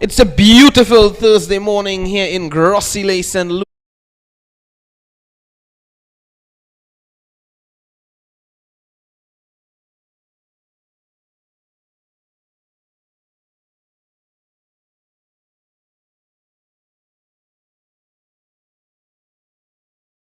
It's a beautiful Thursday morning here in Grossile St. Louis.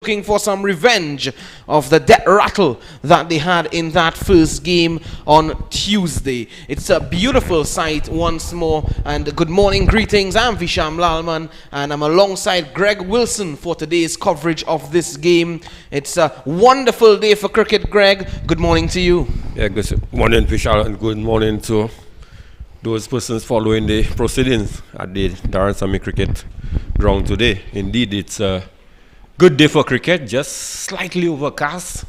Looking for some revenge of the death rattle that they had in that first game on Tuesday. It's a beautiful sight once more. And good morning, greetings. I'm Visham Lalman and I'm alongside Greg Wilson for today's coverage of this game. It's a wonderful day for cricket, Greg. Good morning to you. Yeah, good morning, Vishal, and good morning to those persons following the proceedings at the Daren Sammy Cricket Ground today. Indeed, it's a good day for cricket, just slightly overcast,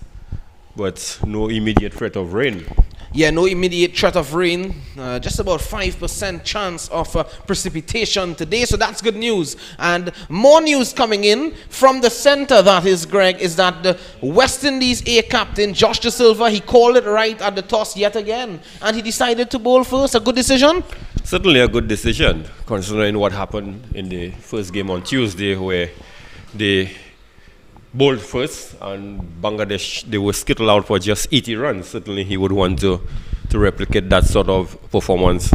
but no immediate threat of rain. Yeah, no immediate threat of rain. Just about 5% chance of precipitation today, so that's good news. And more news coming in from the center, that is, Greg, is that the West Indies A captain, Josh De Silva, he called it right at the toss yet again, and he decided to bowl first. A good decision? Certainly a good decision, considering what happened in the first game on Tuesday, where they bowled first, and Bangladesh, they were skittled out for just 80 runs. Certainly he would want to replicate that sort of performance.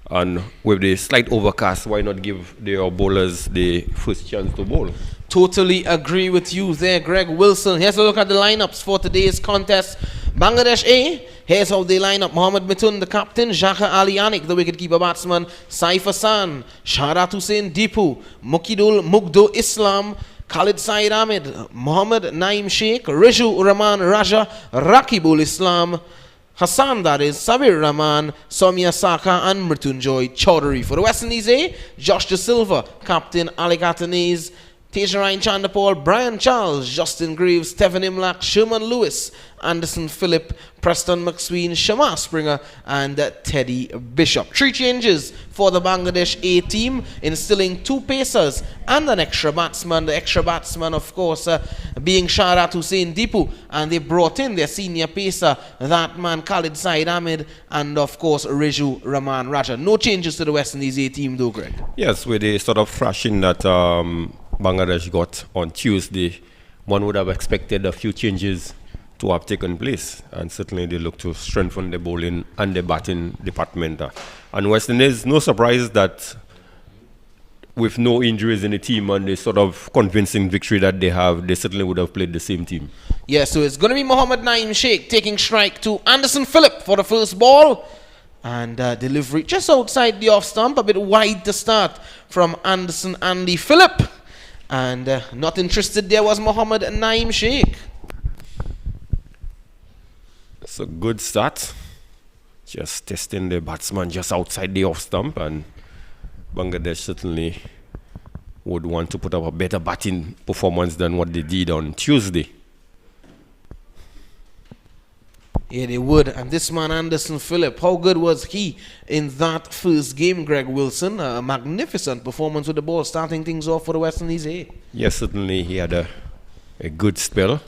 And with the slight overcast, why not give their bowlers the first chance to bowl? Totally agree with you there, Greg Wilson. Here's a look at the lineups for today's contest. Bangladesh A, here's how they line up. Mohammad Mithun, the captain. Jaka Alianik, the wicketkeeper batsman. Saif Hassan, Shahadat Hussain Dipu, Mukidul Mugdo Islam, Khalid Saeed Ahmed, Mohammad Naim Sheikh, Riju Rahman Raja, Rakibul Islam, Hassan, that is, Sabir Rahman, Soumya Saka, and Mrityunjoy Chaudhary. For the West Indies A, Josh De Silva, captain. Alec Atanese, Tejarain Chandapal, Brian Charles, Justin Greaves, Tevin Imlak, Sherman Lewis, Anderson Phillip, Preston McSween, Shamar Springer, and Teddy Bishop. 3 changes for the Bangladesh A team, instilling 2 pacers and an extra batsman. The extra batsman, of course, being Shahadat Hussain Dipu, and they brought in their senior pacer, that man Khalid Saeed Ahmed, and of course Riju Rahman Raja. No changes to the West Indies A team though, Greg. Yes, with the sort of thrashing that Bangladesh got on Tuesday, one would have expected a few changes to have taken place, and certainly they look to strengthen the bowling and the batting department. And West Indies, no surprise that with no injuries in the team and the sort of convincing victory that they have, they certainly would have played the same team. Yeah, so it's going to be Mohammad Naim Sheikh taking strike to Anderson Phillip for the first ball. And delivery just outside the off stump, a bit wide to start from Anderson Andy Phillip. And not interested there was Mohammad Naim Sheikh. It's a good start. Just testing the batsman just outside the off stump, and Bangladesh certainly would want to put up a better batting performance than what they did on Tuesday. Yeah, they would. And this man, Anderson Phillip, how good was he in that first game, Greg Wilson? A magnificent performance with the ball, starting things off for the West Indies A. Yes, certainly he had a good spell.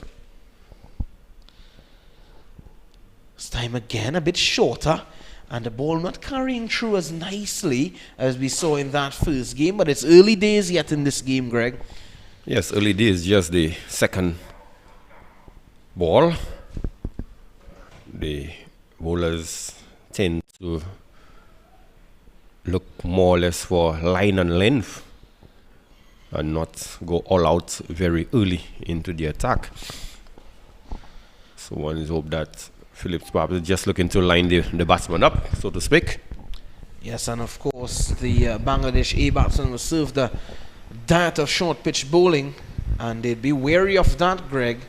This time again, a bit shorter, and the ball not carrying through as nicely as we saw in that first game. But it's early days yet in this game, Greg. Yes, early days, just the second ball. The bowlers tend to look more or less for line and length and not go all out very early into the attack. So one is hope that Phillips perhaps is just looking to line the batsman up, so to speak. Yes, and of course the Bangladesh A batsman was served the diet of short pitch bowling, and they'd be wary of that, Greg.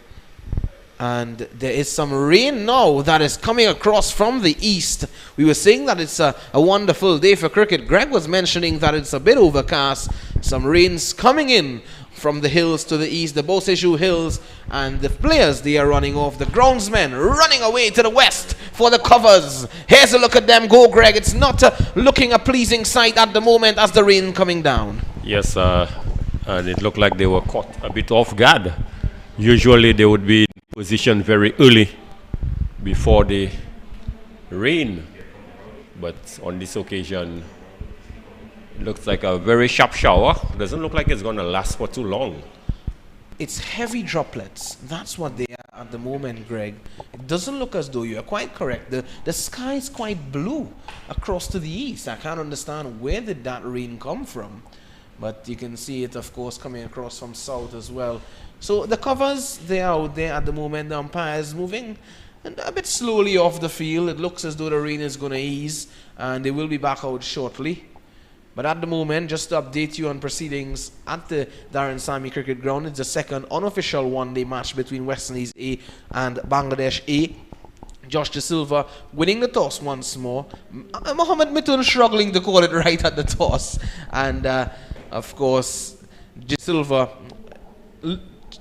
And there is some rain now that is coming across from the east. We were saying that it's a wonderful day for cricket. Greg was mentioning that it's a bit overcast. Some rains coming in from the hills to the east, the Boseshu Hills, and the players, they are running off. The groundsmen running away to the west for the covers. Here's a look at them go, Greg. It's not looking a pleasing sight at the moment as the rain coming down. Yes, and it looked like they were caught a bit off guard. Usually they would be in position very early before the rain, but on this occasion Looks like a very sharp shower. Doesn't look like it's going to last for too long. It's heavy droplets. That's what they are at the moment, Greg. It doesn't look as though you are quite correct. The sky is quite blue across to the east. I can't understand where did that rain come from. But you can see it, of course, coming across from south as well. So the covers, they are out there at the moment. The umpire is moving and a bit slowly off the field. It looks as though the rain is going to ease and they will be back out shortly. But at the moment, just to update you on proceedings at the Daren Sammy Cricket Ground, it's the second unofficial one-day match between West Indies A and Bangladesh A. Josh De Silva winning the toss once more. Mohammed Mithun struggling to call it right at the toss. And, of course, De Silva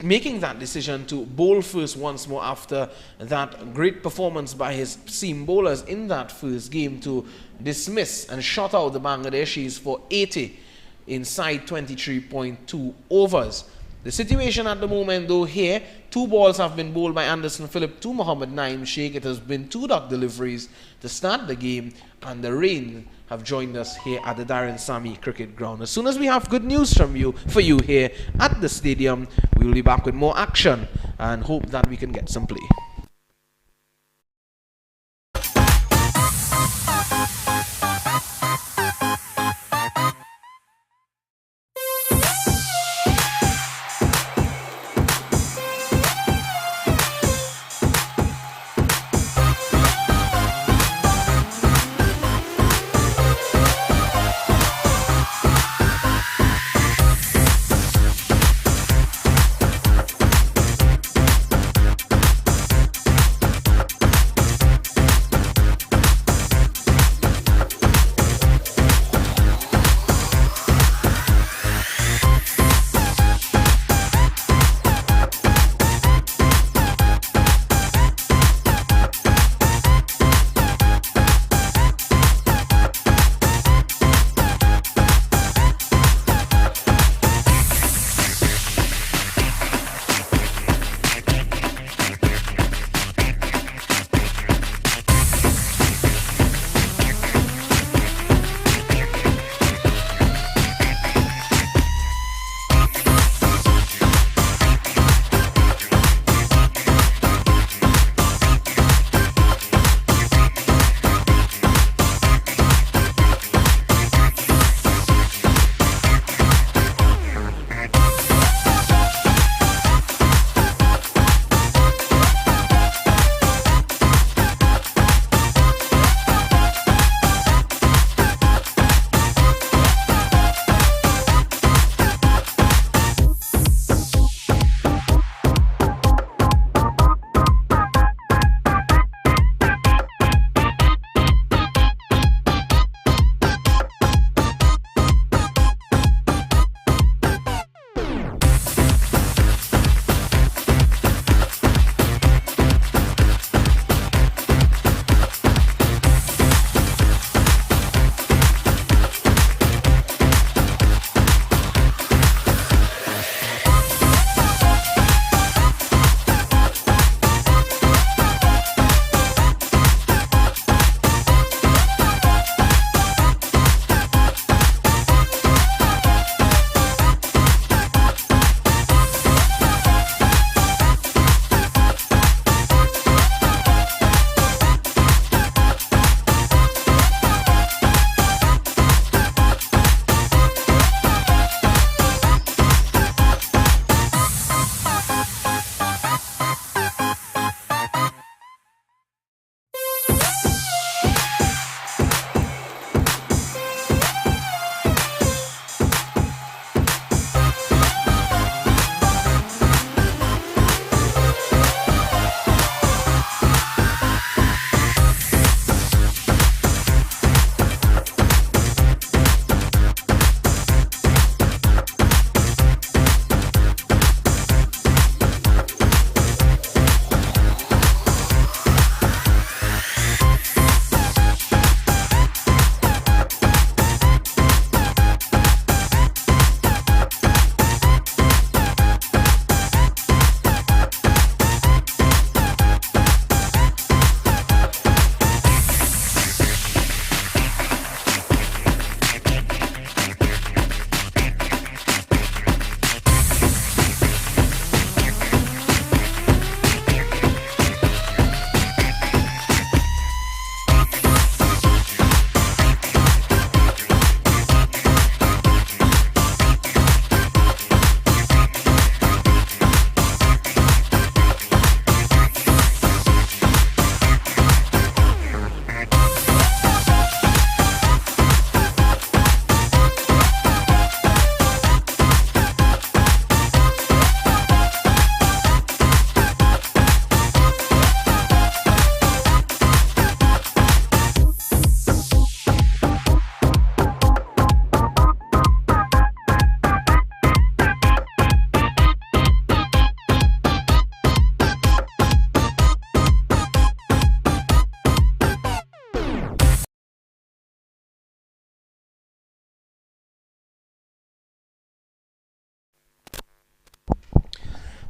making that decision to bowl first once more after that great performance by his seam bowlers in that first game to dismiss and shut out the Bangladeshis for 80 inside 23.2 overs. The situation at the moment though here, 2 balls have been bowled by Anderson Phillip to Mohammad Naim Sheikh. It has been 2 duck deliveries to start the game and the rain have joined us here at the Daren Sammy Cricket Ground. As soon as we have good news for you here at the stadium, we will be back with more action and hope that we can get some play.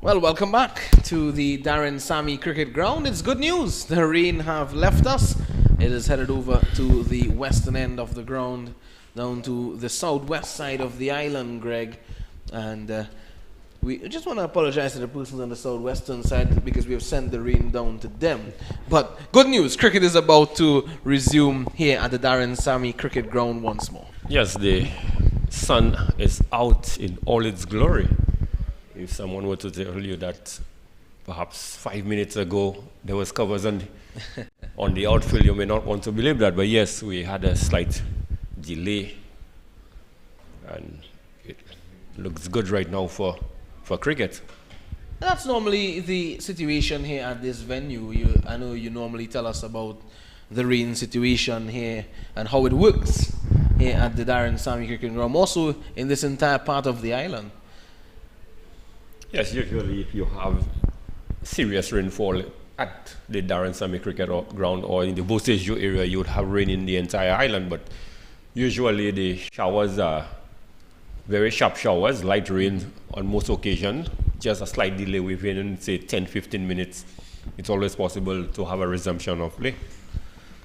Well, welcome back to the Daren Sammy Cricket Ground. It's good news. The rain have left us. It is headed over to the western end of the ground, down to the southwest side of the island, Greg. And we just want to apologize to the persons on the southwestern side because we have sent the rain down to them. But good news, cricket is about to resume here at the Daren Sammy Cricket Ground once more. Yes, the sun is out in all its glory. If someone were to tell you that perhaps 5 minutes ago there was covers on the outfield, you may not want to believe that. But yes, we had a slight delay, and it looks good right now for cricket. That's normally the situation here at this venue. I know you normally tell us about the rain situation here and how it works here at the Daren Sammy Cricket Ground, also in this entire part of the island. Yes, usually if you have serious rainfall at the Daren Sammy Cricket Ground or in the Boseju area, you would have rain in the entire island. But usually the showers are very sharp showers, light rain on most occasions, just a slight delay within, say, 10-15 minutes. It's always possible to have a resumption of play.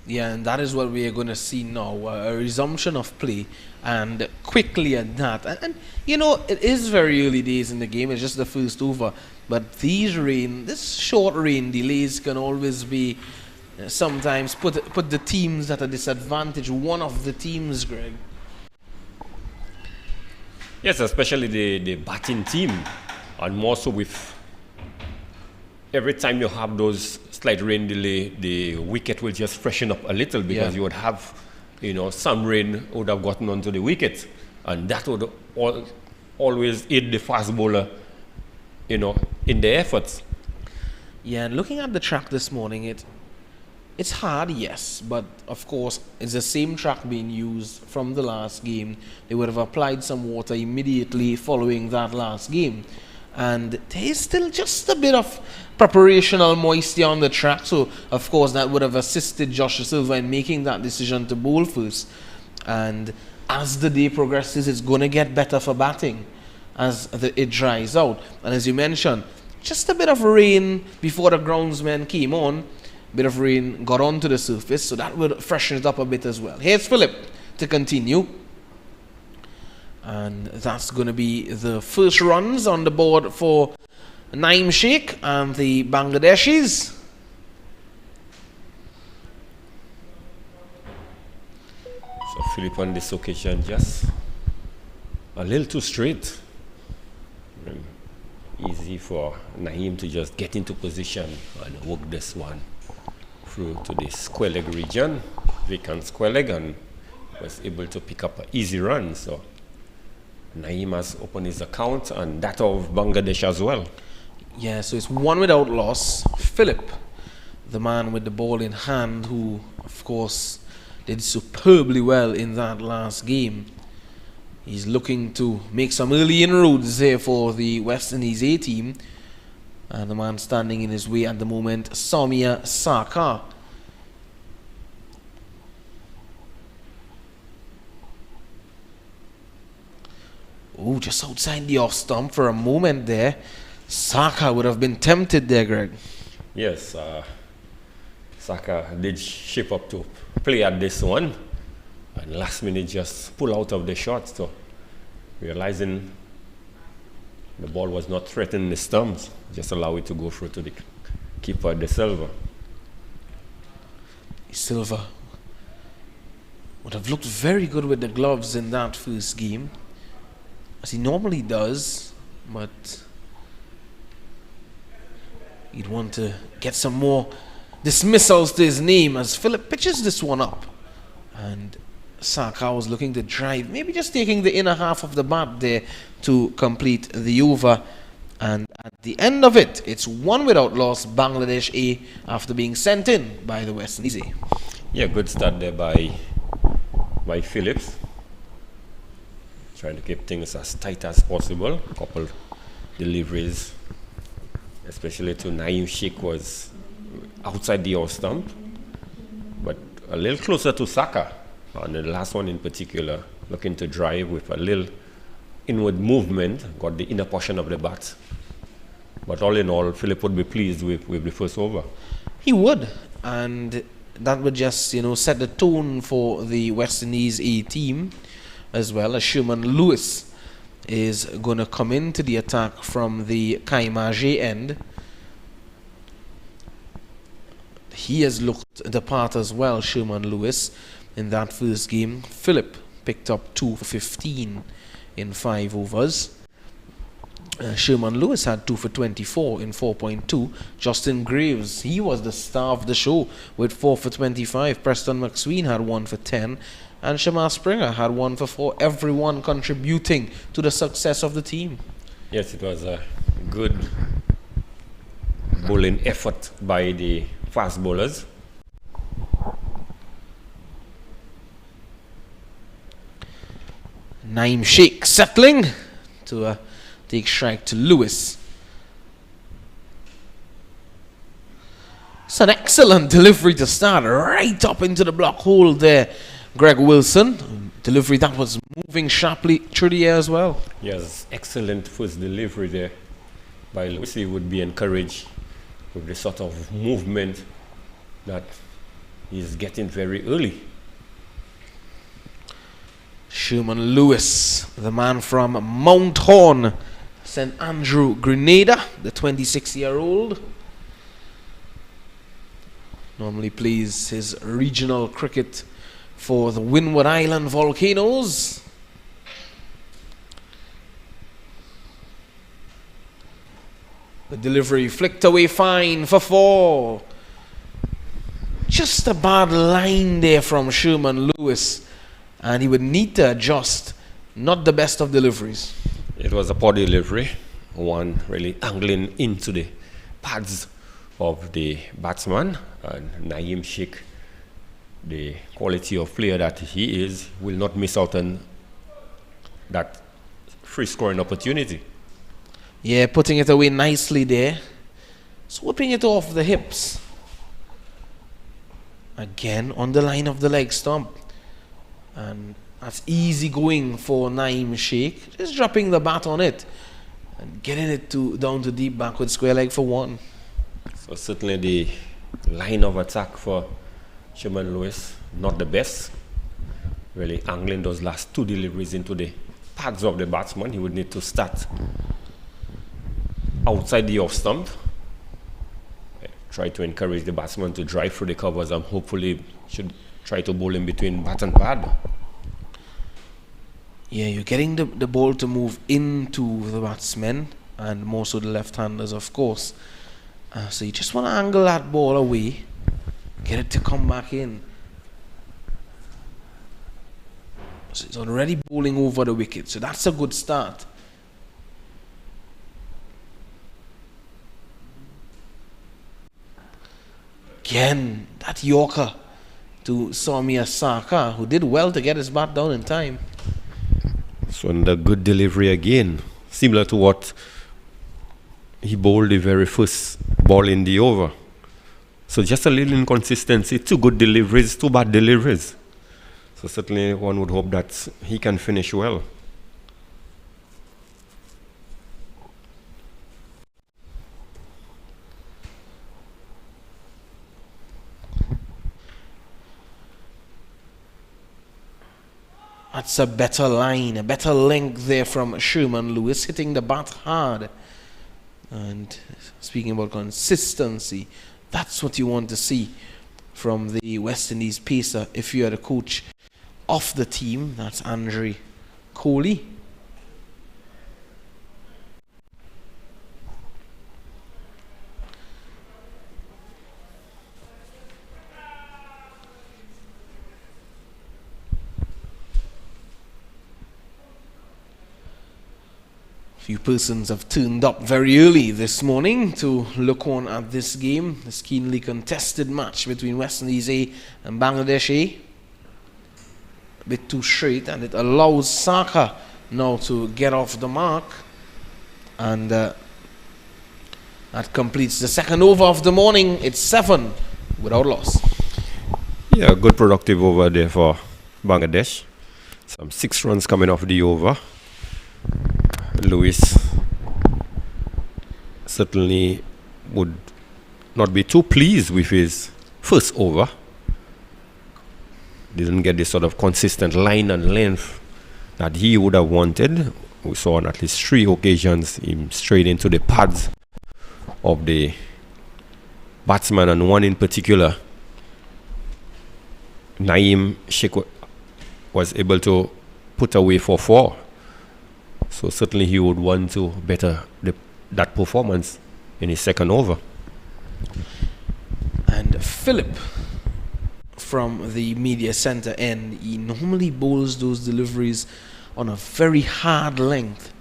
Yeah, and that is what we are going to see now, a resumption of play, and quickly at that. And you know, it is very early days in the game, it's just the first over, but this short rain delays can always be, sometimes put the teams at a disadvantage, one of the teams, Greg. Yes, especially the batting team, and more so with every time you have those slight rain delay, the wicket will just freshen up a little because you would have, some rain would have gotten onto the wicket, and that would always aid the fast bowler, in their efforts. Yeah, and looking at the track this morning, it's hard, yes, but of course it's the same track being used from the last game. They would have applied some water immediately following that last game. And there is still just a bit of preparational moisture on the track, so of course that would have assisted Josh Silva in making that decision to bowl first. And as the day progresses, it's going to get better for batting as it dries out. And as you mentioned, just a bit of rain before the groundsmen came on, a bit of rain got onto the surface, so that would freshen it up a bit as well. Here's Philip to continue. And that's going to be the first runs on the board for Naeem Sheikh and the Bangladeshis. So Philip on this occasion just a little too straight. Easy for Naeem to just get into position and work this one through to the square leg region, vacant square leg, and was able to pick up an easy run. So Naeem has opened his account and that of Bangladesh as well. Yeah, so it's one without loss. Philip, the man with the ball in hand, who of course did superbly well in that last game. He's looking to make some early inroads here for the West Indies A team. And the man standing in his way at the moment, Soumya Sarkar. Oh, just outside the off stump for a moment there. Saka would have been tempted there, Greg. Yes, Saka did shape up to play at this one, and last minute just pull out of the shot. So realizing the ball was not threatening the stumps, just allow it to go through to the keeper, De Silva. Silva would have looked very good with the gloves in that first game, as he normally does, but he'd want to get some more dismissals to his name as Philip pitches this one up. And Saka was looking to drive, maybe just taking the inner half of the bat there to complete the over. And at the end of it, it's one without loss, Bangladesh A, after being sent in by the West Indies A. Yeah, good start there by Phillips. Trying to keep things as tight as possible. A couple deliveries, especially to Naeem Sheikh, was outside the off stump, but a little closer to Saka. And the last one in particular, looking to drive with a little inward movement, got the inner portion of the bat. But all in all, Philip would be pleased with the first over. He would, and that would just, set the tone for the West Indies A team as well. As Sherman Lewis is going to come into the attack from the Kaimaje end. He has looked the part as well, Sherman Lewis, in that first game. Philip picked up 2 for 15 in 5 overs. Sherman Lewis had 2 for 24 in 4.2. Justin Graves, he was the star of the show with 4 for 25. Preston McSween had 1 for 10. And Shamar Springer had 1 for 4. Everyone contributing to the success of the team. Yes, it was a good bowling effort by the fast bowlers. Naeem Sheikh settling to take strike to Lewis. It's an excellent delivery to start right up into the block hole there. Greg Wilson, delivery that was moving sharply through the air as well. Yes, excellent first delivery there by Lewis. He would be encouraged with the sort of movement that he's getting very early. Sherman Lewis, the man from Mount Horn, St. Andrew, Grenada, the 26-year-old. Normally plays his regional cricket for the Windward Island Volcanoes. The delivery flicked away fine for 4. Just a bad line there from Sherman Lewis, and he would need to adjust. Not the best of deliveries. It was a poor delivery, one really angling into the pads of the batsman. And Naeem Sheikh, the quality of player that he is, will not miss out on that free scoring opportunity. Yeah, putting it away nicely there. Swooping it off the hips. Again on the line of the leg stump. And that's easy going for Naeem Sheikh. Just dropping the bat on it and getting it down to deep backward square leg for 1. So certainly the line of attack for Sherman Lewis, not the best. Really angling those last 2 deliveries into the pads of the batsman. He would need to start outside the off stump. Try to encourage the batsman to drive through the covers and hopefully should try to bowl in between bat and pad. Yeah, you're getting the ball to move into the batsmen and more so the left-handers, of course. So you just want to angle that ball away, get it to come back in. So it's already bowling over the wicket, so that's a good start. Again, that Yorker to Soumya Sarkar, who did well to get his bat down in time. So a good delivery again, similar to what he bowled the very first ball in the over. So just a little inconsistency, 2 good deliveries, 2 bad deliveries. So certainly one would hope that he can finish well. That's a better line, a better length there from Sherman Lewis, hitting the bat hard. And speaking about consistency, that's what you want to see from the West Indies pacer if you are the coach of the team. That's Andre Kohli. Few persons have turned up very early this morning to look on at this game, this keenly contested match between West Indies A and Bangladesh A. A bit too straight, and it allows Sarkar now to get off the mark, and that completes the second over of the morning. It's 7 without loss. Yeah, good productive over there for Bangladesh. Some 6 runs coming off the over. Lewis certainly would not be too pleased with his first over. Didn't get the sort of consistent line and length that he would have wanted. We saw on at least 3 occasions him straight into the pads of the batsman, and one in particular, Naeem Sheikh was able to put away for 4. So certainly he would want to better that performance in his second over. And Philip from the media center end, he normally bowls those deliveries on a very hard length,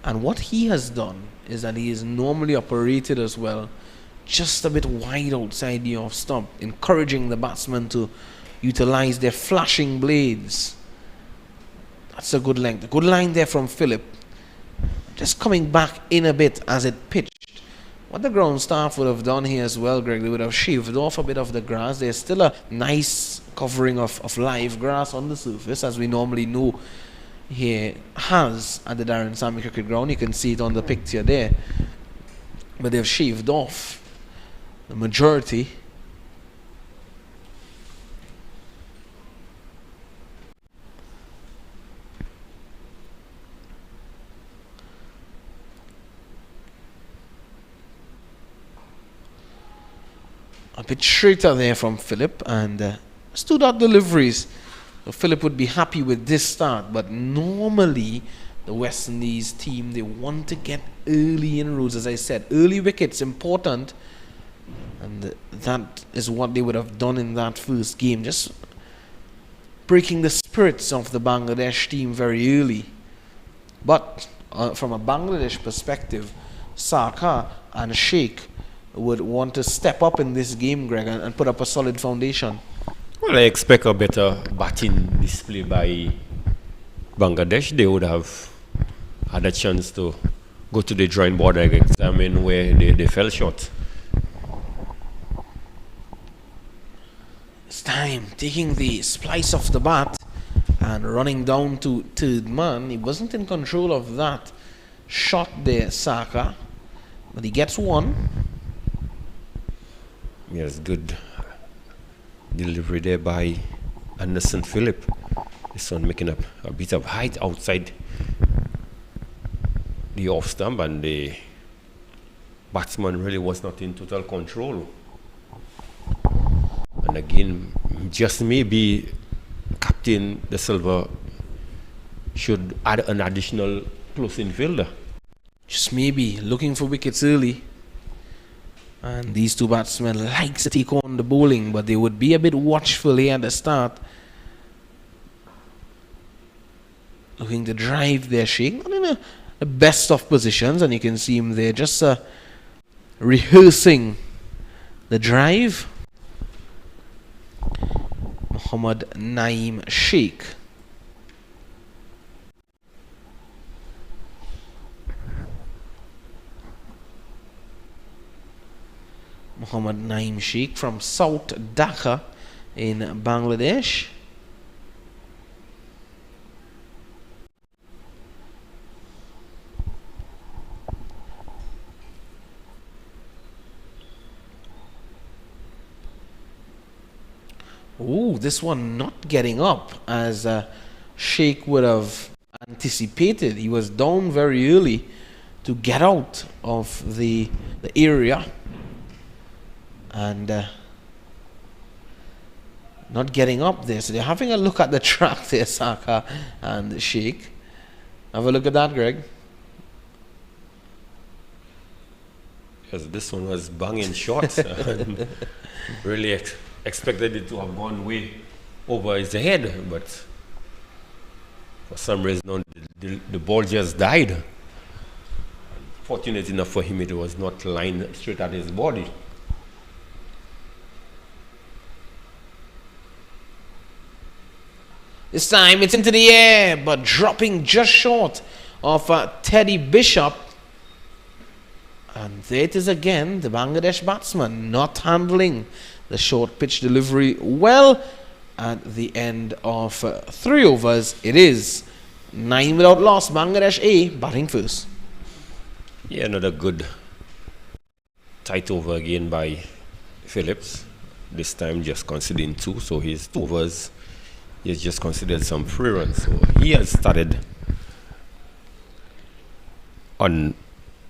and what he has done is that he is normally operated as well just a bit wide outside the off stump, encouraging the batsman to utilize their flashing blades. That's a good length, a good line there from Philip, just coming back in a bit as it pitched. What the ground staff would have done here as well, Greg, they would have shaved off a bit of the grass. There's still a nice covering of live grass on the surface, as we normally know here has at the Daren Sammy Cricket Ground. You can see it on the picture there. But they've shaved off the majority. A bit straighter there from Philip, and stood out deliveries. So Philip would be happy with this start, but normally the West Indies team, they want to get early inroads. As I said, early wickets important, and that is what they would have done in that first game, just breaking the spirits of the Bangladesh team very early. But from a Bangladesh perspective, Saka and Sheikh would want to step up in this game, Greg, and put up a solid foundation. Well, I expect a better batting display by Bangladesh. They would have had a chance to go to the drawing board and examine where they fell short. This time, taking the splice off the bat and running down to third man. He wasn't in control of that shot there, Saka, but he gets one. Yes, good delivery there by Anderson Phillip. This one making up a bit of height outside the off stump, and the batsman really was not in total control. And again, just maybe Captain De Silva should add an additional close-in fielder. Just maybe looking for wickets early. And these two batsmen like to take on the bowling, but they would be a bit watchful here at the start. Looking to drive their Sheikh, not in the best of positions, and you can see him there just rehearsing the drive. Mohammad Naeem Sheikh. Mohammad Naeem Sheikh from South Dhaka in Bangladesh. Ooh, this one not getting up as Sheikh would have anticipated. He was down very early to get out of the area. And not getting up there. So they're having a look at the track there, Saka and Sheikh. Have a look at that, Greg. Yes, this one was banging short. And really expected it to have gone way over his head, but for some reason the ball just died. Fortunate enough for him, it was not lined straight at his body. This time it's into the air, but dropping just short of Teddy Bishop. And there it is again, the Bangladesh batsman not handling the short pitch delivery well. At the end of 3 overs, it is 9 without loss. Bangladesh A batting first. Yeah, another good tight over again by Phillips. This time just conceding 2, so his 2 overs, he's just considered some free runs. So he has started on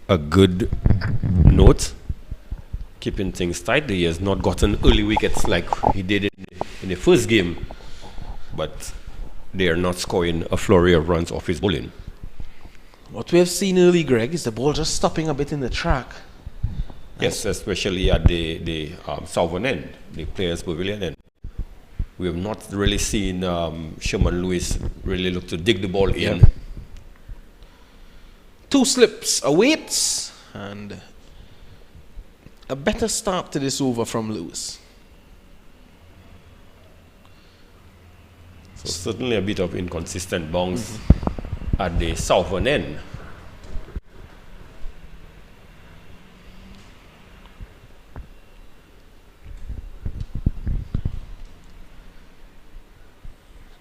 a good note, keeping things tight. He has not gotten early wickets like he did in the first game, but they are not scoring a flurry of runs off his bowling. What we have seen early, Greg, is the ball just stopping a bit in the track. Yes, especially at the southern end, the players' pavilion end. We have not really seen Sherman Lewis really look to dig the ball in. 2 slips awaits, and a better start to this over from Lewis. So certainly a bit of inconsistent bounce at the southern end.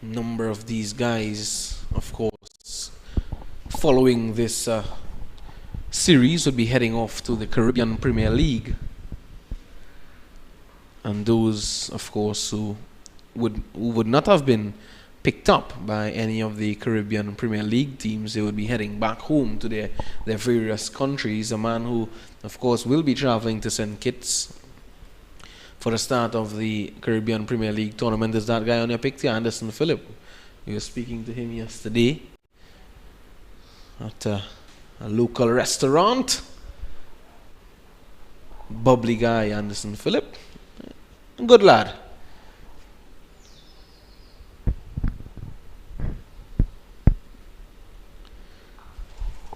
Number of these guys, of course, following this series would be heading off to the Caribbean Premier League, and those, of course, who would not have been picked up by any of the Caribbean Premier League teams, they would be heading back home to their various countries. A man who, of course, will be traveling to St. Kitts for the start of the Caribbean Premier League tournament is that guy on your picture, Anderson Phillip. We were speaking to him yesterday at a local restaurant. Bubbly guy, Anderson Phillip. Good lad.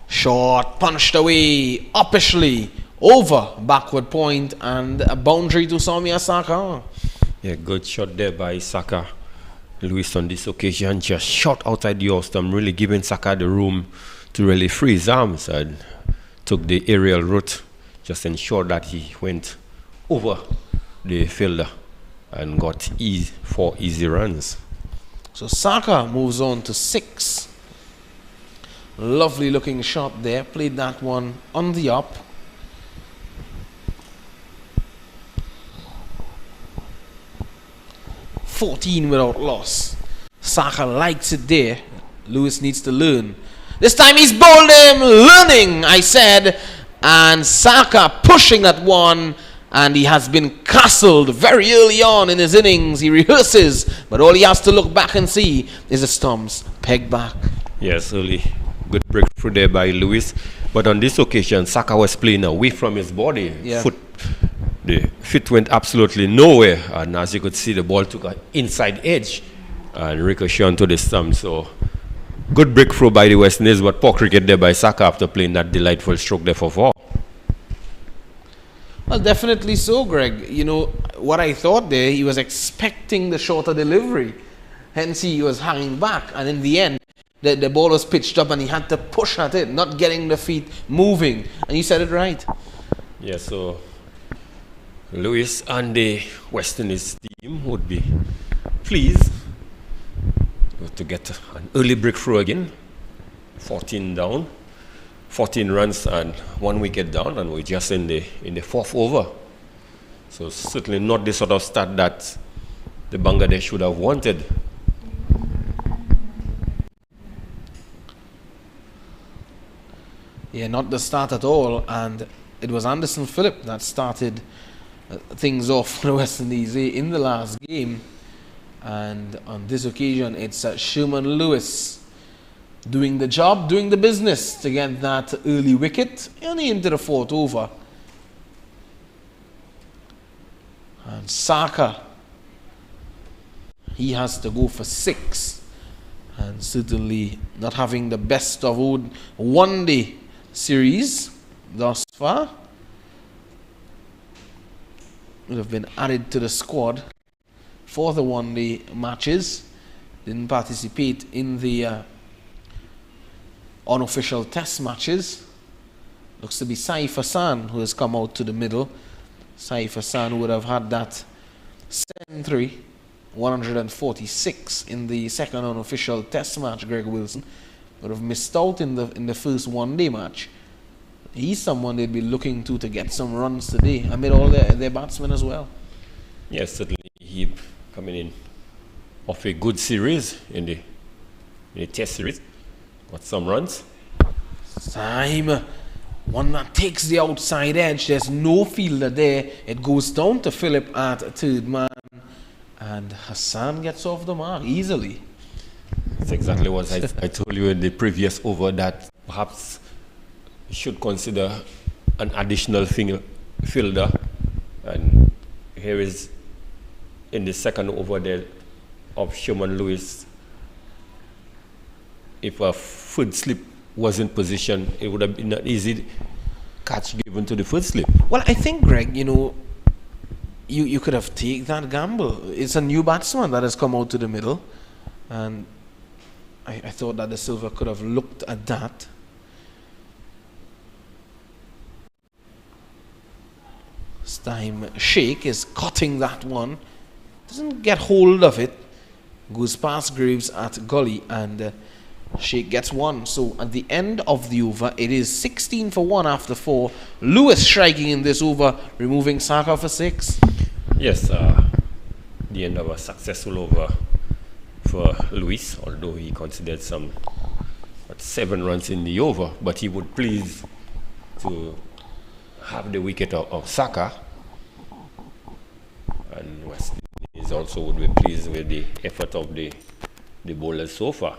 Short, punched away, uppishly, over, backward point, and a boundary to Soumya Saka. Yeah, good shot there by Saka. Lewis on this occasion just shot outside the off-stump, really giving Saka the room to really free his arms, and took the aerial route, just ensured that he went over the fielder and got 4 easy runs. So Saka moves on to 6. Lovely looking shot there. Played that one on the up. $14 without loss. Saka likes it there. Lewis needs to learn. This time he's bowled him. Learning, I said. And Saka pushing that one. And he has been castled very early on in his innings. He rehearses. But all he has to look back and see is the stumps pegged back. Yes, early. Good breakthrough there by Lewis. But on this occasion, Saka was playing away from his body. Yeah. The feet went absolutely nowhere. And as you could see, the ball took an inside edge and ricocheted onto the stump. So, good breakthrough by the West Indies, but poor cricket there by Saka after playing that delightful stroke there for 4. Well, definitely so, Greg. You know, what I thought there, he was expecting the shorter delivery. Hence, he was hanging back. And in the end, the ball was pitched up and he had to push at it, not getting the feet moving. And you said it right. Yeah, so Lewis and the West Indies team would be pleased to get an early breakthrough again. 14 down, 14 runs and 1 wicket down, and we're just in the 4th over. So certainly not the sort of start that the Bangladesh would have wanted. Yeah, not the start at all. And it was Anderson Phillip that started things off for the West Indies in the last game. And on this occasion, it's Sherman Lewis doing the job, doing the business to get that early wicket, only into the 4th over. And Saka, he has to go for 6. And certainly not having the best of one-day series thus far. Would have been added to the squad for the one-day matches. Didn't participate in the unofficial test matches. Looks to be Saif Hassan who has come out to the middle. Saif Hassan would have had that century, 146 in the second unofficial test match. Greg Wilson would have missed out in the first one-day match. he's someone they'd be looking to get some runs today amid all their batsmen as well. Yes, certainly he coming in off a good series in the test series. Got some runs. Time. One that takes the outside edge. There's no fielder there. It goes down to Philip at third man. And Hassan gets off the mark easily. That's exactly what I told you in the previous over, that perhaps you should consider an additional fielder. And here is in the second over there of Sherman Lewis. If a foot slip was in position, it would have been an easy catch given to the foot slip. Well, I think, Greg, you could have taken that gamble. It's a new batsman that has come out to the middle, and I thought that the Silver could have looked at that. This time, Sheikh is cutting that one. Doesn't get hold of it. Goes past Graves at gully, and Sheikh gets one. So at the end of the over, it is 16 for 1 after 4. Lewis striking in this over, removing Saka for 6. Yes, the end of a successful over for Lewis, although he considered some 7 runs in the over, but he would please to have the wicket of Saka, and West Indies also would be pleased with the effort of the bowlers so far.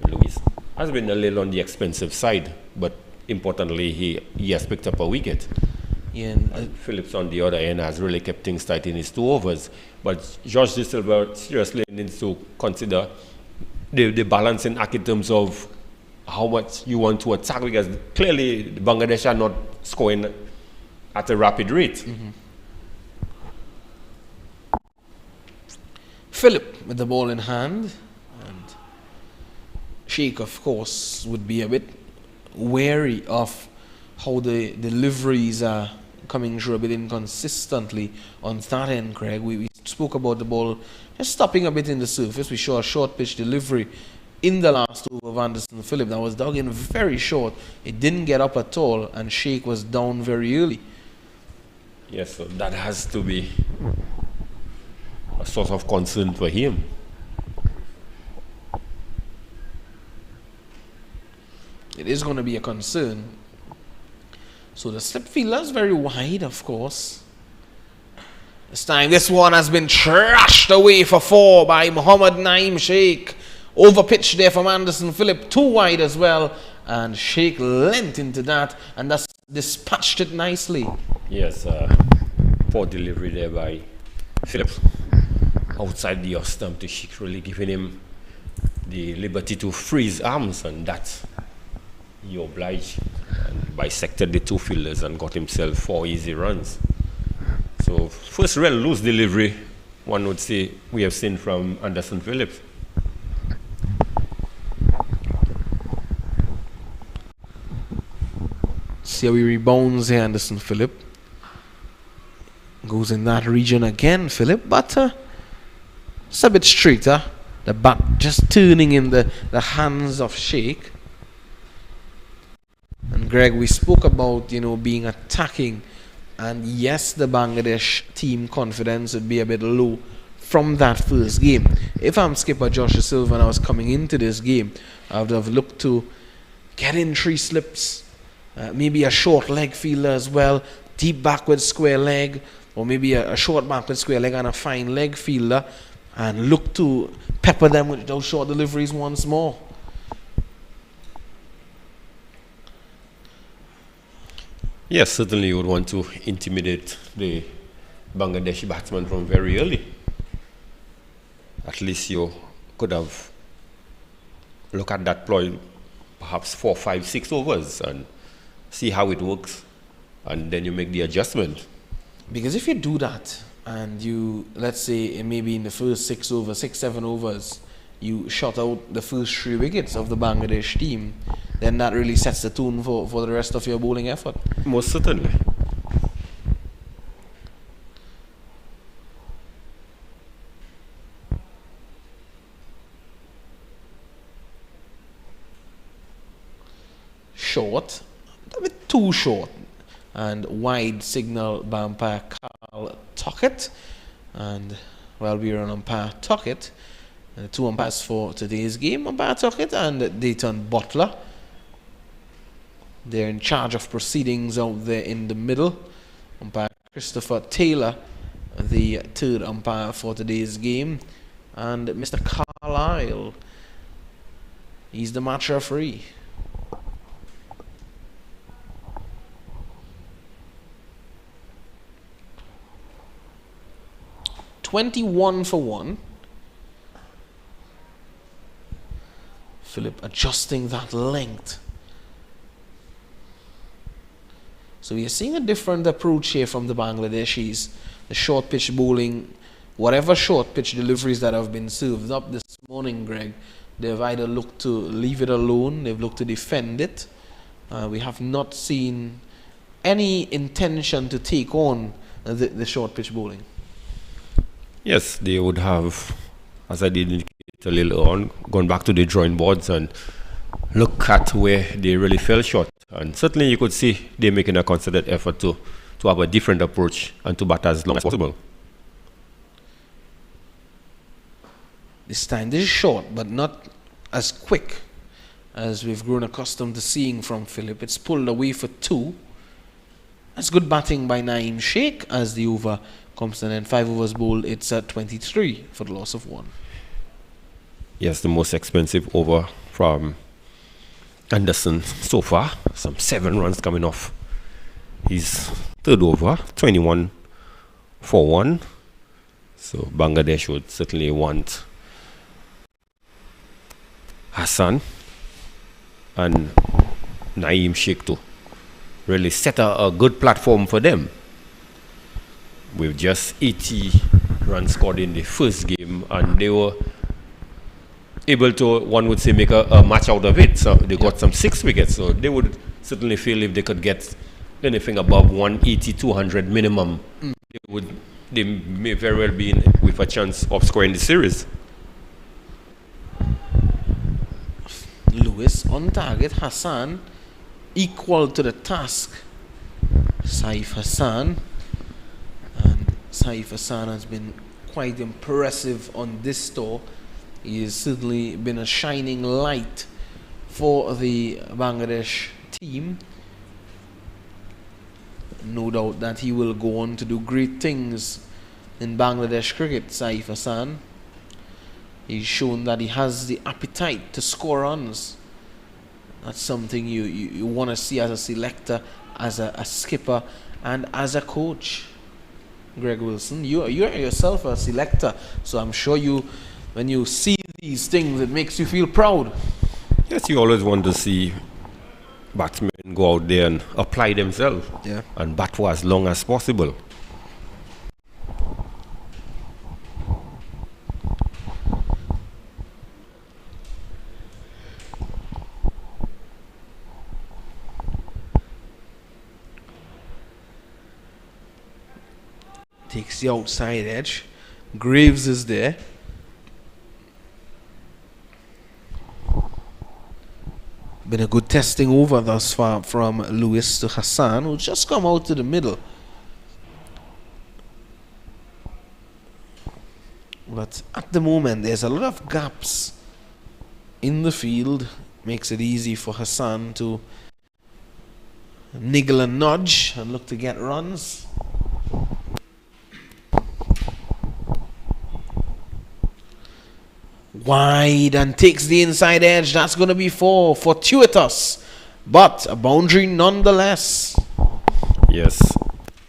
Lewis has been a little on the expensive side, but importantly he has picked up a wicket. Yeah, and Phillips on the other end has really kept things tight in his 2 overs. But George De Silva seriously needs to consider the balancing act in terms of how much you want to attack, because clearly Bangladesh are not scoring at a rapid rate. Mm-hmm. Philip with the ball in hand, and Sheikh, of course, would be a bit wary of how the deliveries are coming through a bit inconsistently on that end, Craig. We spoke about the ball just stopping a bit in the surface. We saw a short pitch delivery in the last over of Anderson Phillip that was dug in very short. It didn't get up at all, and Sheikh was down very early. Yes, so that has to be a source of concern for him. It is going to be a concern. So the slip fielder is very wide, of course. This time, this one has been trashed away for 4 by Mohammad Naeem Sheikh. Over pitch there from Anderson Phillip, too wide as well. And Sheikh leant into that and thus dispatched it nicely. Yes, poor delivery there by Phillip. Outside the off stump to Sheikh, really giving him the liberty to free his arms, and that he obliged and bisected the 2 fielders and got himself 4 easy runs. So first real loose delivery, one would say, we have seen from Anderson Phillips. See how he rebounds here, Anderson Phillip. Goes in that region again, Phillip, but it's a bit straighter. The bat just turning in the hands of Sheikh. And Greg, we spoke about, being attacking, and yes, the Bangladesh team confidence would be a bit low from that first game. If I'm skipper Josh De Silva and I was coming into this game, I would have looked to get in 3 slips, maybe a short leg fielder as well, deep backward square leg, or maybe a short backward square leg and a fine leg fielder, and look to pepper them with those short deliveries once more. Yes, certainly you would want to intimidate the Bangladeshi batsman from very early. At least you could have looked at that ploy perhaps 4, 5, 6 overs and see how it works, and then you make the adjustment. Because if you do that, and you, let's say, maybe in the first 6 overs, 6, 7 overs, you shot out the first 3 wickets of the Bangladesh team, then that really sets the tone for the rest of your bowling effort. Most certainly. Short, a bit too short. And wide signal by umpire Carl Tuckett. And we are on umpire Tuckett. And the two umpires for today's game, umpire Tuckett and Dayton Butler. They're in charge of proceedings out there in the middle. Umpire Christopher Taylor, the third umpire for today's game. And Mr. Carlisle, he's the match referee. $21 for 1. Philip adjusting that length. So we are seeing a different approach here from the Bangladeshis. The short pitch bowling, whatever short pitch deliveries that have been served up this morning, Greg, they've either looked to leave it alone, they've looked to defend it. We have not seen any intention to take on the short pitch bowling. Yes, they would have, as I did indicate a little on, gone back to the drawing boards and look at where they really fell short. And certainly you could see they're making a concerted effort to have a different approach and to bat as long as possible. This time, this is short, but not as quick as we've grown accustomed to seeing from Philip. It's pulled away for 2. That's good batting by Naeem Sheikh as the over comes to an end. 5 overs bowled, it's at 23 for the loss of 1. Yes, the most expensive over from Anderson so far. Some 7 runs coming off his third over, 21 for 1. So Bangladesh would certainly want Hassan and Naeem Sheikh to really set a good platform for them. With just 80 runs scored in the first game, and they were able to, one would say, make a match out of it. So they got some 6 wickets. So they would certainly feel if they could get anything above 180, 200 minimum, they may very well be in with a chance of scoring the series. Lewis on target. Hassan equal to the task. Saif Hassan. And Saif Hassan has been quite impressive on this tour. He has certainly been a shining light for the Bangladesh team. No doubt that he will go on to do great things in Bangladesh cricket, Saif Hassan. He's shown that he has the appetite to score runs. That's something you want to see as a selector, as a skipper, and as a coach. Greg Wilson, you're yourself a selector, so I'm sure when you see these things, it makes you feel proud. Yes, you always want to see batsmen go out there and apply themselves and bat for as long as possible. Takes the outside edge. Graves is there. Been a good testing over thus far from Lewis to Hassan, who's just come out to the middle. But at the moment, there's a lot of gaps in the field. Makes it easy for Hassan to niggle and nudge and look to get runs. Wide and takes the inside edge. That's going to be fortuitous, but a boundary nonetheless. Yes,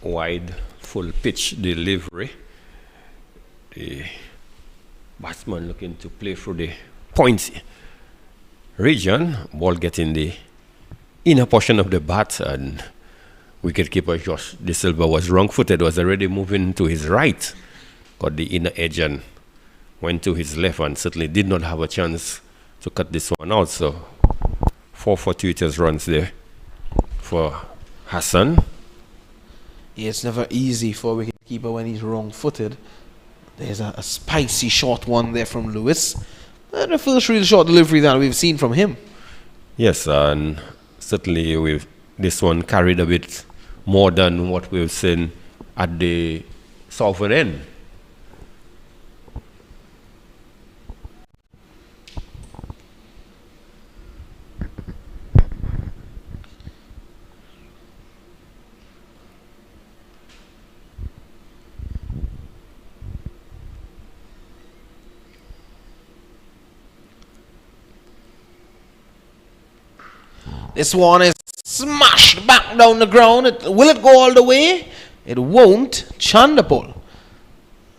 wide, full pitch delivery. The batsman looking to play through the points region. Ball getting the inner portion of the bat, and wicketkeeper Josh De Silva was wrong-footed, was already moving to his right. Got the inner edge and went to his left, and certainly did not have a chance to cut this one out. So 4 fortuitous runs there for Hassan. Yeah, it's never easy for a wicketkeeper when he's wrong-footed. There's a spicy short one there from Lewis. And the first real short delivery that we've seen from him. Yes, and certainly with this one carried a bit more than what we've seen at the southern end. This one is smashed back down the ground. Will it go all the way? It won't. Chandapol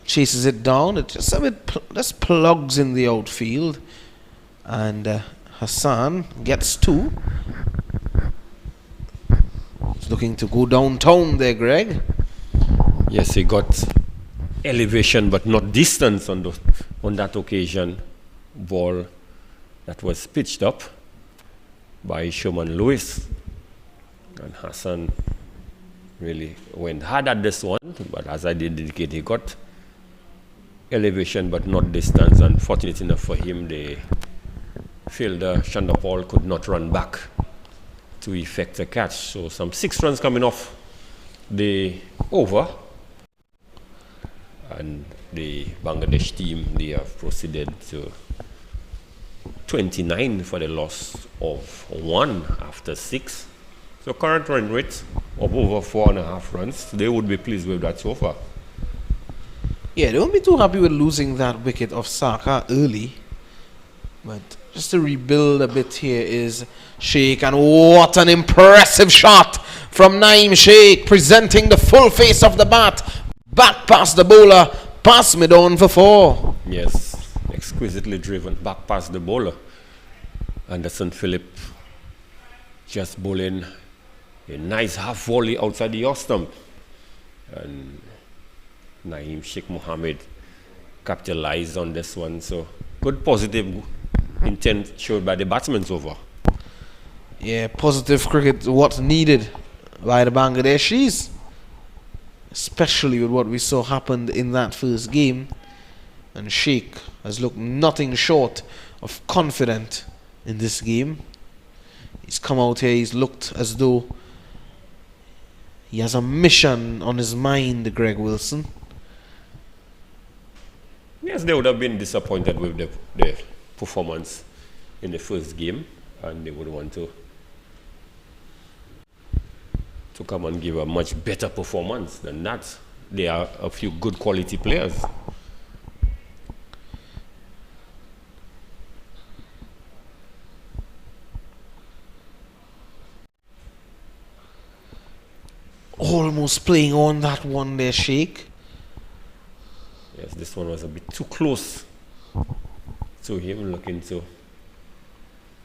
chases it down. It just a bit just plugs in the outfield, and Hassan gets two. He's looking to go downtown there, Greg. Yes, he got elevation but not distance on that occasion. Ball that was pitched up by Sherman Lewis, and Hassan really went hard at this one, but as I did indicate, he got elevation but not distance. Unfortunate enough for him, the fielder Chandapal could not run back to effect a catch. So some 6 runs coming off the over, and the Bangladesh team, they have proceeded to 29 for the loss of 1 after 6. So current run rate of over 4.5 runs. They would be pleased with that so far. Yeah, they won't be too happy with losing that wicket of Saka early. But just to rebuild a bit here is Sheikh, and what an impressive shot from Naeem Sheikh, presenting the full face of the bat. Back past the bowler, past mid-on for 4. Yes, exquisitely driven back past the bowler. Anderson Phillip just bowling a nice half volley outside the off stump, and Naeem Sheikh Mohammed capitalized on this one. So good positive intent showed by the batsmen over. Yeah, positive cricket, what's needed by the Bangladeshis, especially with what we saw happened in that first game. And Sheikh has looked nothing short of confident in this game. He's come out here, he's looked as though he has a mission on his mind, Greg Wilson. Yes, they would have been disappointed with the performance in the first game, and they would want to come and give a much better performance than that. There are a few good quality players. Almost playing on that one there, Sheikh. Yes, this one was a bit too close to him, looking to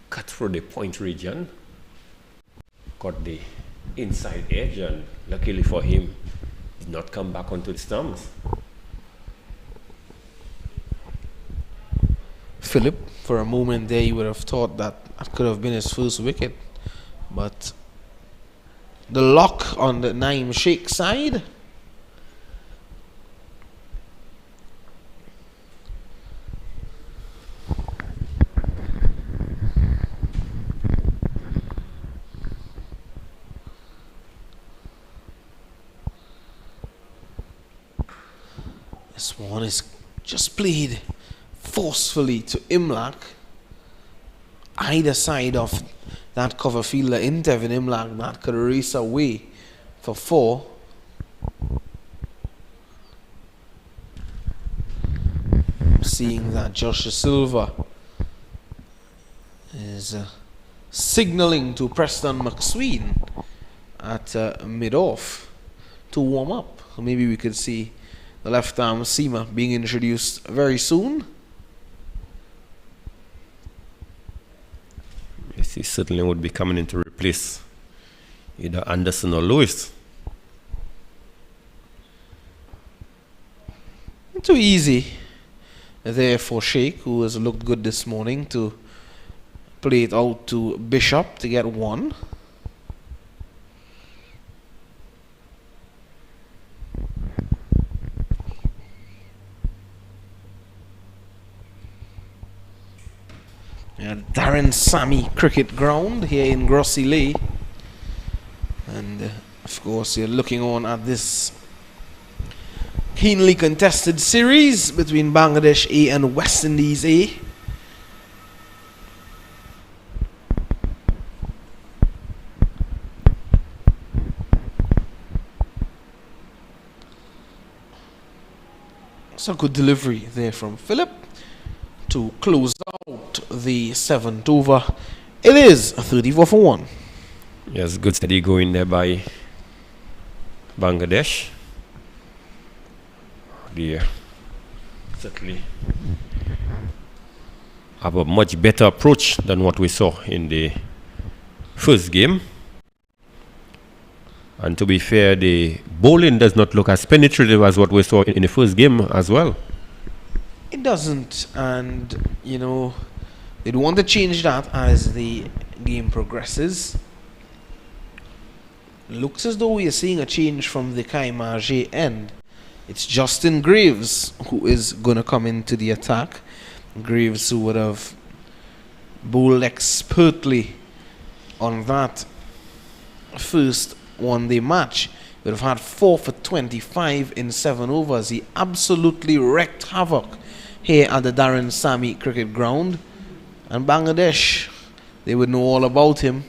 cut through the point region. Got the inside edge, and luckily for him, did not come back onto the stumps. Philip, for a moment there, you would have thought that could have been his first wicket, but the lock on the Naeem Sheikh side. This one is just played forcefully to Imlak. Either side of that cover fielder in Devin Imlak, that could race away for 4. Seeing that Joshua Silva is signaling to Preston McSween at mid-off to warm up. So maybe we could see the left-arm seamer being introduced very soon. Yes, he certainly would be coming in to replace either Anderson or Lewis. Too easy there for Sheikh, who has looked good this morning, to play it out to Bishop to get 1. Daren Sammy Cricket Ground here in Grossie Lea. And of course, you're looking on at this keenly contested series between Bangladesh A and West Indies A. So good delivery there from Philip to close out the 7th over. It is a 34 for 1. Yes, good steady going there by Bangladesh. They certainly have a much better approach than what we saw in the first game. And to be fair, the bowling does not look as penetrative as what we saw in the first game as well. It doesn't, and you know, they'd want to change that as the game progresses. Looks as though we are seeing a change from the Kaimaje end. It's Justin Graves who is going to come into the attack. Graves, who would have bowled expertly on that first one-day match, would have had 4 for 25 in 7 overs. He absolutely wreaked havoc here at the Daren Sammy Cricket Ground. And Bangladesh, they would know all about him.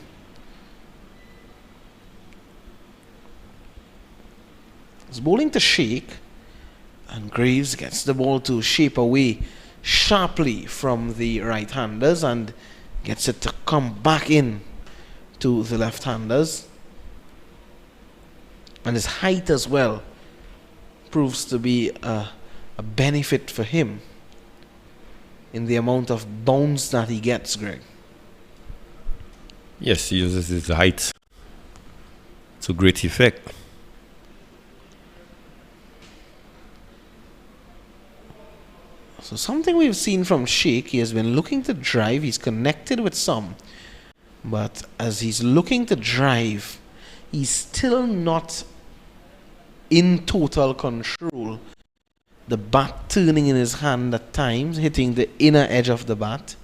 He's bowling to Sheikh, and Graves gets the ball to shape away sharply from the right-handers and gets it to come back in to the left-handers. And his height as well proves to be a benefit for him in the amount of bounce that he gets, Greg. Yes, he uses his height to great effect. So something we've seen from Sheikh, he has been looking to drive. He's connected with some. But as he's looking to drive, he's still not in total control. The bat turning in his hand at times, hitting the inner edge of the bat.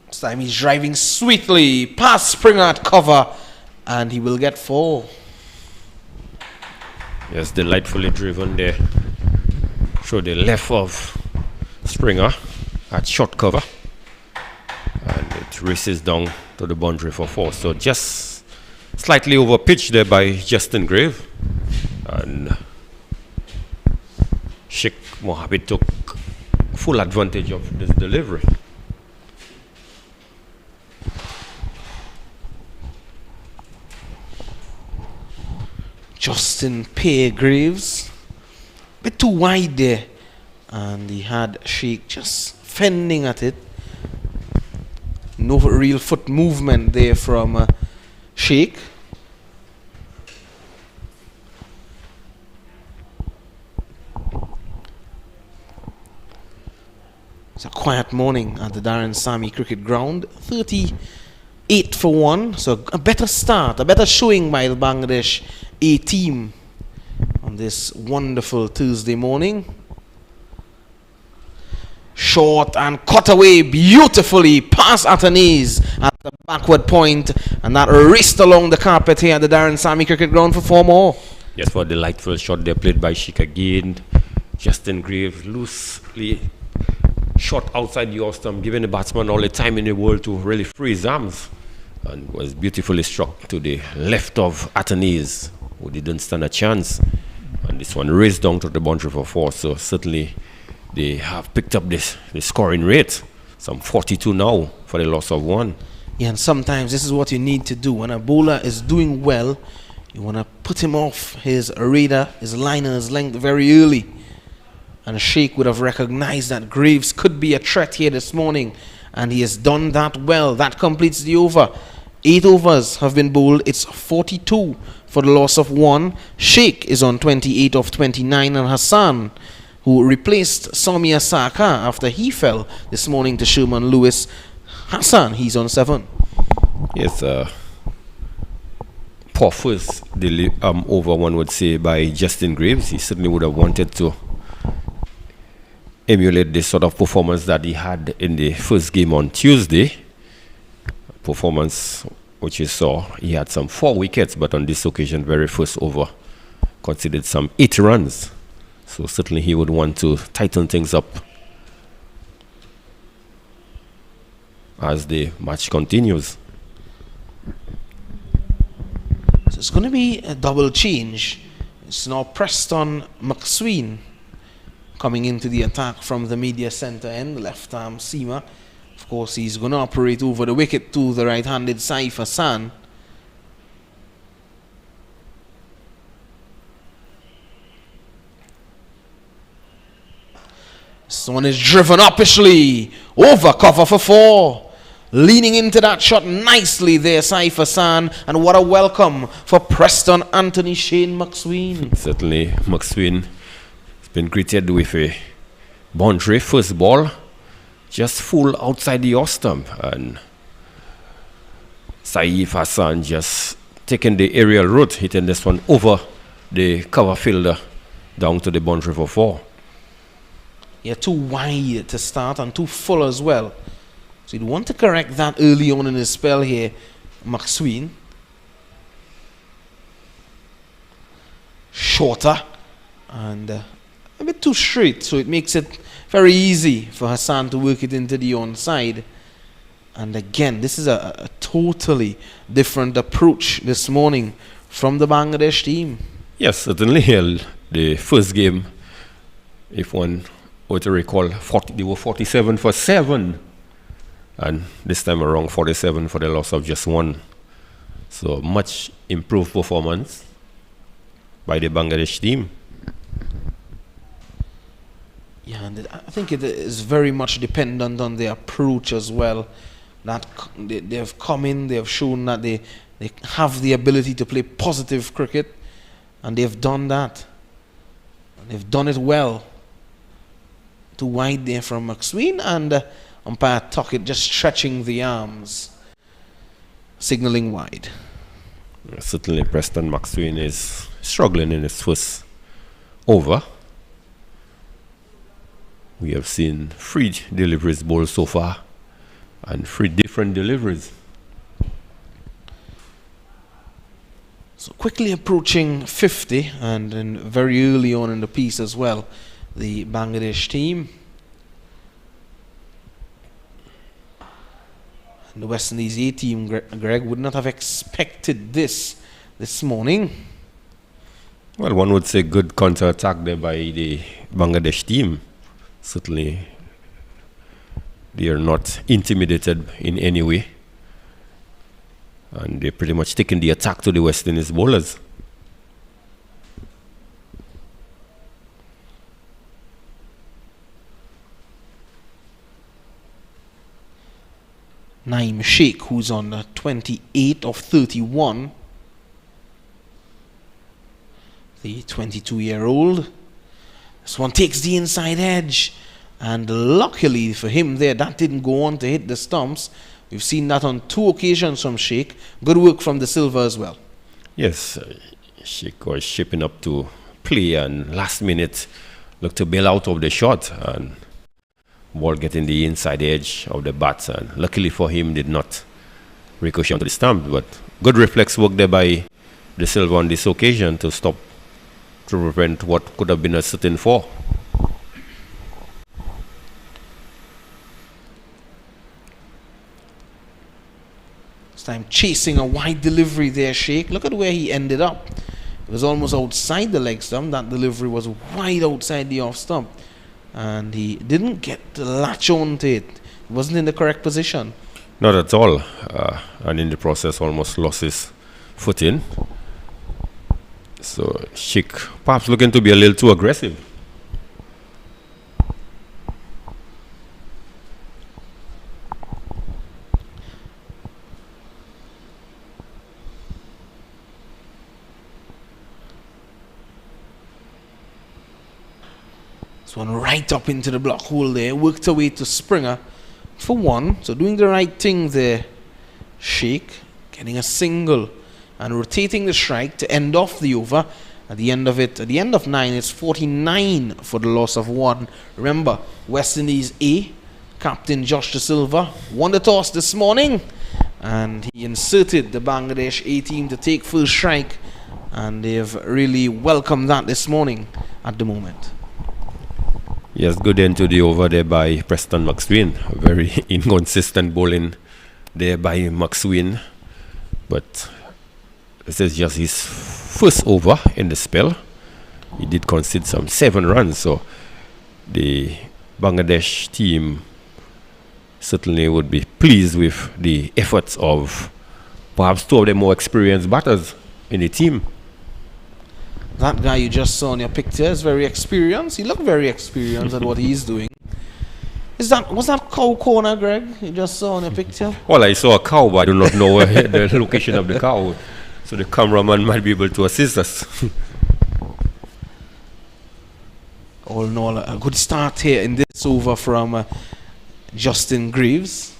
This time he's driving sweetly past Springer at cover, and he will get 4. Yes, delightfully driven there. Through the left of Springer at short cover, and it races down to the boundary for 4. So just slightly over pitch there by Justin Grave, and Sheikh Mohammed took full advantage of this delivery. Justin Pear Graves, a bit too wide there, and he had Sheikh just fending at it. No real foot movement there from Sheikh. It's a quiet morning at the Daren Sammy Cricket Ground. 38 for 1, so a better start, a better showing by the Bangladesh A team on this wonderful Tuesday morning. Short and cut away beautifully past Atanese at the backward point, and that raced along the carpet here at the Daren Sammy Cricket Ground for 4 more. Yes, for a delightful shot there played by Sheikh again. Justin Graves loosely shot outside the off-stump, giving the batsman all the time in the world to really free his arms, and was beautifully struck to the left of Atanese, who didn't stand a chance. And this one raced down to the boundary for 4. So certainly they have picked up the scoring rate. Some 42 now for the loss of 1. Yeah, and sometimes this is what you need to do. When a bowler is doing well, you want to put him off his radar, his liner, his length very early. And Sheikh would have recognized that Graves could be a threat here this morning, and he has done that well. That completes the over. 8 overs have been bowled. It's 42 for the loss of 1. Sheikh is on 28 of 29, and Hassan, who replaced Soumya Saka after he fell this morning to Sherman Lewis, Hassan, he's on 7. Yes, poor first over, one would say, by Justin Graves. He certainly would have wanted to emulate the sort of performance that he had in the first game on Tuesday. Performance which you saw, he had some 4 wickets, but on this occasion, very first over, conceded some 8 runs. So certainly he would want to tighten things up as the match continues. So it's going to be a double change. It's now Preston McSween coming into the attack from the media centre end, left arm seamer. Of course, he's going to operate over the wicket to the right-handed Saif Hassan. This one is driven uppishly over cover for 4. Leaning into that shot nicely there, Saif Hassan. And what a welcome for Preston Anthony Shane McSween. Certainly, McSween has been greeted with a boundary first ball, just full outside the off stump. And Saif Hassan just taking the aerial route, hitting this one over the cover fielder down to the boundary for 4. Yeah, too wide to start and too full as well. So you'd want to correct that early on in his spell here, McSween. Shorter and a bit too straight, so it makes it very easy for Hassan to work it into the onside. And again, this is a totally different approach this morning from the Bangladesh team. Yes, certainly. The first game, if one were to recall, they were 47 for 7. And this time around, 47 for the loss of just 1. So much improved performance by the Bangladesh team. Yeah, and I think it is very much dependent on their approach as well. That they have come in, they have shown that they have the ability to play positive cricket, and they've done that. And they've done it well. Too wide there from McSween, and umpire Tuckett just stretching the arms, signalling wide. Certainly Preston McSween is struggling in his first over. We have seen 3 deliveries bowled so far, and 3 different deliveries. So quickly approaching 50, and then very early on in the piece as well, the Bangladesh team. The West Indies A team, Greg, would not have expected this morning. Well, one would say good counter-attack there by the Bangladesh team. Certainly, they are not intimidated in any way. And they're pretty much taking the attack to the West Indies bowlers. Naeem Sheikh, who's on 28 of 31. The 22-year-old. This one takes the inside edge. And luckily for him there, that didn't go on to hit the stumps. We've seen that on 2 occasions from Sheikh. Good work from the Silver as well. Yes, Sheikh was shaping up to play, and last minute looked to bail out of the shot. And ball getting the inside edge of the bat, and luckily for him did not ricochet onto the stump. But good reflex work there by the Silver on this occasion to stop, to prevent what could have been a certain 4. This time chasing a wide delivery there, Sheikh. Look at where he ended up. It was almost outside the leg stump. That delivery was wide outside the off stump. And he didn't get to latch on to it. He wasn't in the correct position. Not at all. And in the process almost lost his footing. So Sheikh perhaps looking to be a little too aggressive. One right up into the block hole there, worked away to Springer for 1. So doing the right thing there, Sheikh, getting a single and rotating the strike to end off the over. At the end of 9, it's 49 for the loss of 1. Remember, West Indies A, Captain Josh De Silva, won the toss this morning, and he inserted the Bangladesh A team to take first strike, and they've really welcomed that this morning at the moment. Yes, good end to the over there by Preston McSween. Very inconsistent bowling there by McSween, but this is just his first over in the spell. He did concede some 7 runs, so the Bangladesh team certainly would be pleased with the efforts of perhaps 2 of the more experienced batters in the team. That guy you just saw in your picture is very experienced. He looked very experienced at what he's doing. Was that cow corner, Greg, you just saw in your picture? Well, I saw a cow, but I do not know the location of the cow. So the cameraman might be able to assist us. All in all, a good start here in this over from Justin Greaves.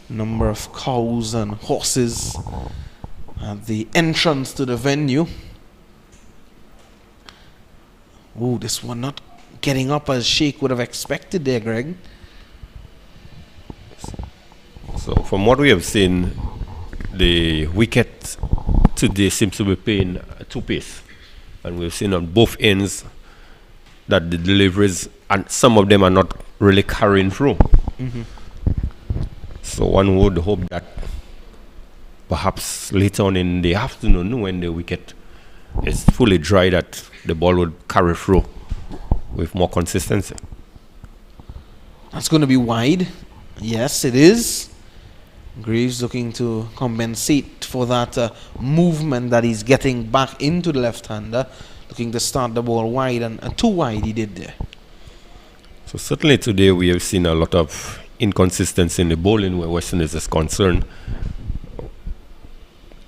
Number of cows and horses at the entrance to the venue. Oh, this one not getting up as Sheikh would have expected there, Greg. So from what we have seen, the wicket today seems to be playing 2 pace, and we've seen on both ends that the deliveries, and some of them are not really carrying through. So one would hope that perhaps later on in the afternoon, when the wicket is fully dry, that the ball would carry through with more consistency. That's going to be wide. Yes, it is. Greaves looking to compensate for that movement that he's getting back into the left-hander, looking to start the ball wide, and 2 wide he did there. So certainly today we have seen a lot of inconsistency in the bowling where West Indies is concerned.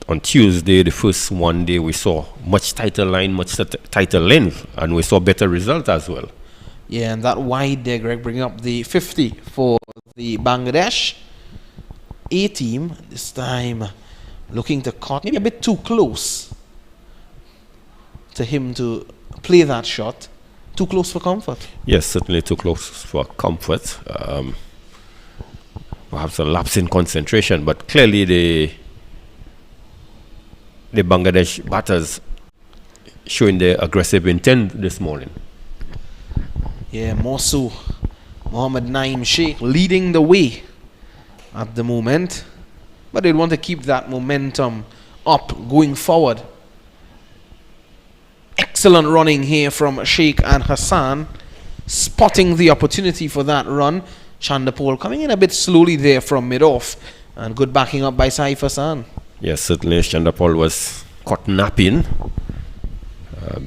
On Tuesday, the first one day, we saw much tighter line, much tighter length, and we saw better results as well. Yeah, and that wide there, Greg, bringing up the 50 for the Bangladesh A team. This time looking to cut, maybe a bit too close to him to play that shot. Too close for comfort. Yes, certainly too close for comfort. Perhaps a lapse in concentration, but clearly the Bangladesh batters showing their aggressive intent this morning. Yeah, more so. Mohammed Naeem Sheikh leading the way at the moment, but they want to keep that momentum up going forward. Excellent running here from Sheikh and Hassan, spotting the opportunity for that run. Chandapol coming in a bit slowly there from mid-off, and good backing up by Saif Hassan. Yes, certainly Chandapol was caught napping.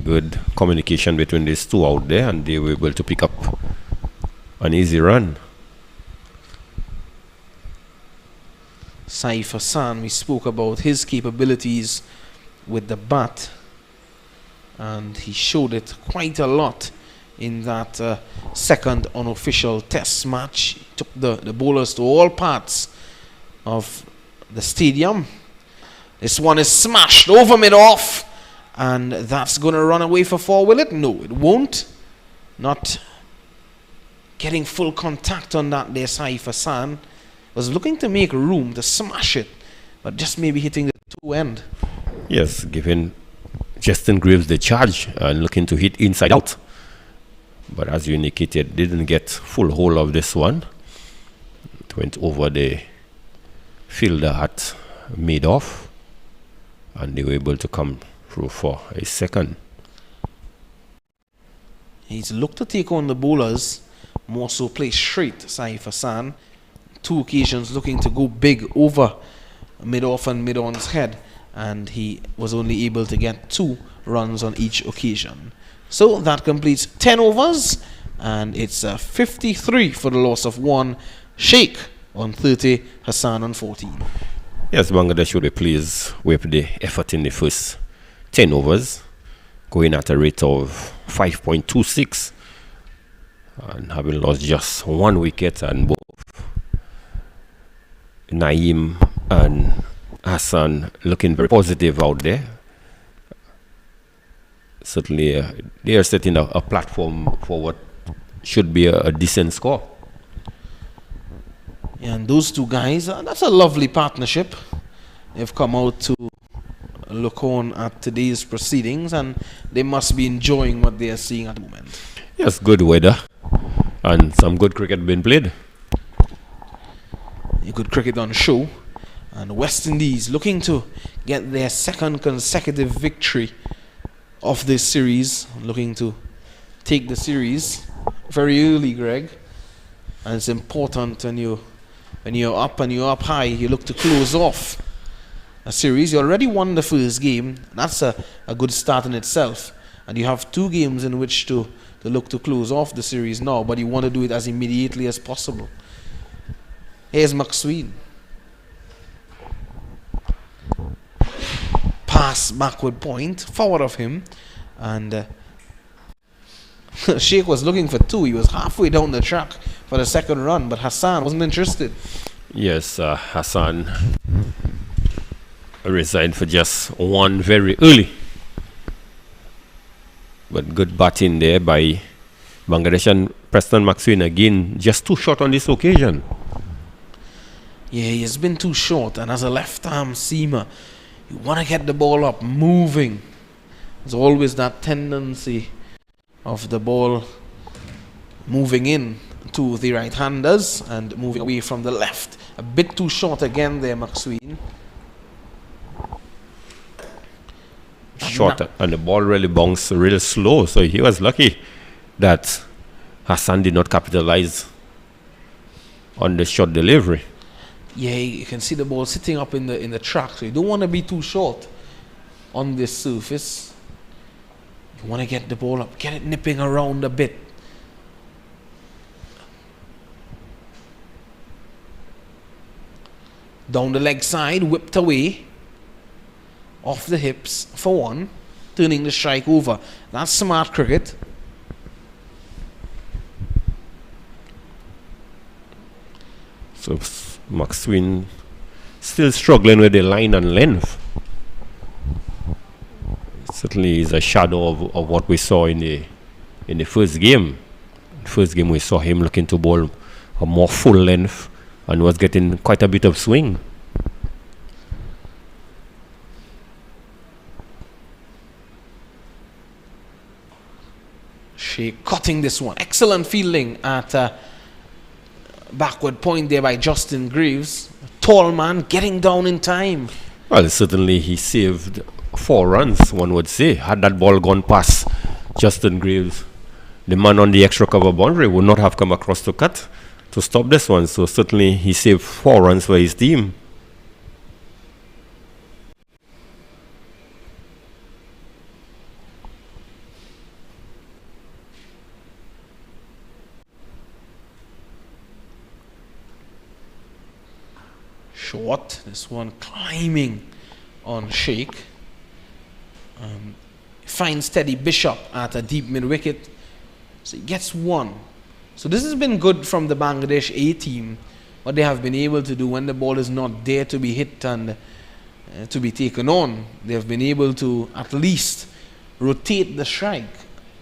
Good communication between these 2 out there, and they were able to pick up an easy run. Saif Hassan, we spoke about his capabilities with the bat, and he showed it quite a lot in that second unofficial test match. He took the bowlers to all parts of the stadium. This one is smashed over mid-off, and that's going to run away for 4, will it? No, it won't. Not getting full contact on that there. Saif Hassan was looking to make room to smash it, but just maybe hitting the 2 end. Yes, giving Justin Greaves the charge and looking to hit inside out. But as you indicated, didn't get full hold of this one. It went over the fielder at mid-off, and they were able to come through for a second. He's looked to take on the bowlers, more so play straight. Saif Hassan, 2 occasions looking to go big over mid-off and mid-on's head, and he was only able to get 2 runs on each occasion. So that completes 10 overs, and it's 53 for the loss of 1. Sheikh on 30, Hassan on 14. Yes, Bangladesh will be pleased with the effort in the first 10 overs, going at a rate of 5.26, and having lost just 1 wicket, and both Naeem and Hassan looking very positive out there. Certainly, they are setting a platform for what should be a decent score. Yeah, and those two guys, that's a lovely partnership. They've come out to look on at today's proceedings, and they must be enjoying what they are seeing at the moment. Yes, good weather and some good cricket being played. A good cricket on show, and West Indies looking to get their second consecutive victory of this series, looking to take the series very early, Greg. And it's important when you're up and you're up high, you look to close off a series. You already won the first game. That's a good start in itself. And you have 2 games in which to look to close off the series now, but you want to do it as immediately as possible. Here's McSween. Pass backward point, forward of him. And Sheikh was looking for 2. He was halfway down the track for the second run, but Hassan wasn't interested. Yes, Hassan resigned for just 1 very early. But good batting there by Bangladesh, and Preston McSween again just too short on this occasion. Yeah, he has been too short, and as a left-arm seamer, you want to get the ball up, moving. There's always that tendency of the ball moving in to the right-handers and moving away from the left. A bit too short again there, McSween. Short, and the ball really bounced real slow, so he was lucky that Hassan did not capitalize on the short delivery. Yeah, you can see the ball sitting up in the track, so you don't want to be too short on this surface. You want to get the ball up, get it nipping around a bit. Down the leg side, whipped away, off the hips for 1, turning the strike over. That's smart cricket. So McSween still struggling with the line and length. Certainly is a shadow of what we saw in the first game. First game we saw him looking to bowl a more full length and was getting quite a bit of swing. Sheikh cutting this one. Excellent fielding at backward point there by Justin Greaves. Tall man getting down in time. Well, certainly he saved 4 runs, one would say. Had that ball gone past Justin Greaves, the man on the extra cover boundary would not have come across to cut to stop this one. So certainly he saved 4 runs for his team. Short, this one climbing on Sheikh. Fine steady Bishop at a deep mid wicket, so he gets 1. So this has been good from the Bangladesh A team, what they have been able to do when the ball is not there to be hit and to be taken on. They have been able to at least rotate the strike.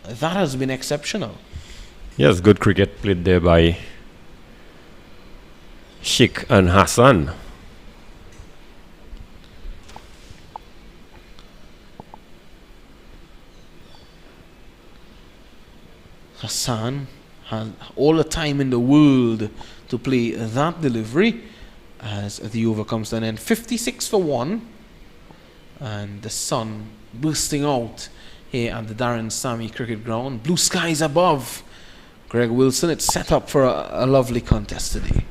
That has been exceptional. Yes, good cricket played there by Sheikh and Hassan. Hassan has all the time in the world to play that delivery as the over comes to an end. 56 for 1, and the sun bursting out here at the Daren Sammy Cricket Ground. Blue skies above. Greg Wilson, it's set up for a lovely contest today.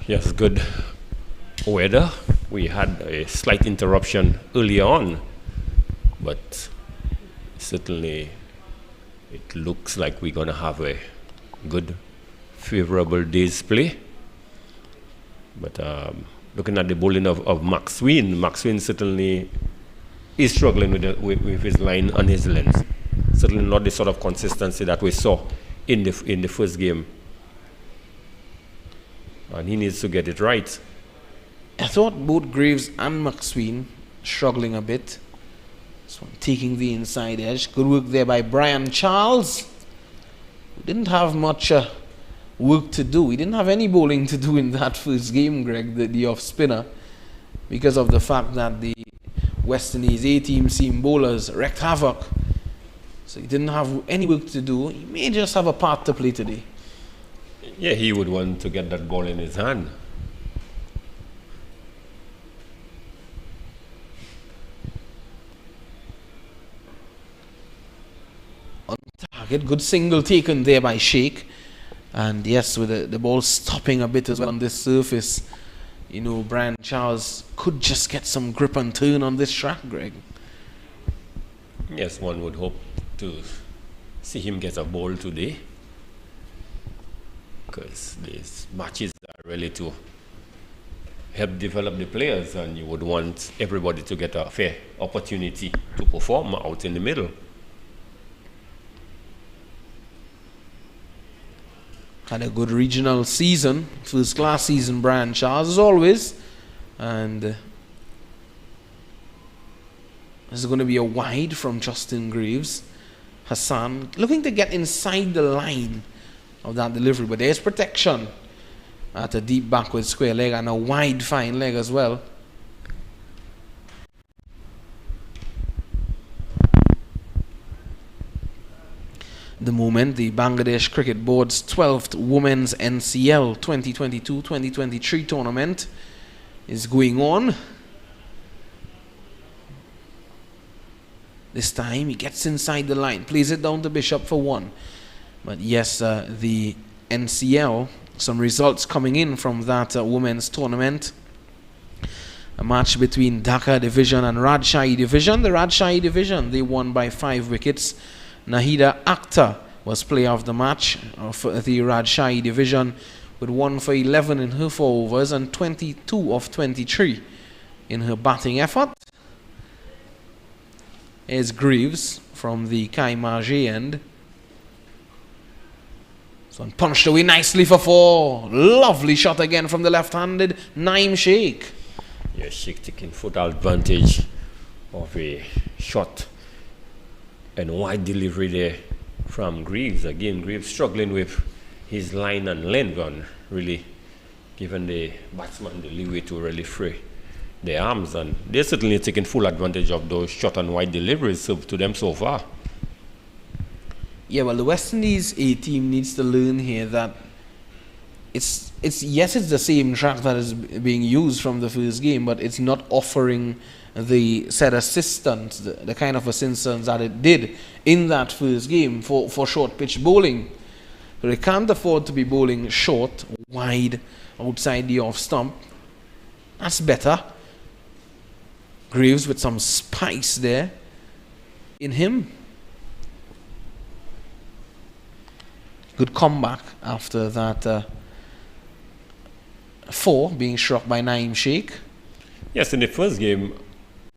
Yes, good weather. We had a slight interruption early on, but certainly it looks like we're going to have a good, favorable day's play. But looking at the bowling of McSween certainly is struggling with his line and his length. Certainly not the sort of consistency that we saw in the first game. And he needs to get it right. I thought both Graves and McSween struggling a bit. This one taking the inside edge. Good work there by Brian Charles. Didn't have much work to do. He didn't have any bowling to do in that first game, Greg, the off spinner, because of the fact that the West Indies A-team seam bowlers wreaked havoc. So he didn't have any work to do. He may just have a part to play today. Yeah, he would want to get that ball in his hand. On target, good single taken there by Sheikh. And yes, with the ball stopping a bit as well on this surface, you know, Brian Charles could just get some grip and turn on this track, Greg. Yes, one would hope to see him get a ball today, because these matches are really to help develop the players, and you would want everybody to get a fair opportunity to perform out in the middle. Had a good regional season, first class season, Brian Charles, as always. And this is going to be a wide from Justin Graves. Hassan looking to get inside the line of that delivery, but there's protection at a deep backward square leg and a wide fine leg as well. The moment the Bangladesh Cricket Board's 12th Women's NCL 2022-2023 tournament is going on. This time he gets inside the line, plays it down to Bishop for one. But yes, the NCL, some results coming in from that women's tournament. A match between Dhaka Division and Rajshahi Division. The Rajshahi Division, they won by 5 wickets. Nahida Akhtar was player of the match for the Rajshahi Division, with 1 for 11 in her 4 overs and 22 of 23 in her batting effort. Here's Greaves from the Kai Marge end. This one punched away nicely for 4. Lovely shot again from the left-handed Naim Sheikh. Yeah, Sheikh taking full advantage of a shot and wide delivery there from Greaves. Again, Greaves struggling with his line and length, and really giving the batsman the leeway to really free their arms, and they're certainly taking full advantage of those short and wide deliveries to them so far. Yeah, well, the West Indies A team needs to learn here that it's the same track that is being used from the first game, but it's not offering the set assistance, the kind of assistance that it did in that first game for short pitch bowling. So they can't afford to be bowling short, wide, outside the off stump. That's better. Graves with some spice there in him. Good comeback after that 4 being struck by Naim Sheikh. Yes, in the first game,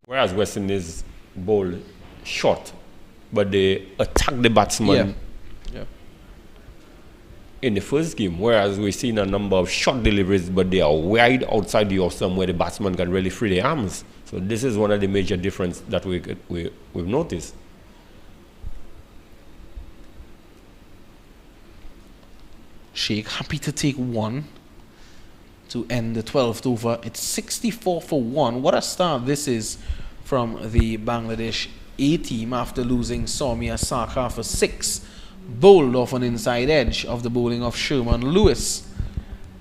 whereas West Indies bowled short, but they attacked the batsman in the first game, whereas we've seen a number of short deliveries, but they are wide outside the off stump where the batsman can really free their arms. So this is one of the major differences that we've noticed. Sheikh happy to take 1 to end the 12th over. It's 64 for 1. What a start this is from the Bangladesh A team after losing Soumya Sarkar for 6. Bowled off an inside edge of the bowling of Sherman Lewis.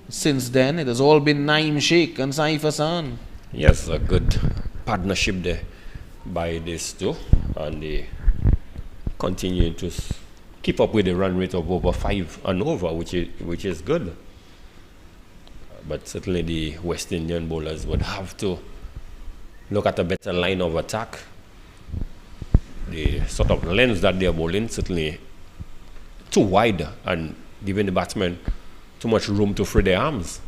Since then, it has all been Naim Sheikh and Saif Hassan. Yes, a good partnership there by these two, and they continue to keep up with the run rate of over 5 and over, which is good. But certainly the West Indian bowlers would have to look at a better line of attack. The sort of length that they are bowling certainly too wide and giving the batsmen too much room to free their arms.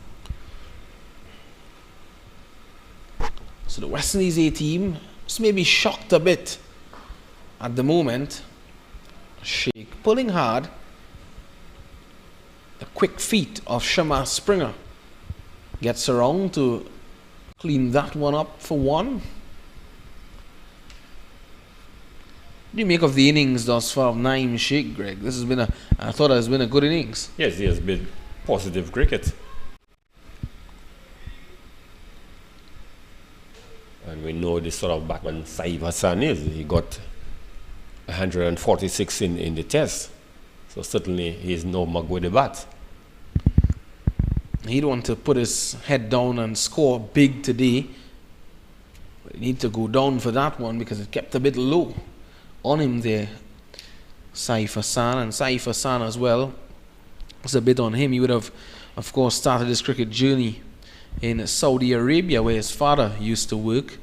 So the West Indies A team is maybe shocked a bit at the moment. Sheikh pulling hard. The quick feet of Shama Springer gets around to Clean that one up for 1. What do you make of the innings thus far of Naeem Sheikh, Greg? I thought it has been a good innings. Yes, he has been positive cricket. And we know the sort of batsman Saif Hassan is. He got 146 in the test. So certainly he is no mug with the bat. He'd want to put his head down and score big today. But he need to go down for that one because it kept a bit low on him there. Saif Hassan, and Saif Hassan as well was a bit on him. He would have, of course, started his cricket journey in Saudi Arabia where his father used to work.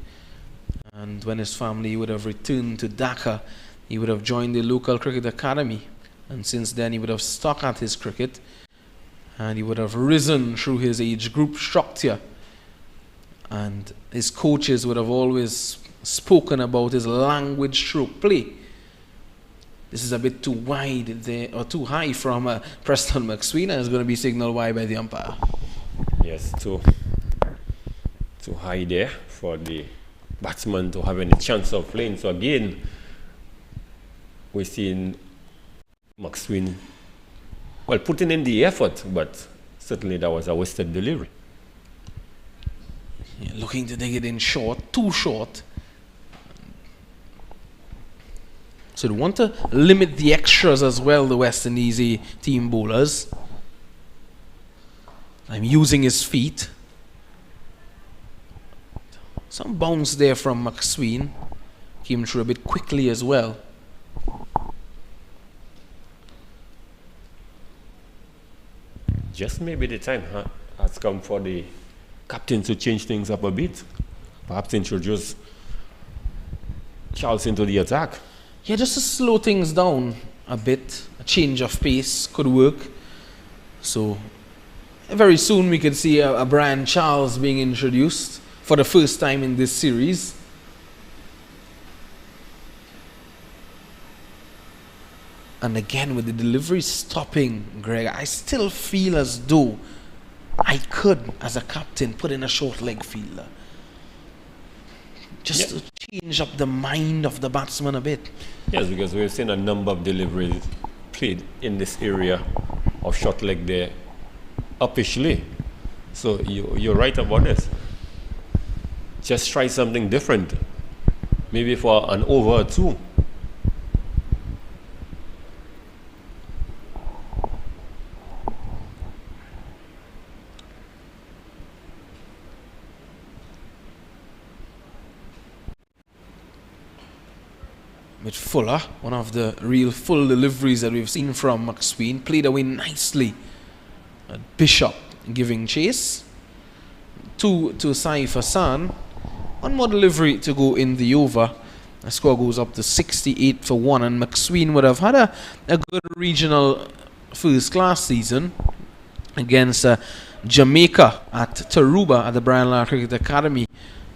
And when his family would have returned to Dhaka, he would have joined the local cricket academy. And since then he would have stuck at his cricket. And he would have risen through his age group structure. And his coaches would have always spoken about his language stroke play. This is a bit too wide there, or too high from Preston McSween, and it's going to be signalled wide by the umpire. Yes, too high there for the batsman to have any chance of playing. So again, we've seen McSween putting in the effort, but certainly that was a wasted delivery. Yeah, looking to dig it in short, too short. So they want to limit the extras as well, the West Indies team bowlers. I'm using his feet. Some bounce there from McSween. Came through a bit quickly as well. Just maybe the time has come for the captain to change things up a bit. Perhaps introduce Charles into the attack. Yeah, just to slow things down a bit. A change of pace could work. So very soon we could see a Brian Charles being introduced for the first time in this series. And again, with the delivery stopping, Greg, I still feel as though I could, as a captain, put in a short leg fielder. Just to change up the mind of the batsman a bit. Yes, because we've seen a number of deliveries played in this area of short leg there upishly. So you're right about this. Just try something different. Maybe for an over or two. With Fuller, one of the real full deliveries that we've seen from McSween, played away nicely. Bishop giving chase. 2 to Saif Hassan. One more delivery to go in the over. The score goes up to 68 for 1, and McSween would have had a good regional first class season against Jamaica at Taruba at the Brian Lara Cricket Academy.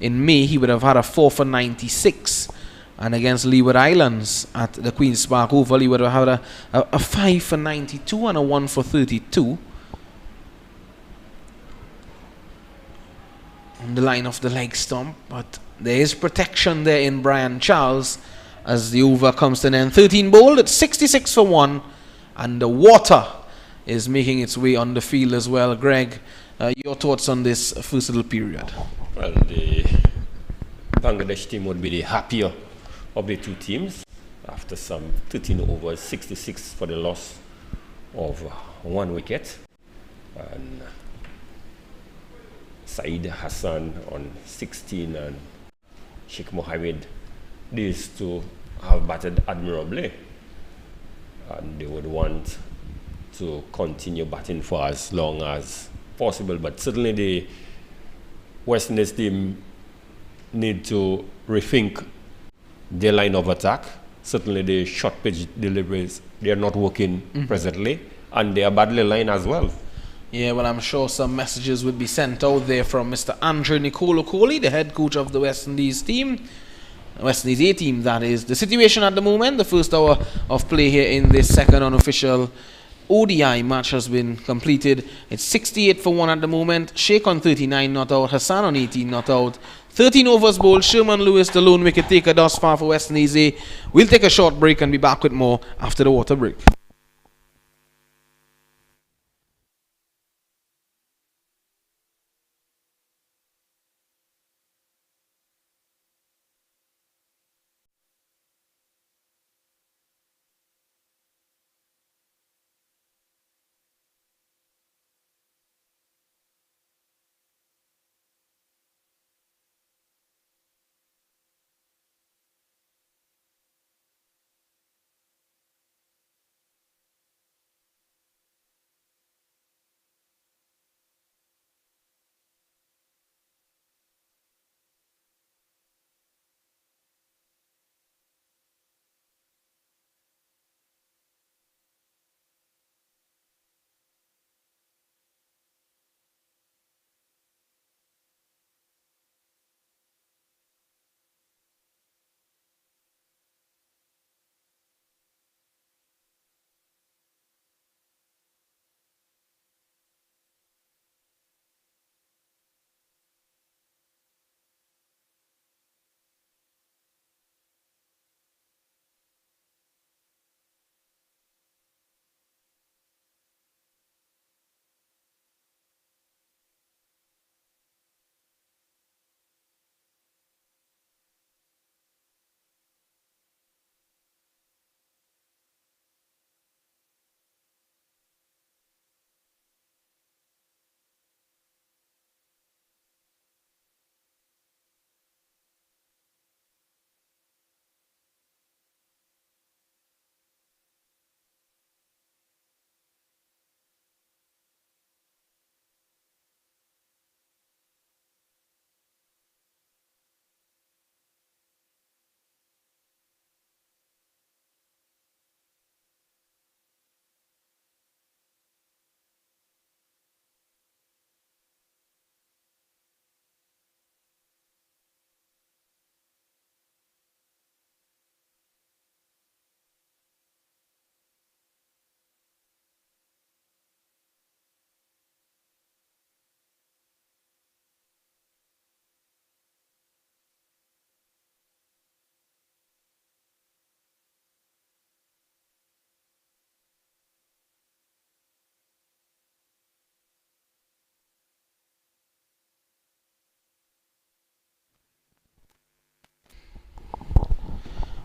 In May, he would have had a 4 for 96. And against Leeward Islands at the Queen's Park Oval, he would have had a 5 for 92 and a 1 for 32. On the line of the leg stump, but there is protection there in Brian Charles as the over comes to an end. 13 bowled at 66 for 1, and the water is making its way on the field as well. Greg, your thoughts on this first little period? Well, the Bangladesh team would be the happier of the two teams after some 13 overs, 66 for the loss of 1 wicket. And Saeed Hassan on 16 and Sheikh Mohammed, these two have batted admirably, and they would want to continue batting for as long as possible. But certainly the West Indies team need to rethink their line of attack. Certainly the short pitch deliveries, they are not working presently, and they are badly lined as well. Yeah, well, I'm sure some messages would be sent out there from Mr. Andrew Nicolo Coley, the head coach of the West Indies team. West Indies A team, that is. The situation at the moment, the first hour of play here in this second unofficial ODI match has been completed. It's 68 for 1 at the moment. Sheikh on 39 not out. Hassan on 18 not out. 13 overs bowled. Sherman Lewis, the lone wicket taker, thus far for West Indies A. We'll take a short break and be back with more after the water break.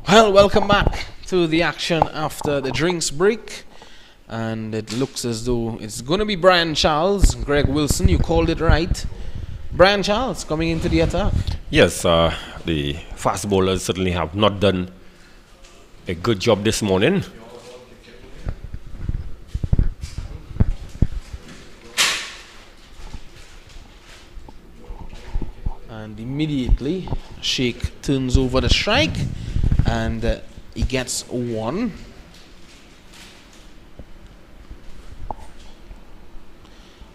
Well, welcome back to the action after the drinks break. And it looks as though it's going to be Brian Charles. Greg Wilson, you called it right. Brian Charles coming into the attack. Yes, the fast bowlers certainly have not done a good job this morning. And immediately, Sheikh turns over the strike. And he gets one.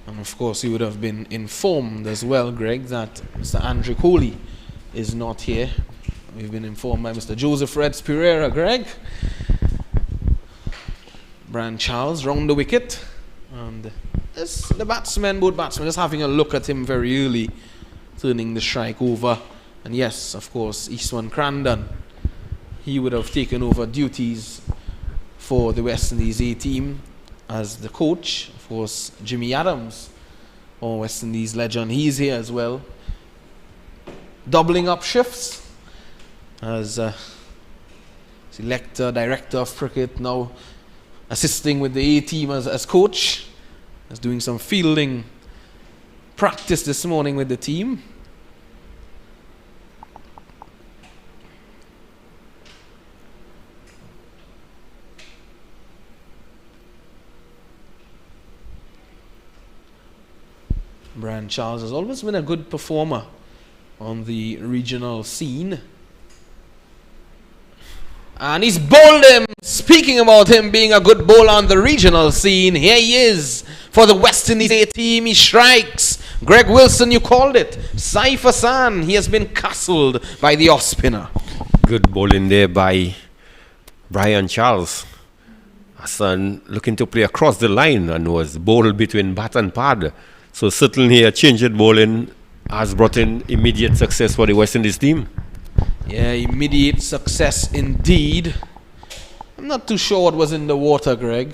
And of course, you would have been informed as well, Greg, that Mr. Andrew Coley is not here. We've been informed by Mr. Joseph Reds Pereira, Greg. Brian Charles round the wicket. And the batsmen, both batsmen, just having a look at him very early, turning the strike over. And yes, of course, Eastman Crandon. He would have taken over duties for the West Indies A team as the coach. Of course, Jimmy Adams, or West Indies legend, he's here as well. Doubling up shifts as selector, director of cricket, now assisting with the A team as coach. As doing some fielding practice this morning with the team. Brian Charles has always been a good performer on the regional scene. And he's bowled him. Speaking about him being a good bowler on the regional scene, here he is for the West Indies A team. He strikes. Greg Wilson, you called it. Saif Hassan, he has been castled by the off spinner. Good bowling there by Brian Charles. Hassan looking to play across the line and was bowled between bat and pad. So certainly a change in bowling has brought in immediate success for the West Indies team. Yeah, immediate success indeed. I'm not too sure what was in the water, Greg.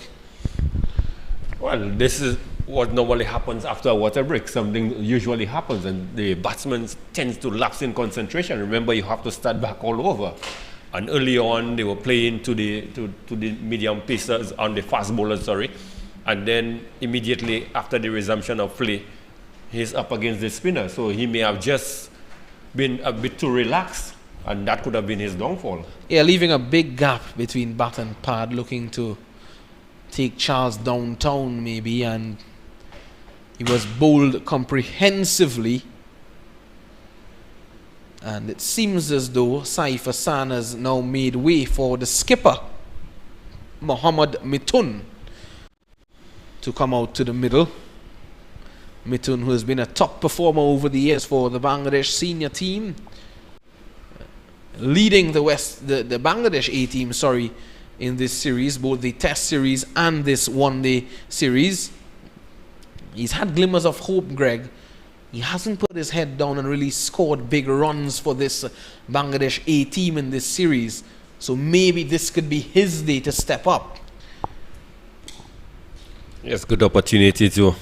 Well, this is what normally happens after a water break. Something usually happens and the batsman tends to lapse in concentration. Remember, you have to start back all over. And early on, they were playing to the medium pacers, on the fast bowlers, sorry. And then immediately after the resumption of play, he's up against the spinner. So he may have just been a bit too relaxed, and that could have been his downfall. Yeah, leaving a big gap between bat and pad, looking to take Charles downtown maybe, and he was bowled comprehensively. And it seems as though Saif Hassan has now made way for the skipper, Mohammad Mithun, to come out to the middle. Mithun, who has been a top performer over the years for the Bangladesh senior team, leading the Bangladesh A team, in this series, both the Test series and this one-day series. He's had glimmers of hope, Greg. He hasn't put his head down and really scored big runs for this Bangladesh A team in this series. So maybe this could be his day to step up. Yes, good opportunity to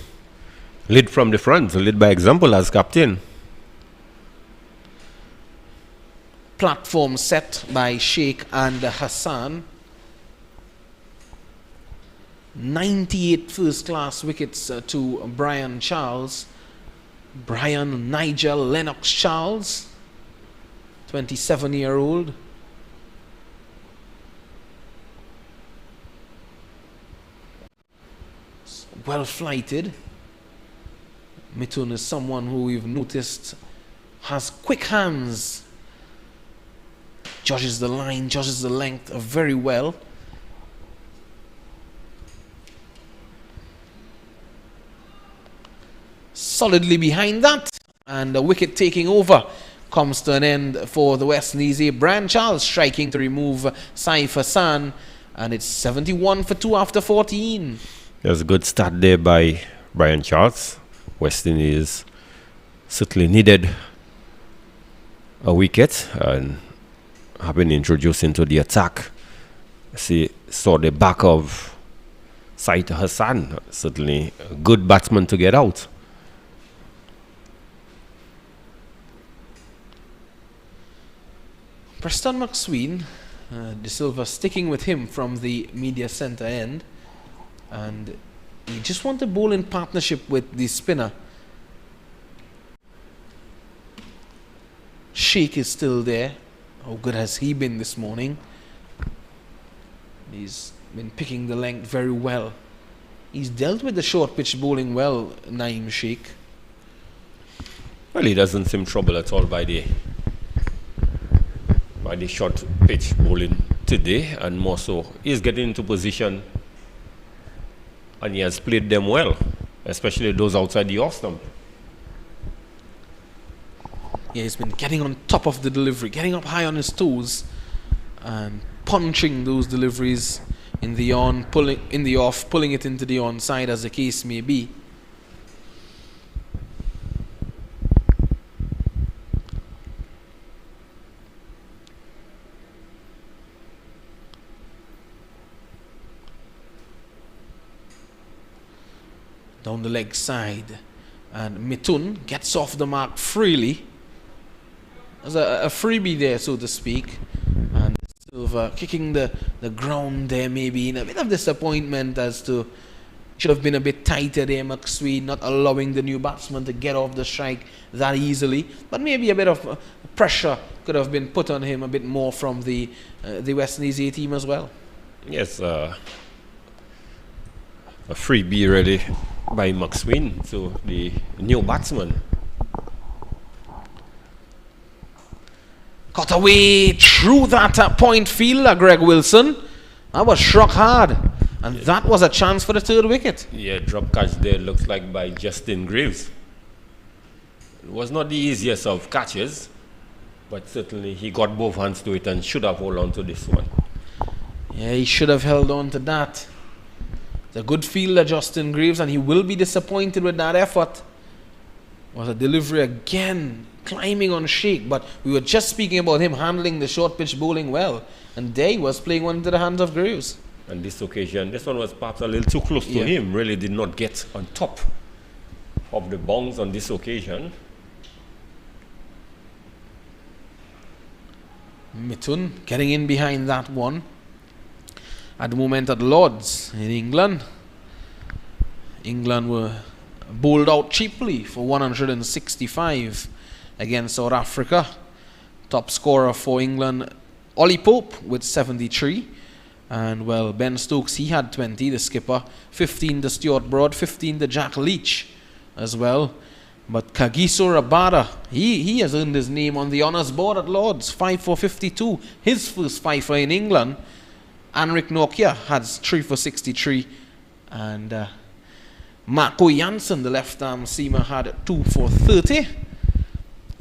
lead from the front, lead by example as captain. Platform set by Sheikh and Hassan. 98 first-class wickets to Brian Nigel Lennox Charles, 27-year-old. Well flighted. Mithun is someone who we've noticed has quick hands, judges the line, judges the length very well. Solidly behind that, and the wicket taking over comes to an end for the West Indies. Brian Charles striking to remove Saif Hassan, and it's 71 for 2 after 14. There's a good start there by Brian Charles. West Indies certainly needed a wicket and have been introduced into the attack. Saw the back of Saif Hassan, certainly a good batsman to get out. Preston McSween, De Silva sticking with him from the media centre end, and he just want to bowl in partnership with the spinner. Sheikh is still there. How good has he been this morning? He's been picking the length very well. He's dealt with the short pitch bowling well, Naeem Sheikh. Well, he doesn't seem trouble at all by the short pitch bowling today, and more so he's getting into position and he has played them well, especially those outside the off stump. Yeah, he's been getting on top of the delivery, getting up high on his toes and punching those deliveries in the on, pulling in the off, pulling it into the onside, as the case may be. Down the leg side, and Mithun gets off the mark freely. There's a freebie there, so to speak, and Silva kicking the ground there, maybe in a bit of disappointment as to should have been a bit tighter there. McSween not allowing the new batsman to get off the strike that easily, but maybe a bit of pressure could have been put on him a bit more from the West Indies A team as well. Yes, a freebie really by McSween to the new batsman. Cut away through that point fielder, Greg Wilson. That was struck hard, and that was a chance for the third wicket. Yeah, drop catch there, looks like by Justin Greaves. It was not the easiest of catches, but certainly he got both hands to it and should have held on to this one. Yeah, he should have held on to that. The good fielder Justin Graves, and he will be disappointed with that effort. Was a delivery again, climbing on shake, but we were just speaking about him handling the short pitch bowling well, and there he was playing one into the hands of Graves. And this occasion, this one was perhaps a little too close to him, really did not get on top of the bounce on this occasion. Mithun getting in behind that one. At the moment at Lords in England, England were bowled out cheaply for 165 against South Africa. Top scorer for England, Ollie Pope with 73. And well, Ben Stokes, he had 20, the skipper. 15 to Stuart Broad, 15 to Jack Leach as well. But Kagiso Rabada, he has earned his name on the honours board at Lords. 5 for 52, his first fifer in England. Anrik Nokia had 3 for 63. And Marco Janssen, the left-arm seamer, had 2 for 30.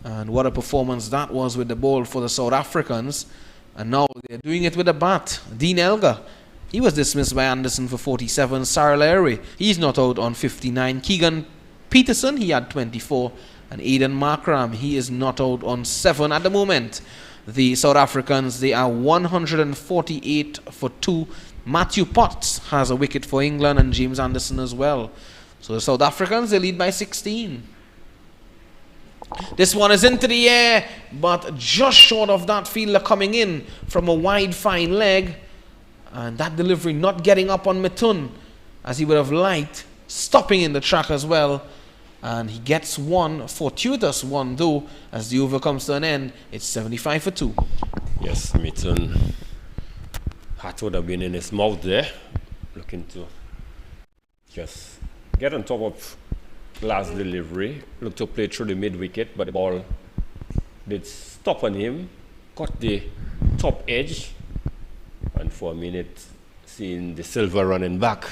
And what a performance that was with the ball for the South Africans. And now they're doing it with a bat. Dean Elgar, he was dismissed by Anderson for 47. Cyril Airy, he's not out on 59. Keegan Peterson, he had 24. And Aidan Markram, he is not out on 7 at the moment. The South Africans, they are 148 for 2. Matthew Potts has a wicket for England and James Anderson as well. So the South Africans, they lead by 16. This one is into the air, but just short of that fielder coming in from a wide fine leg. And that delivery not getting up on Mithun as he would have liked, stopping in the track as well. And he gets one, fortuitous one though, as the over comes to an end. It's 75 for 2. Yes, Mithun hat would have been in his mouth there, looking to just get on top of last delivery. Looked to play through the mid wicket, but the ball did stop on him, caught the top edge, and for a minute seeing the silver running back,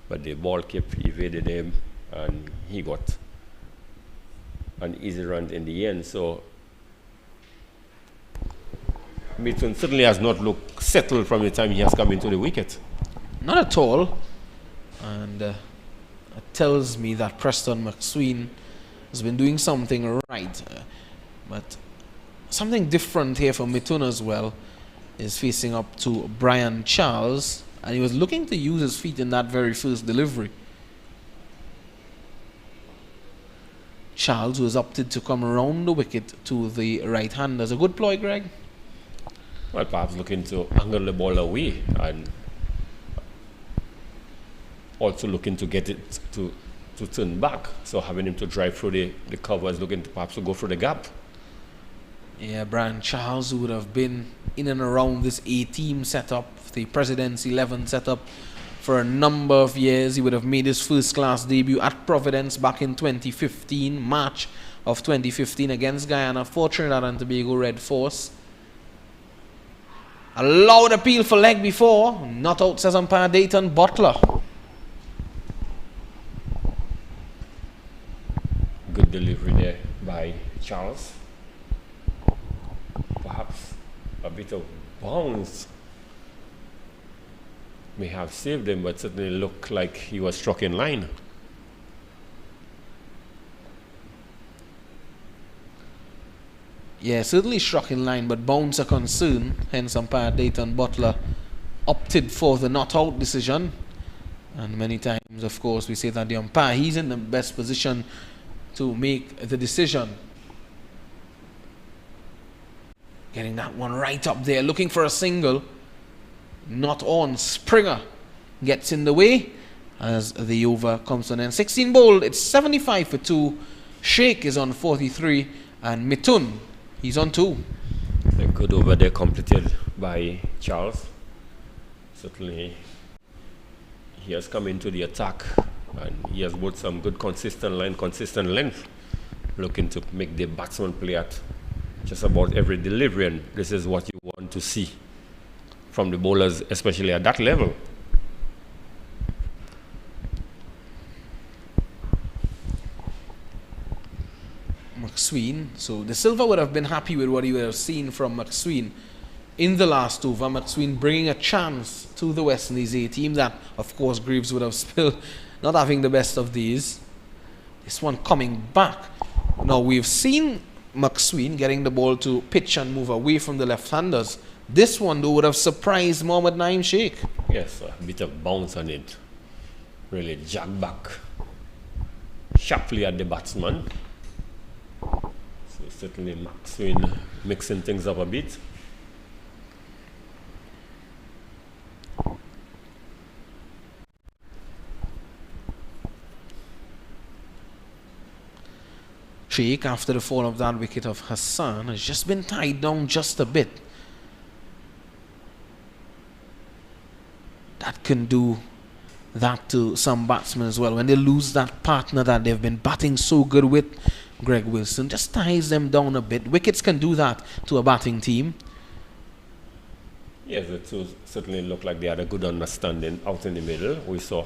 but the ball kept evading him and he got an easy run in the end. So Mithun certainly has not looked settled from the time he has come into the wicket. Not at all. And it tells me that Preston McSween has been doing something right. But something different here for Mithun as well is facing up to Brian Charles. And he was looking to use his feet in that very first delivery. Charles, who has opted to come around the wicket to the right hand. That's a good ploy, Greg. Well, perhaps looking to angle the ball away and also looking to get it to turn back. So having him to drive through the covers, looking to perhaps to go through the gap. Yeah, Brian Charles, who would have been in and around this A-team setup, the President's 11 setup, for a number of years. He would have made his first-class debut at Providence back in 2015, March of 2015 against Guyana for Trinidad and Tobago Red Force. A loud appeal for leg before. Not out, says umpire Dayton Butler. Good delivery there by Charles. Perhaps a bit of bounce may have saved him, but certainly looked like he was struck in line. Yeah, certainly struck in line, but bounce a concern. Hence umpire Dayton Butler opted for the not out decision. And many times, of course, we say that the umpire, he's in the best position to make the decision. Getting that one right up there, looking for a single. Not on. Springer gets in the way as the over comes to an end. 16 bowled, it's 75 for 2. Sheikh is on 43 and Mithun, he's on 2. A good over there completed by Charles. Certainly he has come into the attack and he has brought some good consistent line, consistent length, looking to make the batsman play at just about every delivery, and this is what you want to see from the bowlers, especially at that level. McSween, so De Silva would have been happy with what he would have seen from McSween in the last over. McSween bringing a chance to the West Indies A team that, of course, Greaves would have spilled, not having the best of these. This one coming back. Now, we've seen McSween getting the ball to pitch and move away from the left-handers. This one, though, would have surprised Mohammad Naeem Sheikh. Yes, a bit of bounce on it. Really jagged back sharply at the batsman. So certainly McSween mixing things up a bit. Sheikh, after the fall of that wicket of Hassan, has just been tied down just a bit. That can do that to some batsmen as well. When they lose that partner that they've been batting so good with, Greg Wilson just ties them down a bit. Wickets can do that to a batting team. Yes, it certainly looked like they had a good understanding out in the middle. We saw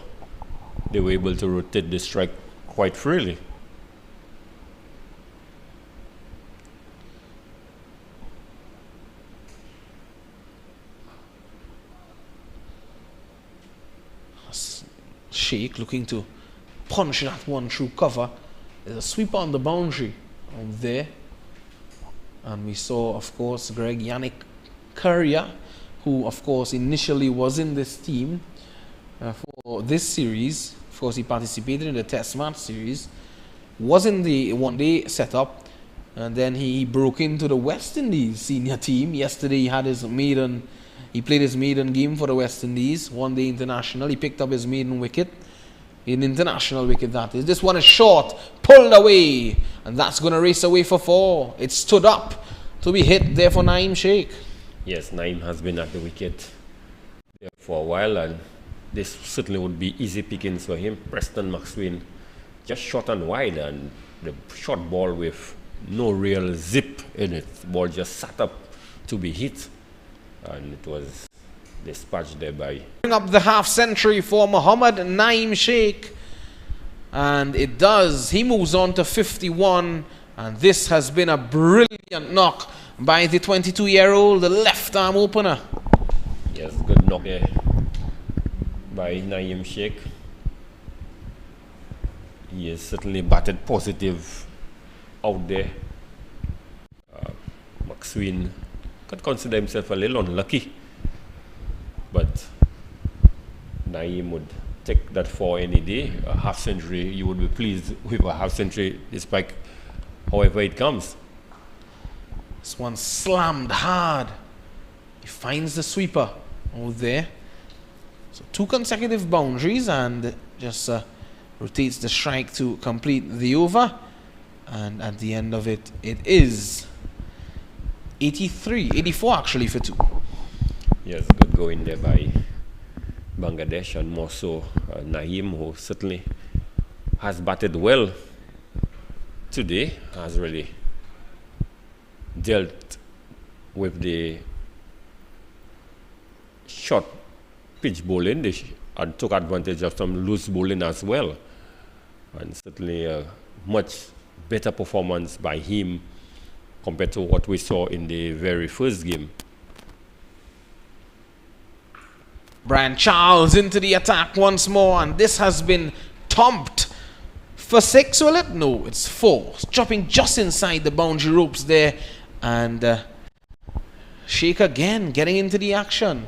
they were able to rotate the strike quite freely. Sheikh looking to punch that one through cover. There's a sweeper on the boundary out there. And we saw, of course, Greg Yannick Currier, who, of course, initially was in this team for this series. Of course, he participated in the Test match series, was in the one-day setup, and then he broke into the West Indies senior team. Yesterday, he played his maiden game for the West Indies, one-day international. He picked up his maiden wicket, an international wicket that is. This one is short, pulled away, and that's going to race away for 4. It stood up to be hit there for Naeem Sheikh. Yes, Naeem has been at the wicket there for a while, and this certainly would be easy pickings for him. Preston McSween just short and wide, and the short ball with no real zip in it. The ball just sat up to be hit. And it was dispatched there by... Bring up the half century for Mohammad Naeem Sheikh. And it does. He moves on to 51. And this has been a brilliant knock by the 22-year-old, the left-arm opener. Yes, good knock there by Naeem Sheikh. He has certainly batted positive out there. McSween could consider himself a little unlucky, but Naeem would take that for any day. A half century, you would be pleased with a half century despite however it comes. This one slammed hard. He finds the sweeper out there. So 2 consecutive boundaries, and just rotates the strike to complete the over. And at the end of it, it is 84 actually for 2. Yes, good going there by Bangladesh, and more so Naeem, who certainly has batted well today, has really dealt with the short pitch bowling and took advantage of some loose bowling as well. And certainly a much better performance by him compared to what we saw in the very first game. Brian Charles into the attack once more, and this has been thumped for 6, will it? No, it's 4. Dropping just inside the boundary ropes there, and Sheikh again getting into the action.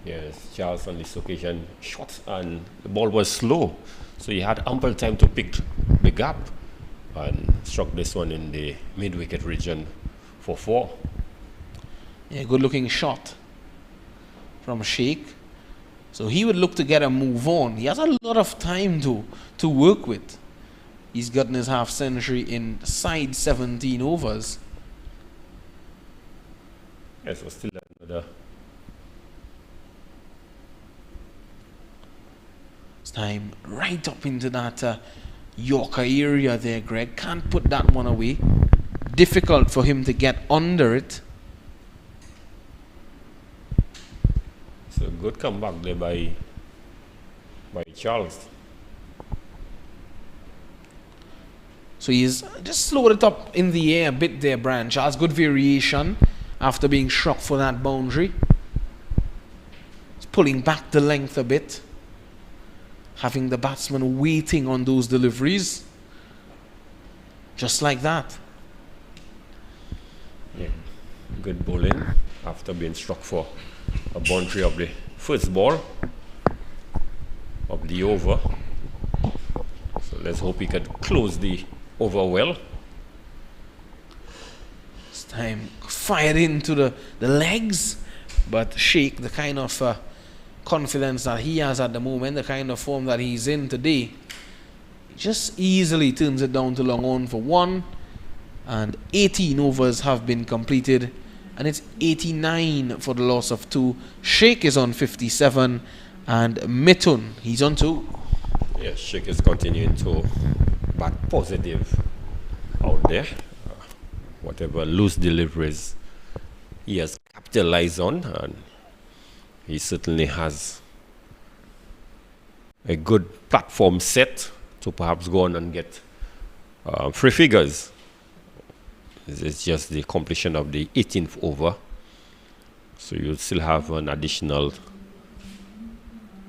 Yes, Charles on this occasion shot, and the ball was slow, so he had ample time to pick the gap and struck this one in the mid-wicket region for 4. Yeah, good looking shot from Sheikh. So he would look to get a move on. He has a lot of time to work with. He's gotten his half century inside 17 overs. Yes, was still another. It's time right up into that Yorker area there, Greg. Can't put that one away. Difficult for him to get under it. So good comeback there by Charles. So he's just slowed it up in the air a bit there, Brian Charles. Good variation. after being struck for that boundary. He's pulling back the length a bit, having the batsman waiting on those deliveries. Just like that. Yeah. Good bowling after being struck for a boundary of the first ball of the over. So let's hope he can close the over well. This time fired into the legs, but Sheikh, the kind of confidence that he has at the moment, the kind of form that he's in today, he just easily turns it down to long on for 1, and 18 overs have been completed, and it's 89 for the loss of 2. Sheikh is on 57, and Mithun, he's on 2. Yes, Sheikh is continuing to bat positive out there. Whatever loose deliveries he has capitalized on, and he certainly has a good platform set to perhaps go on and get free figures. It's just the completion of the 18th over, so you'll still have an additional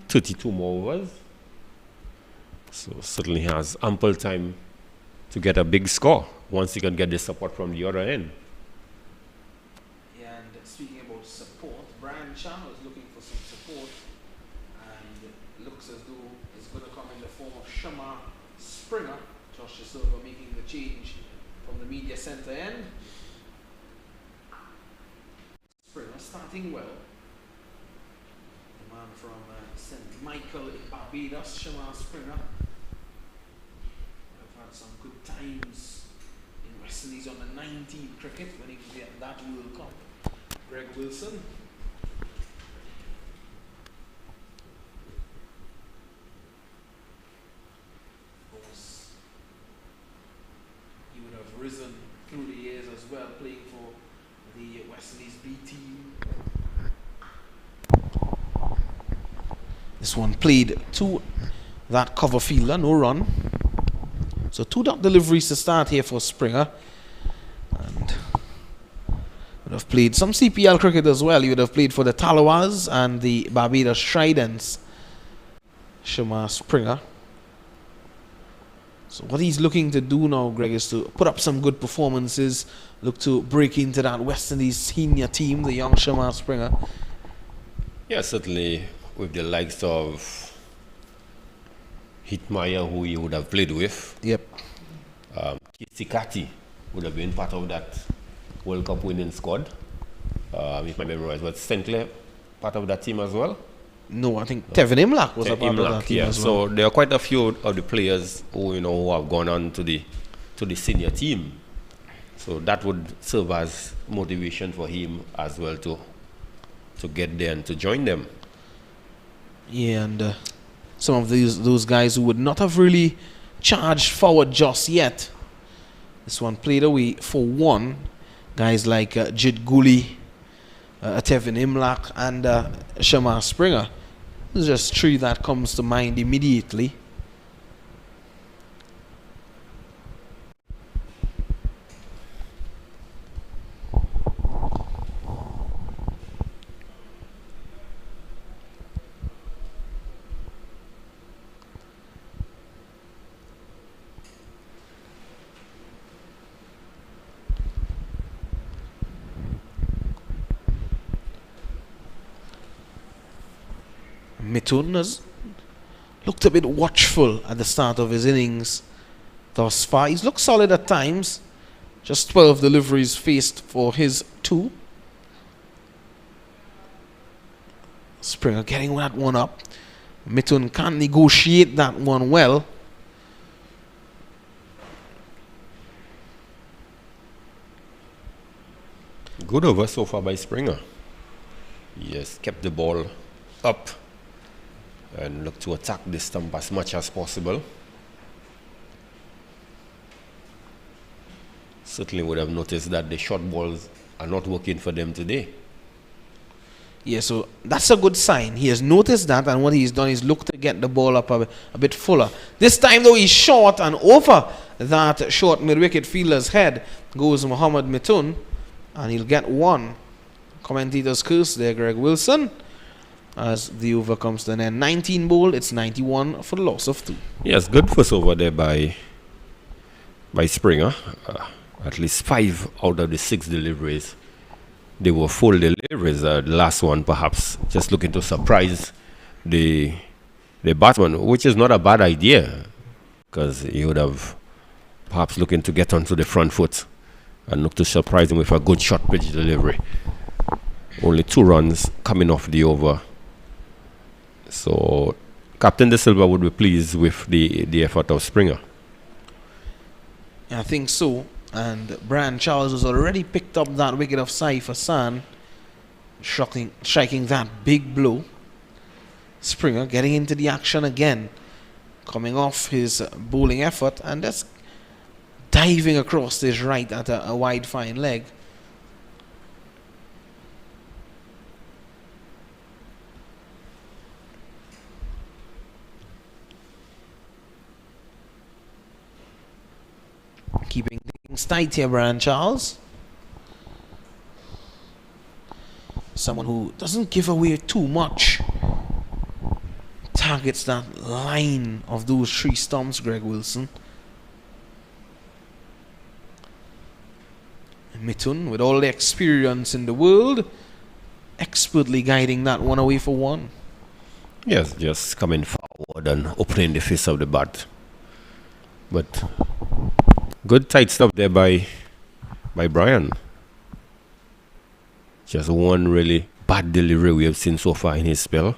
32 more overs. So certainly has ample time to get a big score once he can get the support from the other end. And speaking about support, Brian Chan was looking for some support, and it looks as though it's going to come in the form of Shama Springer. Josh De Silva making the change from the media centre end. Springer starting well. The man from St. Michael in Barbados, Shama Springer. I've had some good times in West Indies on the 19 cricket when he was at that World Cup. Greg Wilson. Of course, he would have risen through the years as well, playing for the West Indies B team. This one played to that cover fielder, no run. So 2 dot deliveries to start here for Springer. And would have played some CPL cricket as well. He would have played for the Talawas and the Barbados Tridents. Shama Springer. So what he's looking to do now, Greg, is to put up some good performances. Look to break into that West Indies senior team, the young Shama Springer. Yeah, certainly with the likes of Hitmaya, who he would have played with. Yep. Kisikati would have been part of that World Cup winning squad. If my memory was St. Clair part of that team as well? No, I think Tevin Imlach was a part of that team as well. So there are quite a few of the players who have gone on to the senior team. So that would serve as motivation for him as well to get there and to join them. Yeah, and some of those guys who would not have really charged forward just yet. This one played away for 1. Guys like Jid Guli, Tevin Imlach, and Shama Springer. There's just 3 that comes to mind immediately. Mithun has looked a bit watchful at the start of his innings thus far. He's looked solid at times. Just 12 deliveries faced for his 2. Springer getting that one up. Mithun can't negotiate that one well. Good over so far by Springer. He has kept the ball up and look to attack the stump as much as possible. Certainly would have noticed that the short balls are not working for them today. Yeah, so that's a good sign. He has noticed that, and what he's done is look to get the ball up a bit fuller. This time though, he's short, and over that short mid-wicket fielder's head goes Mohammad Mithun, and he'll get 1. commentator's curse there, Greg Wilson. As the over comes to an end. 19 ball, it's 91 for the loss of 2. Yes, good first over there by Springer. At least 5 out of the 6 deliveries, they were full deliveries. The last one perhaps just looking to surprise the batsman, which is not a bad idea, because he would have perhaps looking to get onto the front foot and look to surprise him with a good short pitch delivery. Only 2 runs coming off the over. So Captain De Silva would be pleased with the effort of Springer. I think so. And Brian Charles has already picked up that wicket of Saif Hassan, striking that big blow. Springer getting into the action again, coming off his bowling effort and just diving across his right at a wide fine leg. Keeping things tight here, Brian Charles. Someone who doesn't give away too much. Targets that line of those 3 stumps, Greg Wilson. Mithun, with all the experience in the world, expertly guiding that one away for 1. Yes, just coming forward and opening the face of the bat. But good tight stuff there by Brian. Just one really bad delivery we have seen so far in his spell.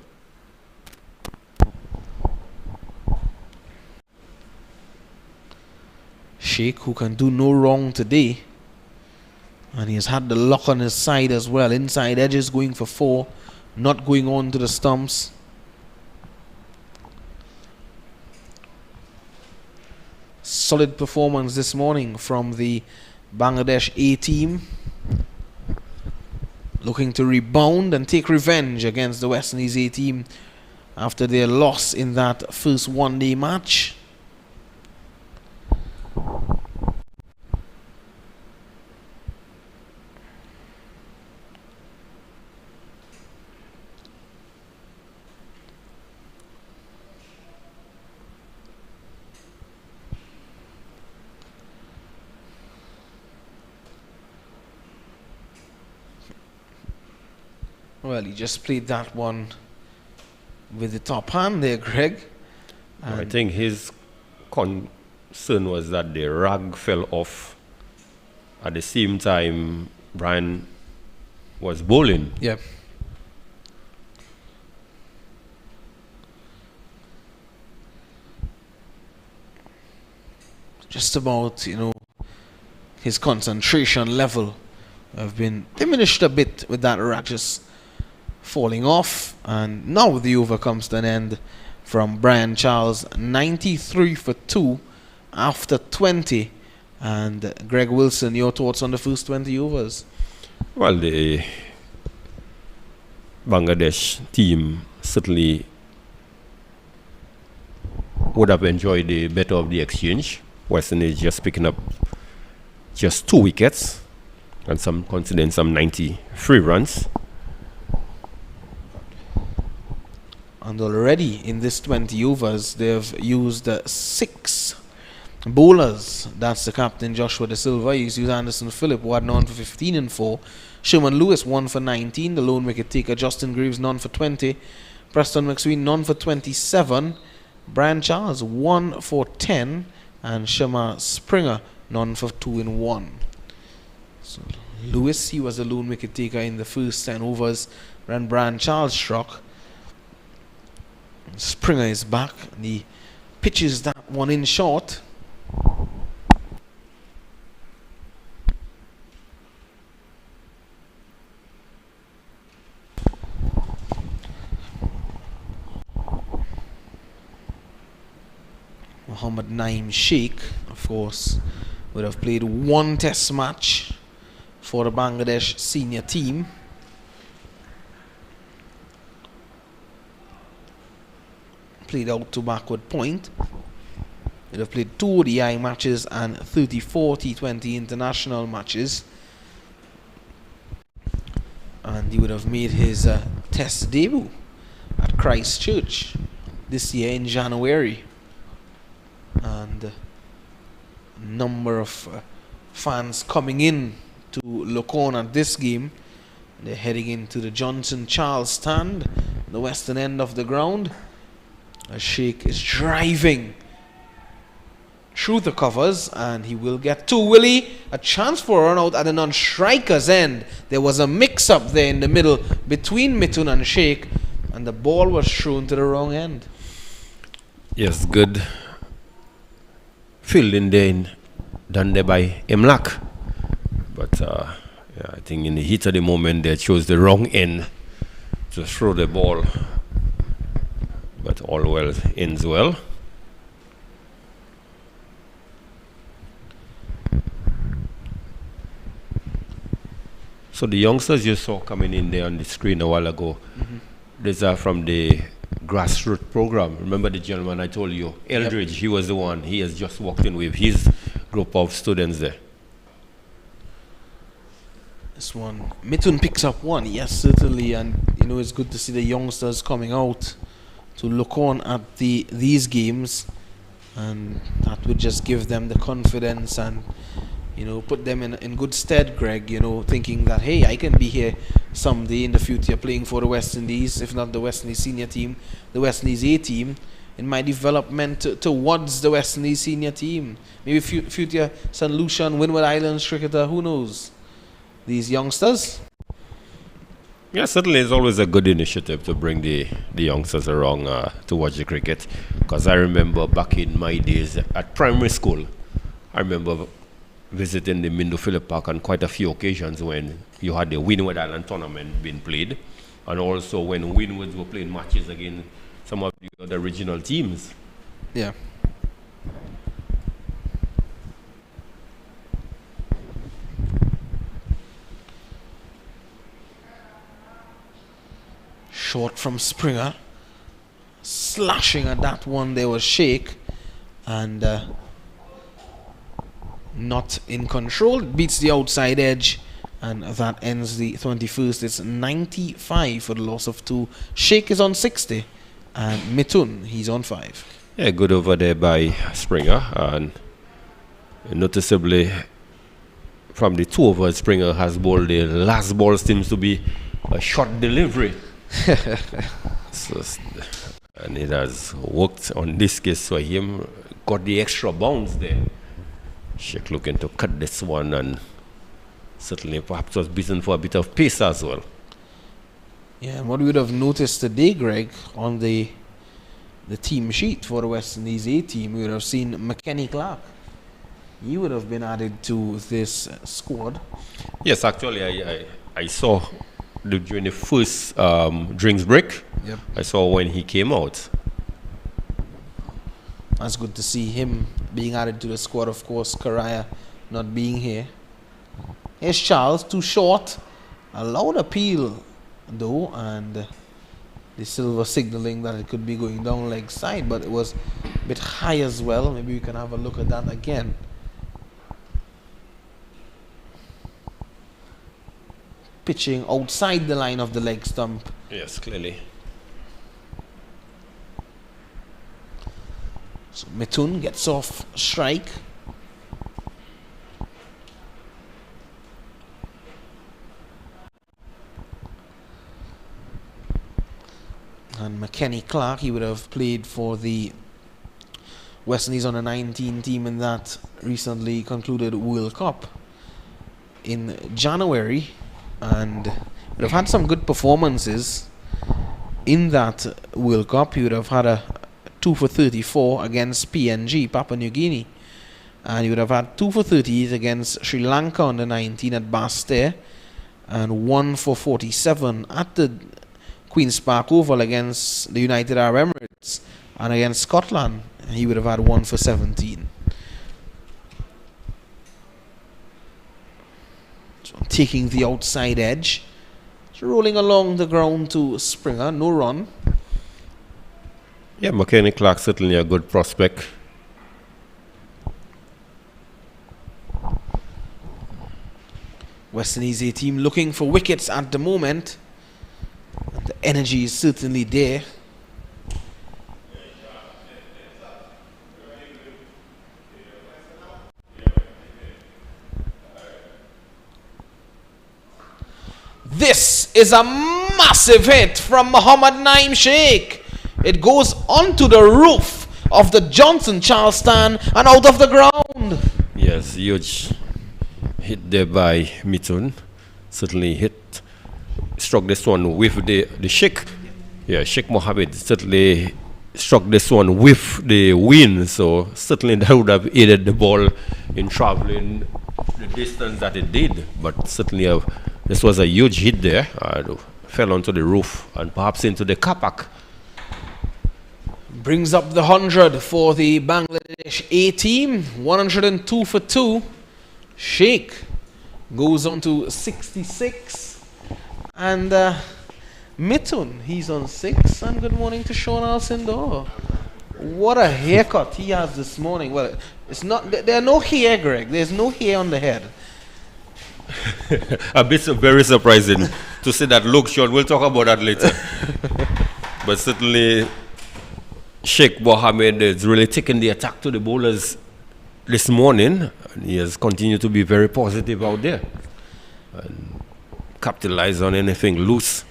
Sheikh, who can do no wrong today, and he has had the luck on his side as well. Inside edges going for 4, not going on to the stumps. Solid performance this morning from the Bangladesh A team, looking to rebound and take revenge against the West Indies A team after their loss in that first one-day match. Well, he just played that one with the top hand there, Greg. I think his concern was that the rag fell off at the same time Brian was bowling. Yeah. Just about, his concentration level have been diminished a bit with that rag just falling off, and now the over comes to an end from Brian Charles. 93 for 2 after 20. And Greg Wilson, your thoughts on the first 20 overs? Well, the Bangladesh team certainly would have enjoyed the better of the exchange. West Indies just picking up just 2 wickets and considering some 93 runs. And already in this 20 overs, they've used 6 bowlers. That's the captain, Joshua De Silva. He's used Anderson Phillip, who had none for 15 and 4. Sherman Lewis, 1 for 19. The lone wicket taker, Justin Greaves, none for 20. Preston McSween, none for 27. Brian Charles, 1 for 10. And Shema Springer, none for 2 and 1. So Lewis, he was the lone wicket taker in the first 10 overs. When Brian Charles struck. Springer is back, and he pitches that one in short. Mohammad Naeem Sheikh, of course, would have played 1 test match for the Bangladesh senior team. Played out to backward point. They'd have played 2 ODI matches and 34 T20 international matches. and he would have made his test debut at Christchurch this year in January. And a number of fans coming in to look on at this game. They're heading into the Johnson Charles stand, the western end of the ground. As Sheikh is driving through the covers, and he will get two. Willie, a chance for a run out at the non-striker's end. There was a mix-up there in the middle between Mithun and Sheikh, and the ball was thrown to the wrong end. Yes, good fielding there done there by Imlak. But I think in the heat of the moment they chose the wrong end to throw the ball. But all well ends well. So the youngsters you saw coming in there on the screen a while ago, these are from the grassroots program. Remember the gentleman I told you, Eldridge, he was the one. He has just walked in with his group of students there. This one, Mithun picks up one, yes, certainly, and it's good to see the youngsters coming out to look on at these games, and that would just give them the confidence and put them in good stead, Greg, thinking that, hey, I can be here someday in the future playing for the West Indies, if not the West Indies senior team, the West Indies A team, in my development towards the West Indies senior team. Maybe future St. Lucia and Windward Islands cricketer, who knows? These youngsters. Yeah, certainly it's always a good initiative to bring the youngsters along to watch the cricket. Because I remember back in my days at primary school, I remember visiting the Mindo Phillip Park on quite a few occasions when you had the Windward Island tournament being played, and also when Windwards were playing matches against some of the other regional teams. Yeah. Short from Springer, slashing at that one. There was Sheikh, and not in control. Beats the outside edge, and that ends the 21st. It's 95 for the loss of 2. Sheikh is on 60, and Mithun, he's on 5. Yeah, good over there by Springer, and noticeably from the 2 overs Springer has bowled, the last ball seems to be a short delivery. So, and it has worked on this case for him. Got the extra bounce there. Sheikh looking to cut this one, and certainly perhaps was beaten for a bit of pace as well. Yeah, and what we would have noticed today, Greg, on the team sheet for the West Indies A team, we would have seen McKenny Clark. He would have been added to this squad. Yes, actually, I saw during the first drinks break. Yep. I saw when he came out. That's good to see him being added to the squad. Of course, Karaya not being here. Here's Charles, too short. A loud appeal though, and the silver signaling that it could be going down leg side, but it was a bit high as well. Maybe we can have a look at that again. Pitching outside the line of the leg stump. Yes, clearly. So Mithun gets off strike. And McKenny Clark, he would have played for the West Indies under 19 team in that recently concluded World Cup in January, and would have had some good performances in that World Cup. He would have had a 2 for 34 against PNG, Papua New Guinea, and he would have had 2 for 38 against Sri Lanka under 19 at Basseterre, and 1 for 47 at the Queen's Park Oval against the United Arab Emirates, and against Scotland he would have had 1 for 17. So taking the outside edge, so rolling along the ground to Springer, no run. Yeah, McKenny Clark certainly a good prospect. West Indies A team looking for wickets at the moment. The energy is certainly there. This is a massive hit from Mohammad Naim Sheikh. It goes onto the roof of the Johnson Charles stand and out of the ground. Yes, huge hit there by Mithun. Certainly struck this one with the Sheikh. Yeah, Sheikh Mohammed certainly struck this one with the wind. So certainly that would have aided the ball in traveling the distance that it did. But certainly this was a huge hit there. Fell onto the roof and perhaps into the car park. Brings up the 100 for the Bangladesh A team. 102 for 2. Sheikh goes on to 66. And Mithun, he's on 6. And good morning to Sean Alcindor. What a haircut he has this morning. Well, it's not. There are no hair, Greg. There's no hair on the head. A bit very surprising to see that look, Sean. We'll talk about that later. But certainly Sheikh Mohammed is really taking the attack to the bowlers this morning. And he has continued to be very positive out there and capitalize on anything loose.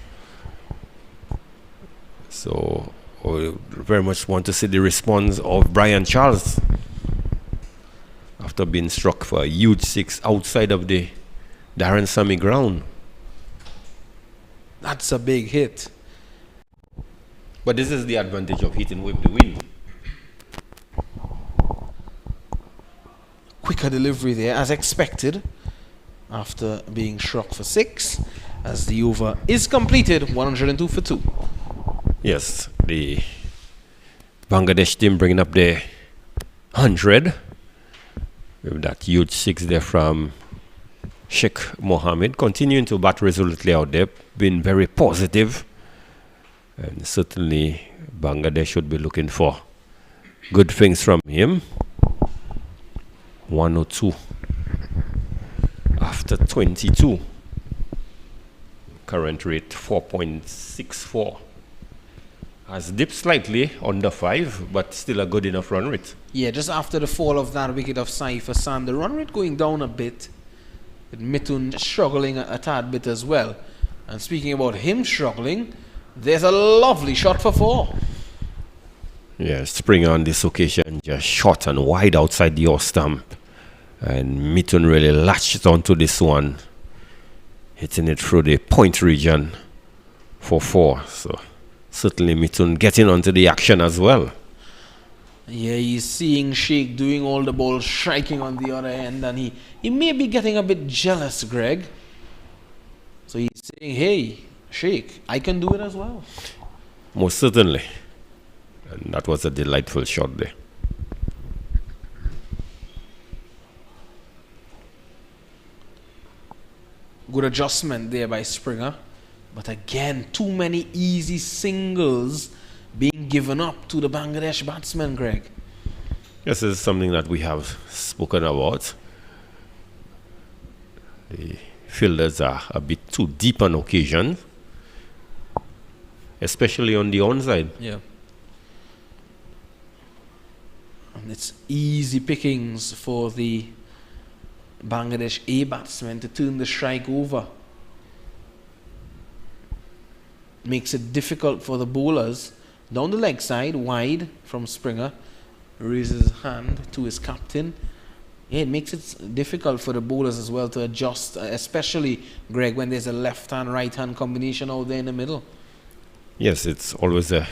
So we very much want to see the response of Brian Charles after being struck for a huge 6 outside of the Daren Sammy Ground. That's a big hit. But this is the advantage of hitting with the wind. Quicker delivery there as expected after being struck for 6 as the over is completed. 102 for 2. Yes, the Bangladesh team bringing up their 100 with that huge 6 there from Sheikh Mohammed, continuing to bat resolutely out there, being very positive. And certainly Bangladesh should be looking for good things from him. 102 after 22. Current rate 4.64. Has dipped slightly under 5, but still a good enough run rate. Yeah, just after the fall of that wicket of Saif Hassan, the run rate going down a bit. With Mithun struggling a tad bit as well. And speaking about him struggling, there's a lovely shot for 4. Yeah, Springer on this occasion just short and wide outside the off stump. And Mithun really latched onto this one, hitting it through the point region for 4. So certainly Mithun getting onto the action as well. Yeah, he's seeing Sheikh doing all the ball striking on the other end, and he may be getting a bit jealous, Greg. So he's saying, hey, Sheikh, I can do it as well. Most certainly. And that was a delightful shot there. Good adjustment there by Springer. But again, too many easy singles being given up to the Bangladesh batsmen, Greg. This is something that we have spoken about. The fielders are a bit too deep on occasion, especially on the onside. Yeah. And it's easy pickings for the Bangladesh A batsmen to turn the strike over. Makes it difficult for the bowlers. Down the leg side, wide from Springer. Raises his hand to his captain. Yeah, it makes it difficult for the bowlers as well to adjust, especially, Greg, when there's a left-hand, right-hand combination out there in the middle. Yes, it's always a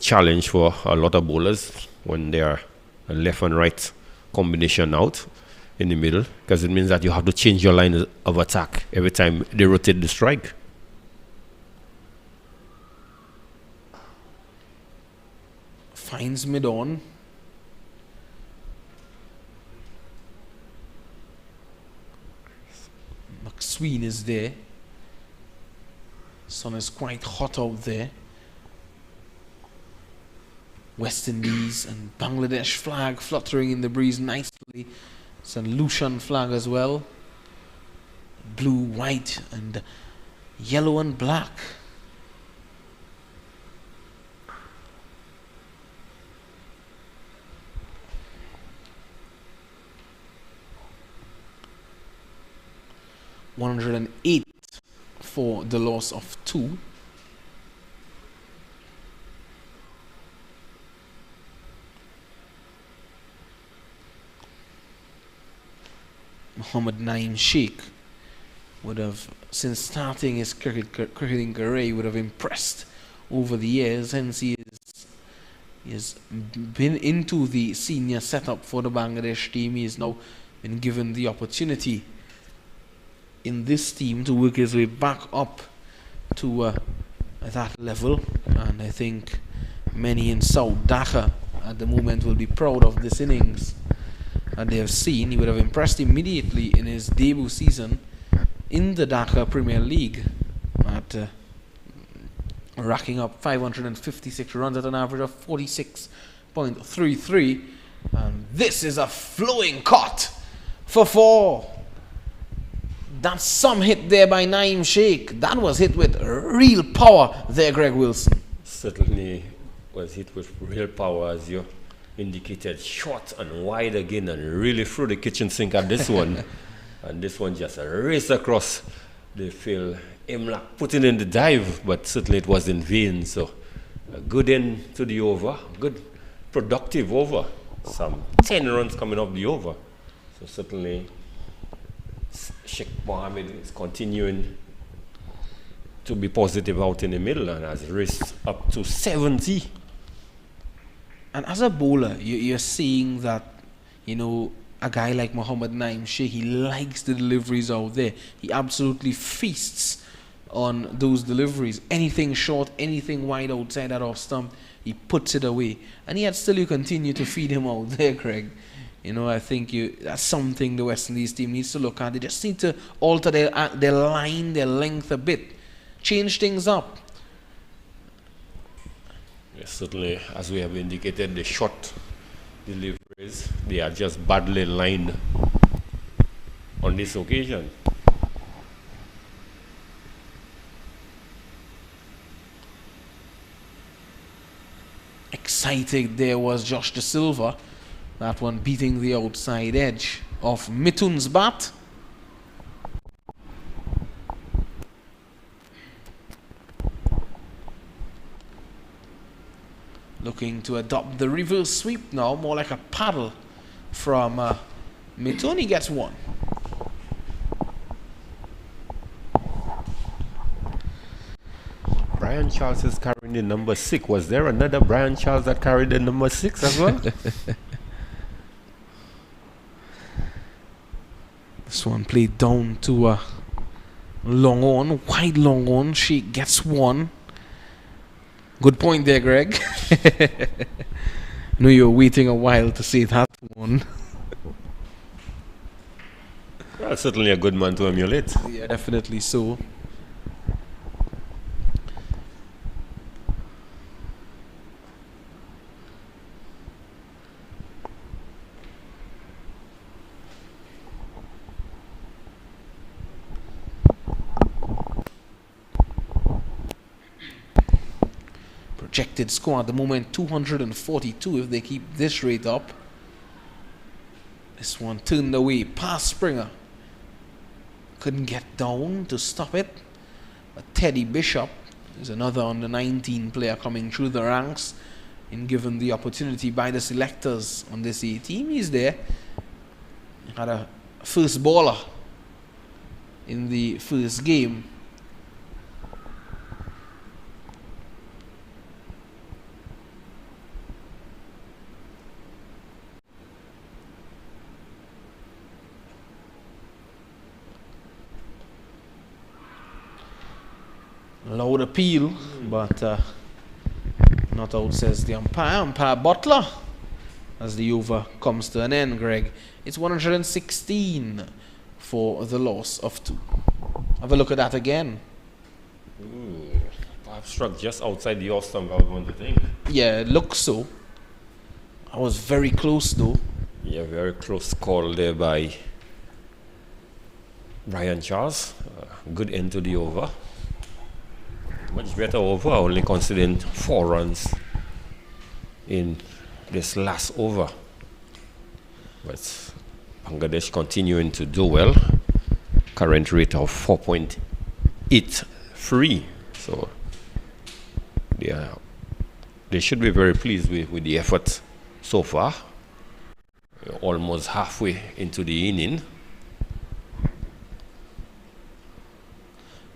challenge for a lot of bowlers when they are a left and right combination out in the middle, because it means that you have to change your line of attack every time they rotate the strike. Finds mid-on. McSween is there. Sun is quite hot out there. West Indies and Bangladesh flag fluttering in the breeze nicely. It's a Lucian flag as well. blue, white, and yellow and black. $108 for the loss of 2. Mohammad Naeem Sheikh would have, since starting his cricketing career, would have impressed over the years. Hence, he has been into the senior setup for the Bangladesh team. He has now been given the opportunity in this team to work his way back up to that level, and I think many in South Dhaka at the moment will be proud of this innings that they have seen. He would have impressed immediately in his debut season in the Dhaka Premier League at racking up 556 runs at an average of 46.33, and this is a flowing cut for 4. That's some hit there by Naeem Sheikh. That was hit with real power there, Greg Wilson. Certainly was hit with real power, as you indicated. Short and wide again, and really threw the kitchen sink at this one. And this one just raced across the field. Imlak putting in the dive, but certainly it was in vain. So a good end to the over. Good productive over. Some 10 runs coming off the over. So certainly Sheikh Mohammed is continuing to be positive out in the middle and has raced up to 70. And as a bowler, you're seeing that, you know, a guy like Mohammad Naeem Sheikh, he likes the deliveries out there. He absolutely feasts on those deliveries. Anything short, anything wide outside that off stump, he puts it away. And yet still you continue to feed him out there, Craig. You know, I think that's something the West Indies team needs to look at. They just need to alter their line, their length a bit. Change things up. Yes, certainly, as we have indicated, the short deliveries, they are just badly lined on this occasion. Excited there was Josh De Silva. That one beating the outside edge of Mitun's bat. Looking to adopt the reverse sweep now, more like a paddle from Mitun. He gets 1. Brian Charles is carrying the number 6. Was there another Brian Charles that carried the number 6 as well? This one played down to long on, wide long on. She gets 1. Good point there, Greg. I know you were waiting a while to see that one. Well, certainly a good man to emulate. Yeah, definitely so. Projected score at the moment 242 if they keep this rate up. This one turned away past Springer. Couldn't get down to stop it. But Teddy Bishop is another under 19 player coming through the ranks and given the opportunity by the selectors on this A team. He's there. He had a first baller in the first game. Loud appeal, but not out, says the umpire. Umpire Butler, as the over comes to an end, Greg. It's 116 for the loss of 2. Have a look at that again. Perhaps struck just outside the off stump, I was going to think. Yeah, it looks so. I was very close though. Yeah, very close call there by Brian Charles, good end to the over. Much better over, only conceding 4 runs in this last over. But Bangladesh continuing to do well. Current rate of 4.83. So they should be very pleased with the effort so far. We're almost halfway into the inning.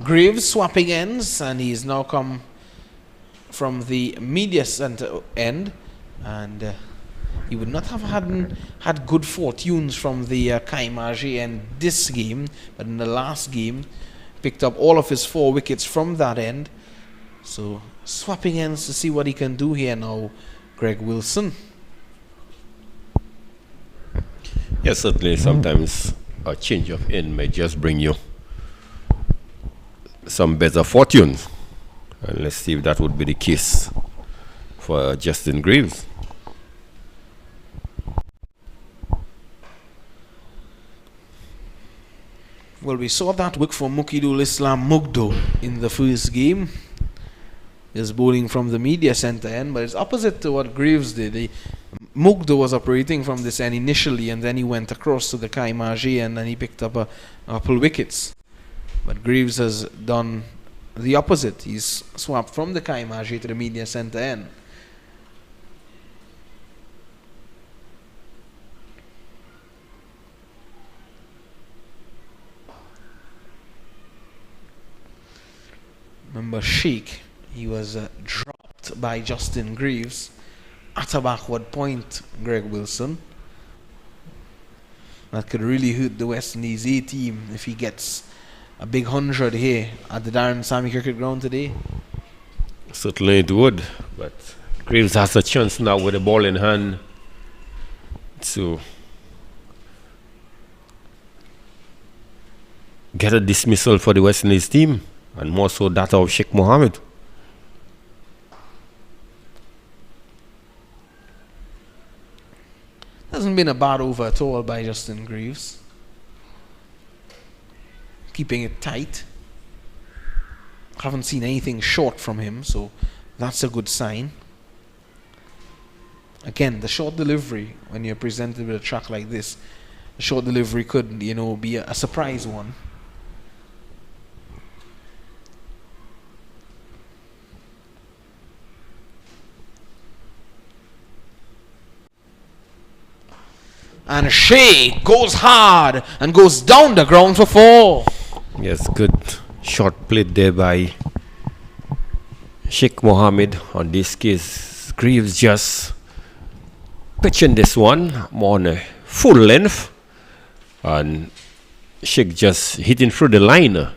Graves swapping ends, and he's now come from the media center end, and he would not have had good fortunes from the Kaimaji end this game, but in the last game picked up all of his 4 wickets from that end. So swapping ends to see what he can do here now, Greg Wilson. Yes, certainly sometimes a change of end may just bring you some better fortune. And let's see if that would be the case for Justin Greaves. Well, we saw that work for Mukidul Islam Mugdo in the first game. He's bowling from the media center end, but it's opposite to what Greaves did. Mugdo was operating from this end initially, and then he went across to the Kaimaji and then he picked up a couple wickets. But Greaves has done the opposite. He's swapped from the Kaimaji to the media center end. Remember Sheikh, he was dropped by Justin Greaves at a backward point, Greg Wilson. That could really hurt the West Indies A team if he gets a big 100 here at the Daren Sammy Cricket Ground today. Certainly it would, but Greaves has a chance now with the ball in hand to get a dismissal for the West Indies team, and more so that of Sheikh Mohammed. Hasn't been a bad over at all by Justin Greaves. Keeping it tight. Haven't seen anything short from him, so that's a good sign. Again, the short delivery, when you're presented with a track like this, the short delivery could, be a surprise one. And Shea goes hard and goes down the ground for 4. Yes, good shot played there by Sheikh Mohammed. On this case, Greaves just pitching this one more on a full length, and Sheikh just hitting through the line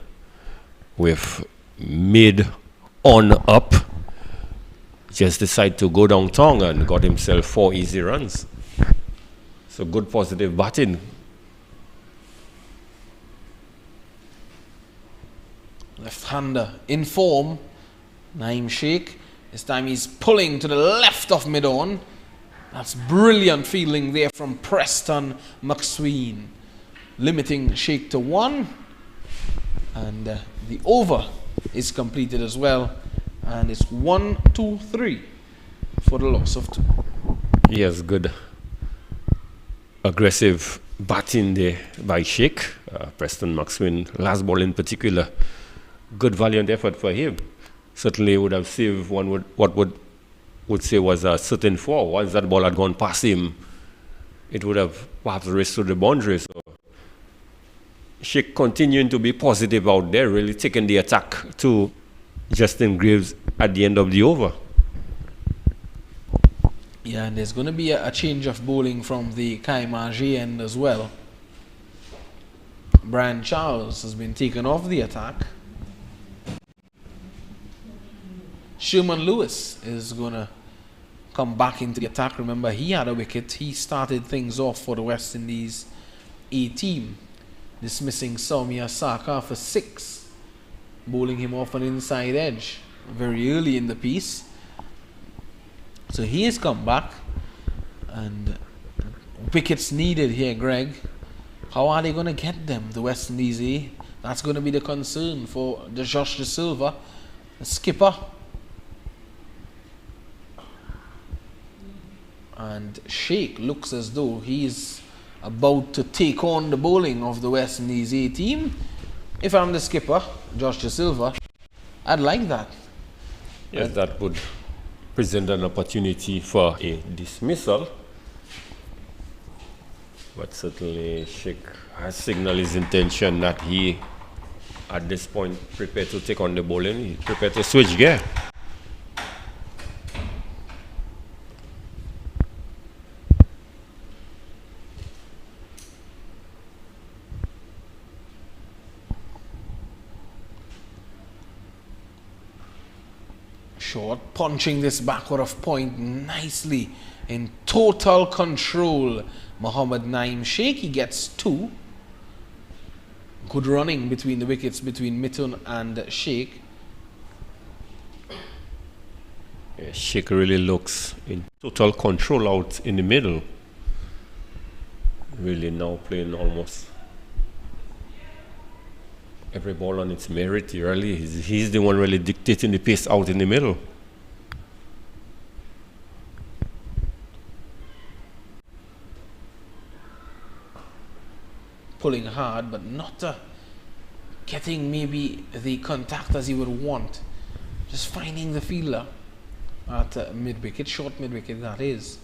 with mid on up. Just decided to go downtown and got himself 4 easy runs. So good positive batting. Left-hander in form, Naeem Sheikh. This time he's pulling to the left of mid-on. That's brilliant fielding there from Preston McSween. Limiting Sheikh to 1. And the over is completed as well. And it's 1-2-3 for the loss of 2. Yes, good aggressive batting there by Sheikh. Preston McSween, last ball in particular. Good valiant effort for him. Certainly would have saved what would say was a certain 4. Once that ball had gone past him, it would have perhaps raced to the boundary. So Sheikh continuing to be positive out there, really taking the attack to Justin Greaves at the end of the over. Yeah, and there's going to be a change of bowling from the Kaimaji end as well. Brian Charles has been taken off the attack. Sherman Lewis is going to come back into the attack. Remember, he had a wicket. He started things off for the West Indies A team, dismissing Soumya Sarkar for 6, bowling him off an inside edge very early in the piece. So he has come back, and wickets needed here, Greg. How are they going to get them, the West Indies, eh? That's going to be the concern for the Josh De Silva, the skipper. And Sheikh looks as though he's about to take on the bowling of the West Indies A team. If I'm the skipper, Josh De Silva, I'd like that. Yes, that would present an opportunity for a dismissal. But certainly Sheikh has signaled his intention that he, at this point, prepared to take on the bowling. He's prepared to switch gear. Short, punching this backward of point nicely, in total control. Mohammad Naeem Sheikh, he gets 2. Good running between the wickets between Mithun and Sheikh. Yeah, Sheikh really looks in total control out in the middle. Really now playing almost every ball on its merit. Really, he's the one really dictating the pace out in the middle. Pulling hard, but not getting maybe the contact as he would want. Just finding the fielder at mid-wicket, short mid-wicket that is.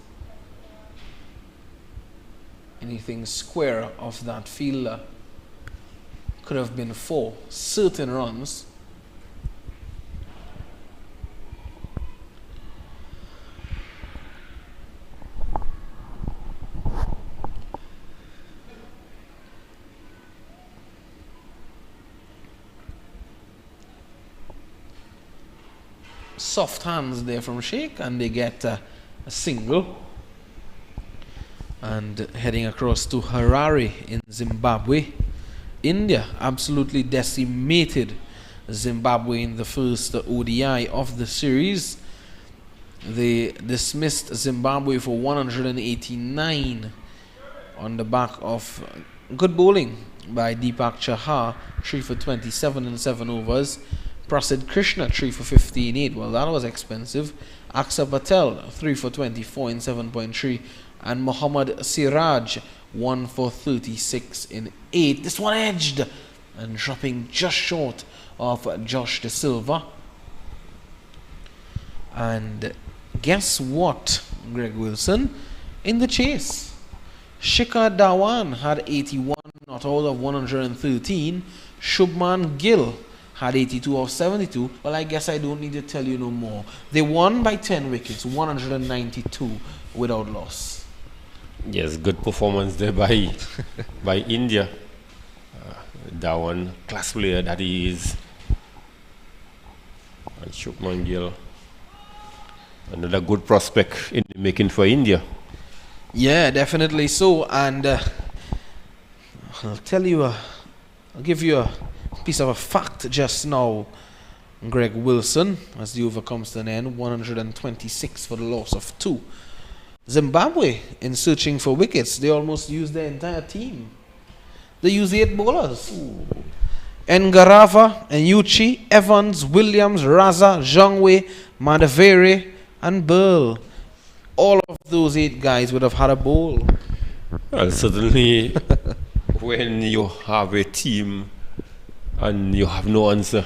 Anything square of that fielder could have been 4 certain runs. Soft hands there from Sheikh, and they get a single. And heading across to Harare in Zimbabwe. India absolutely decimated Zimbabwe in the first ODI of the series. They dismissed Zimbabwe for 189 on the back of good bowling by Deepak Chahar, 3 for 27 in 7 overs. Prasid Krishna, 3 for 15.8. Well, that was expensive. Aksa Patel, 3 for 24 in 7.3. And Muhammad Siraj, 1 for 36 in 8. This one edged and dropping just short of Josh De Silva. And guess what, Greg Wilson? In the chase, Shikhar Dhawan had 81, not out of 113. Shubman Gill had 82 of 72. Well, I guess I don't need to tell you no more. They won by 10 wickets, 192 without loss. Yes, good performance there by India. Dhawan, class player that he is. And Shubman Gill, another good prospect in the making for India. Yeah, definitely so. And I'll tell you, I'll give you a piece of a fact just now, Greg Wilson, as the over comes to an end, 126 for the loss of 2. Zimbabwe, in searching for wickets, they almost used their entire team. They used 8 bowlers. Ngarava, Enyuchi, Evans, Williams, Raza, Zhangwei, Madavere, and Burl. All of those 8 guys would have had a bowl. Well, certainly when you have a team and you have no answer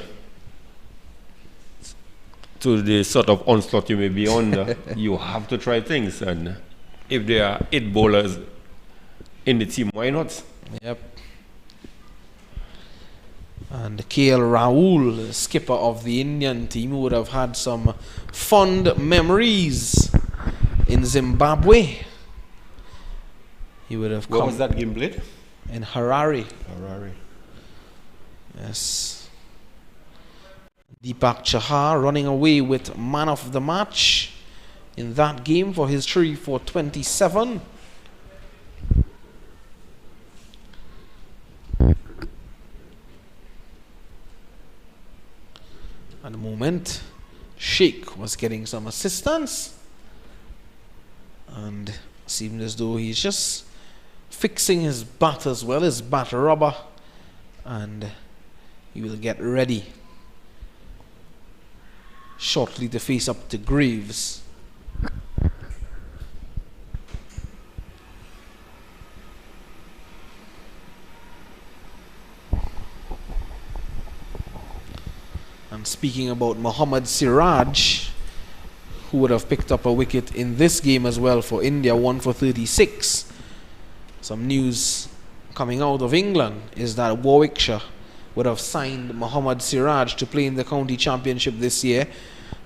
to the sort of onslaught you may be under, you have to try things. And if there are 8 bowlers in the team, why not? Yep. And KL Rahul, skipper of the Indian team, would have had some fond memories in Zimbabwe. He would have Where come was that game played? in Harare. Harare. Yes. Deepak Chahar running away with man of the match in that game for his 3 for 27. At the moment, Sheikh was getting some assistance, and seemed as though he's just fixing his bat as well, his bat rubber, and he will get ready shortly to face up to Greaves. And speaking about Mohammad Siraj, who would have picked up a wicket in this game as well for India, 1 for 36. Some news coming out of England is that Warwickshire would have signed Mohammad Siraj to play in the county championship this year.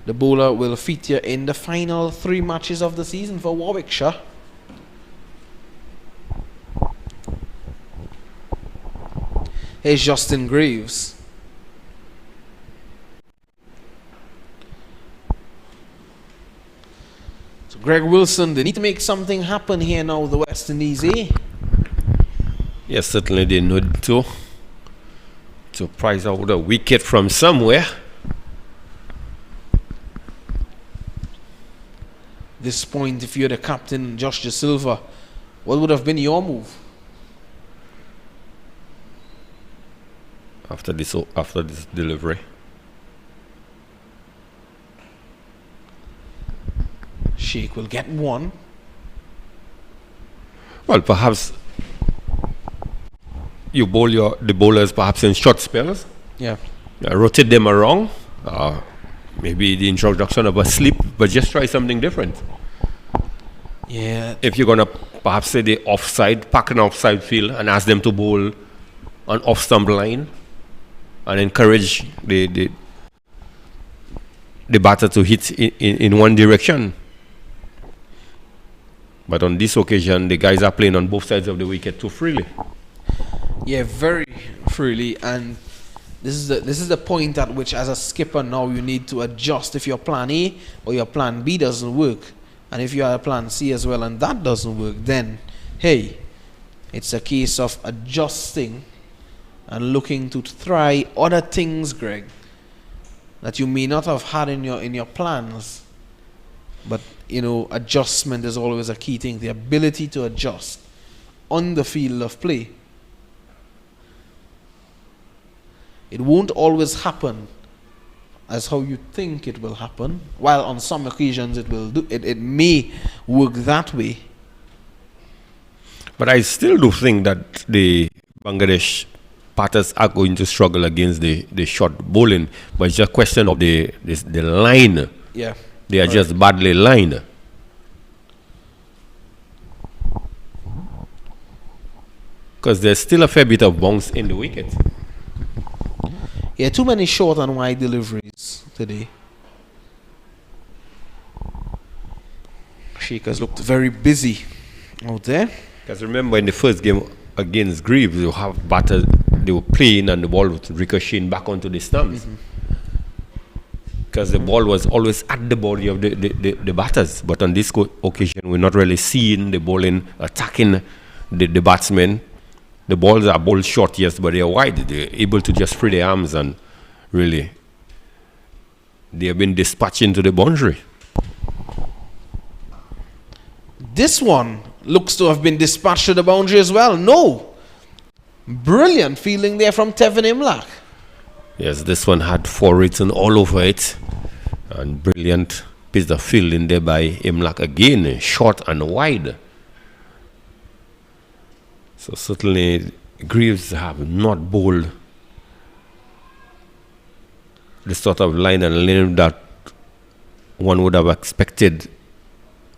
The bowler will feature in the final 3 matches of the season for Warwickshire. Here's Justin Greaves. So Greg Wilson, they need to make something happen here now, the West Indies, eh? Yes, certainly they need to prize out a wicket from somewhere. This point, if you're the captain, Josh De Silva, what would have been your move? After this delivery. Sheikh will get one. Well, perhaps you bowl the bowlers perhaps in short spells. Yeah. Rotate them around. Maybe the introduction of a slip, but just try something different. Yeah. If you're gonna perhaps say the offside, pack an offside field and ask them to bowl an off stump line and encourage the batter to hit in one direction. But on this occasion, the guys are playing on both sides of the wicket too freely. Yeah, very freely, and this is the point at which, as a skipper, now you need to adjust if your plan A or your plan B doesn't work, and if you have a plan C as well and that doesn't work, then hey, it's a case of adjusting and looking to try other things, Greg, that you may not have had in your plans. But you know, adjustment is always a key thing. The ability to adjust on the field of play. It won't always happen as how you think it will happen. While on some occasions it may work that way. But I still do think that the Bangladesh batters are going to struggle against the short bowling. But it's just a question of the line. Yeah. They are just badly lined. Because there's still a fair bit of bounce in the wicket. Yeah, too many short and wide deliveries today. Sheikh has looked very busy out there. Because remember, in the first game against Greaves, you have batters, they were playing and the ball was ricocheting back onto the stumps. Because the ball was always at the body of the batters. But on this occasion, we're not really seeing the bowling attacking the batsmen. The balls are bowled short, yes, but they are wide. They're able to just free their arms and really, they have been dispatched into the boundary. This one looks to have been dispatched to the boundary as well. No. Brilliant fielding there from Tevin Imlach. Yes, this one had 4 written all over it. And brilliant piece of fielding there by Imlach again, short and wide. So certainly Greaves have not bowled the sort of line and lane that one would have expected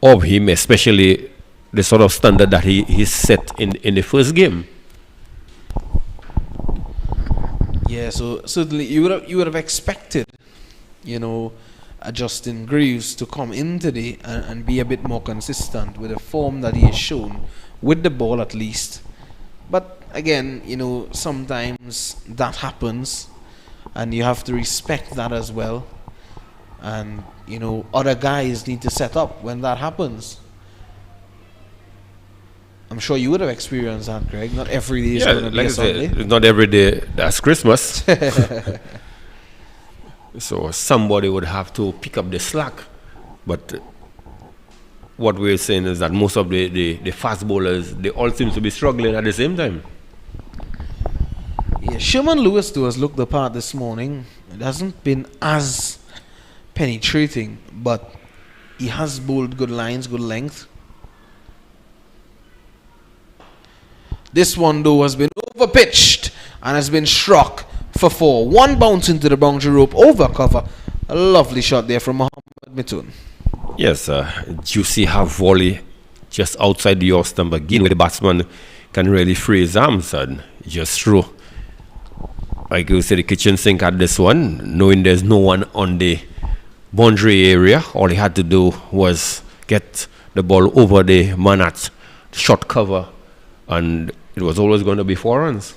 of him, especially the sort of standard that he set in the first game. Yeah, so certainly you would have expected, you know, Justin Greaves to come in today and be a bit more consistent with the form that he has shown with the ball at least. But again, you know, sometimes that happens and you have to respect that as well. And, you know, other guys need to set up when that happens. I'm sure you would have experienced that, Greg. Not every day is going to be a Sunday. Not every day that's Christmas. So somebody would have to pick up the slack. But what we're saying is that most of the fast bowlers, they all seem to be struggling at the same time. Yeah, Sherman Lewis too has looked the part this morning. It hasn't been as penetrating, but he has bowled good lines, good length. This one though has been overpitched and has been struck for 4. One bounce into the boundary rope over cover. A lovely shot there from Mohammed Mithun. Yes, juicy half volley just outside the off stump again, where the batsman can really free his arms and just throw. Like you said, the kitchen sink at this one, knowing there's no one on the boundary area. All he had to do was get the ball over the man at short cover, and it was always going to be 4 runs.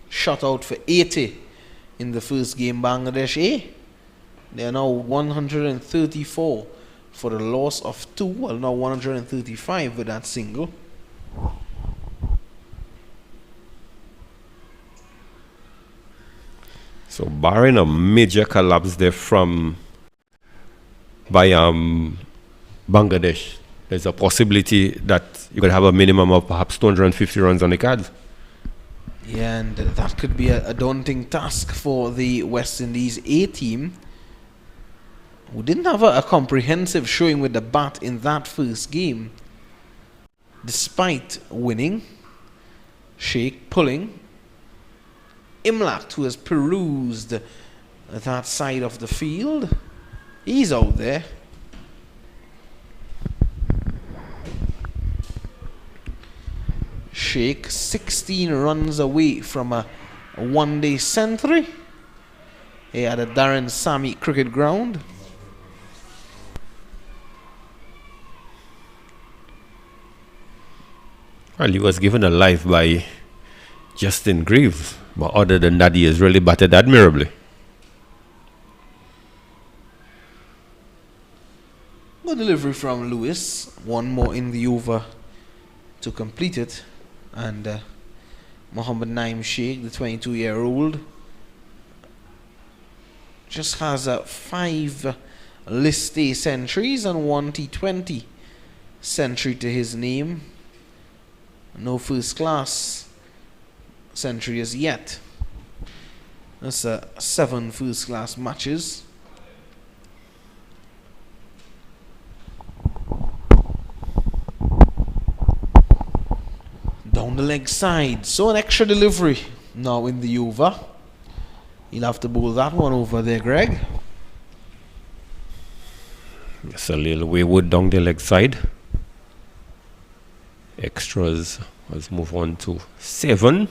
Shot out for 80 in the first game, Bangladesh A. They are now 134 for the loss of 2. Well, now 135 with that single. So barring a major collapse there by Bangladesh, there's a possibility that you could have a minimum of perhaps 250 runs on the cards. Yeah, and that could be a daunting task for the West Indies A team, who didn't have a comprehensive showing with the bat in that first game. Despite winning, Sheikh pulling, Imlat, who has perused that side of the field, he's out there. Sheikh 16 runs away from a one-day century here at the Daren Sammy Cricket Ground. Well, he was given a life by Justin Greaves, but other than that, he has really batted admirably. Good delivery from Lewis. One more in the over to complete it. And Mohammed Naim Sheikh, the 22-year-old, just has 5 List A centuries and 1 T20 century to his name. No first class century as yet. That's 7 first class matches. Down the leg side, so an extra delivery now in the over. He'll have to bowl that one over there, Greg. It's a little wayward down the leg side. Extras. Let's move on to 7.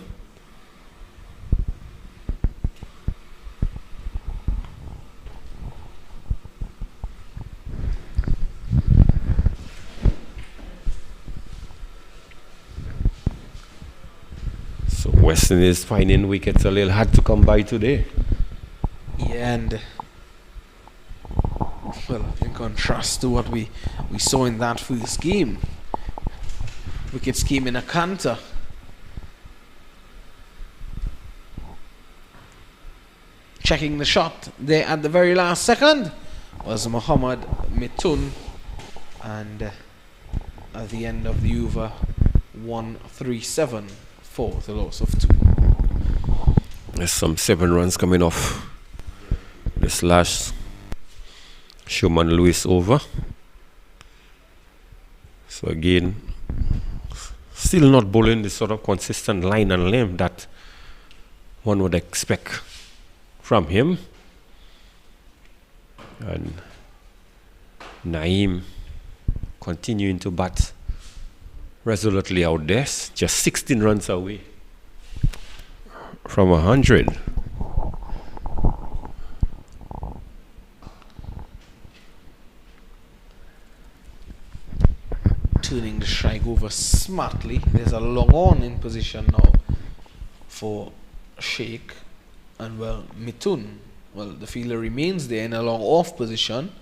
So Western is finding wickets a little hard to come by today. Yeah, and well, in contrast to what we saw in that first game, wickets came in a canter. Checking the shot there at the very last second was Mohammed Mithun, and at the end of the over, 137 for the loss of 2. There's some 7 runs coming off this last Sherman Lewis over. So again, still not bowling the sort of consistent line and length that one would expect from him. And Naeem continuing to bat resolutely out there, just 16 runs away from 100. Turning the strike over smartly. There's a long on in position now for Sheikh, and well, Mithun, well, the fielder remains there in a long off position.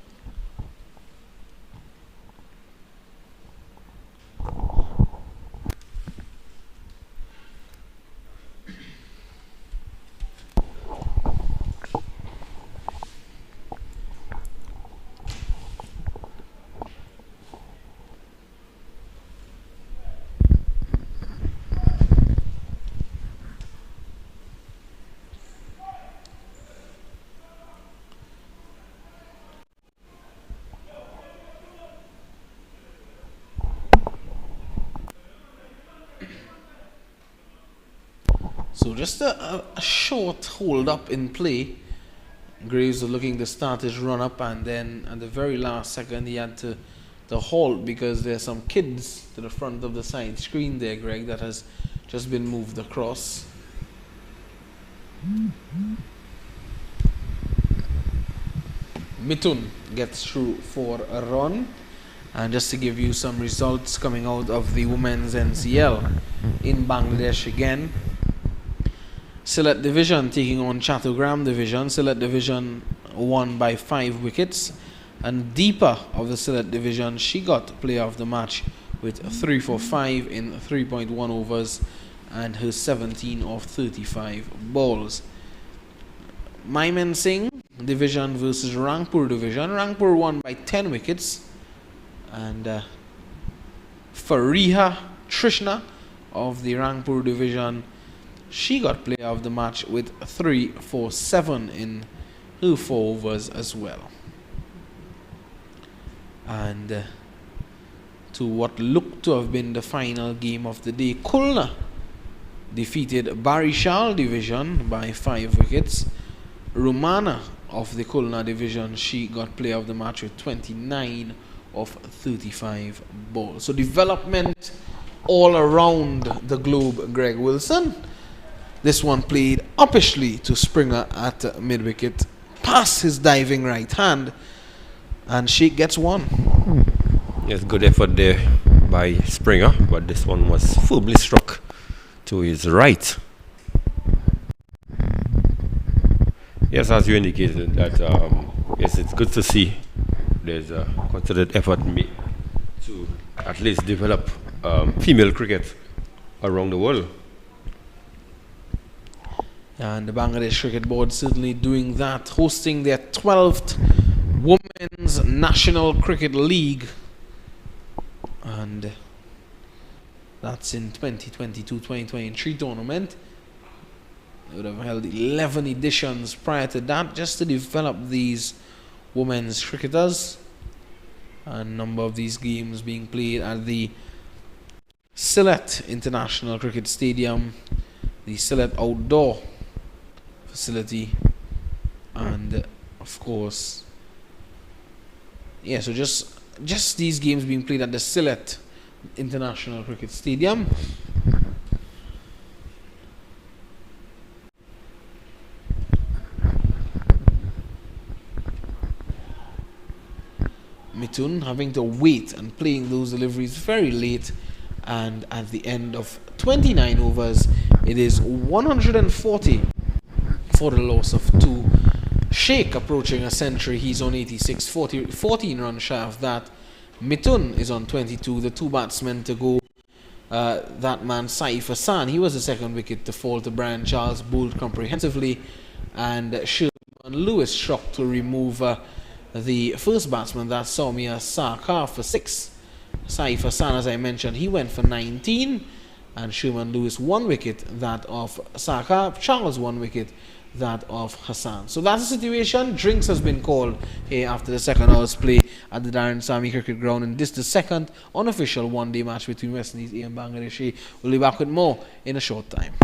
So just a short hold up in play. Graves was looking to start his run up, and then at the very last second he had to halt because there's some kids to the front of the side screen there, Greg, that has just been moved across. Mithun gets through for a run. And just to give you some results coming out of the women's NCL in Bangladesh again. Sylhet Division taking on Chattogram Division. Sylhet Division won by 5 wickets. And Deepa of the Sylhet Division, she got player of the match with 3 for 5 in 3.1 overs and her 17 of 35 balls. Maimen Singh Division versus Rangpur Division. Rangpur won by 10 wickets. And Fariha Trishna of the Rangpur Division, she got player of the match with 3 for 7 in her 4 overs as well. And to what looked to have been the final game of the day, Khulna defeated Barishal Division by 5 wickets. Rumana of the Khulna Division, she got player of the match with 29 of 35 balls. So development all around the globe, Greg Wilson. This one played uppishly to Springer at mid-wicket, past his diving right hand, and Sheikh gets one. Yes, good effort there by Springer, but this one was firmly struck to his right. Yes, as you indicated, that yes, it's good to see there's a concerted effort made to at least develop female cricket around the world. And the Bangladesh Cricket Board certainly doing that, hosting their 12th Women's National Cricket League. And that's in 2022-2023 tournament. They would have held 11 editions prior to that, just to develop these women's cricketers. A number of these games being played at the Sylhet International Cricket Stadium, the Sylhet Outdoor Facility, and of course, yeah, so just these games being played at the Sylhet International Cricket Stadium. Mithun having to wait and playing those deliveries very late, and at the end of 29 overs it is 140 for the loss of 2. Sheikh approaching a century, he's on 86, 14 runs shy of that. Mithun is on 22, the 2 batsmen to go. That man Saif Hassan, he was the second wicket to fall to Brian Charles, bowled comprehensively, and Sherman Lewis struck to remove the first batsman, that's Soumya Sarkar, for 6. Saif Hassan, as I mentioned, he went for 19, and Sherman Lewis 1 wicket, that of Sarkar. Charles 1 wicket, that of Hassan. So that's the situation. Drinks has been called here after the second hour's play at the Daren Sammy Cricket Ground, and this is the second unofficial one-day match between West Indies A and Bangladesh A. We'll be back with more in a short time.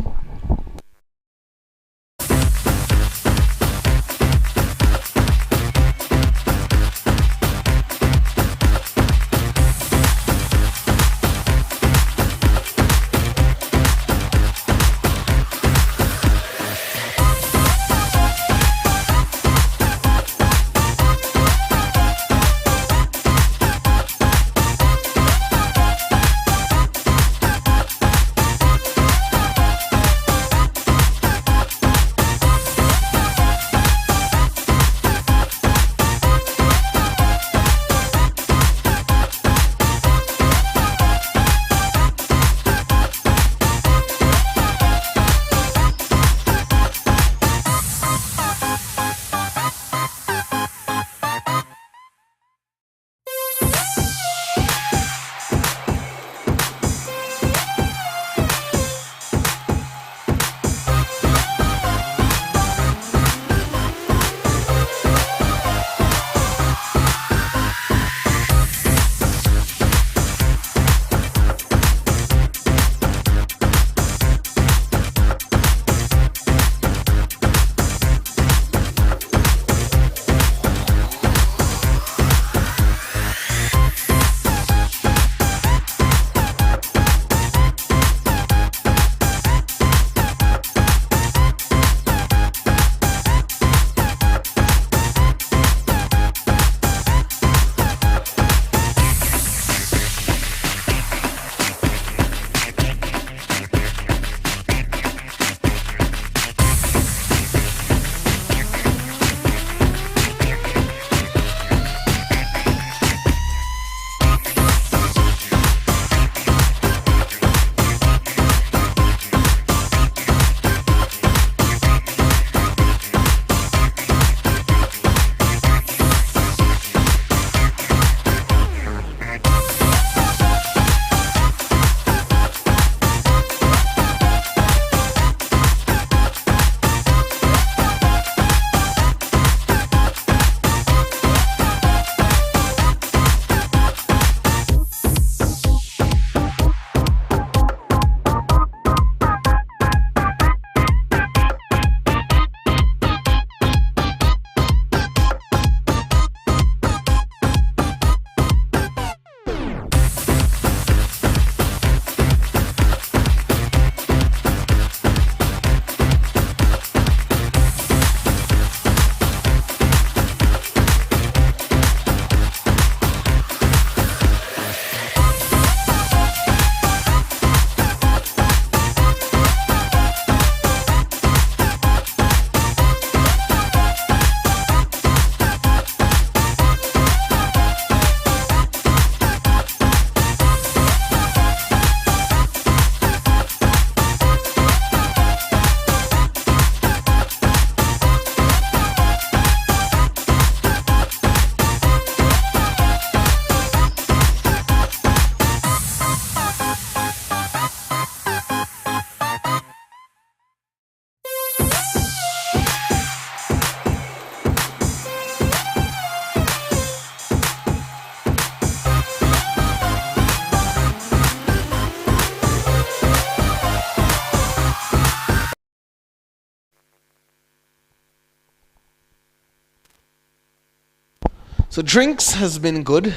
So drinks has been good,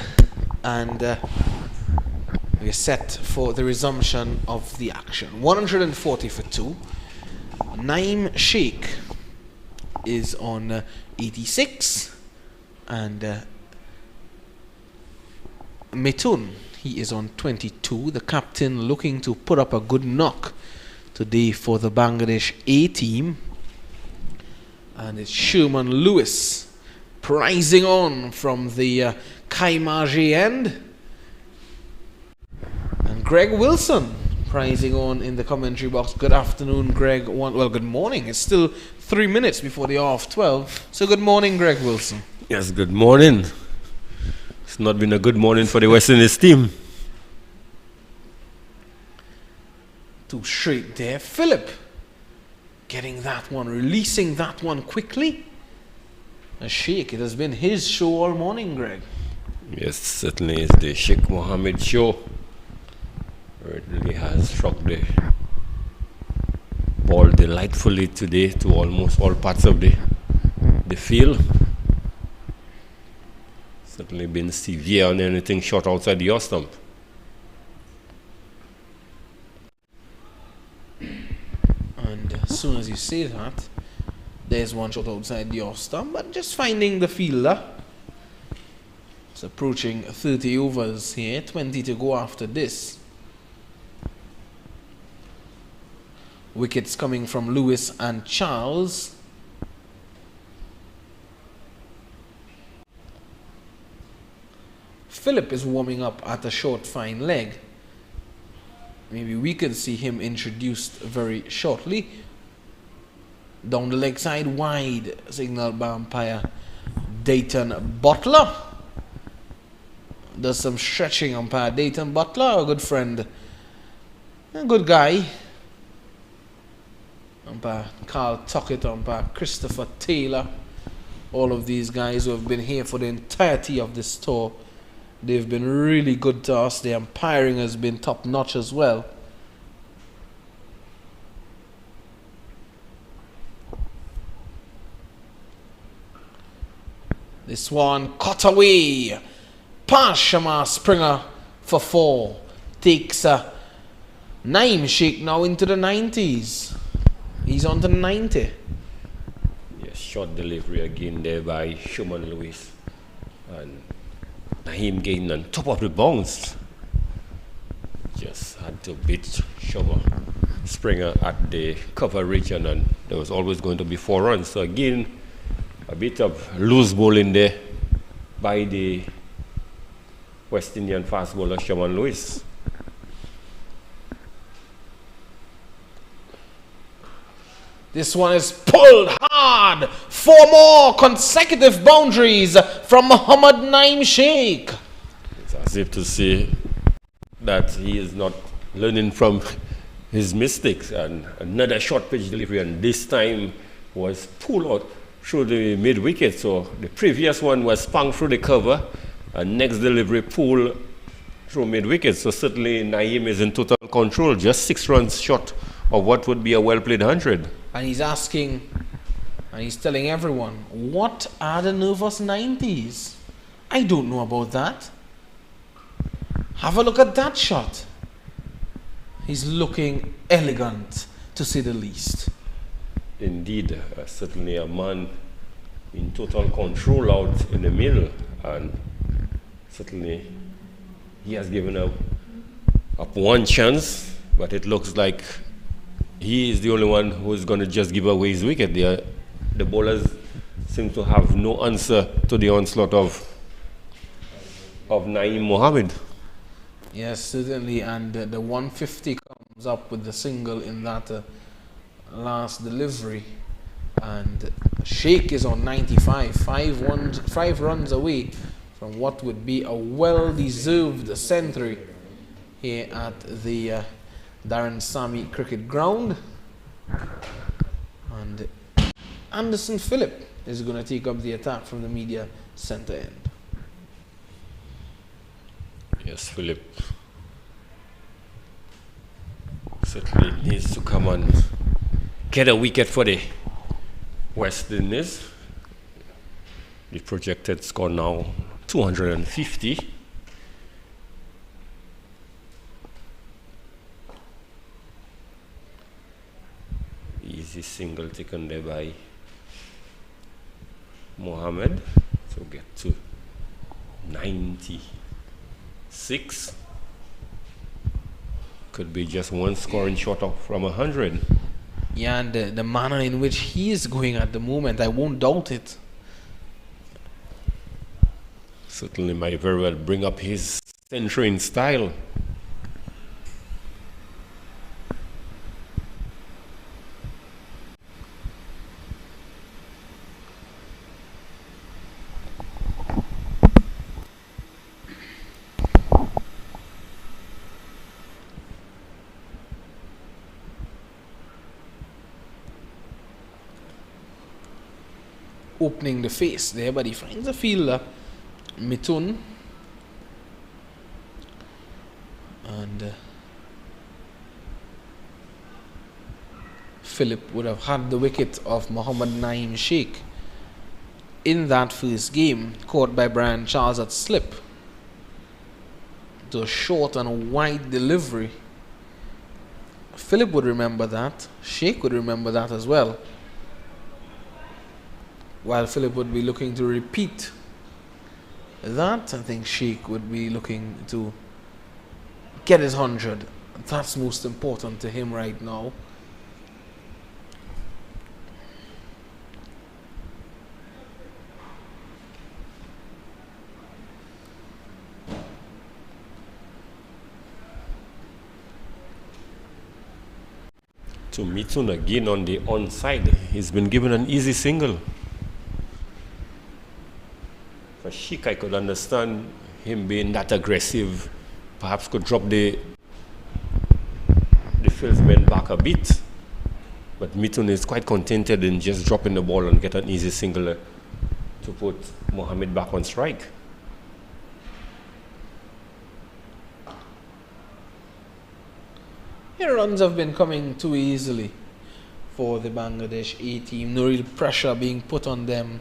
and we're set for the resumption of the action. 140 for 2. Naeem Sheikh is on 86, and Mithun, he is on 22. The captain looking to put up a good knock today for the Bangladesh A team, and it's Sherman Lewis prising on from the Kaimaji end, and Greg Wilson prising on in the commentary box. Good afternoon, Greg. Well, good morning. It's still 3 minutes before the half 12. So good morning, Greg Wilson. Yes, good morning. It's not been a good morning for the West Indies team. 2 straight there. Philip getting that one, releasing that one quickly. A Sheikh, it has been his show all morning, Greg. Yes, certainly it's the Sheikh Mohammed show. It really has struck the ball delightfully today to almost all parts of the field. Certainly been severe on anything shot outside the off stump. And as soon as you say that, there's one shot outside the off stump, but just finding the fielder. It's approaching 30 overs here, 20 to go after this. Wickets coming from Lewis and Charles. Philip is warming up at a short fine leg. Maybe we can see him introduced very shortly. Down the leg side, wide, signal by umpire Dayton Butler. Does some stretching, umpire Dayton Butler, a good friend, a good guy. Umpire Carl Tuckett, umpire Christopher Taylor. All of these guys who have been here for the entirety of this tour. They've been really good to us. The umpiring has been top notch as well. This one cut away. Past Shamar Springer for 4. Takes Naeem Sheikh now into the 90s. He's on to 90. Yes, short delivery again there by Sherman Lewis. And Naeem getting on top of the bounce. Just had to beat Shamar Springer at the cover region, and there was always going to be 4 runs. So again, a bit of loose bowling there by the West Indian fast bowler Sherman Lewis. This one is pulled hard. 4 more consecutive boundaries from Muhammad Naeem Sheikh. It's as if to say that he is not learning from his mistakes. And another short pitch delivery, and this time was pulled out through the mid wicket. So the previous one was spun through the cover, and next delivery pulled through mid wicket. So certainly Naeem is in total control, just 6 runs short of what would be a well played 100. And he's asking, and he's telling everyone, what are the nervous 90s? I don't know about that. Have a look at that shot. He's looking elegant, to say the least. Indeed, certainly a man in total control out in the middle, and certainly he has given up one chance, but it looks like he is the only one who is going to just give away his wicket. The bowlers seem to have no answer to the onslaught of Naeem Mohammed. Yes, certainly, and the 150 comes up with the single in that last delivery, and Sheikh is on 95, 5 runs away from what would be a well-deserved century here at the Daren Sammy Cricket Ground. And Anderson Phillip is going to take up the attack from the media centre end. Yes, Philip certainly needs to come and get a wicket for the West Indies. The projected score now 250. Easy single taken there by Mohammed. So get to 96. Could be just one scoring shot off from 100. Yeah, and the manner in which he is going at the moment, I won't doubt it. Certainly might very well bring up his centering style. Opening the face there, but he finds a fielder, Mithun, and Philip would have had the wicket of Mohammad Naeem Sheikh in that first game, caught by Brian Charles at slip. It was a short and wide delivery. Philip would remember that. Sheikh would remember that as well. While Philip would be looking to repeat that, I think Sheikh would be looking to get his 100. That's most important to him right now. To Mithun again on the onside. He's been given an easy single. For Sheikh, I could understand him being that aggressive. Perhaps could drop the fieldsman back a bit. But Mithun is quite contented in just dropping the ball and get an easy single to put Mohammed back on strike. Here runs have been coming too easily for the Bangladesh A team. No real pressure being put on them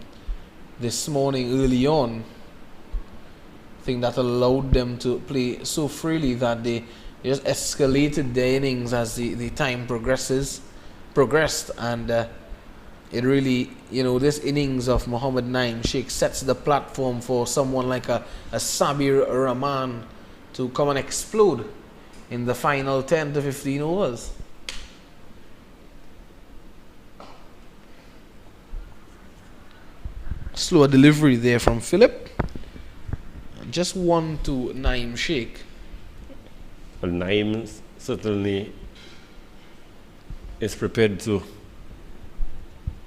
this morning early on. I think that allowed them to play so freely that they just escalated their innings as the time progressed, and it really, this innings of Mohammad Naeem Sheikh sets the platform for someone like a Sabir Rahman to come and explode in the final 10 to 15 overs. Slower delivery there from Philip. And just one to Naeem Sheikh. Well, Naeem certainly is prepared to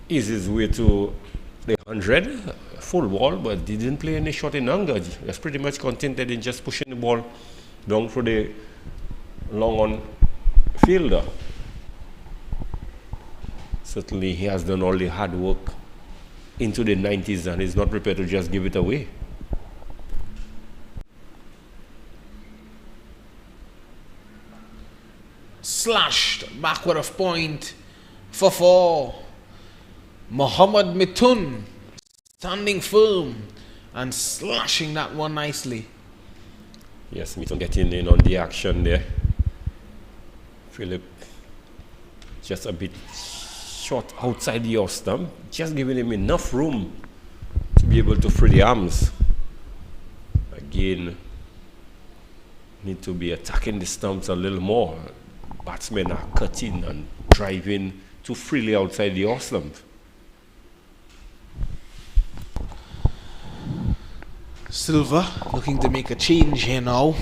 ease his way to the 100. Full ball, but he didn't play any shot in anger. He was pretty much contented in just pushing the ball down through the long on fielder. Certainly he has done all the hard work into the 90s and is not prepared to just give it away. Slashed backward of point for 4. Mohammad Mithun standing firm and slashing that one nicely. Yes, Mithun getting in on the action there. Philip just a bit short outside the off stump, just giving him enough room to be able to free the arms. Again, need to be attacking the stumps a little more. Batsmen are cutting and driving too freely outside the off stump. Silva looking to make a change here now.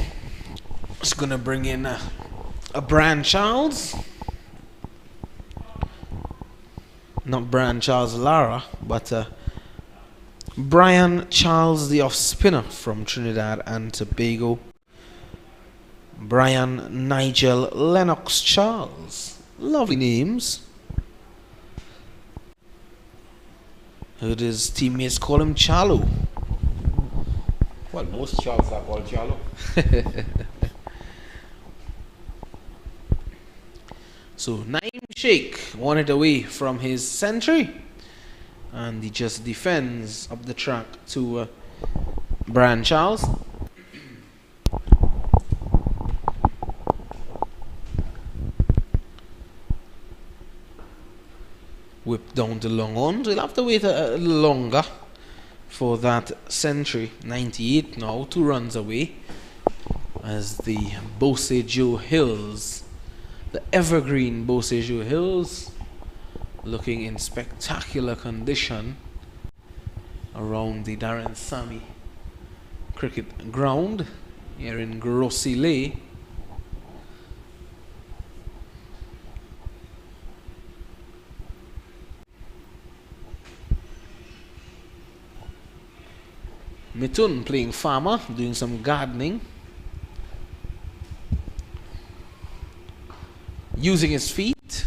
It's going to bring in a Brian Charles. Not Brian Charles Lara, but Brian Charles, the off spinner from Trinidad and Tobago. Brian Nigel Lennox Charles. Lovely names. Heard his teammates call him Charlo. Well, most Charles are called Charlo. So Naeem Sheikh wanted away from his century, and he just defends up the track to Brian Charles. Whip down to long on. We'll have to wait a little longer for that century. 98 now, 2 runs away. As the Bosejo Hills, the evergreen Bosejo Hills, looking in spectacular condition around the Daren Sammy Cricket Ground here in Grosile. Mitun playing farmer, doing some gardening, using his feet,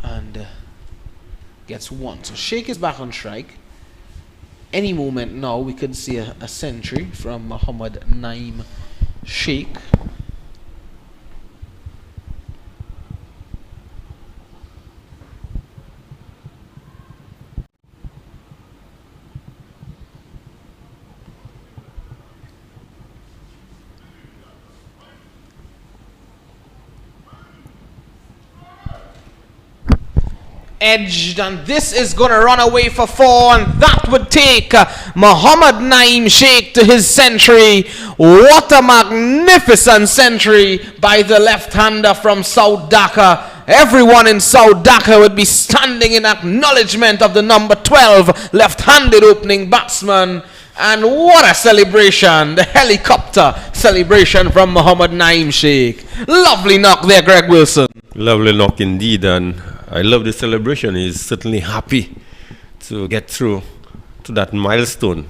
and gets 1. So Sheikh is back on strike. Any moment now we could see a century from Muhammad Naeem Sheikh. Edged, and this is going to run away for 4, and that would take Muhammad Naeem Sheikh to his century. What a magnificent century by the left-hander from South Dhaka. Everyone in South Dhaka would be standing in acknowledgement of the number 12 left-handed opening batsman. And what a celebration, the helicopter celebration from Muhammad Naeem Sheikh. Lovely knock there, Greg Wilson. Lovely knock indeed, and I love the celebration. He's certainly happy to get through to that milestone.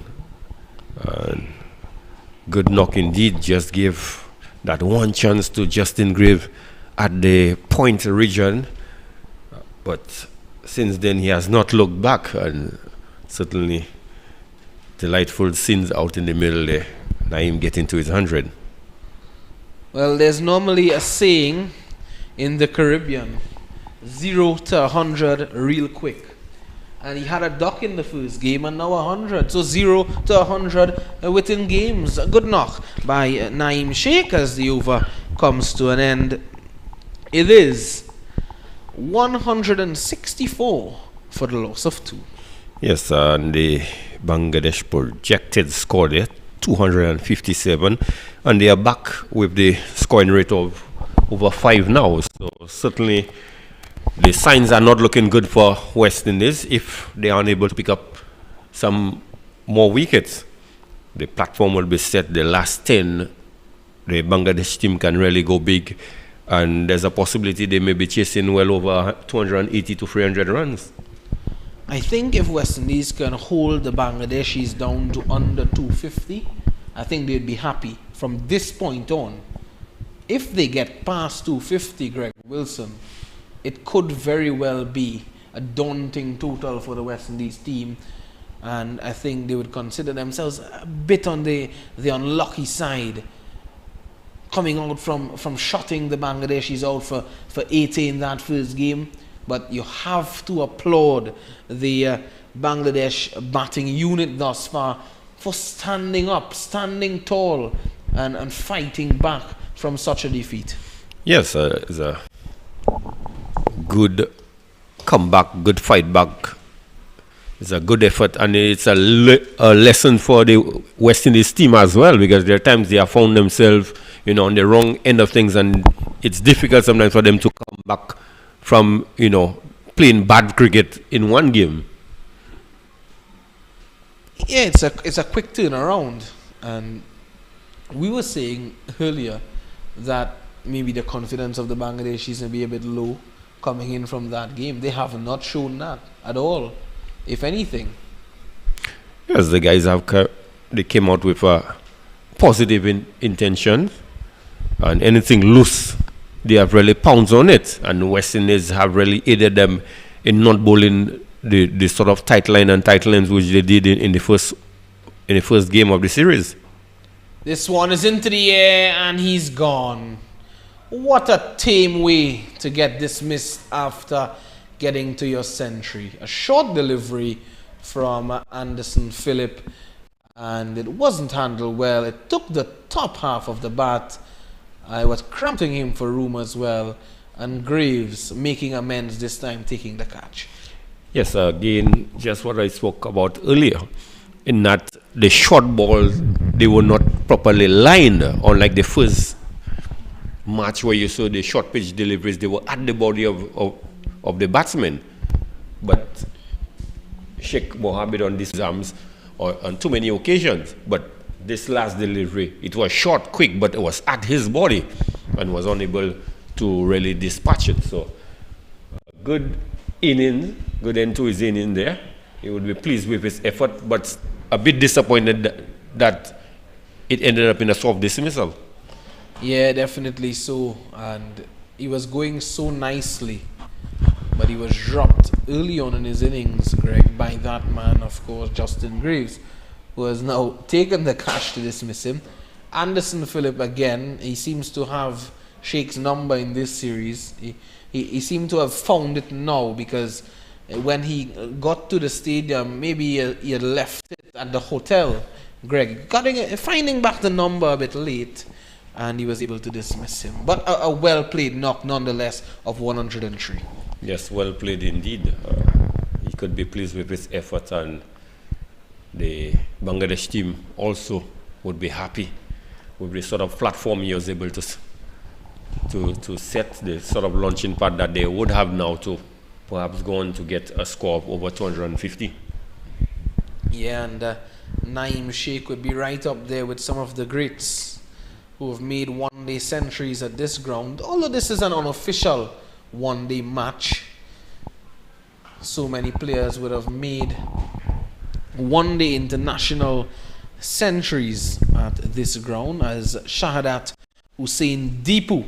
Good knock indeed. Just give that one chance to Justin Grave at the point region. But since then, he has not looked back, and certainly delightful scenes out in the middle there. Naeem getting to his 100. Well, there's normally a saying in the Caribbean, 0 to 100 real quick. And he had a duck in the first game and now 100. So 0 to 100 within games. A good knock by Naeem Sheikh as the over comes to an end. It is 164 for the loss of 2. Yes, and the Bangladesh projected score there, 257. And they are back with the scoring rate of over 5 now. So certainly the signs are not looking good for West Indies if they are unable to pick up some more wickets. The platform will be set. The last 10, the Bangladesh team can really go big, and there's a possibility they may be chasing well over 280 to 300 runs. I think if West Indies can hold the Bangladeshis down to under 250, I think they'd be happy from this point on. If they get past 250, Greg Wilson, it could very well be a daunting total for the West Indies team, and I think they would consider themselves a bit on the unlucky side, coming out from shutting the Bangladeshis out for 80 in that first game. But you have to applaud the Bangladesh batting unit thus far for standing up, standing tall, and fighting back from such a defeat. Yes, it's a good comeback, good fight back. It's a good effort, and it's a lesson for the West Indies team as well, because there are times they have found themselves, on the wrong end of things, and it's difficult sometimes for them to come back from, playing bad cricket in one game. Yeah, it's a quick turnaround, and we were saying earlier that maybe the confidence of the Bangladeshis may be a bit low coming in from that game. They have not shown that at all, if anything. Yes, the guys they came out with a positive intention, and anything loose, they have really pounced on it, and West Indies have really aided them in not bowling the sort of tight lines which they did in the first game of the series. This one is into the air and he's gone. What a tame way to get dismissed after getting to your century. A short delivery from Anderson Phillip, and it wasn't handled well. It took the top half of the bat. I was cramping him for room as well, and Graves making amends this time, taking the catch. Yes, again, just what I spoke about earlier, in that the short balls, they were not properly lined, unlike the first match where you saw the short pitch deliveries, they were at the body of the batsman. But Sheikh Mohammed on these arms on too many occasions, but this last delivery, it was short, quick, but it was at his body and was unable to really dispatch it. So good inning, good end to his inning there. He would be pleased with his effort, but a bit disappointed that it ended up in a soft dismissal. Yeah, definitely so. And he was going so nicely, but he was dropped early on in his innings, Greg, by that man, of course, Justin Graves, who has now taken the catch to dismiss him. Anderson Phillip again, he seems to have Sheikh's number in this series. He seemed to have found it now, because when he got to the stadium, maybe he had left it at the hotel, Greg, finding back the number a bit late, and he was able to dismiss him. But a well-played knock nonetheless of 103. Yes, well played indeed. He could be pleased with his effort, and the Bangladesh team also would be happy with the sort of platform he was able to set, the sort of launching pad that they would have now to perhaps go on to get a score of over 250. Yeah, and Naeem Sheikh would be right up there with some of the greats who have made one-day centuries at this ground. Although this is an unofficial one-day match, so many players would have made one-day international centuries at this ground, as Shahadat Hussein Deepu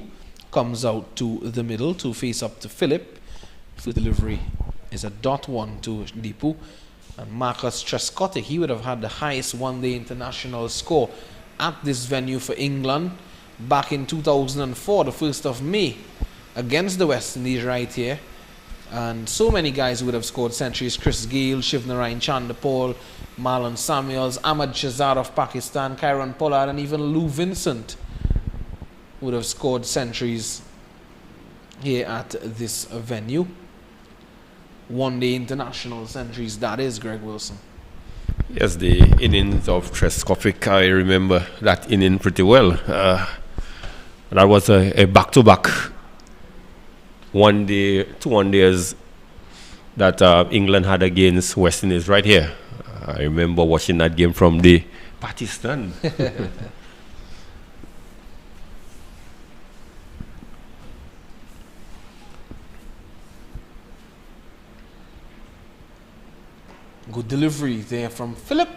comes out to the middle to face up to Phillip. The delivery is a .1 to Deepu. And Marcus Trescotty, he would have had the highest one-day international score at this venue for England back in 2004, the 1st of May, against the West Indies right here. And so many guys would have scored centuries: Chris Gayle, Shivnarayan Chanderpaul, Marlon Samuels, Ahmad Shahzad of Pakistan, Kyron Pollard, and even Lou Vincent would have scored centuries here at this venue. One-day international centuries, that is, Greg Wilson. Yes, the innings of Trescotty, I remember that inning pretty well. That was a back-to-back one-day, 2 one-days that England had against West Indies right here. I remember watching that game from the Pakistan. Good delivery there from Phillip,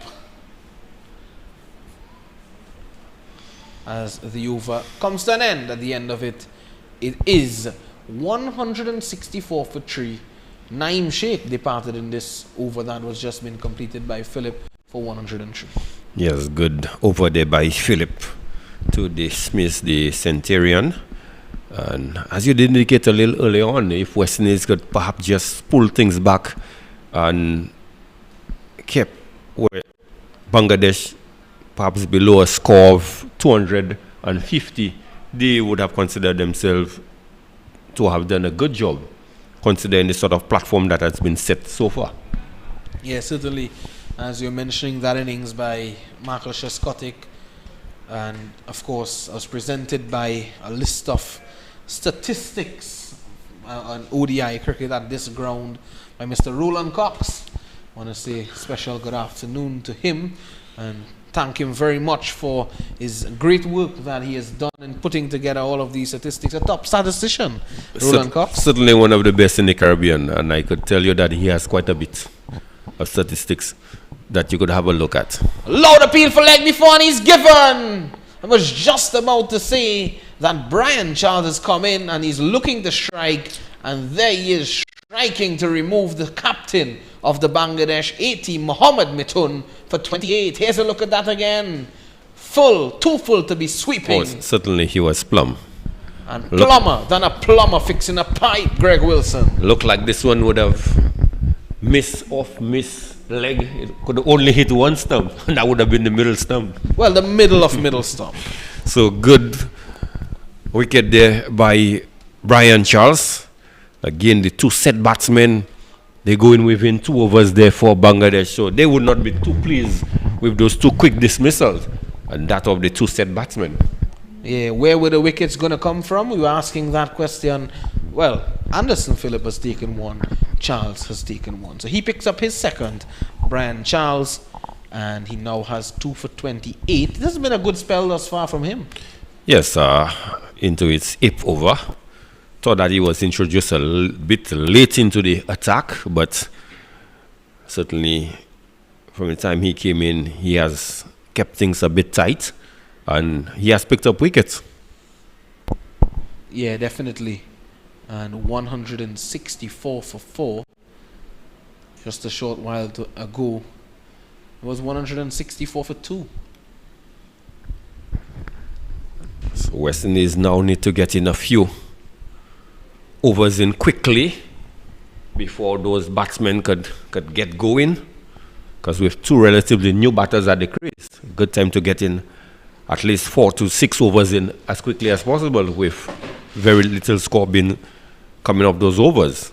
as the over comes to an end. At the end of it, it is 164 for 3. Naeem Sheikh departed in this over that was just been completed by Phillip for 103. Yes, good over there by Phillip to dismiss the Centurion. And as you did indicate a little earlier on, if West Indies could perhaps just pull things back and kept where Bangladesh perhaps below a score of 250, they would have considered themselves to have done a good job, considering the sort of platform that has been set so far. Yeah, certainly. As you're mentioning, that innings by Michael Trescotty, and of course, was presented by a list of statistics on ODI cricket at this ground by Mr. Roland Cox. I want to say special good afternoon to him and thank him very much for his great work that he has done in putting together all of these statistics. A top statistician, Roland Cox. Certainly one of the best in the Caribbean, and I could tell you that he has quite a bit of statistics that you could have a look at. Loud appeal for leg before, and he's given. I was just about to say that Brian Charles has come in and he's looking to strike, and there he is striking to remove the captain of the Bangladesh A team, Mohammed Mithun, for 28. Here's a look at that again. Full, too full to be sweeping. Oh, certainly he was plumb. And plumber than a plumber fixing a pipe, Greg Wilson. Looked like this one would have missed leg, it could only hit one stump. That would have been the middle stump. Well, the middle of middle stump. So good wicket there by Brian Charles. Again, the two set batsmen, they go in within 2 overs there for Bangladesh. So they would not be too pleased with those 2 quick dismissals. And that of the 2 set batsmen. Yeah, where were the wickets going to come from? We were asking that question. Well, Anderson Phillip has taken 1. Charles has taken 1. So he picks up his second, Brian Charles, and he now has 2 for 28. This has been a good spell thus far from him. Yes, into its 8th over. Thought that he was introduced a bit late into the attack, but certainly from the time he came in, he has kept things a bit tight, and he has picked up wickets. Yeah, definitely. And 164 for 4. Just a short while ago, it was 164 for 2. So West Indies now need to get in a few overs in quickly before those batsmen could get going. Because with 2 relatively new batters at the crease, good time to get in at least 4 to 6 overs in as quickly as possible with very little score being coming off those overs.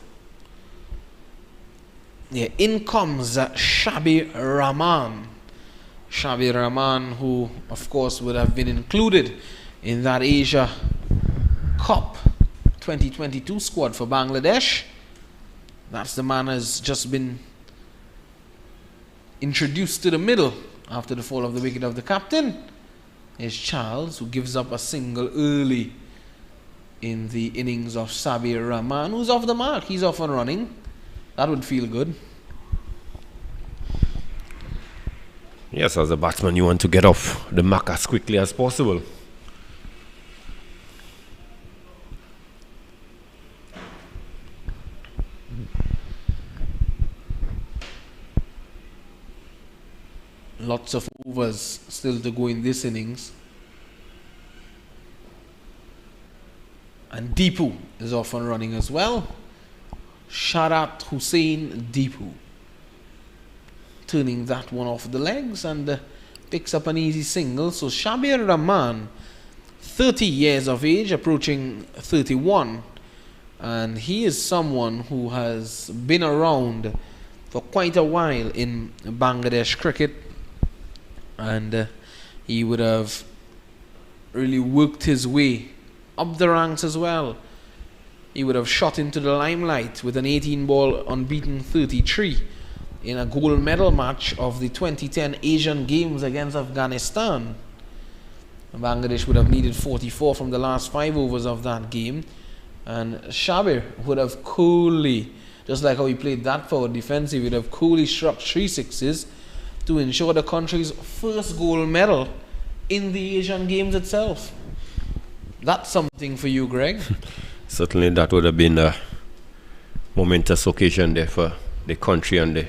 Yeah, in comes Shabir Rahman. Shabir Rahman, who of course would have been included in that Asia Cup 2022 squad for Bangladesh. That's the man has just been introduced to the middle after the fall of the wicket of the captain. Is Charles, who gives up a single early in the innings of Sabir Rahman, who's off the mark. He's off and running. That would feel good. Yes, as a batsman, you want to get off the mark as quickly as possible. Lots of overs still to go in this innings. And Deepu is off and running as well. Sharat Hussain Deepu turning that one off the legs and picks up an easy single. So Shabir Rahman, 30 years of age, approaching 31, and he is someone who has been around for quite a while in Bangladesh cricket, and he would have really worked his way up the ranks as well. He would have shot into the limelight with an 18-ball unbeaten 33 in a gold medal match of the 2010 Asian Games against Afghanistan. Bangladesh would have needed 44 from the last 5 overs of that game, and Shabir would have coolly, just like how he played that forward defense, he would have coolly struck 3 sixes to ensure the country's first gold medal in the Asian Games itself. That's something for you, Greg. Certainly that would have been a momentous occasion there for the country and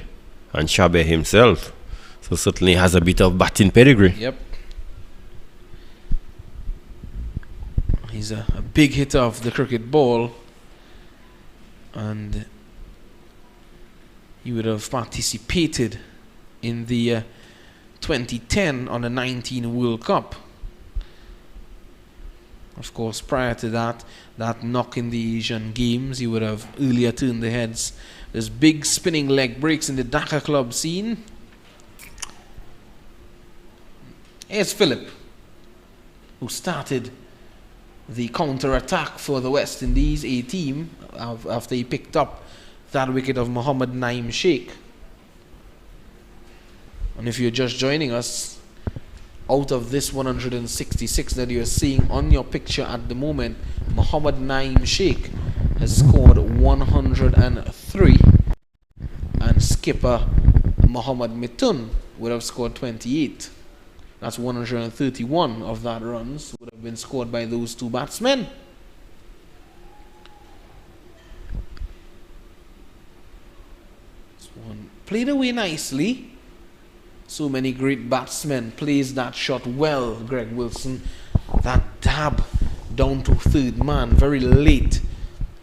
Shabir himself. So certainly has a bit of batting pedigree. Yep. He's a big hitter of the cricket ball, and he would have participated in the 2010 under 19 World Cup. Of course, prior to that knock in the Asian Games, he would have earlier turned the heads. There's big spinning leg breaks in the Dhaka club scene. Here's Phillip, who started the counter-attack for the West Indies A team after he picked up that wicket of Mohammad Naeem Sheikh. And if you're just joining us, out of this 166 that you're seeing on your picture at the moment, Mohammad Naeem Sheikh has scored 103, and skipper Mohammad Mitun would have scored 28. That's 131 of that runs would have been scored by those 2 batsmen. This one played away nicely. So many great batsmen plays that shot well, Greg Wilson. That dab down to third man very late.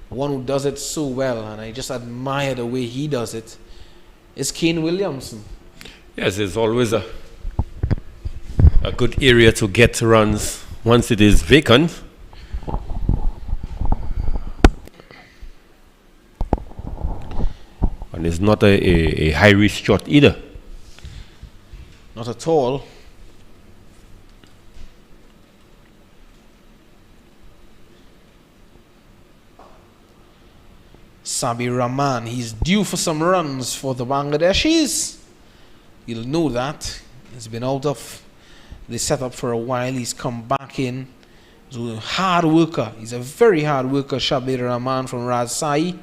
One who does it so well, and I just admire the way he does it. is Kane Williamson. Yes, it's always a good area to get runs once it is vacant. And it's not a high risk shot either. Not at all. Sabir Rahman, he's due for some runs for the Bangladeshis. You'll know that. He's been out of the setup for a while. He's come back in. He's a hard worker. He's a very hard worker, Sabir Rahman from Rajshahi.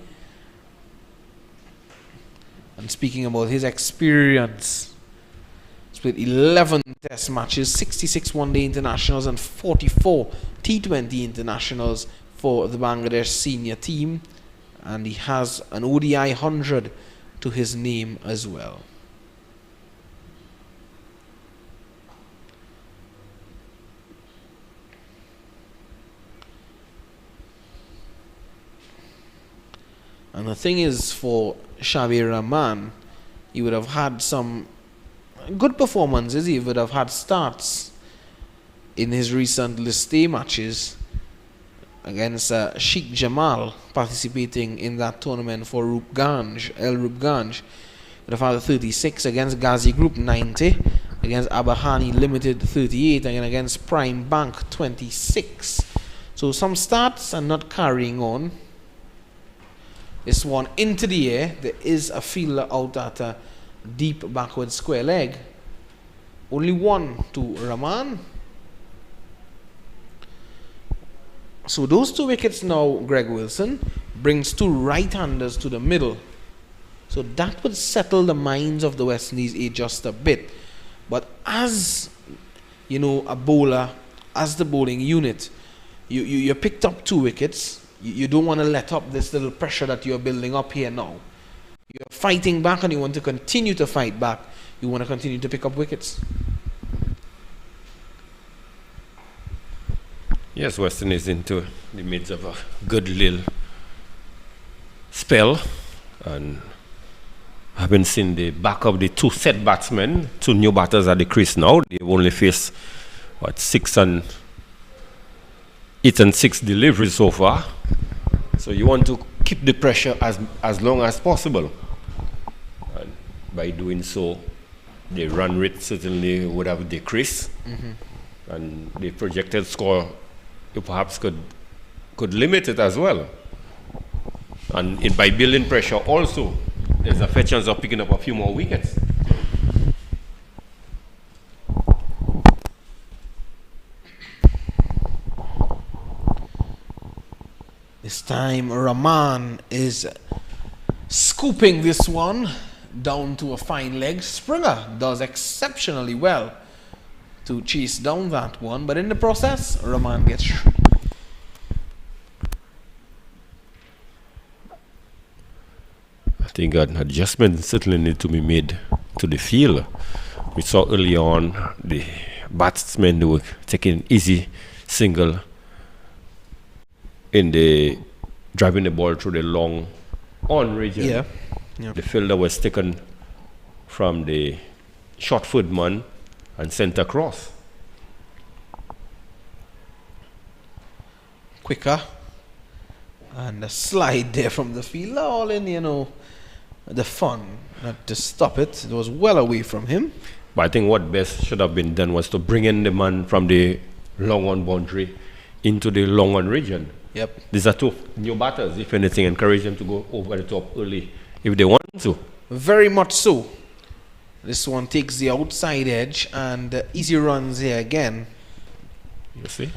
And speaking about his experience, he's played 11 test matches, 66 one-day internationals and 44 T20 internationals for the Bangladesh senior team. And he has an ODI 100 to his name as well. And the thing is, for Sabir Rahman, he would have had some good performances. He would have had starts in his recent List A matches against Sheikh Jamal, participating in that tournament for Rupganj, El Rupganj. Would have had a 36 against Ghazi Group 90, against Abahani Limited 38, and against Prime Bank 26. So some starts and not carrying on. This one into the air. There is a fielder out at a deep backward square leg. Only one to Rahman. So those two wickets now, Greg Wilson, brings two right-handers to the middle. So that would settle the minds of the West Indies just a bit. But as, you know, a bowler, as the bowling unit, you picked up two wickets. You don't want to let up this little pressure that you're building up here now. You're fighting back and you want to continue to fight back. You want to continue to pick up wickets. Yes, Western is into the midst of a good little spell. And having seen the back of the two set batsmen, two new batters at the crease now. They've only faced, 8 and 6 deliveries so far. So you want to keep the pressure as long as possible. And by doing so, the run rate certainly would have decreased. And the projected score, you perhaps could limit it as well. And by building pressure also, there's a fair chance of picking up a few more wickets. This time Rahman is scooping this one down to a fine leg. Springer does exceptionally well to chase down that one, but in the process, Rahman gets through. I think an adjustment certainly need to be made to the field. We saw early on the batsmen who were taking easy single in the driving the ball through the long on region. Yeah. The fielder was taken from the short foot man and sent across. Quicker. And a slide there from the fielder, all in, you know, the fun. Not to stop it. It was well away from him. But I think what best should have been done was to bring in the man from the long on boundary into the long on region. Yep. These are two new batters. If anything, encourage them to go over the top early if they want to. Very much so. This one takes the outside edge and easy runs here again. You see?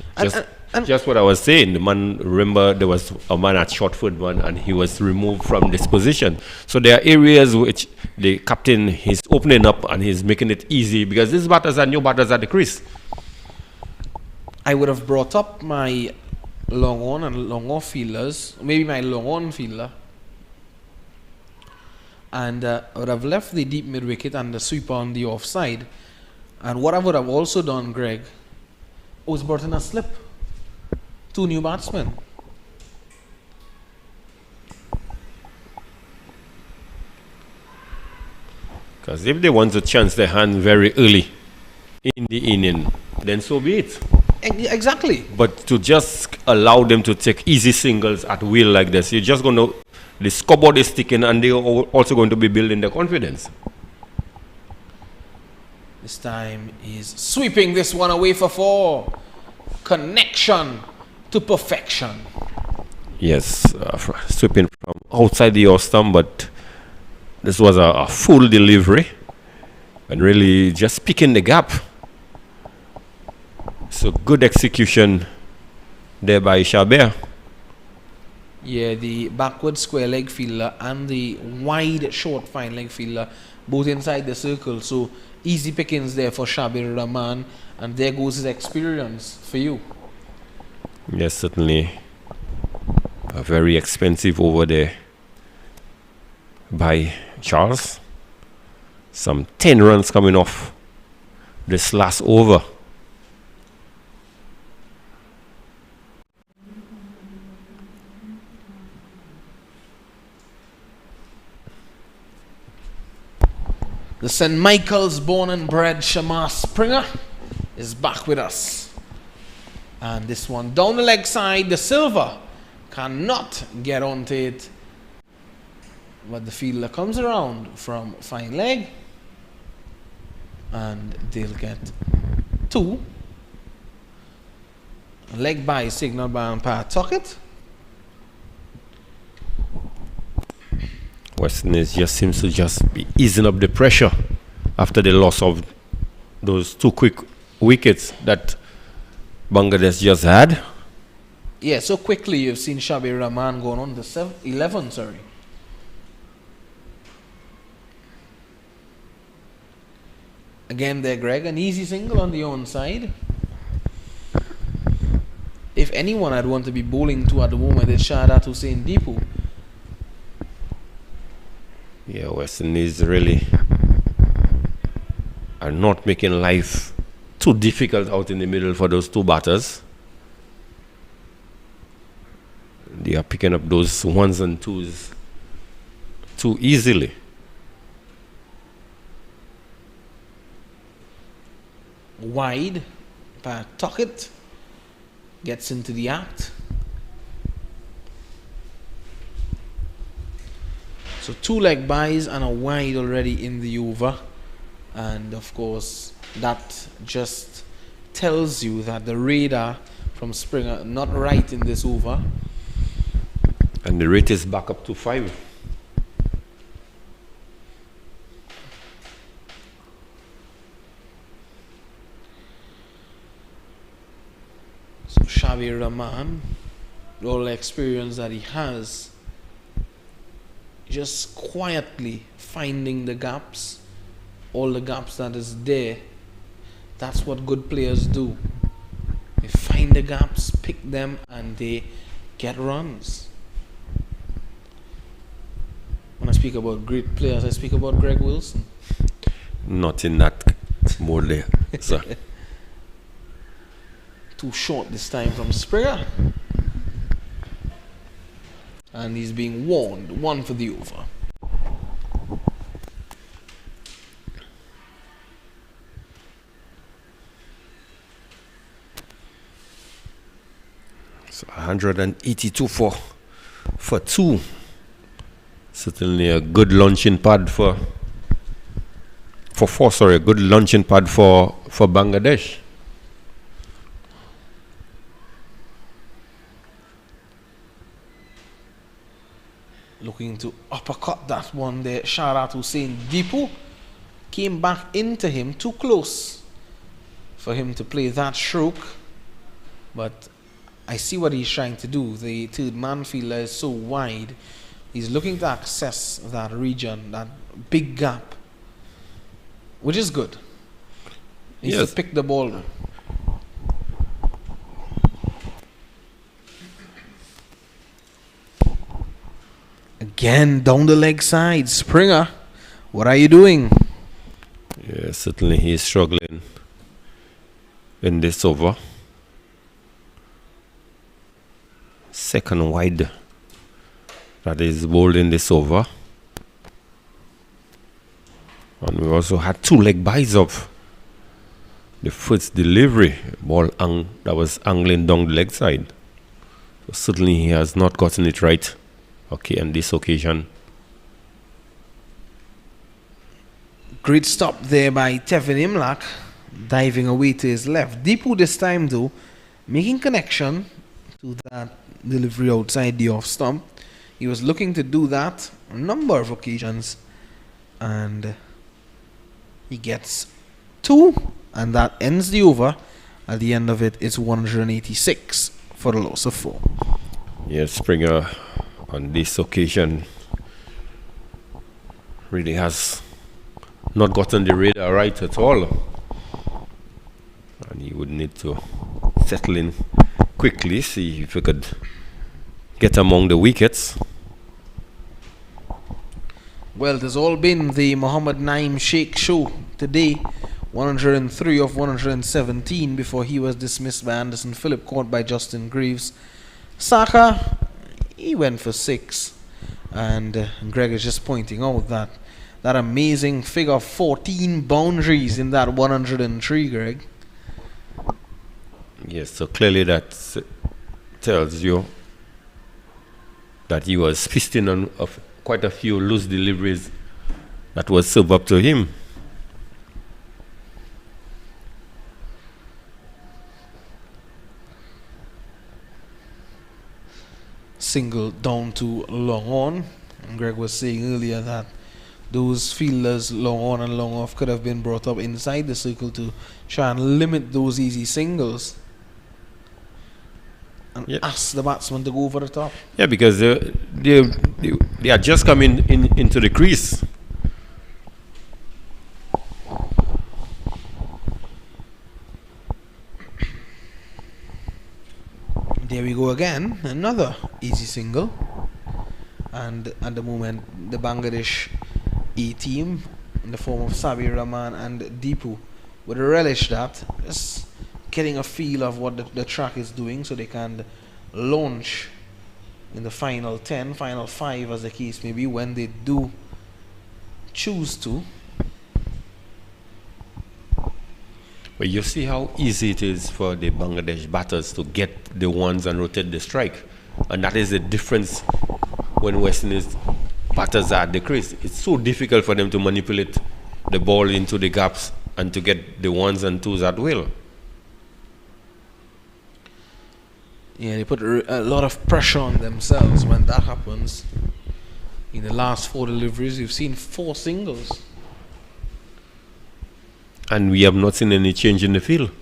And Just what I was saying. The man, remember, there was a man at short foot one and he was removed from this position. So there are areas which the captain is opening up and he's making it easy because these batters are new batters at the crease. I would have brought up my long on and long off fielders, maybe my long on fielder, and I would have left the deep mid wicket and the sweeper on the offside. And what I would have also done, Greg, was brought in a slip. Two new batsmen. Because if they want to chance their hand very early in the inning, then so be it. Exactly. But to just allow them to take easy singles at will like this, you're just going to, the scoreboard is ticking and they're also going to be building their confidence. This time he's sweeping this one away for 4. Connection to perfection. Yes, sweeping from outside the off stump, but this was a full delivery and really just picking the gap. So good execution there by Chabert. Yeah, the backward square leg fielder and the wide short fine leg fielder both inside the circle. So easy pickings there for Shabir Rahman, and there goes his experience for you. Yes, certainly a very expensive over there by Charles. Some 10 runs coming off this last over. The St. Michael's born and bred Shamar Springer is back with us. And this one down the leg side, the silver cannot get onto it. But the fielder comes around from fine leg. And they'll get 2. Leg by signaled by umpire Tuckett. West Indies just seems to just be easing up the pressure after the loss of those 2 quick wickets that Bangladesh just had. Yeah, so quickly you've seen Shabir Rahman going on the 11, sorry. Again there, Greg, an easy single on the own side. If anyone I'd want to be bowling to at the moment, it's Shahadat Hussain Deepu. Yeah, West Indies really are not making life too difficult out in the middle for those 2 batters. They are picking up those 1s and 2s too easily. Wide by Tuckett gets into the act. So 2 leg buys and a wide already in the over, and of course that just tells you that the radar from Springer not right in this over. And the rate is back up to 5. So Shabir Rahman, all the experience that he has, just quietly finding the gaps, all the gaps that is there. That's what good players do. They find the gaps, pick them, and they get runs. When I speak about great players, I speak about Greg Wilson. Not in that mode there, sir. Too short this time from Springer. And he's being warned. 1 for the over. So 182 for 2. Certainly a good launching pad for 4. Sorry, a good launching pad for Bangladesh. Looking to uppercut that one there. Shahadat Hussain Deepu came back into him too close for him to play that stroke. But I see what he's trying to do. The 3rd man fielder is so wide. He's looking to access that region, that big gap, which is good. He's to pick the ball. Again, down the leg side. Springer, what are you doing? Yeah, certainly he is struggling in this over. 2nd wide that is bowled in this over. And we also had 2 leg byes of the first delivery, ball that was angling down the leg side. So certainly he has not gotten it right. Okay, on this occasion. Great stop there by Tevin Imlach, diving away to his left. Deepu this time though, making connection to that delivery outside the off stump. He was looking to do that on a number of occasions, and he gets 2, and that ends the over. At the end of it, it's 186 for the loss of 4. Yes, Springer on this occasion really has not gotten the radar right at all, and he would need to settle in quickly, see if he could get among the wickets. Well, it has all been the Mohammed Naim Sheikh show today. 103 of 117 before he was dismissed by Anderson Phillip, caught by Justin Greaves. Saka, he went for 6, and Greg is just pointing out that amazing figure of 14 boundaries in that 103, Greg. Yes, so clearly that tells you that he was feasting on quite a few loose deliveries that was served up to him. Single down to long on. And Greg was saying earlier that those fielders long on and long off could have been brought up inside the circle to try and limit those easy singles and ask the batsman to go over the top. Yeah, because they are just coming into the crease. There we go again, another easy single. And at the moment, the Bangladesh A team, in the form of Sabir Rahman and Deepu, would relish that, just getting a feel of what the track is doing, so they can launch in the final 10, final 5 as the case may be, when they do choose to. But you see how easy it is for the Bangladesh batters to get the ones and rotate the strike. And that is the difference when West Indies batters are at the crease. It's so difficult for them to manipulate the ball into the gaps and to get the ones and twos at will. Yeah, they put a lot of pressure on themselves when that happens. In the last 4 deliveries, you've seen 4 singles. And we have not seen any change in the field.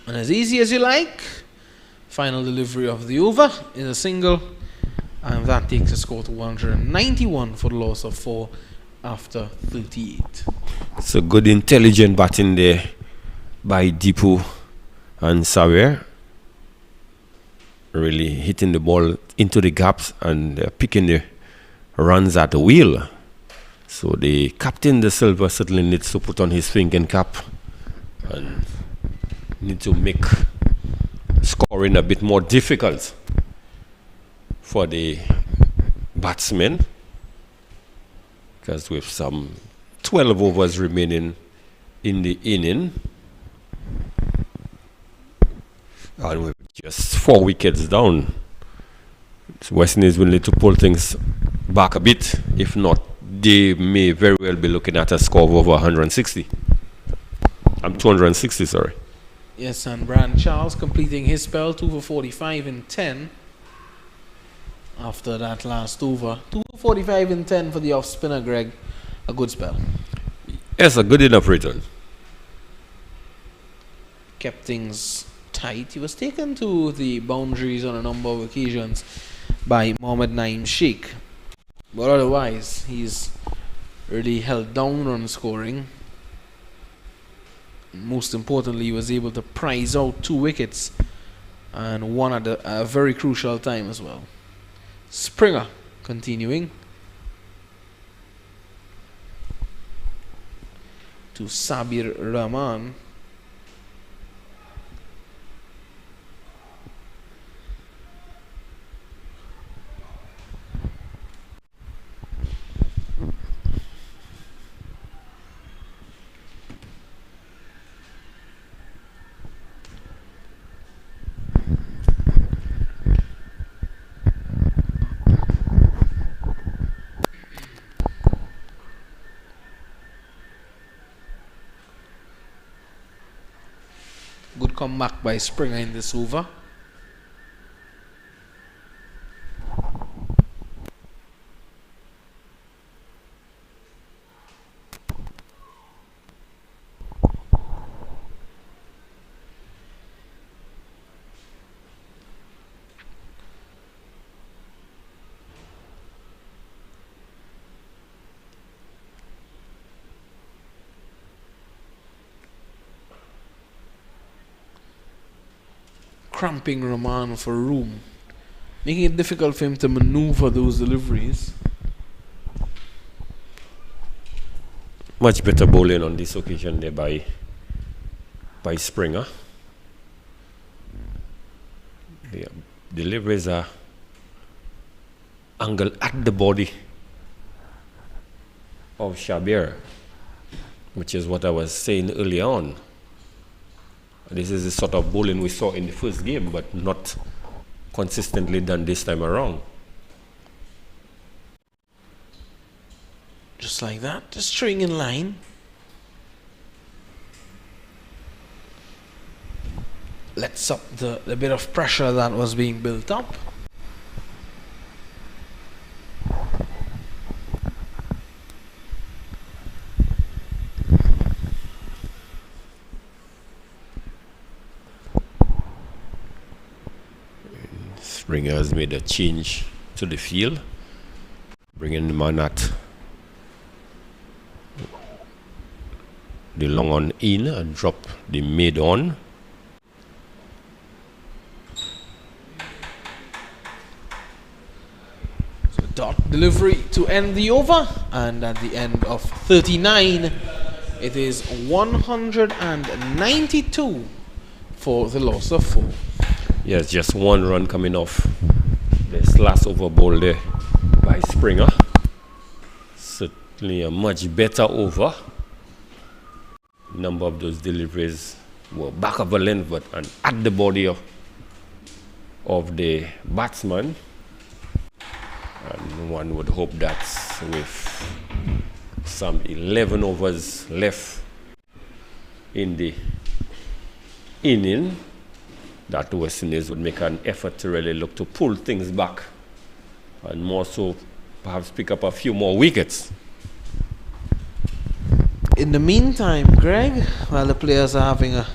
And as easy as you like, final delivery of the over is a single, and that takes the score to 191 for the loss of 4 after 38. It's a good intelligent batting there by Deepu and Sawer, really hitting the ball into the gaps and picking the runs at the wheel. So the captain, the Silver, certainly needs to put on his thinking cap and need to make scoring a bit more difficult for the batsmen, because with some 12 overs remaining in the inning and with just 4 wickets down, West Indies will need to pull things back a bit. If not, they may very well be looking at a score of over 160. I'm 260, sorry. Yes, and Brand Charles completing his spell, 2 for 45 in 10 after that last over. 2 for 45 in 10 for the off spinner, Greg. A good spell. Yes, a good enough return. Kept things tight. He was taken to the boundaries on a number of occasions by Mohammed Naim Sheikh, but otherwise he's really held down on scoring. Most importantly, he was able to prize out 2 wickets, and one at a very crucial time as well. Springer continuing to Sabir Rahman. come back by Springer in this over. Cramping Rahman for room, making it difficult for him to maneuver those deliveries. Much better bowling on this occasion there by Springer. The deliveries are angled at the body of Shabir, which is what I was saying earlier on. This is the sort of bowling we saw in the first game, but not consistently done this time around. Just like that, just string in line. Lets up the bit of pressure that was being built up. Springer has made a change to the field, bringing the man at the long on in and drop the mid on. So dot delivery to end the over, and at the end of 39, it is 192 for the loss of 4. Yes, just one run coming off this last over ball there by Springer. Certainly a much better over. Number of those deliveries were back of a length, but at the body of the batsman. And one would hope that with some 11 overs left in the inning, that West Indies would make an effort to really look to pull things back and more so perhaps pick up a few more wickets. In the meantime, Greg, while the players are having a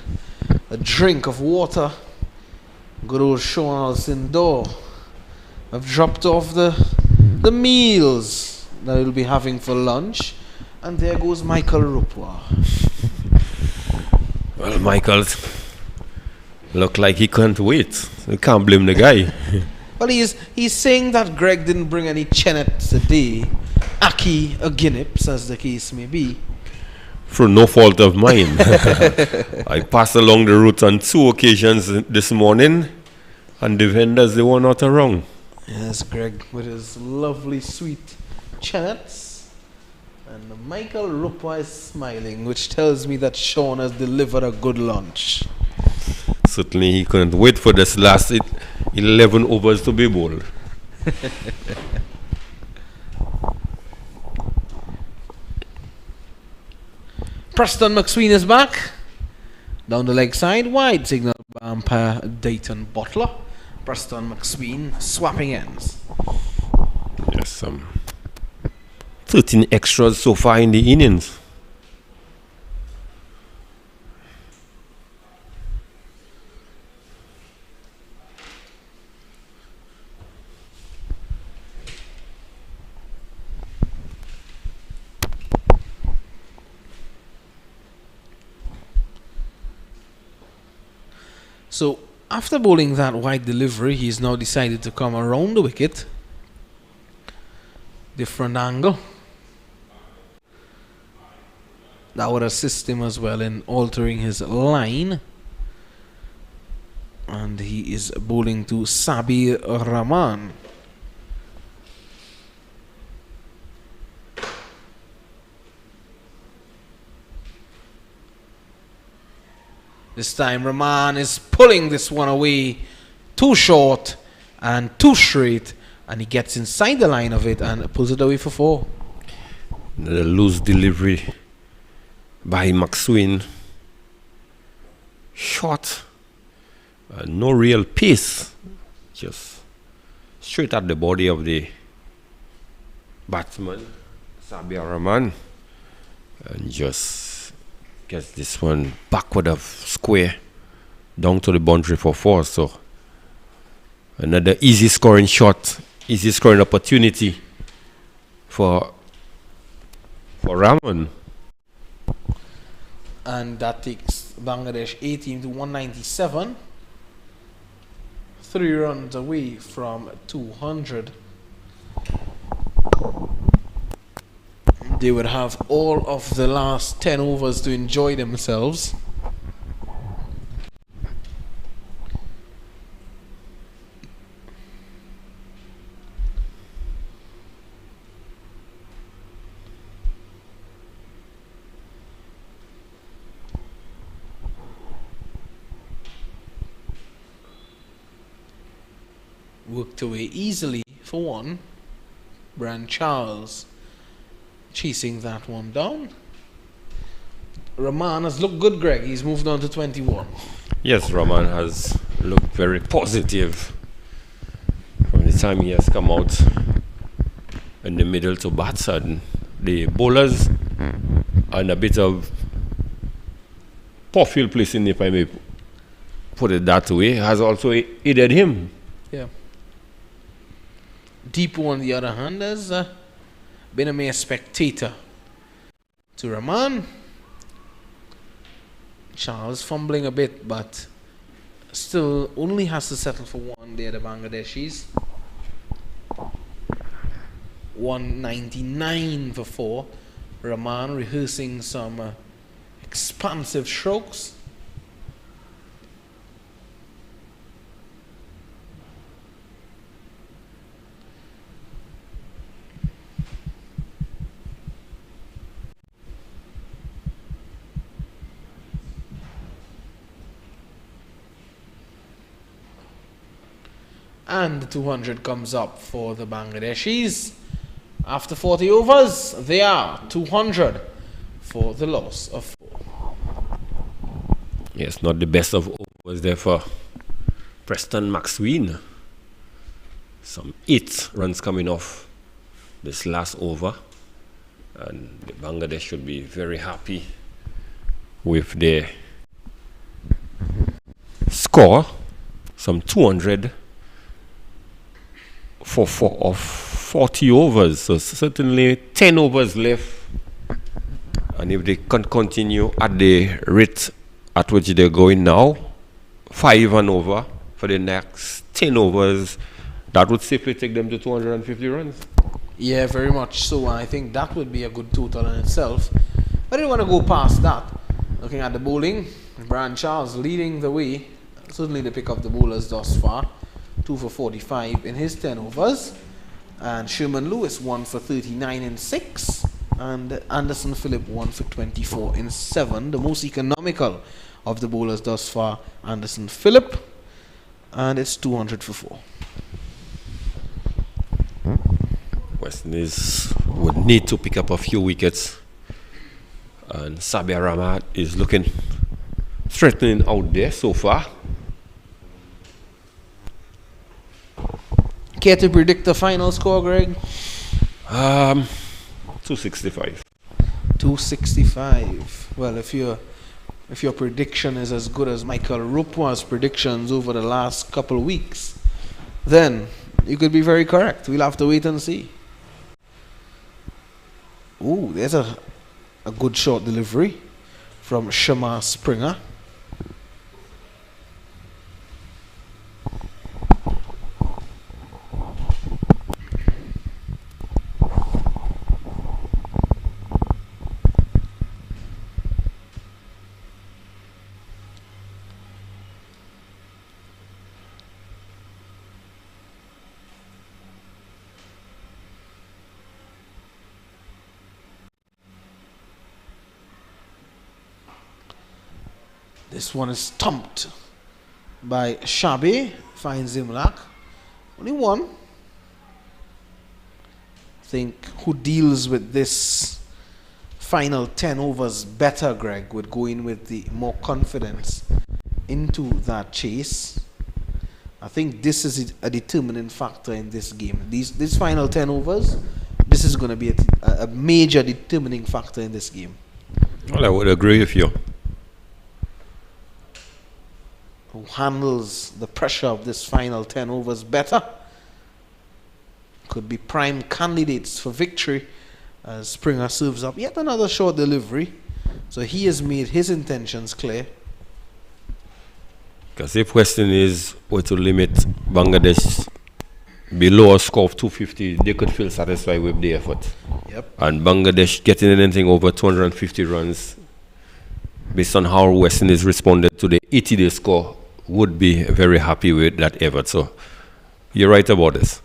drink of water, good old Sean Alcindor have dropped off the meals that he'll be having for lunch, and there goes Michael Rupwa. Well, Michael's look like he can't wait. You can't blame the guy. Well, he's saying that Greg didn't bring any chennets today, Aki or Guineps, as the case may be. Through no fault of mine. I passed along the route on 2 occasions this morning, and the vendors, they were not around. Yes, Greg with his lovely sweet chennets. And Michael Rupwa is smiling, which tells me that Sean has delivered a good lunch. Certainly he couldn't wait for this last 11 overs to be bowled. Preston McSween is back. Down the leg side, wide signal by umpire Dayton Butler. Preston McSween swapping ends. Yes, 13 extras so far in the innings. So after bowling that wide delivery, he's now decided to come around the wicket. Different angle. That would assist him as well in altering his line. And he is bowling to Sabir Rahman. This time Rahman is pulling this one away, too short and too straight, and he gets inside the line of it and pulls it away for 4. The loose delivery by McSween. Short No real pace, just straight at the body of the batsman, Sabir Rahman, and just gets this one backward of square down to the boundary for 4. So another easy scoring shot, easy scoring opportunity for Rahman. And that takes Bangladesh A team to 197. 3 runs away from 200. They would have all of the last 10 overs to enjoy themselves. Worked away easily for 1. Brand Charles chasing that one down. Rahman has looked good, Greg. He's moved on to 21. Yes, Rahman has looked very positive from the time he has come out in the middle to bat. And the bowlers are in a bit of poor field placing, if I may put it that way, has also aided him. Yeah. Deepo, on the other hand, has been a mere spectator to Rahman. Charles fumbling a bit, but still only has to settle for 1 there, the Bangladeshis. 199 for 4. Rahman rehearsing some expansive strokes. And the 200 comes up for the Bangladeshis. After 40 overs, they are 200 for the loss of 4. Yes, not the best of overs there for Preston Maxwell. Some 8 runs coming off this last over. And the Bangladesh should be very happy with their score. Some 200 for 4 of 40 overs, so certainly 10 overs left, and if they can continue at the rate at which they're going now, 5 and over for the next 10 overs, that would safely take them to 250 runs. Yeah, very much so. I think that would be a good total in itself. I didn't want to go past that. Looking at the bowling, Brian Charles leading the way, certainly the pick of the bowlers thus far. 2 for 45 in his 10 overs, and Sherman Lewis 1 for 39 in 6, and Anderson Phillip 1 for 24 in 7. The most economical of the bowlers thus far, Anderson Phillip, and it's 200 for 4. West Indies would need to pick up a few wickets, and Sabir Rahman is looking threatening out there so far. Care to predict the final score, Greg? 265. 265. Well, if your prediction is as good as Michael Rupa's predictions over the last couple of weeks, then you could be very correct. We'll have to wait and see. Ooh, there's a good short delivery from Shamar Springer. This one is stumped by Shabi, finds Imlak. Only 1. I think who deals with this final 10 overs better, Greg, would go in with the more confidence into that chase. I think this is a determining factor in this game. These final 10 overs, this is going to be a major determining factor in this game. Well, I would agree with you. Who handles the pressure of this final 10 overs better could be prime candidates for victory as Springer serves up yet another short delivery. So he has made his intentions clear. Because if West Indies were to limit Bangladesh below a score of 250, they could feel satisfied with the effort. Yep. And Bangladesh getting anything over 250 runs, based on how West Indies responded to the 80-day score, would be very happy with that effort. So you're right about this.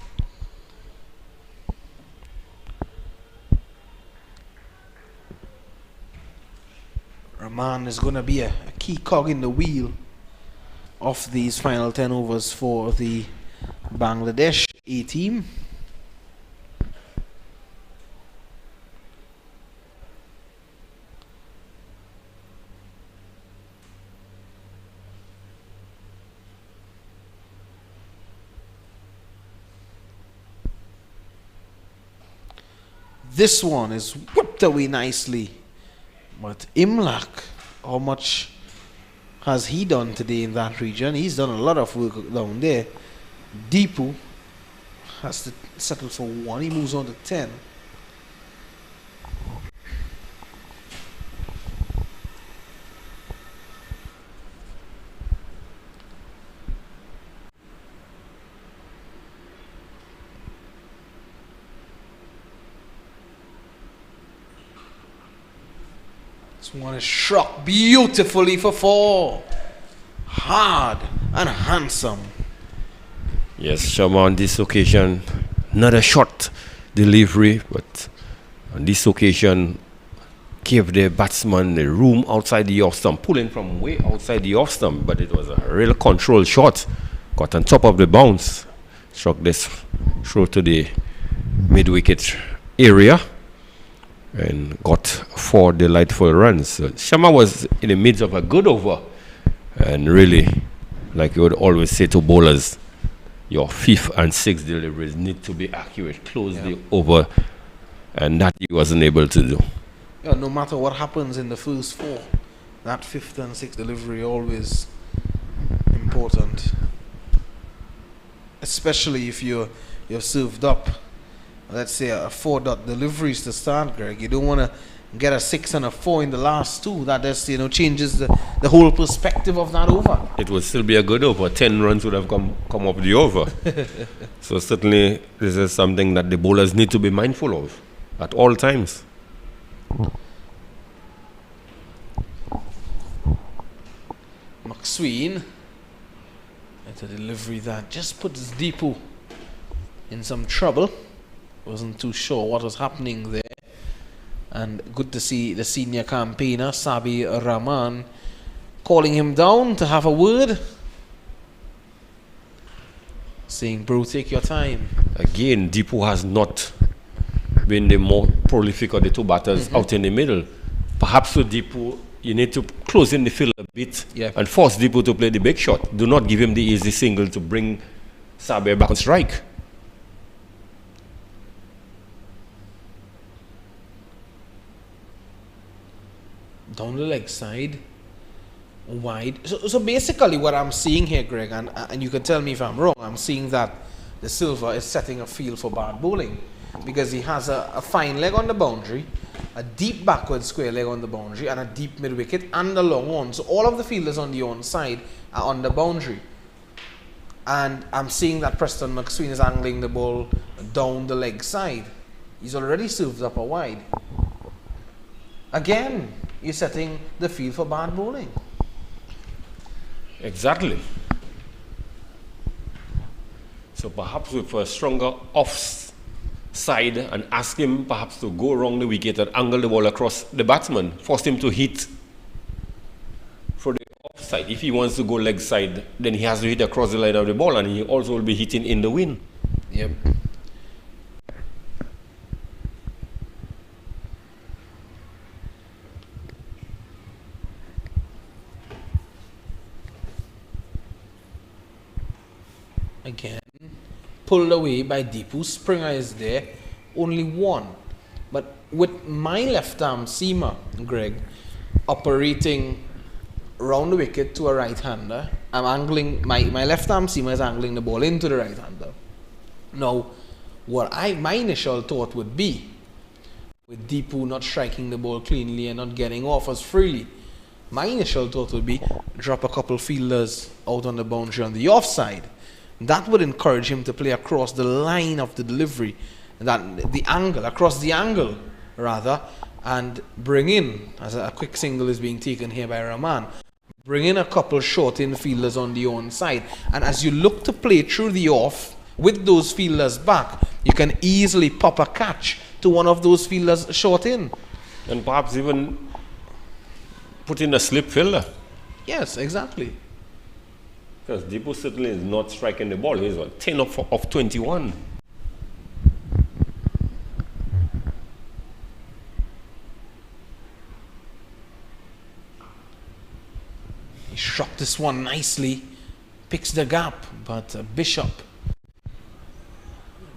Rahman is going to be a key cog in the wheel of these final 10 overs for the Bangladesh A team. This one is whipped away nicely. But Imlak, how much has he done today in that region? He's done a lot of work down there. Deepu has to settle for 1. He moves on to 10. This one is struck beautifully for 4. Hard and handsome. Yes, Sharma on this occasion, not a short delivery, but on this occasion gave the batsman the room outside the off stump, pulling from way outside the off stump, but it was a real controlled shot. Got on top of the bounce, struck this throw to the mid-wicket area and got 4 delightful runs. So Sharma was in the midst of a good over, and really, like you would always say to bowlers, your 5th and 6th deliveries need to be accurate, close the over, and that he wasn't able to do. Yeah, no matter what happens in the first 4, that 5th and 6th delivery always important, especially if you're served up, let's say a 4-dot deliveries to start, Greg. You don't want to get a 6 and a 4 in the last 2. That just changes the whole perspective of that over. It would still be a good over. 10 runs would have come off the over. So certainly this is something that the bowlers need to be mindful of at all times. McSween, that's a delivery that just puts Deepu in some trouble. Wasn't too sure what was happening there. And good to see the senior campaigner, Sabi Rahman, calling him down to have a word. Saying, bro, take your time. Again, Deepu has not been the more prolific of the 2 batters out in the middle. Perhaps with Deepu, you need to close in the field a bit and force Deepu to play the big shot. Do not give him the easy single to bring Sabi back on strike. Down the leg side, wide. So basically what I'm seeing here, Greg, and you can tell me if I'm wrong, I'm seeing that the Silver is setting a field for bad bowling, because he has a fine leg on the boundary, a deep backward square leg on the boundary, and a deep mid-wicket and a long one. So all of the fielders on the on side are on the boundary. And I'm seeing that Preston McSween is angling the ball down the leg side. He's already served up a wide. Again, you're setting the field for bad bowling. Exactly. So perhaps with a stronger offside and ask him perhaps to go around the wicket and angle the ball across the batsman, force him to hit for the offside. If he wants to go leg side, then he has to hit across the line of the ball, and he also will be hitting in the wind. Yep. again. Pulled away by Deepu. Springer is there. Only one. But with my left arm seamer, Greg, operating round the wicket to a right-hander, I'm angling, my left arm seamer is angling the ball into the right-hander. Now, what my initial thought would be, with Deepu not striking the ball cleanly and not getting off as freely, my initial thought would be drop a couple fielders out on the boundary on the offside. That would encourage him to play across the line of the delivery, that the angle, across the angle rather, and bring in, as a quick single is being taken here by Rahman, bring in a couple short infielders on the own side. And as you look to play through the off with those fielders back, you can easily pop a catch to one of those fielders short in. And perhaps even put in a slip fielder. Yes, exactly. Because Deepu certainly is not striking the ball. He's 10 of 21. He struck this one nicely, picks the gap, but Bishop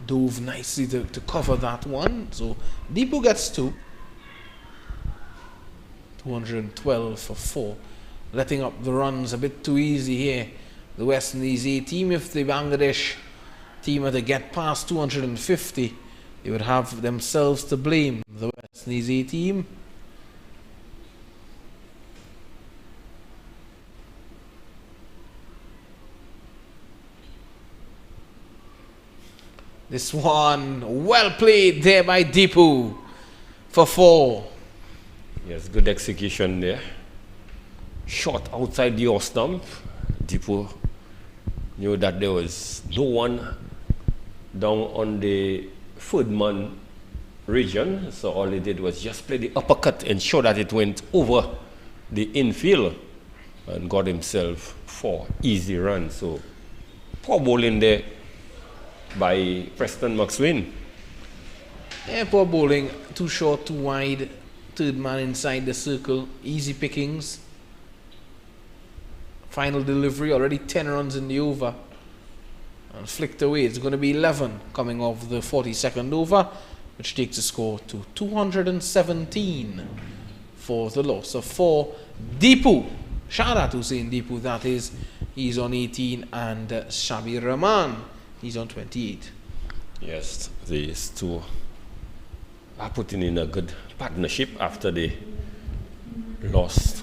dove nicely to cover that one. So Deepu gets 212 for 4. Letting up the runs a bit too easy here. The West Indies A team, if the Bangladesh team were to get past 250, they would have themselves to blame. The West Indies A team. This one, well played there by Deepu for 4. Yes, good execution there. Shot outside the off stump. Deepu knew that there was no one down on the third man region, so all he did was just play the uppercut, ensure that it went over the infield, and got himself 4 easy runs. So poor bowling there by Preston McSween. Yeah, poor bowling. Too short, too wide. Third man inside the circle. Easy pickings. Final delivery, already 10 runs in the over. And flicked away. It's going to be 11 coming off the 42nd over, which takes the score to 217 for the loss of 4. Deepu. Shout out to Hussein Deepu, that is. He's on 18, and Shabir Rahman, he's on 28. Yes, these two are putting in a good partnership after the loss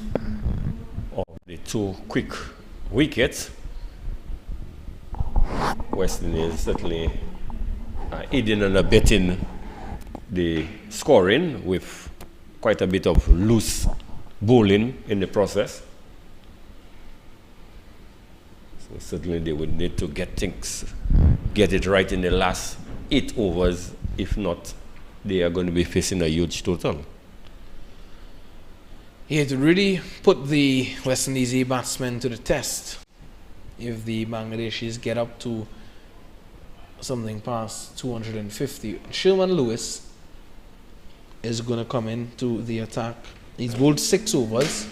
of the 2 quick wickets. West Indies certainly aiding and abetting the scoring with quite a bit of loose bowling in the process. So certainly they would need to get it right in the last 8 overs. If not, they are going to be facing a huge total. Yeah, to really put the West Indies A batsmen to the test. If the Bangladeshis get up to something past 250. Sherman Lewis is going to come into the attack. He's bowled 6 overs.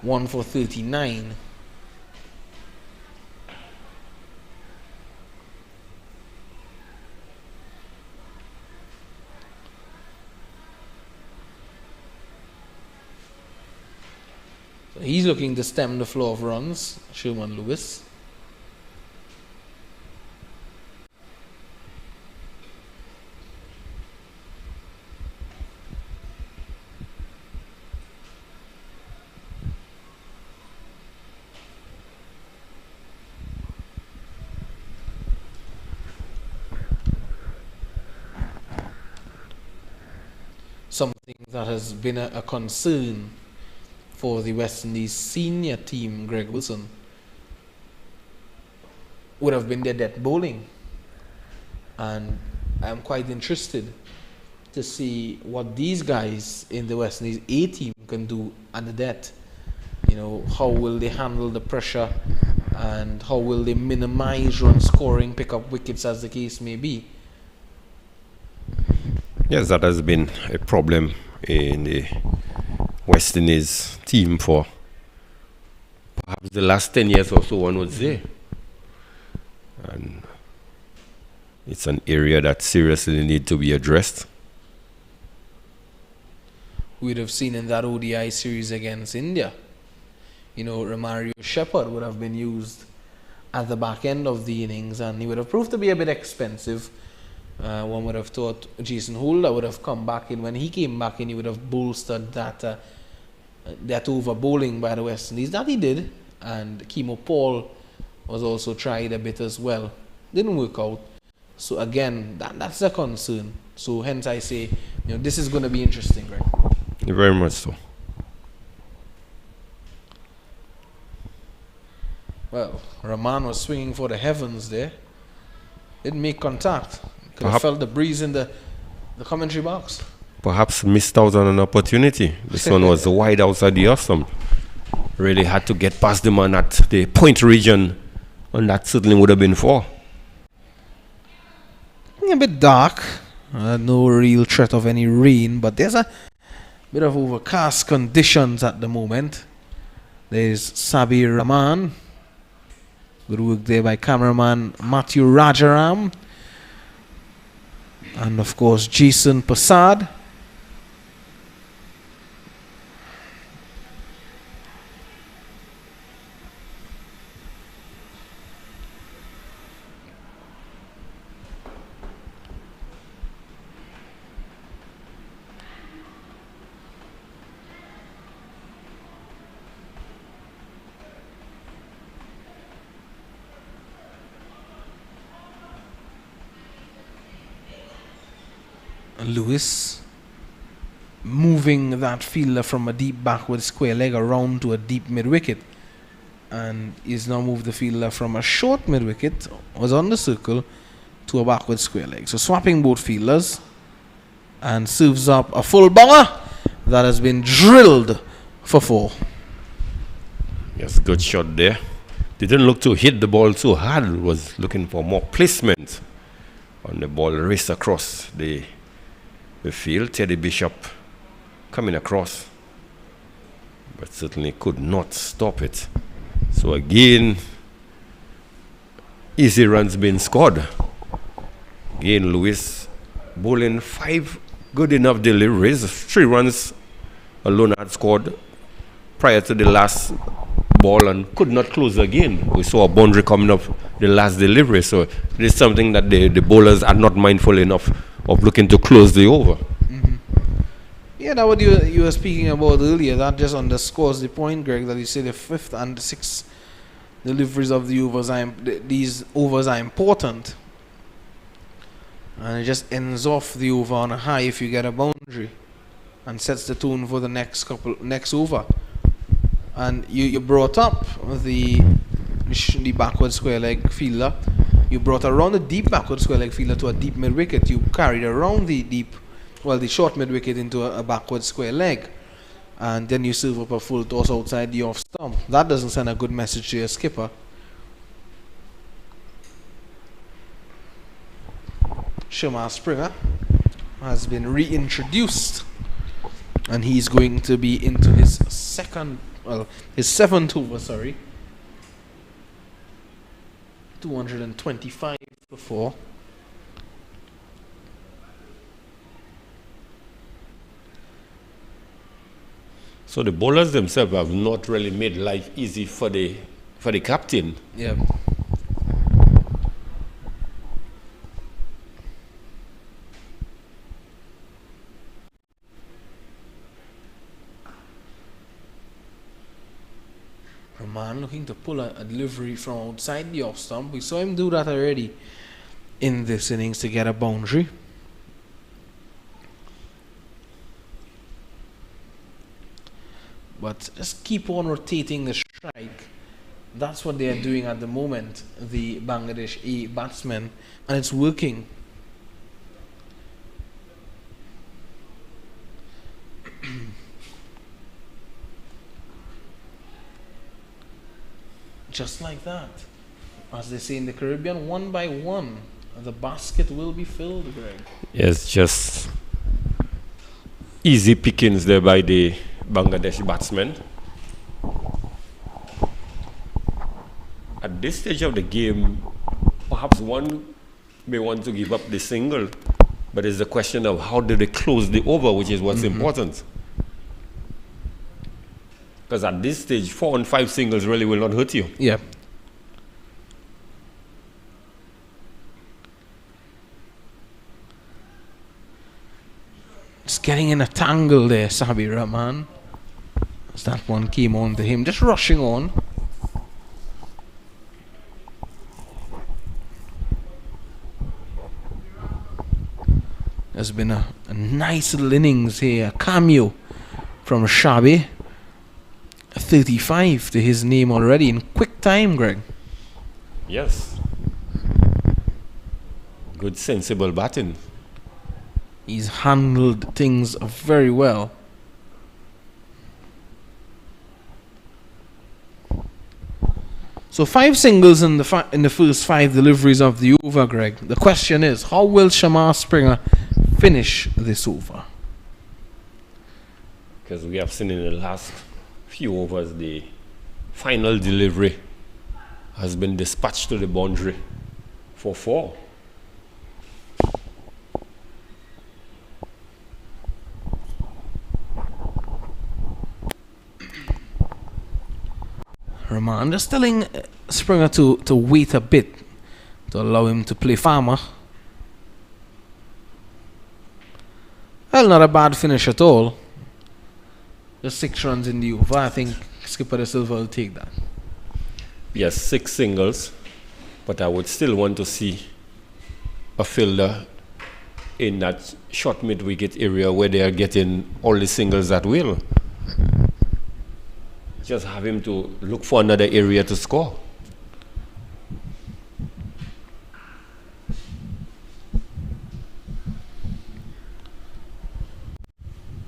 1 for 39. He's looking to stem the flow of runs, Sherman Lewis. Something that has been a concern for the West Indies senior team, Greg Wilson, would have been their death bowling. And I'm quite interested to see what these guys in the West Indies A team can do at the death. You know, how will they handle the pressure, and how will they minimize run scoring, pick up wickets as the case may be. Yes, that has been a problem in the West Indies team for perhaps the last 10 years or so, one would say. it's an area that seriously need to be addressed. We'd have seen in that ODI series against India, Romario Shepherd would have been used at the back end of the innings, and he would have proved to be a bit expensive. One would have thought Jason Holder would have come back in. When he came back in, he would have bolstered that over bowling by the West Indies. That he did, and Kemo Paul was also tried a bit as well. Didn't work out. So again, that's a concern. So hence I say, this is going to be interesting, right? Very much so. Well, Rahman was swinging for the heavens there. Didn't make contact. Could have felt the breeze in the commentary box. Perhaps missed out on an opportunity. This one was wide outside the off stump. Really had to get past the man at the point region, and that certainly would have been 4. A bit dark. No real threat of any rain, but there's a bit of overcast conditions at the moment. There's Sabir Rahman. Good work there by cameraman Matthew Rajaram. And of course Jason Prasad. Lewis moving that fielder from a deep backward square leg around to a deep mid wicket, and he's now moved the fielder from a short mid wicket, was on the circle, to a backward square leg. So swapping both fielders, and serves up a full bonger that has been drilled for 4. Yes, good shot there. Didn't look to hit the ball too hard, was looking for more placement on the ball, race across the field. Teddy Bishop coming across, but certainly could not stop it. So again, easy runs being scored. Again, Lewis bowling 5 good enough deliveries. 3 runs alone had scored prior to the last ball and could not close again. We saw a boundary coming up the last delivery, so it is something that the bowlers are not mindful enough of looking to close the over. Yeah, that what you were speaking about earlier. That just underscores the point, Greg, that you say the 5th and 6th deliveries of the overs these overs are important, and it just ends off the over on a high if you get a boundary, and sets the tone for the next over. And you brought up the backward square leg fielder. You brought around the deep backward square leg fielder to a deep mid wicket. You carried around the short mid wicket into a backward square leg, and then you serve up a full toss outside the off stump. That doesn't send a good message to your skipper. Shamar Springer has been reintroduced, and he's going to be into his 7th over, 225 before. So the bowlers themselves have not really made life easy for the captain. Yeah. Rahman looking to pull a delivery from outside the off stump. We saw him do that already in this innings to get a boundary. But just keep on rotating the strike. That's what they are doing at the moment, the Bangladesh A batsmen, and it's working. Just like that. As they say in the Caribbean, one by one, the basket will be filled, Greg. Yes, just easy pickings there by the Bangladeshi batsmen. At this stage of the game, perhaps one may want to give up the single, but it's the question of how do they close the over, which is what's important. Because at this stage, 4 and 5 singles really will not hurt you. Yeah. Just getting in a tangle there, Sabi Rahman. As that one came on to him, just rushing on. There's been a nice little innings here, a cameo from Shabi. 35 to his name already in quick time, Greg. Yes. Good, sensible batting. He's handled things very well. So 5 singles in the first 5 deliveries of the over, Greg. The question is, how will Shamar Springer finish this over? Because we have seen in the last few overs, the final delivery has been dispatched to the boundary for 4. Rahman just telling Springer to wait a bit to allow him to play farmer. Well, not a bad finish at all. Just 6 runs in the over. I think Skipper De Silva will take that. Yes, 6 singles, but I would still want to see a fielder in that short mid-wicket area where they are getting all the singles at will. Just have him to look for another area to score.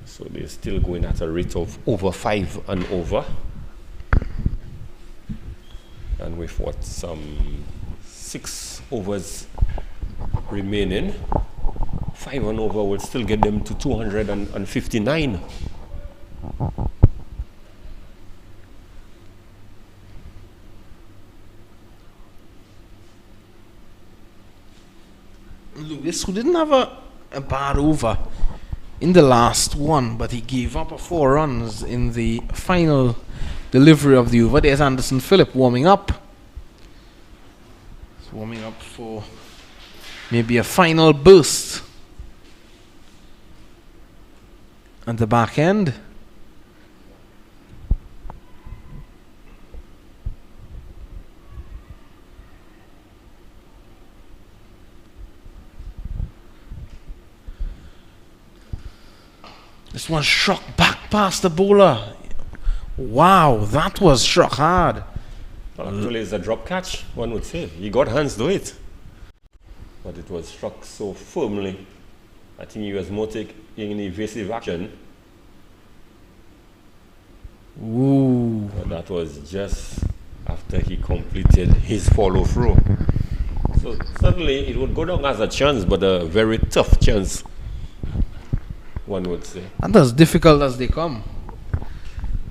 So they're still going at a rate of over 5 and over. And with what, some 6 overs remaining, 5 and over will still get them to 259. Lewis, who didn't have a bad over in the last one, but he gave up 4 runs in the final delivery of the over. There's Anderson Phillip warming up. He's warming up for maybe a final burst at the back end. This one struck back past the bowler. Wow, that was struck hard. Well, actually, it's a drop catch, one would say. He got hands to it. But it was struck so firmly. I think he was more taking evasive action. Ooh. But that was just after he completed his follow through. So certainly it would go down as a chance, but a very tough chance, one would say. And as difficult as they come.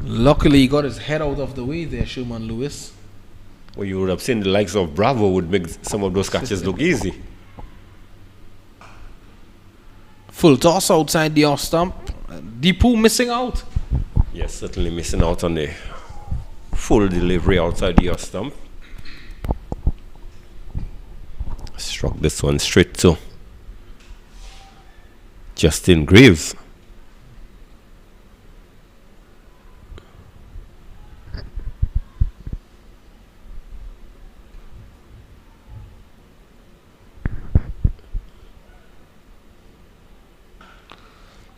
Luckily, he got his head out of the way there, Sherman Lewis. Well, you would have seen the likes of Bravo would make some of those catches look easy. Full toss outside the off stump. Deepu missing out. Yes, certainly missing out on the full delivery outside the off stump. Struck this one straight to Justin Greaves.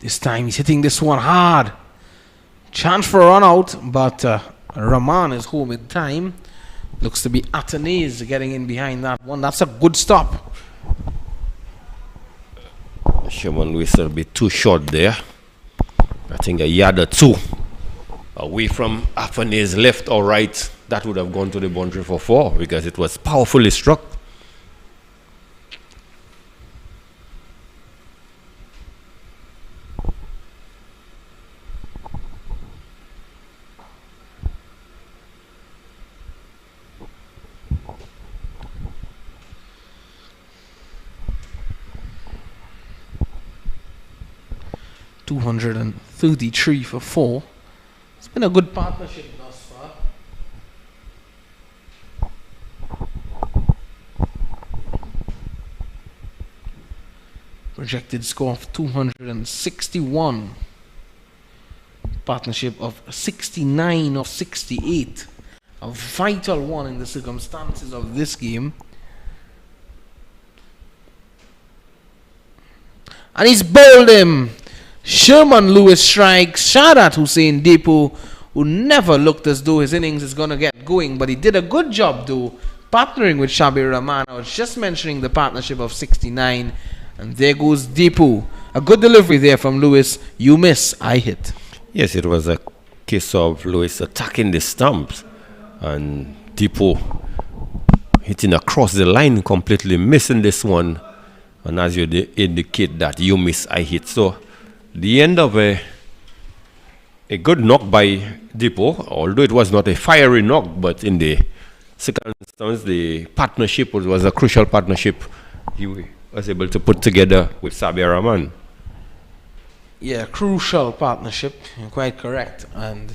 This time he's hitting this one hard. Chance for a run out, but Rahman is home in time. Looks to be Atanese getting in behind that one. That's a good stop. Sherman Lewis will be too short there. I think a yard or 2 away from Afane's left or right. That would have gone to the boundary for 4 because it was powerfully struck. 233 for 4. It's been a good partnership thus far. Projected score of 261. Partnership of 69 of 68. A vital one in the circumstances of this game. And he's bowled him. Sherman Lewis strikes. Shadat Hussein Deepu, who never looked as though his innings is going to get going, but he did a good job though, partnering with Shabir Rahman. I was just mentioning the partnership of 69, and there goes Deepu. A good delivery there from Lewis. You miss, I hit. Yes, it was a case of Lewis attacking the stumps and Deepu hitting across the line, completely missing this one. And as you indicate that you miss, I hit. So the end of a good knock by Deepu, although it was not a fiery knock, but in the second instance, the partnership was a crucial partnership he was able to put together with Sabir Rahman. Yeah, crucial partnership. You're quite correct. And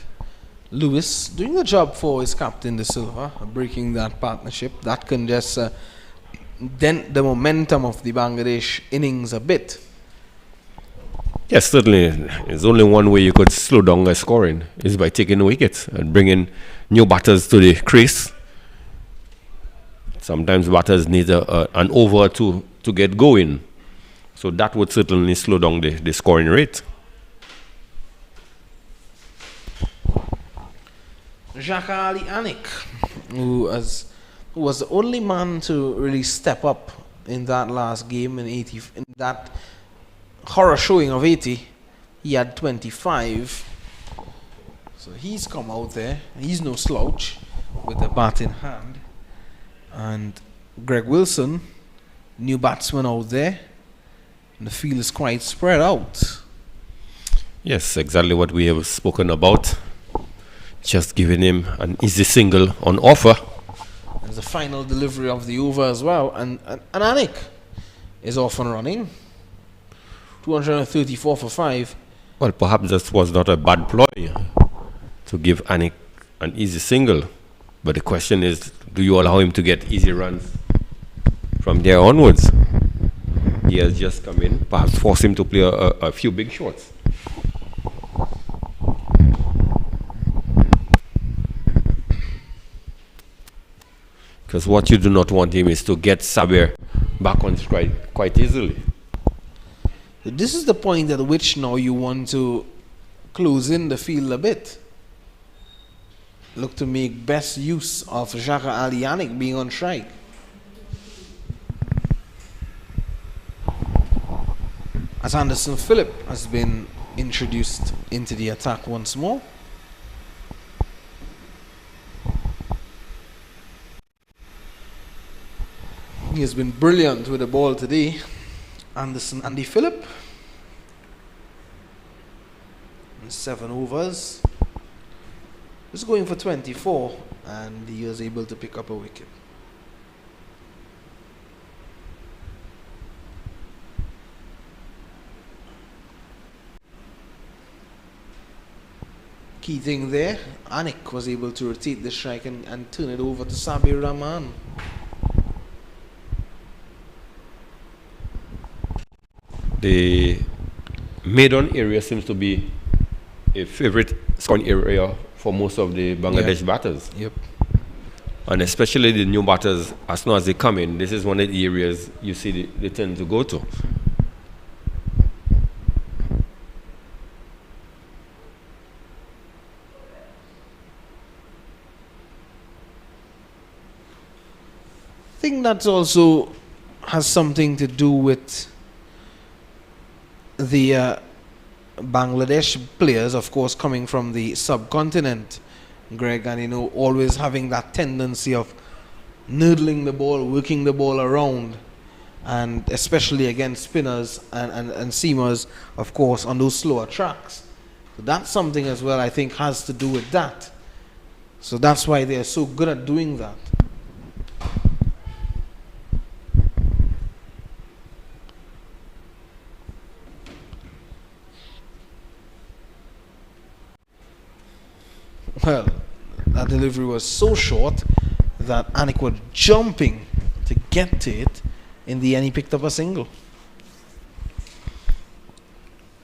Lewis doing a job for his captain, De Silva, breaking that partnership. That can just dent the momentum of the Bangladesh innings a bit. Yes, certainly. There's only one way you could slow down the scoring is by taking wickets and bringing new batters to the crease. Sometimes batters need an over or two to get going. So that would certainly slow down the scoring rate. Jaka Ali Anik, who was the only man to really step up in that last game in that horror showing of 80. He had 25. So he's come out there. He's no slouch with the bat in hand. And Greg Wilson, new batsman out there. And the field is quite spread out. Yes, exactly what we have spoken about. Just giving him an easy single on offer. There's a final delivery of the over as well. And Anik is off and running. 234 for 5. Well, perhaps this was not a bad ploy to give Anik an easy single. But the question is, do you allow him to get easy runs from there onwards? He has just come in, perhaps force him to play a few big shots. Because what you do not want him is to get Sabir back on strike quite easily. This is the point at which now you want to close in the field a bit. Look to make best use of Jaka Ali Anik being on strike. As Anderson Phillip has been introduced into the attack once more. He has been brilliant with the ball today. Anderson Andy Phillip. In 7 overs. He's going for 24 and he was able to pick up a wicket. Key thing there, Anik was able to rotate the strike and turn it over to Sabir Rahman. The mid-on area seems to be a favorite scoring area for most of the Bangladesh batters. Yep. And especially the new batters, as soon as they come in, this is one of the areas you see they tend to go to. I think that also has something to do with the Bangladesh players, of course, coming from the subcontinent, Greg, and always having that tendency of noodling the ball, working the ball around, and especially against spinners and seamers, of course, on those slower tracks. So that's something as well I think has to do with that. So that's why they are so good at doing that. Well, that delivery was so short that Anik was jumping to get to it. In the end, he picked up a single.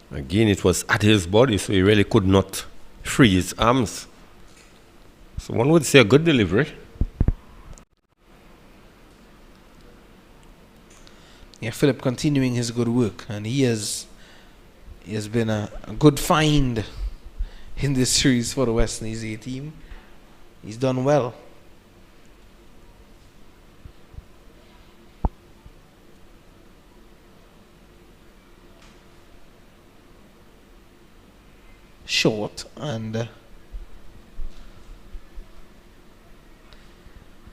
Again, it was at his body, so he really could not free his arms. So one would say a good delivery. Yeah, Philip continuing his good work, and he has been a good find in this series for the West Indies A team. He's done well. Short and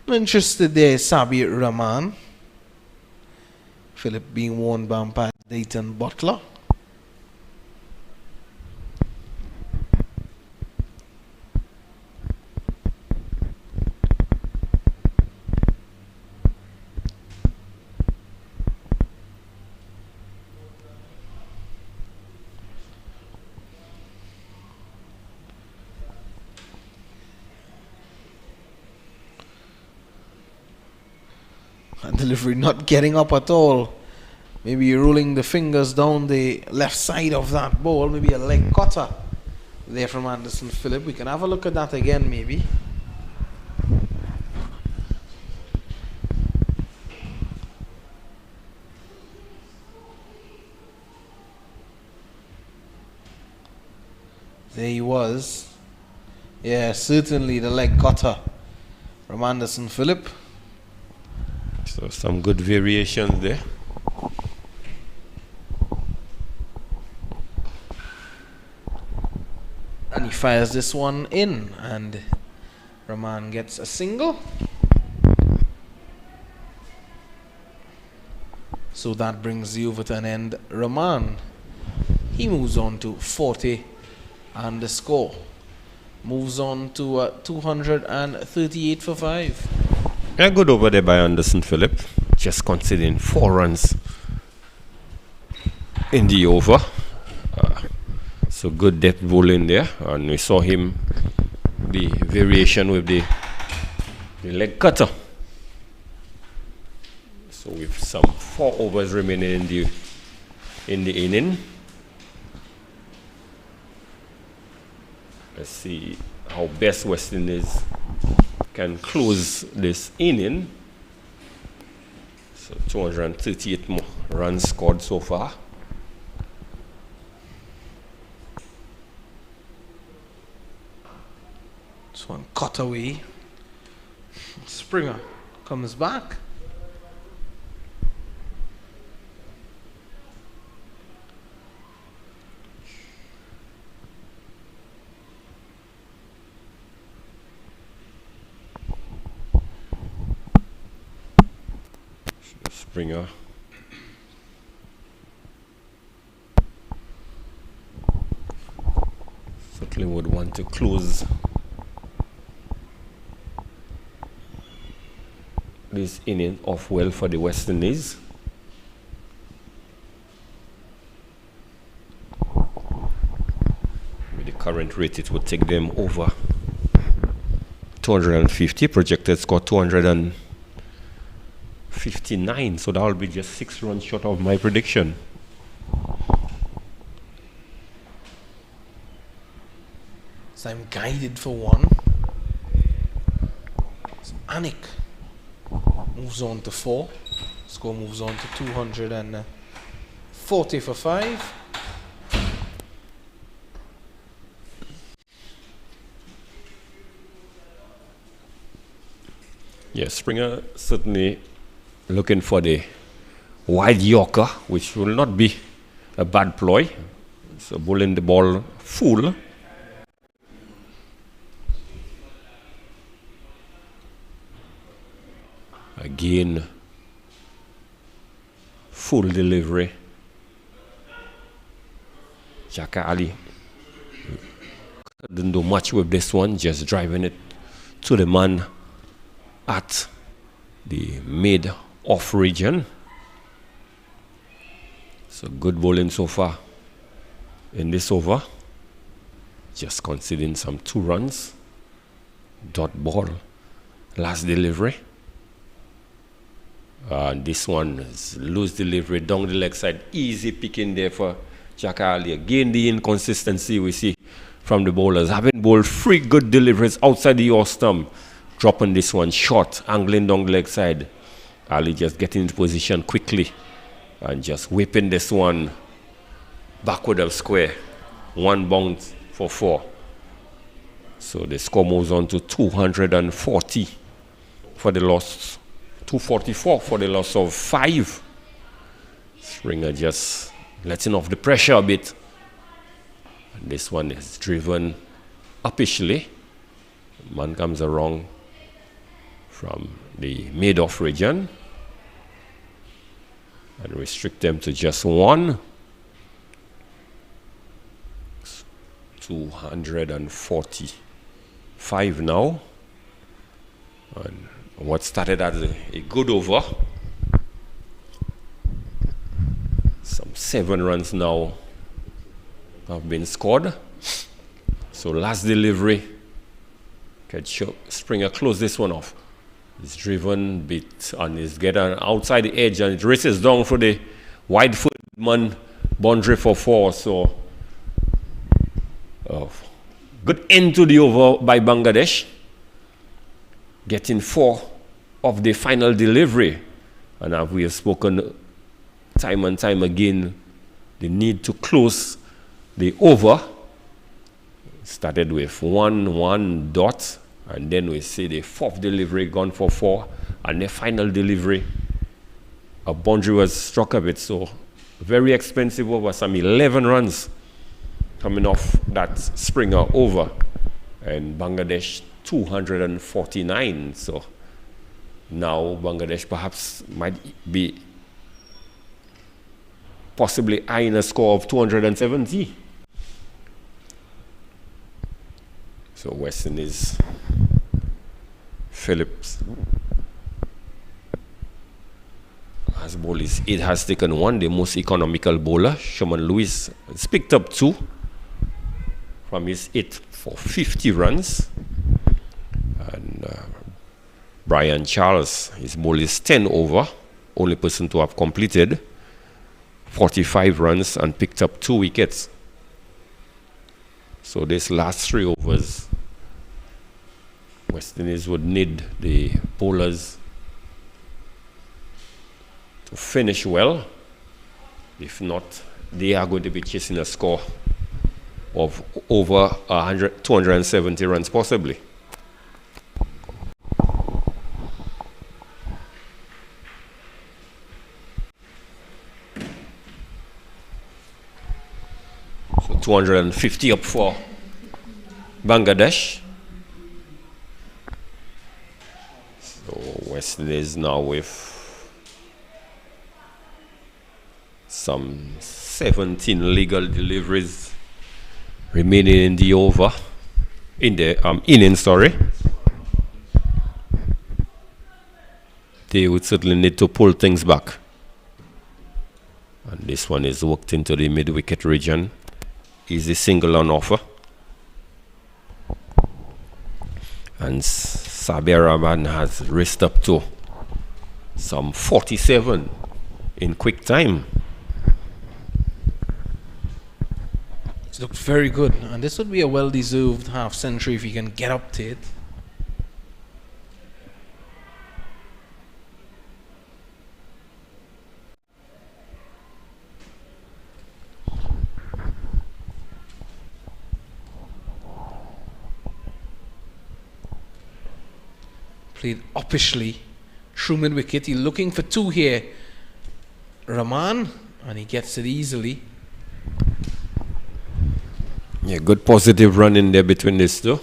interested there, Sabir Rahman. Philip being warned by umpire Dayton Butler. And delivery not getting up at all. Maybe rolling the fingers down the left side of that ball. Maybe a leg cutter there from Anderson Phillip. We can have a look at that again maybe. There he was. Yeah, certainly the leg cutter from Anderson Phillip. So some good variations there. And he fires this one in, and Rahman gets a single. So that brings the over to an end. Rahman, he moves on to 40, and the score moves on to 238 for 5. Yeah, good over there by Anderson Phillip. Just considering 4 runs in the over. So good depth bowling there. And we saw him, the variation with the leg cutter. So with some 4 overs remaining in the inning. Let's see how best West Indies can close this inning. So 238 more runs scored so far. This one cut away. Springer comes back. Springer. Certainly would want to close this inning off well for the West Indies. With the current rate, it would take them over 250. Projected score 259. So that will be just 6 runs short of my prediction. So I'm guided for 1. So Anik moves on to 4. Score moves on to 240 for 5. Yes, Springer certainly looking for the wide Yorker, which will not be a bad ploy. So bowling the ball full. Again, full delivery. Jaka Ali didn't do much with this one, just driving it to the man at the mid-off region. So good bowling so far in this over. Just conceding some 2 runs. Dot ball. Last delivery. This one is loose delivery down the leg side. Easy picking there for Jaka Ali. Again, the inconsistency we see from the bowlers. Having bowled 3 good deliveries outside the off stump. Dropping this one short, angling down the leg side. Ali just getting into position quickly and just whipping this one backward of square. 1 bounce for 4. So the score moves on to 240 for the loss. 244 for the loss of 5. Springer just letting off the pressure a bit. And this one is driven uppishly. Man comes around from the mid-off region and restrict them to just 1. 245 now. And what started as a good over, some 7 runs now have been scored. So last delivery, Springer close this one off. It's driven bit and is getting outside the edge and it races down for the wide foot man boundary for 4. So good end to the over by Bangladesh, getting 4 of the final delivery. And as we have spoken time and time again, the need to close the over. Started with 1 dot, and then we see the 4th delivery gone for 4, and the final delivery, a boundary was struck a bit. So very expensive over, some 11 runs coming off that Springer over, and Bangladesh 249. So now Bangladesh perhaps might be possibly eyeing a score of 270. So West Indies, Phillips has bowled it has taken 1, the most economical bowler. Sherman Lewis has picked up 2 from his 8 for 50 runs. And Brian Charles, his ball is 10 over, only person to have completed 45 runs and picked up 2 wickets. So this last 3 overs, West Indies would need the bowlers to finish well. If not, they are going to be chasing a score of over 270 runs possibly. So 250 up for Bangladesh. So West Indies now with some 17 legal deliveries remaining in the over, in the innings, sorry. They would certainly need to pull things back. And this one is worked into the mid-wicket region. Easy single on offer. And Sabir Rahman has raced up to some 47 in quick time. It's looked very good, and this would be a well-deserved half century if he can get up to it. Played uppishly, through mid-wicket. He's looking for 2 here, Rahman, and he gets it easily. Yeah, good positive run in there between these two.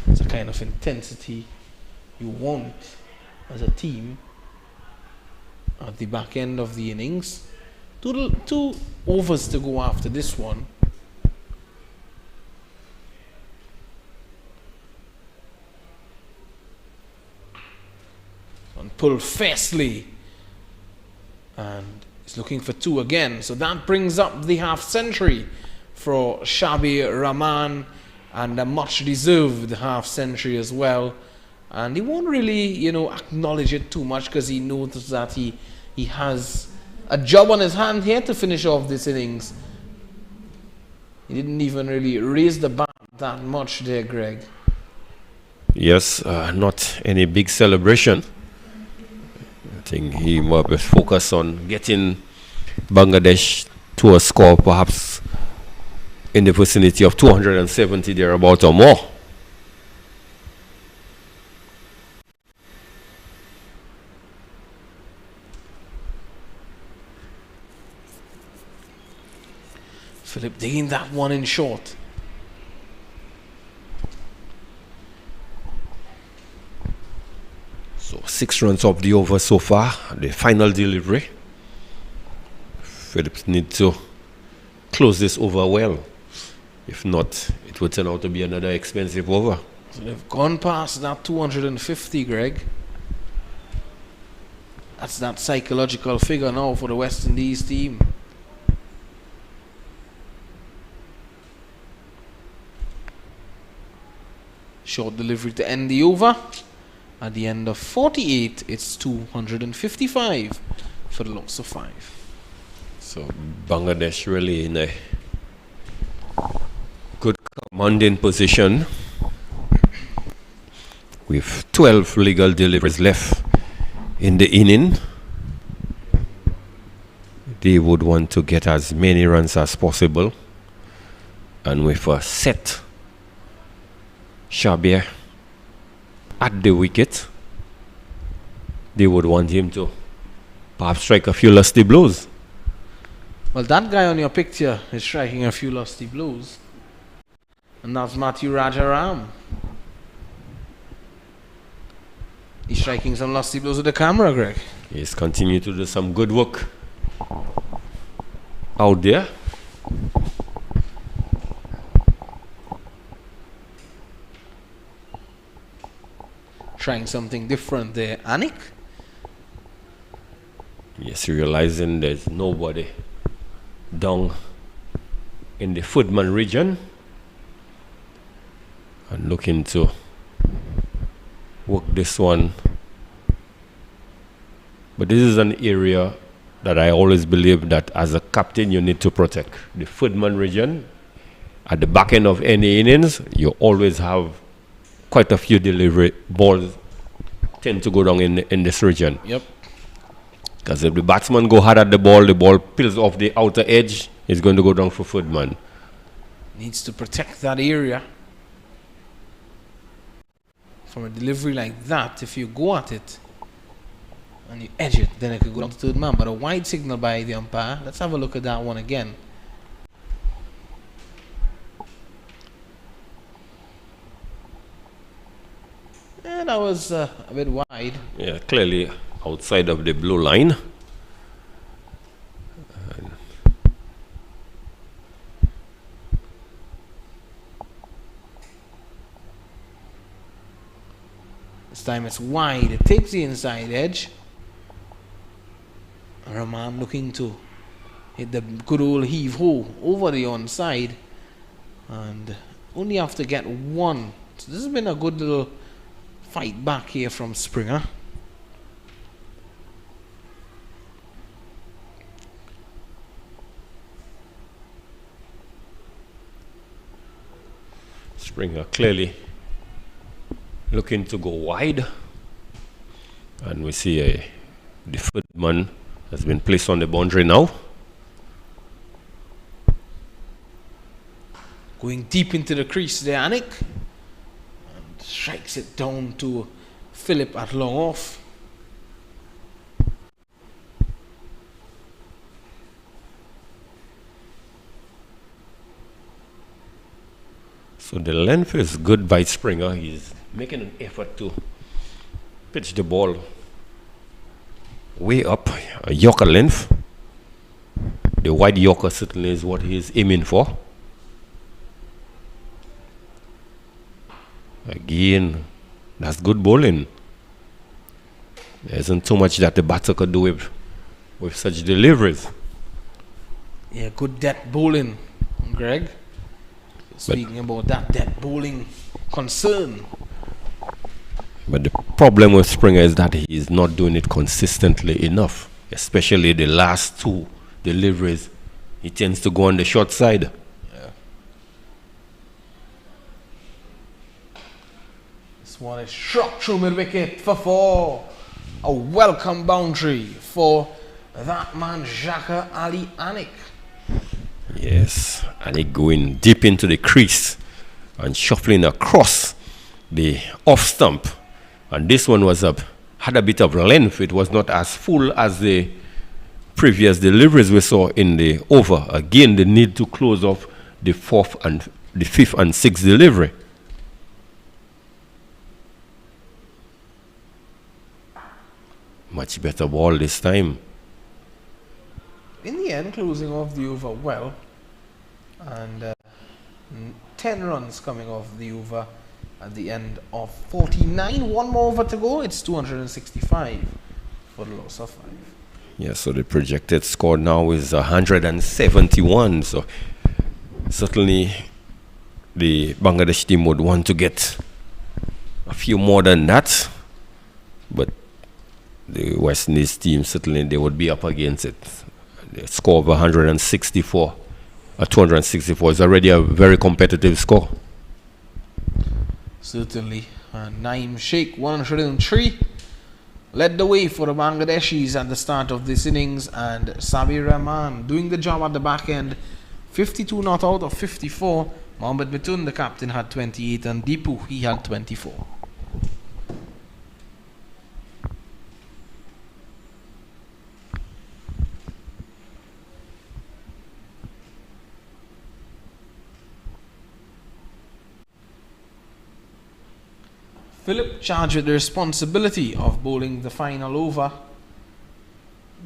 It's a kind of intensity you want as a team at the back end of the innings. 2 overs to go after this one. And pulled fiercely, and He's looking for 2 again. So that brings up the half century for Shabir Rahman, and a much deserved half century as well. And he won't really, you know, acknowledge it too much because he knows that he has a job on his hand here to finish off this innings. He didn't even really raise the bat that much there, Greg. Yes, not any big celebration. I think he was focused on getting Bangladesh to a score perhaps in the vicinity of 270 thereabout or more. Philip digging that one in short. So 6 runs off the over so far. The final delivery. Phillips needs to close this over well. If not, it would turn out to be another expensive over. So they've gone past that 250, Greg. That's that psychological figure now for the West Indies team. Short delivery to end the over. At the end of 48, it's 255 for the loss of 5. So Bangladesh really in a good commanding position with 12 legal deliveries left in the inning. They would want to get as many runs as possible, and with a set Shabir at the wicket, they would want him to perhaps strike a few lusty blows. Well, that guy on your picture is striking a few lusty blows. And that's Matthew Rajaram. He's striking some lusty blows with the camera, Greg. He's continuing to do some good work out there. Trying something different there. Anik? Yes, realizing there's nobody down in the Footman region and looking to work this one. But this is an area that I always believe that as a captain you need to protect. The Footman region, at the back end of any innings, you always have quite a few delivery balls tend to go down in this region. Yep. Because if the batsman go hard at the ball peels off the outer edge, it's going to go down for Footman. Needs to protect that area. From a delivery like that, if you go at it and you edge it, then it could go down to third man. But a wide signal by the umpire. Let's have a look at that one again. Yeah, that was a bit wide. Yeah, clearly outside of the blue line. This time it's wide. It takes the inside edge. Rahman looking to hit the good old heave-ho over the onside. And only have to get one. So this has been a good little fight back here from Springer. Springer clearly looking to go wide, and we see the Footman has been placed on the boundary now. Going deep into the crease there, Anik, and strikes it down to Philip at long off. So the length is good by Springer. He's making an effort to pitch the ball way up, a Yorker length. The wide Yorker certainly is what he's aiming for. Again, that's good bowling. There isn't too much that the batter could do with with such deliveries. Yeah, good death bowling, Greg. Speaking about that death bowling concern. But the problem with Springer is that he is not doing it consistently enough, especially the last two deliveries. He tends to go on the short side. Yeah. This one is shot through mid-wicket for 4. A welcome boundary for that man, Jaka Ali Anik. Yes, and he going deep into the crease and shuffling across the off stump. And this one was had a bit of length. It was not as full as the previous deliveries we saw in the over. Again, the need to close off the fifth and sixth delivery. Much better ball this time. In the end, closing off the over well, and 10 runs coming off the over at the end of 49. One more over to go. It's 265 for the loss of 5. Yeah, so the projected score now is 171. So certainly the Bangladesh team would want to get a few more than that, but the West Indies team, certainly they would be up against it. The score of 264 is already a very competitive score. Certainly. Naeem Sheikh, 103, led the way for the Bangladeshis at the start of this innings, and Sabir Rahman doing the job at the back end. 52 not out of 54. Mohammad Mitun, the captain, had 28, and Deepu, he had 24. Philip, charged with the responsibility of bowling the final over,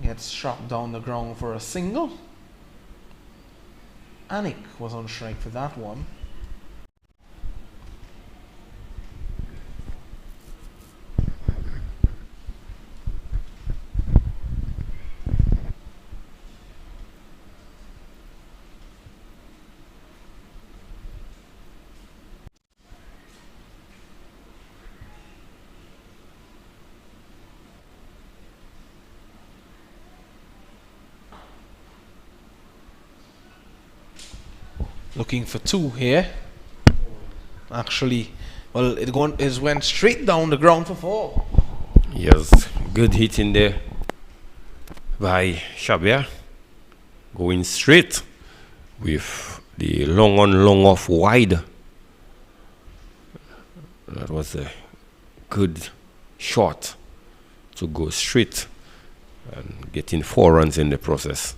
gets struck down the ground for a single. Anik was on strike for that one. Looking for 2 here. Actually, well, it went straight down the ground for 4. Yes, good hit in there by Shabir. Going straight with the long on, long off wide. That was a good shot to go straight and getting 4 runs in the process.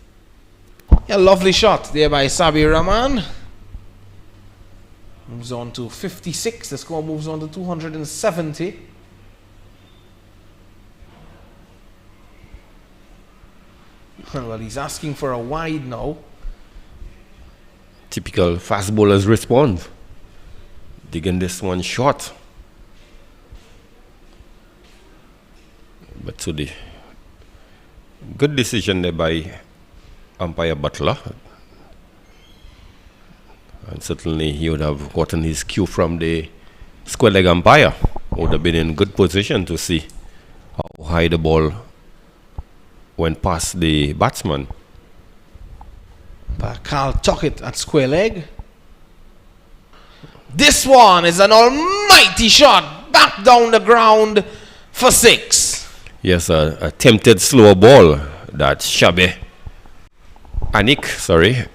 Yeah, lovely shot there by Sabir Rahman. Moves on to 56. The score moves on to 270. Well, he's asking for a wide now. Typical fast bowlers response. Digging this one short. But to the good decision there by umpire Butler. And certainly he would have gotten his cue from the square leg umpire. Would have been in good position to see how high the ball went past the batsman. But Carl took it at square leg. This one is an almighty shot back down the ground for 6. Yes, a attempted slower ball that Anik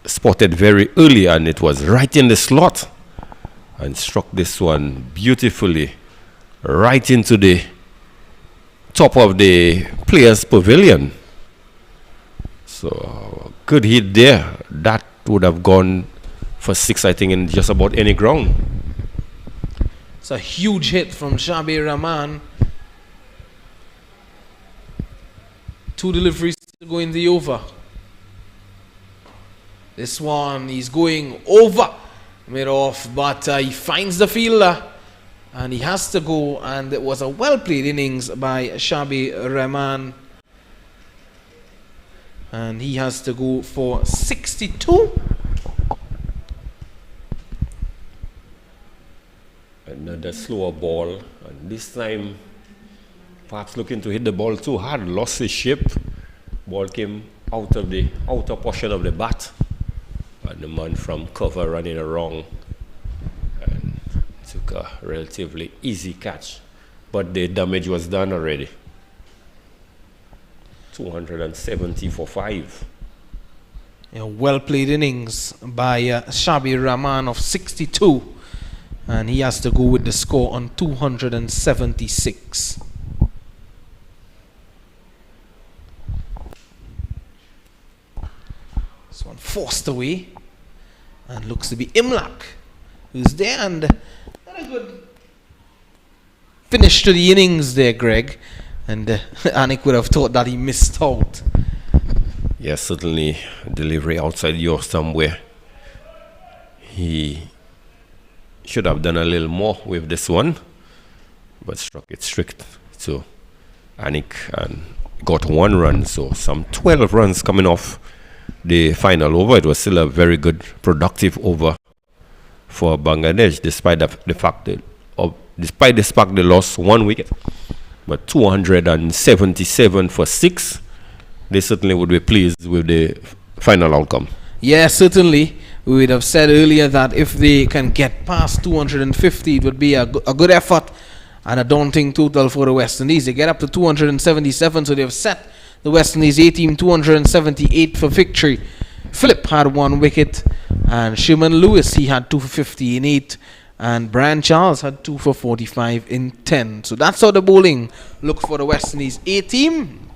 spotted very early, and it was right in the slot and struck this one beautifully right into the top of the players' pavilion. So good hit there. That would have gone for 6, I think, in just about any ground. It's a huge hit from Shabir Rahman. 2 deliveries to go in the over. This one, he's going over mid-off, but he finds the fielder and he has to go, and it was a well-played innings by Shabir Rahman. and he has to go for 62. Another slower ball, and this time perhaps looking to hit the ball too hard, lost his shape. Ball came out of the outer portion of the bat, and the man from cover running wrong and took a relatively easy catch, but the damage was done already. 270 for 5. A well played innings by Shabir Rahman of 62, and he has to go with the score on 276. This one forced away, and looks to be Imlak who's there, and a good finish to the innings there, Greg. And Anik would have thought that he missed out. Yes, certainly delivery outside your somewhere. He should have done a little more with this one, but struck it strict to Anik and got 1 run. So some 12 runs coming off the final over. It was still a very good, productive over for Bangladesh, despite the fact that they lost 1 wicket. But 277 for 6. They certainly would be pleased with the final outcome. Yeah, certainly. We would have said earlier that if they can get past 250, it would be a good effort and a daunting total for the West Indies. They get up to 277, so they have set the West Indies A team 278 for victory. Phillip had 1 wicket, and Sherman Lewis, he had 2 for 50 in 8. And Brian Charles had 2 for 45 in 10. So that's how the bowling looked for the West Indies A team.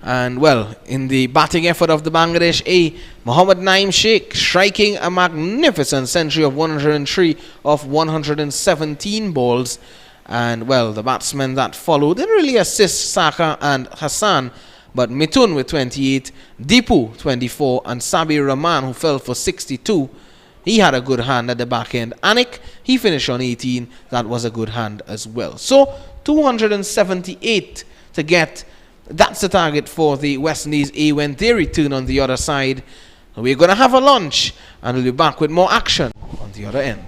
And well, in the batting effort of the Bangladesh A, Mohammad Naim Sheikh striking a magnificent century of 103 off 117 balls. And well, the batsmen that followed didn't really assist Saka and Hassan, but Mithun with 28, Deepu 24, and Sabir Rahman, who fell for 62. He had a good hand at the back end. Anik, he finished on 18. That was a good hand as well. So 278 to get. That's the target for the West Indies A when they return on the other side. We're going to have a lunch, and we'll be back with more action on the other end.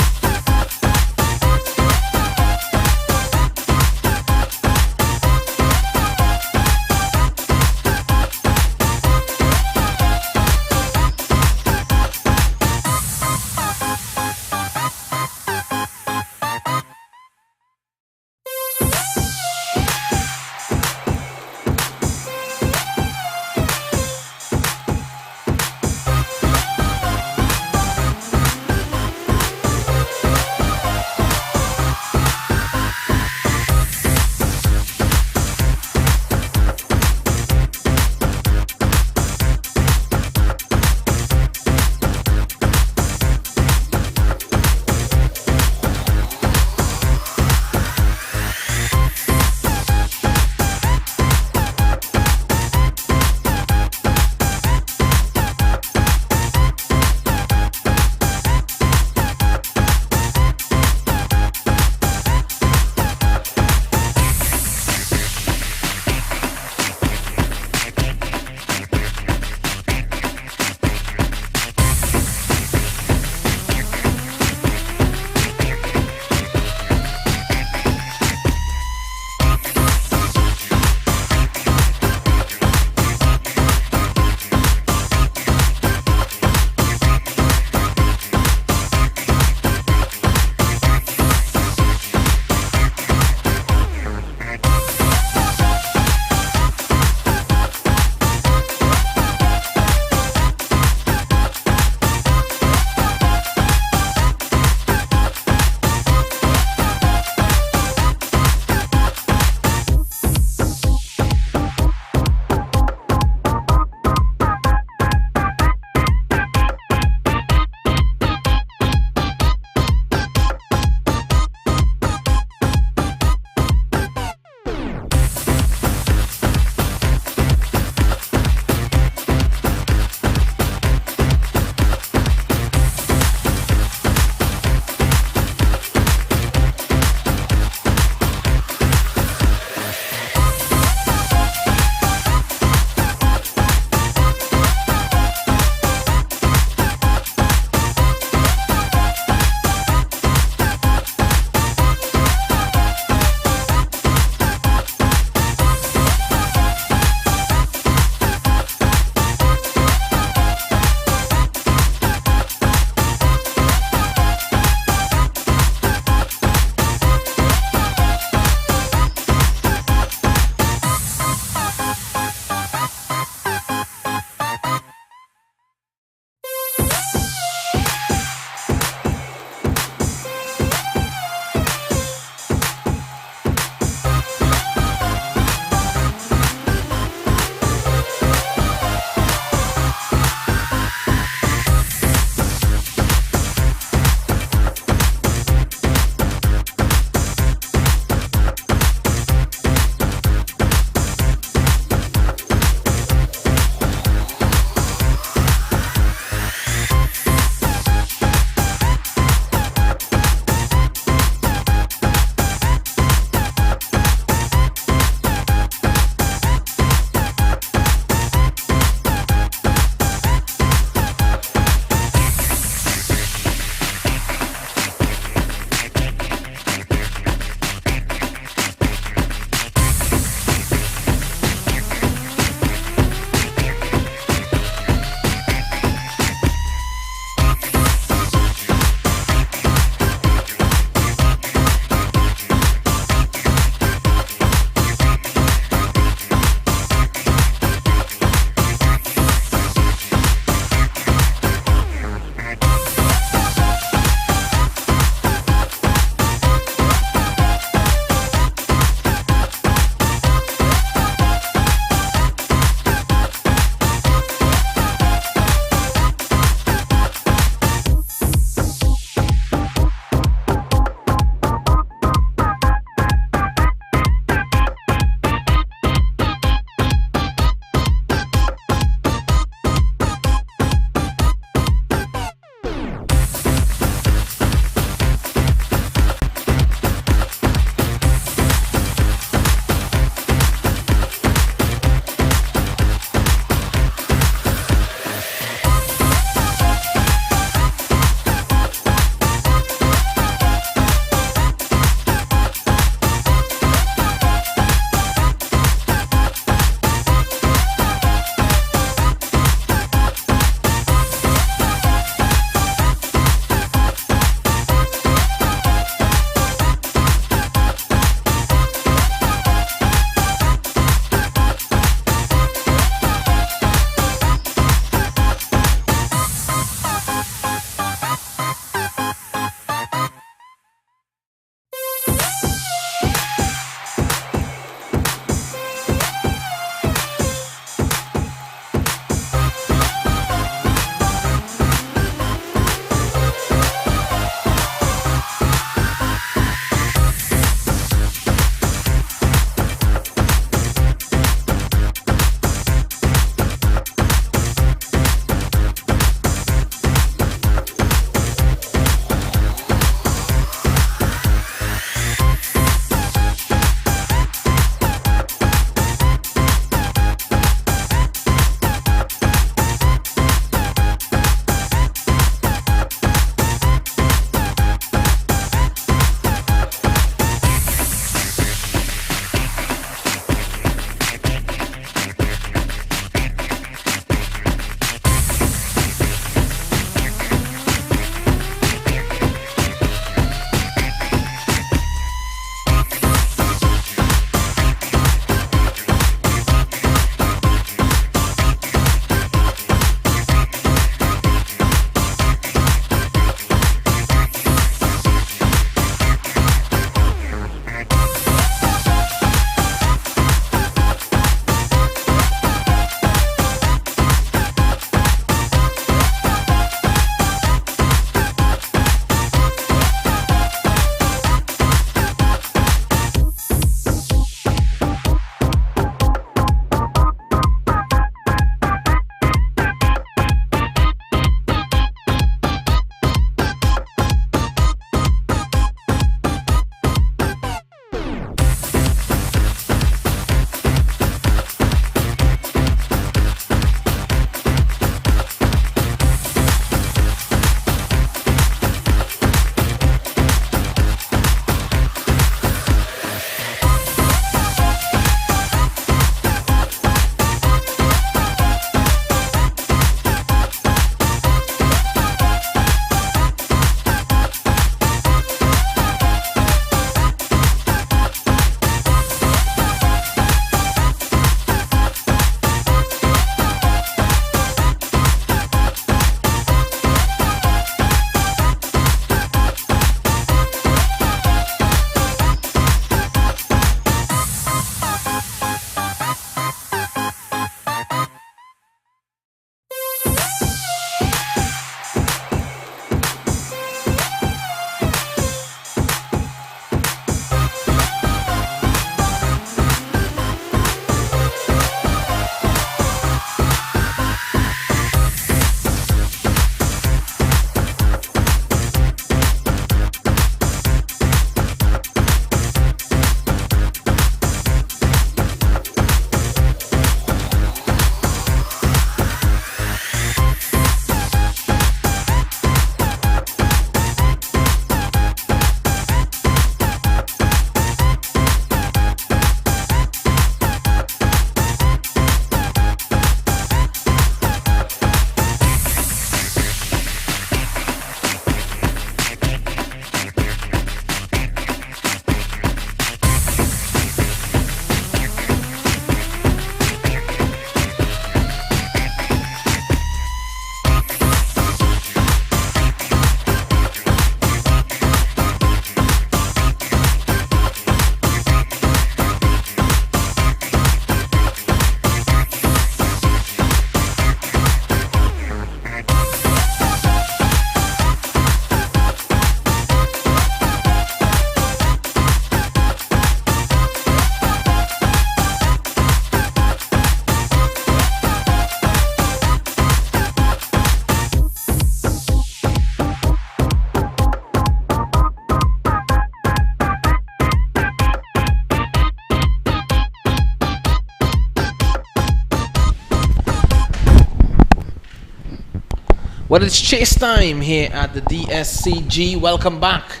Well, it's chase time here at the DSCG. Welcome back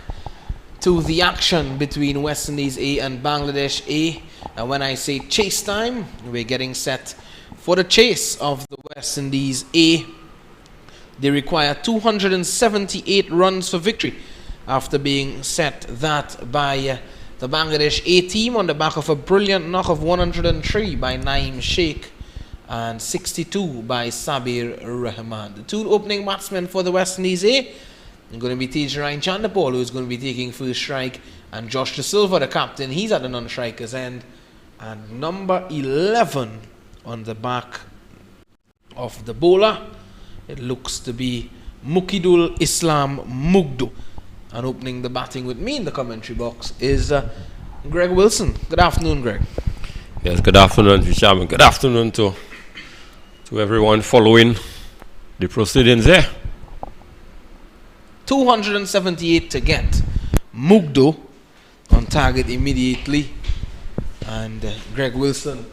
to the action between West Indies A and Bangladesh A. And when I say chase time, we're getting set for the chase of the West Indies A. They require 278 runs for victory after being set that by the Bangladesh A team on the back of a brilliant knock of 103 by Naeem Sheikh and 62 by Sabir Rahman. The two opening batsmen for the West Indies A are going to be Daren Sammy, who is going to be taking first strike, and Josh De Silva, the captain, he's at the non-striker's end, and number 11 on the back of the bowler, it looks to be Mukidul Islam Mugdu. And opening the batting with me in the commentary box is Greg Wilson. Good afternoon, Greg. Yes, good afternoon, Richard. Good afternoon to everyone following the proceedings there. 278 to get. Mugdo on target immediately. And Greg Wilson,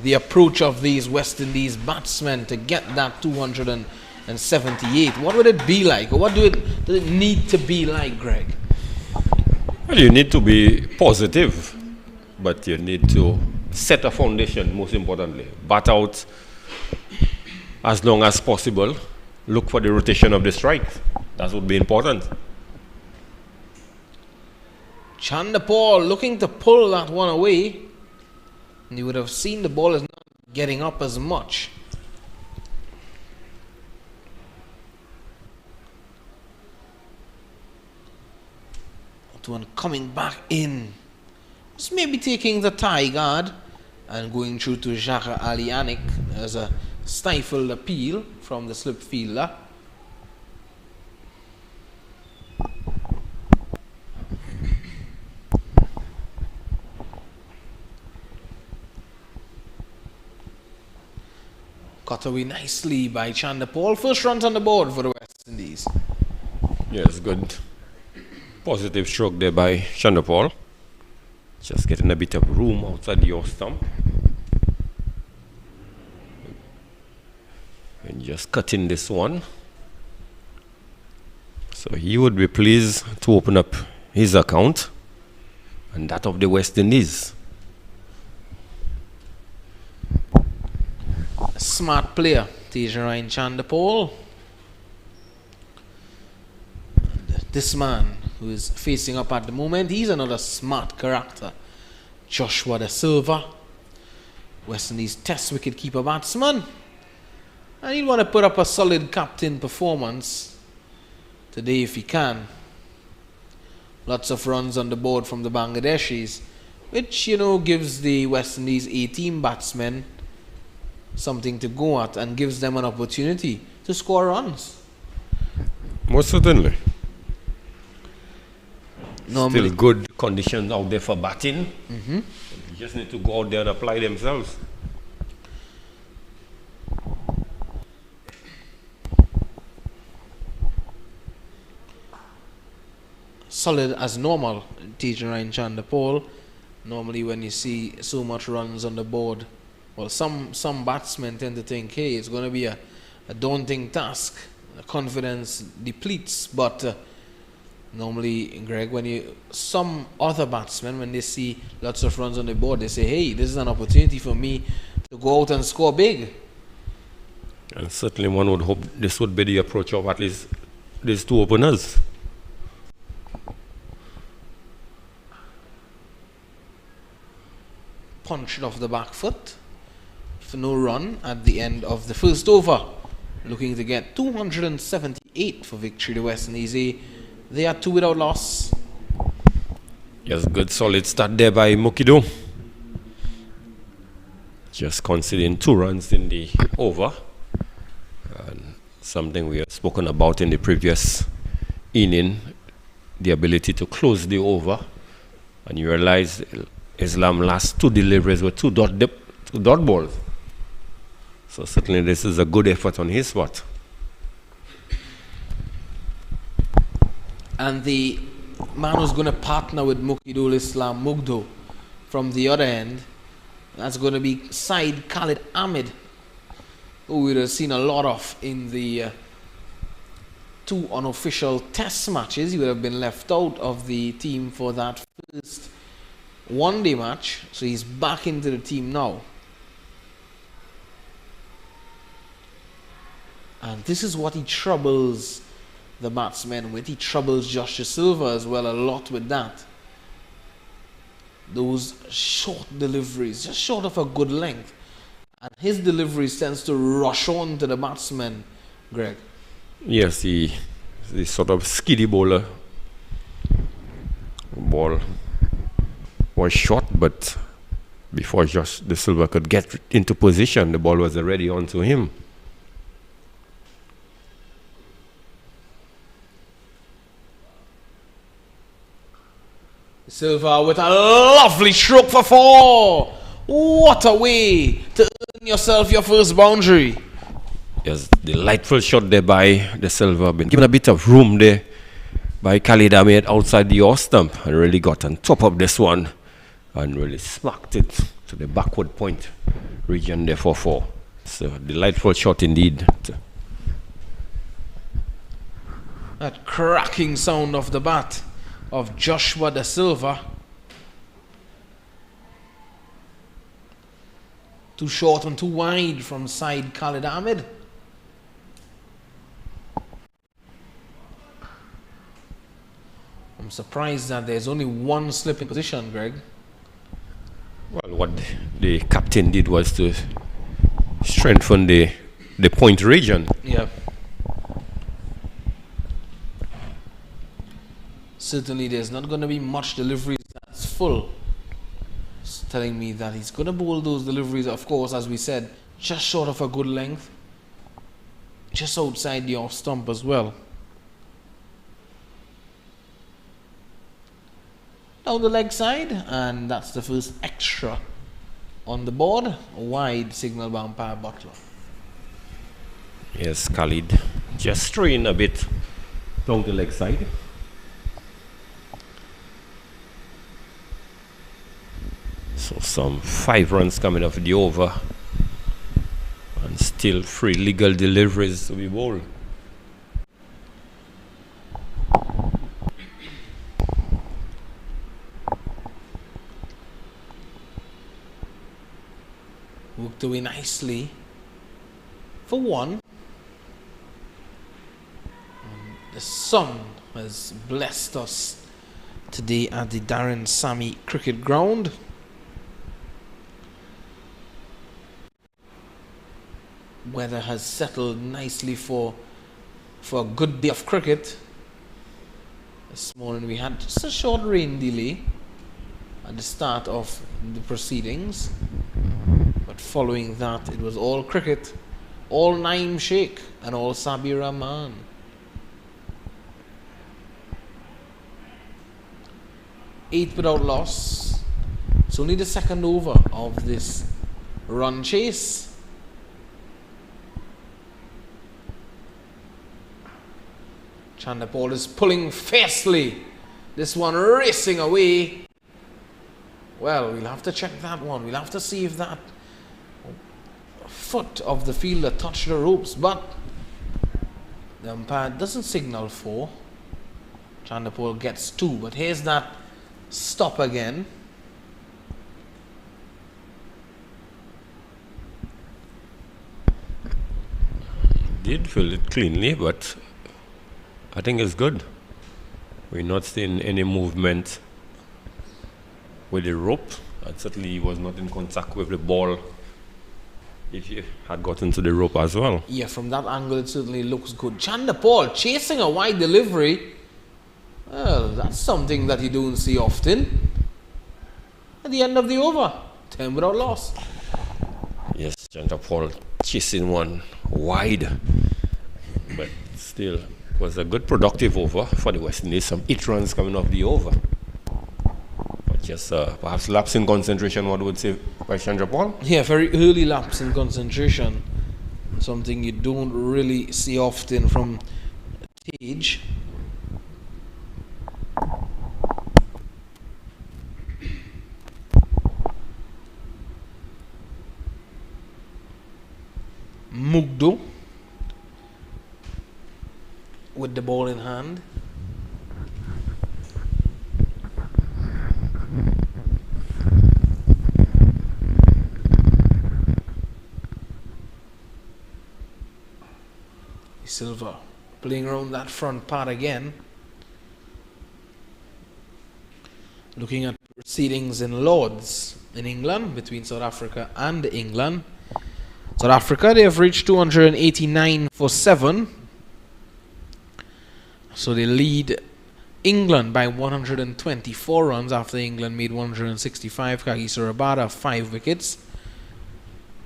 the approach of these West Indies batsmen to get that 278. What would it be like? Or what does it need to be like, Greg? Well, you need to be positive, but you need to set a foundation, most importantly. Bat out as long as possible. Look for the rotation of the strike. That would be important. Chandapal looking to pull that one away. And you would have seen the ball is not getting up as much. That one coming back in. Just maybe taking the tie guard and going through to Jaka Alianik as a stifled appeal from the slip fielder. Cut away nicely by Chandapal. First runs on the board for the West Indies. Yes, good. Positive stroke there by Chandapal. Just getting a bit of room outside your stump. And just cutting this one. So he would be pleased to open up his account and that of the West Indies. A smart player, Daren Chandapal. This man who is facing up at the moment, he's another smart character. Joshua De Silva, West Indies Test wicket keeper batsman. And he'd want to put up a solid captain performance today if he can. Lots of runs on the board from the Bangladeshis, which, gives the West Indies A team batsmen something to go at and gives them an opportunity to score runs. Most certainly. Normally. Still good conditions out there for batting. Mm-hmm. You just need to go out there and apply themselves. Solid as normal, Daren Chandapal. Normally when you see so much runs on the board, well, some batsmen tend to think, hey, it's going to be a daunting task. The confidence depletes, but normally, Greg, some other batsmen, when they see lots of runs on the board, they say, hey, this is an opportunity for me to go out and score big. And certainly one would hope this would be the approach of at least these two openers. Punched off the back foot for no run at the end of the first over. Looking to get 278 for victory, the West Indies A. They are 2 without loss. Yes, good solid start there by Mukido. Just conceding 2 runs in the over. And something we have spoken about in the previous inning, the ability to close the over. And you realize Islam last 2 deliveries were 2 dot balls. So certainly this is a good effort on his part. And the man who's going to partner with Mukidul Islam Mugdo from the other end, that's going to be Saeed Khalid Ahmed, who we'd have seen a lot of in the 2 unofficial test matches. He would have been left out of the team for that first one-day match. So he's back into the team now. And this is what he troubles the batsmen with. He troubles Josh De Silva as well a lot with that. Those short deliveries, just short of a good length. And his deliveries tends to rush on to the batsman, Greg. Yes, he's sort of skiddy bowler. Ball was short, but before Josh De Silva could get into position, the ball was already onto him. Silva with a lovely stroke for 4. What a way to earn yourself your first boundary. Yes, delightful shot there by De Silva. Been given a bit of room there by Khalid Ahmed outside the off stump and really got on top of this one and really smacked it to the backward point region there for 4. So delightful shot indeed. That cracking sound of the bat of Joshua De Silva. Too short and too wide from side Khalid Ahmed. I'm surprised that there's only one slip in position, Greg. Well, what the captain did was to strengthen the point region. Yeah. Certainly there's not going to be much deliveries that's full. It's telling me that he's going to bowl those deliveries, of course, as we said, just short of a good length. Just outside the off stump as well. Down the leg side, and that's the first extra on the board. A wide signal by umpire Butler. Yes, Khalid just straying a bit down the leg side. So some 5 runs coming off the over and still 3 legal deliveries to be bowled. Worked away nicely for 1. The sun has blessed us today at the Daren Sammy Cricket Ground. Weather has settled nicely for a good day of cricket. This morning we had just a short rain delay at the start of the proceedings, but following that it was all cricket, all Naeem Sheikh and all Sabir Rahman. Eighth without loss. It's only the second over of this run chase. Chanderpaul is pulling fiercely. This one racing away. Well, we'll have to check that one. We'll have to see if that foot of the fielder touched the ropes. But the umpire doesn't signal 4. Chanderpaul gets 2. But here's that stop again. Did fill it cleanly, but I think it's good. We're not seeing any movement with the rope. And certainly he was not in contact with the ball if he had gotten to the rope as well. Yeah, from that angle it certainly looks good. Chanderpaul chasing a wide delivery. Well, that's something that you don't see often. At the end of the over, 10 without loss. Yes, Chanderpaul chasing one wide, but still was a good productive over for the West Indies. Some 8 runs coming off the over. But just perhaps lapse in concentration, what would say by Chanderpaul? Yeah, very early lapse in concentration. Something you don't really see often from Tage. Mugdo with the ball in hand. Silva playing around that front part again. Looking at proceedings in Lords in England between South Africa and England. South Africa, they have reached 289 for 7. So they lead England by 124 runs after England made 165. Kagiso Rabada 5 wickets.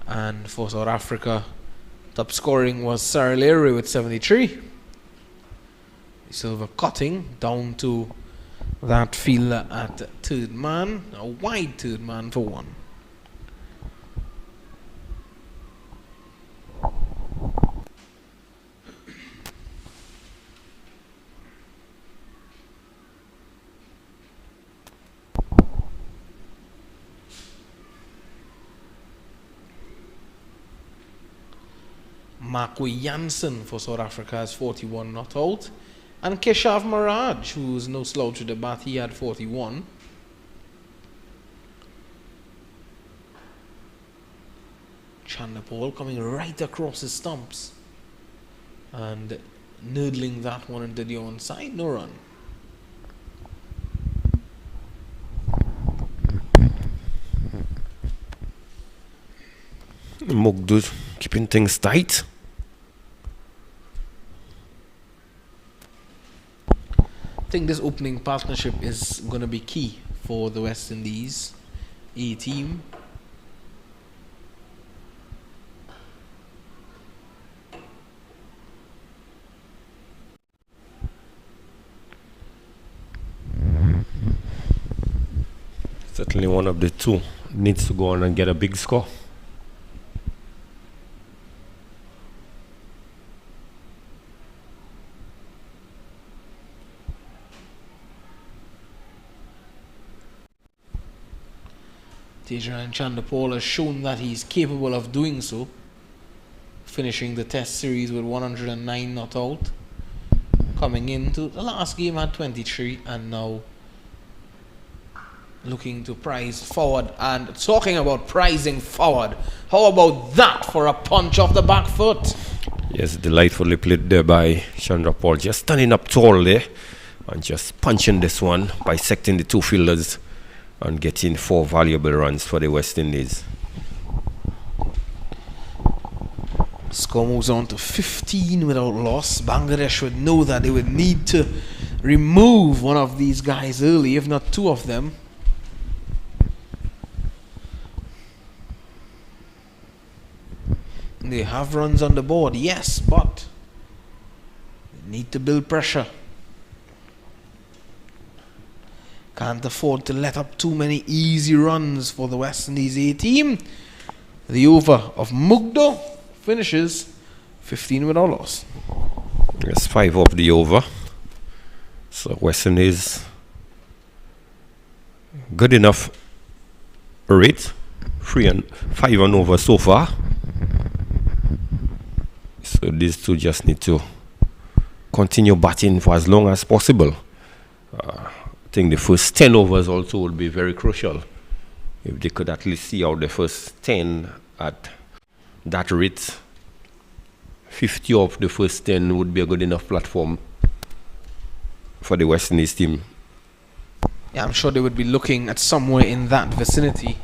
And for South Africa, top scoring was Sarah Leary with 73. Silva cutting down to that fielder at third man, a wide third man for 1. Markwe Jansen for South Africa has 41 not out. And Keshav Maraj, who's no slouch with the bat, he had 41. Chandapol coming right across his stumps and noodling that one into the onside, no run. Mugdu keeping things tight. I think this opening partnership is going to be key for the West Indies A team. Certainly one of the two needs to go on and get a big score. Tejan Chandapol has shown that he's capable of doing so, finishing the test series with 109 not out. Coming into the last game at 23 and now looking to prize forward. And talking about prizing forward, how about that for a punch off the back foot? Yes, delightfully played there by Chandrapal, just standing up tall there and just punching this one, bisecting the two fielders and getting 4 valuable runs for the West Indies. Score moves on to 15 without loss. Bangladesh would know that they would need to remove one of these guys early, if not 2 of them. They have runs on the board, yes, but they need to build pressure. Can't afford to let up too many easy runs for the West Indies A team. The over of Mugdo finishes 15 without loss. Yes, 5 of the over. So West Indies good enough rate, 5 and over so far. So these two just need to continue batting for as long as possible. I think the first 10 overs also would be very crucial. If they could at least see out the first 10 at that rate, 50 of the first 10 would be a good enough platform for the West Indies team. Yeah, I'm sure they would be looking at somewhere in that vicinity.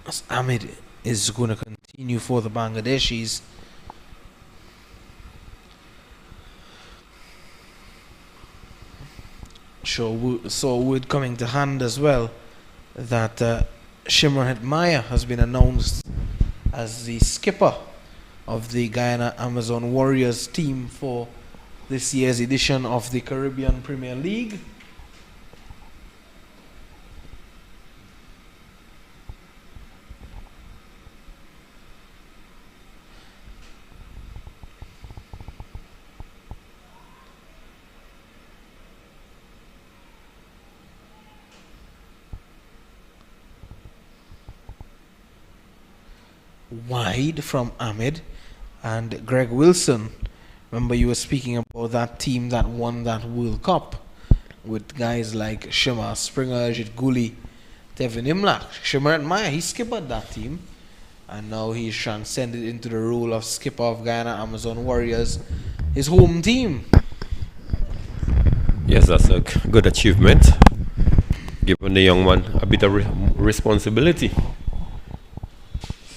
As Ahmed is going to continue for the Bangladeshis. Saw word coming to hand as well that Shimron Maya has been announced as the skipper of the Guyana Amazon Warriors team for this year's edition of the Caribbean Premier League. wide from Ahmed and Greg Wilson. Remember, you were speaking about that team that won that World Cup with guys like Shimmer, Springer, Ajit Guli, Devin Imlach. Shimmer Meyer, he skippered that team, and now he's transcended into the role of skipper of Guyana Amazon Warriors, his home team. Yes, that's a good achievement, giving the young man a bit of responsibility.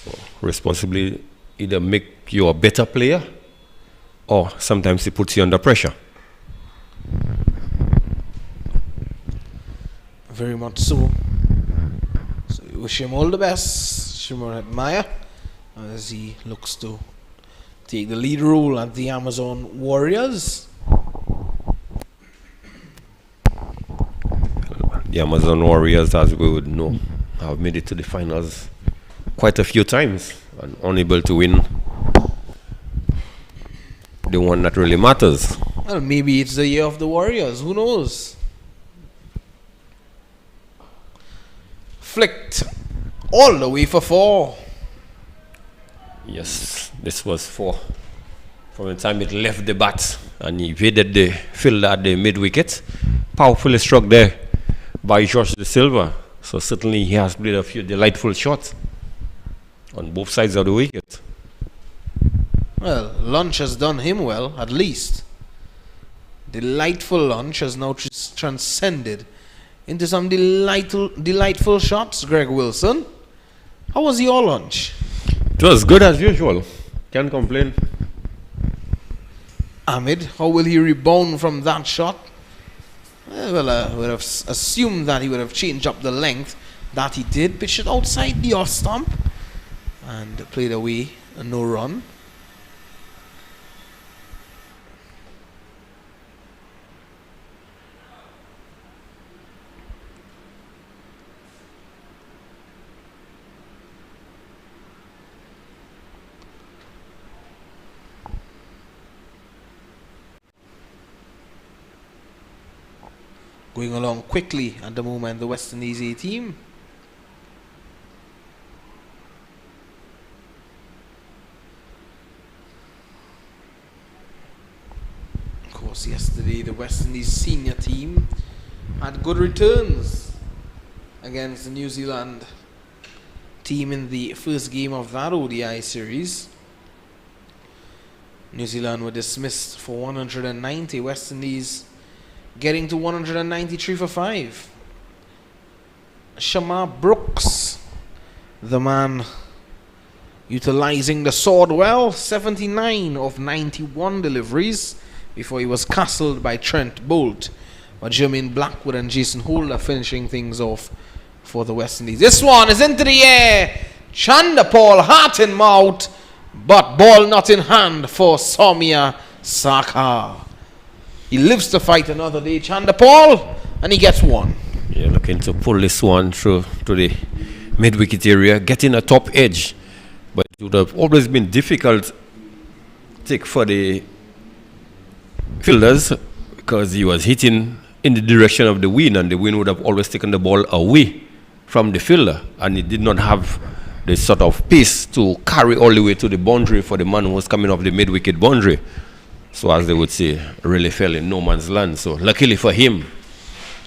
So, responsibility either make you a better player, or sometimes it puts you under pressure. Very much so. So we wish him all the best, Shimmer Meyer, as he looks to take the lead role at the Amazon Warriors. The Amazon Warriors, as we would know, have made it to the finals quite a few times and unable to win the one that really matters. Well, maybe it's the year of the Warriors, who knows? Flicked all the way for 4. Yes, this was 4. From the time it left the bat and evaded the fielder at the mid-wicket. Powerfully struck there by George De Silva. So certainly he has played a few delightful shots on both sides of the wicket. Well, lunch has done him well, at least. Delightful lunch has now transcended into some delightful shots. Greg Wilson, how was your lunch? It was good as usual. Can't complain. Ahmed, how will he rebound from that shot? Well, I would have assumed that he would have changed up the length. That he did. Pitched it outside the off stump and played away a no run. Going along quickly at the moment, the West Indies A team. Of course, yesterday the West Indies senior team had good returns against the New Zealand team in the first game of that ODI series. New Zealand were dismissed for 190. West Indies getting to 193 for 5. Shamar Brooks, the man utilizing the sword well, 79 of 91 deliveries before he was castled by Trent Bolt. But Jermaine Blackwood and Jason Holder finishing things off for the West Indies. This one is into the air. Chandapal, heart in mouth, but ball not in hand for Soumya Sarkar. He lives to fight another day, Chandapal, and he gets one. Yeah, looking to pull this one through to the mid-wicket area, getting a top edge. But it would have always been difficult take for the fielders because he was hitting in the direction of the wind, and the wind would have always taken the ball away from the fielder, and he did not have the sort of pace to carry all the way to the boundary for the man who was coming off the mid-wicket boundary. So as they would say, really fell in no man's land. So luckily for him,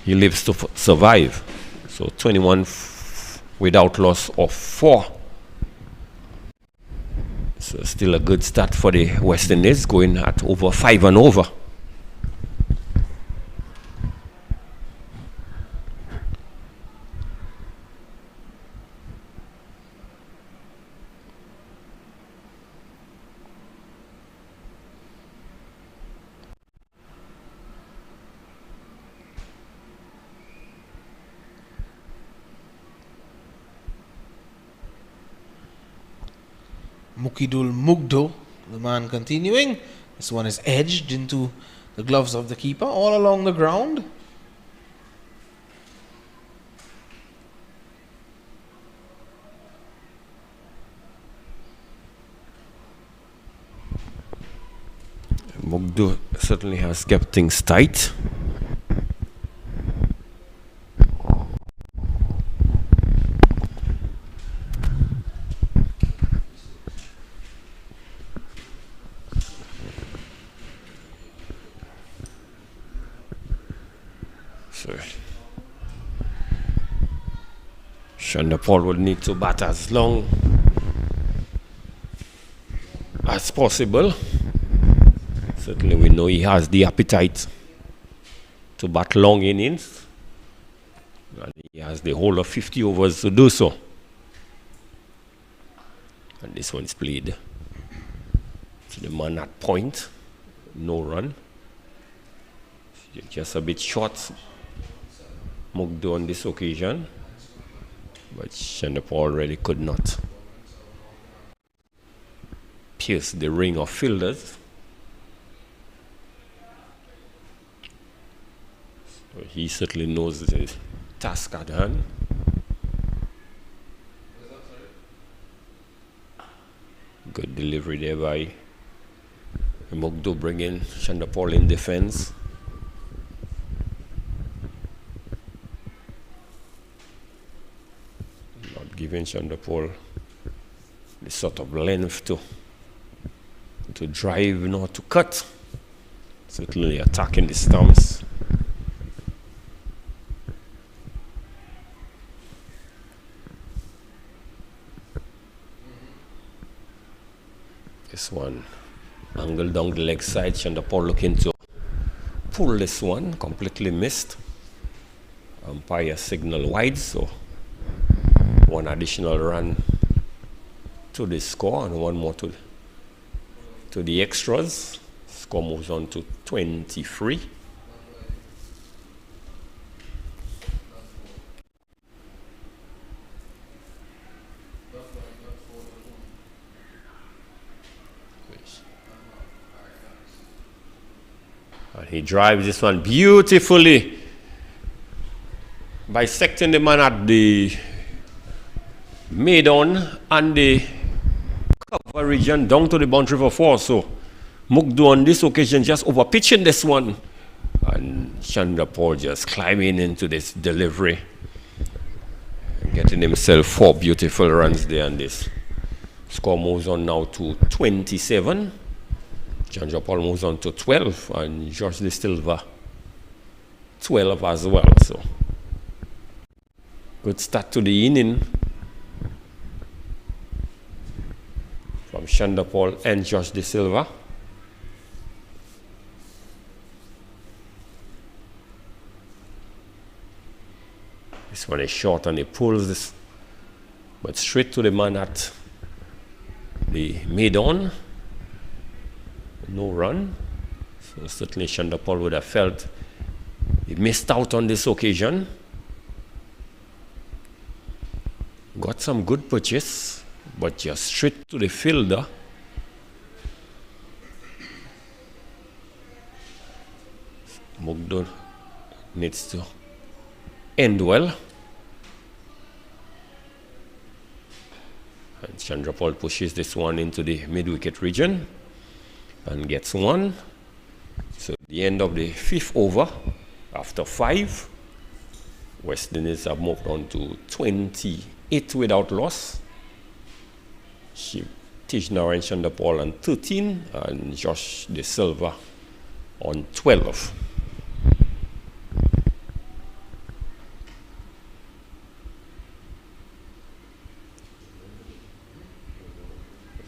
he lives to survive. So 21 without loss of 4. So still a good start for the West Indies, going at over 5 and over. Mukidul Mugdo, the man continuing. This one is edged into the gloves of the keeper all along the ground. Mugdo certainly has kept things tight. So Chandapal would need to bat as long as possible. Certainly we know he has the appetite to bat long innings. And he has the whole of 50 overs to do so. And this one's played to the man at point. No run. Just a bit short. Mugdo on this occasion. But Chandapal really could not pierce the ring of fielders. So he certainly knows the task at hand. Good delivery there by Mugdo, bringing Chandapal in defense. Not giving Chandapal the sort of length to drive, nor to cut. Certainly attacking the stumps. This one angled down the leg side. Chandapal looking to pull this one, completely missed. Umpire signal wide, so one additional run to the score and one more to the extras. Score moves on to 23. And he drives this one beautifully, bisecting the man at the mid-on and the cover region down to the boundary for 4. So Mugdo on this occasion just over pitching this one, and Chandapal just climbing into this delivery, getting himself 4 beautiful runs there. And this score moves on now to 27. Chandapal moves on to 12, and George De Silva 12 as well. So good start to the inning from Chandapal and George De Silva. This one is short and he pulls this, but straight to the man at the mid-on. No run. So certainly Chandapal would have felt he missed out on this occasion. Got some good purchase, but just straight to the fielder. Mugdo needs to end well. And Chandapal pushes this one into the mid-wicket region and gets one. So the end of the 5th over, after 5, West Indies have moved on to 28 without loss. Tijnarain Chandapal on 13 and Josh De Silva on 12.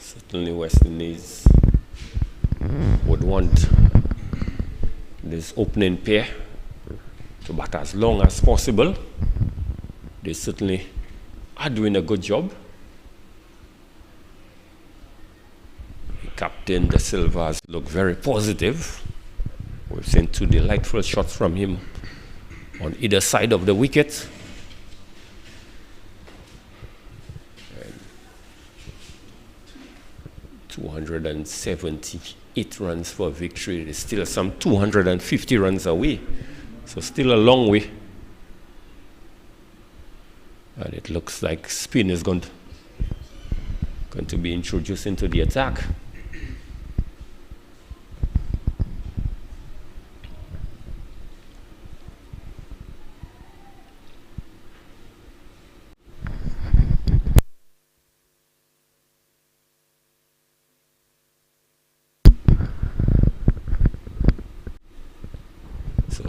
Certainly West Indies would want this opening pair to bat as long as possible. They certainly are doing a good job. Captain De Silva has looked very positive. We've seen 2 delightful shots from him on either side of the wicket. 278 runs for victory. There's still some 250 runs away. So still a long way. And it looks like spin is going to be introduced into the attack.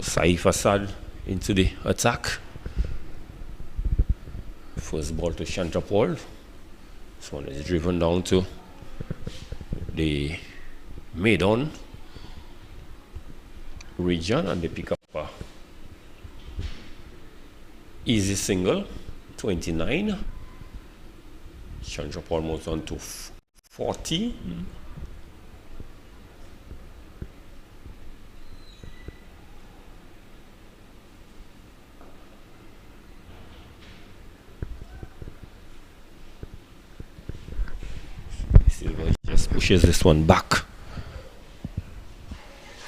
Saif Assad into the attack. First ball to Chantrapol. This one is driven down to the mid-on region, and they pick up a easy single, 29. Chantrapol moves on to 40. Silva just pushes this one back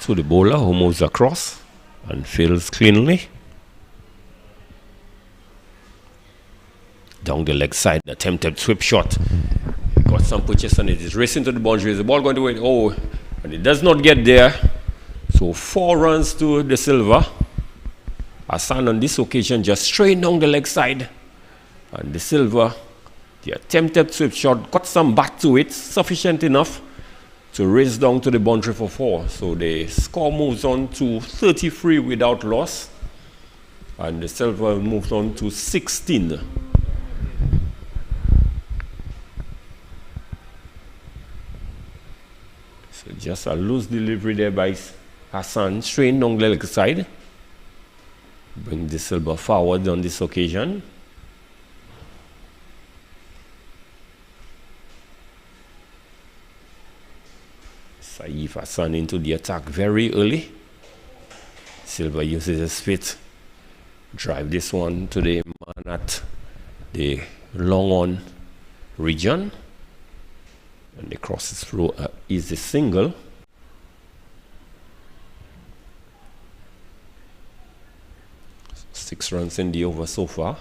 to the bowler, who moves across and fields cleanly. Down the leg side, attempted sweep shot. Got some pitches on it. It's racing to the boundary. Is the ball going to win? Oh, and it does not get there. So 4 runs to the Silva. Hassan on this occasion just straight down the leg side. And the Silva, the attempted sweep shot, got some bat to it, sufficient enough to race down to the boundary for 4. So the score moves on to 33 without loss. And the Silva moves on to 16. So just a loose delivery there by Hassan, straight down the leg side. Bring the Silva forward on this occasion. Saif Hassan into the attack very early. Silva uses his feet, drive this one to the man at the long on region, and the crosses through is a single. Six runs in the over so far.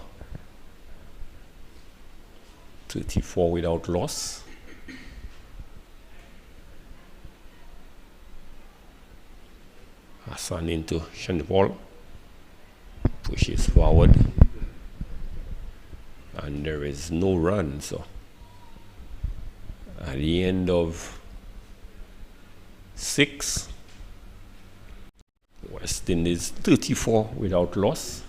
34 without loss. Hassan into Chantrapol, pushes forward, and there is no run. So at the end of 6, West Indies 34 without loss.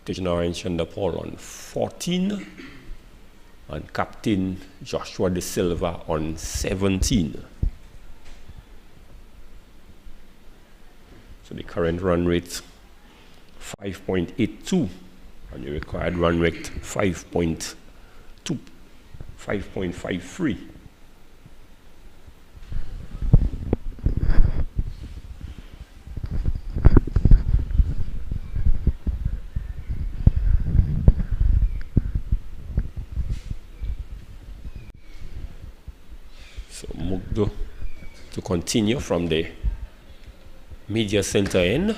Daren Chantrapol on 14, and Captain Joshua De Silva on 17. So the current run rate 5.82, and the required run rate 5.53. So Mugdo to continue from the media center end.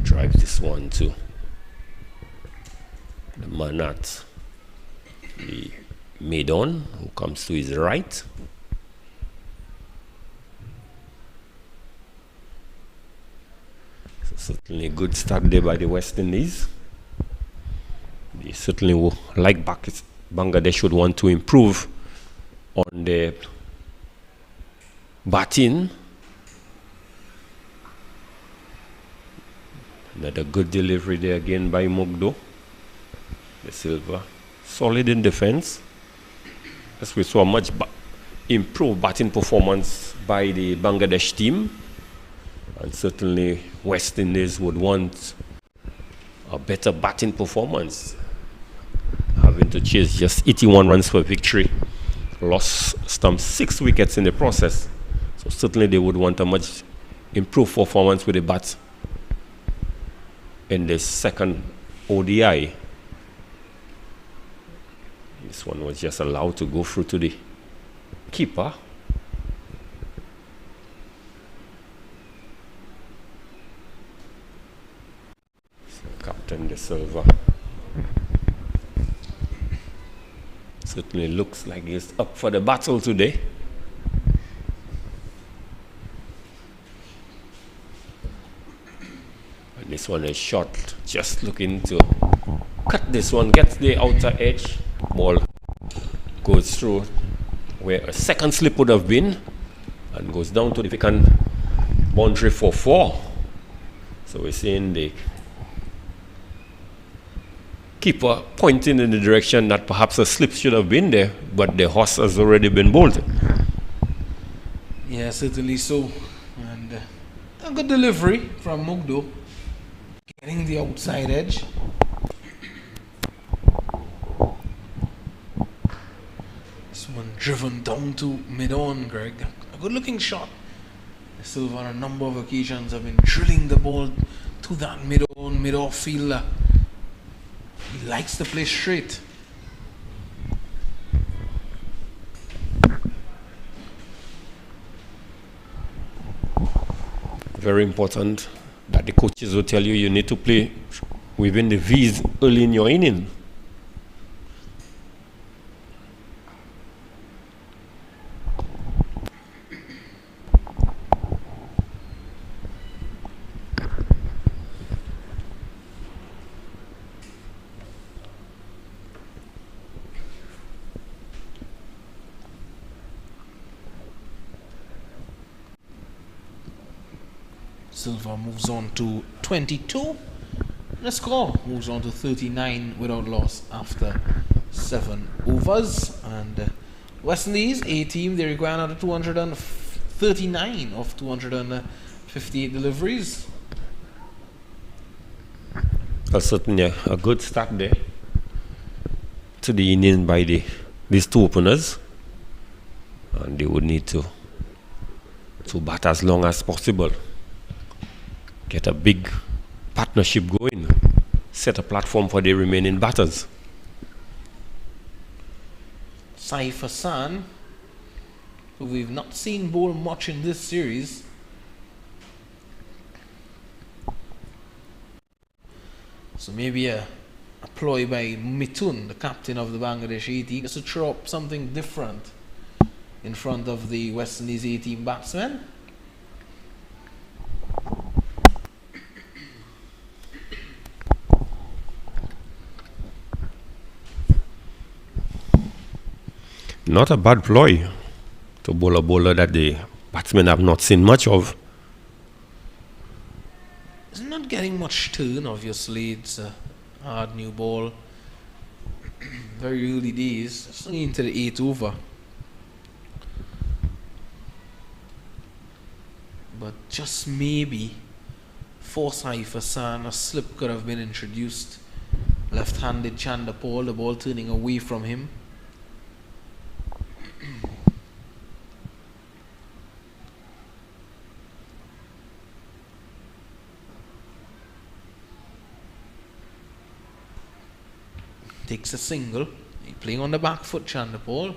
Drive this one to the man at the mid-on, who comes to his right. So certainly a good start there by the West Indies. They certainly will, like Bangladesh, would want to improve on the batting. Another good delivery there again by Mugdo. De Silva, solid in defense. As we saw, much improved batting performance by the Bangladesh team. And certainly West Indies would want a better batting performance, having to chase just 81 runs for victory. Lost some 6 wickets in the process. So certainly they would want a much improved performance with the bat in the second ODI. This one was just allowed to go through to the keeper. So Captain De Silva certainly looks like he's up for the battle today. And this one is short, just looking to cut this one, gets the outer edge. Ball goes through where a second slip would have been, and goes down to the vacant boundary for 4. So we're seeing the keeper pointing in the direction that perhaps a slip should have been there, but the horse has already been bolted. Yeah, certainly so. And a good delivery from Mugdo, getting the outside edge. This one driven down to mid-on, Greg. A good looking shot. Silva on a number of occasions have been drilling the ball to that mid-on, mid-off fielder. He likes to play straight. Very important that the coaches will tell you you need to play within the V's early in your inning. Silva moves on to 22. The score moves on to 39 without loss after 7 overs. And West Indies, A team, they require another 239 of 258 deliveries. Certainly a good start there to the inning by these two openers, and they would need to bat as long as possible. Get a big partnership going, set a platform for the remaining batters. Saif Hassan, who we've not seen bowl much in this series. So maybe a ploy by Mithun, the captain of the Bangladesh A team, to throw up something different in front of the West Indies A team batsmen. Not a bad ploy to bowl a bowler that the batsmen have not seen much of. It's not getting much turn, obviously. It's a hard new ball. Very early days. It's only into the 8th over. But just maybe for Saif Hassan, a slip could have been introduced. Left-handed Chanderpaul, the ball turning away from him. Takes a single. He's playing on the back foot, Chanderpaul.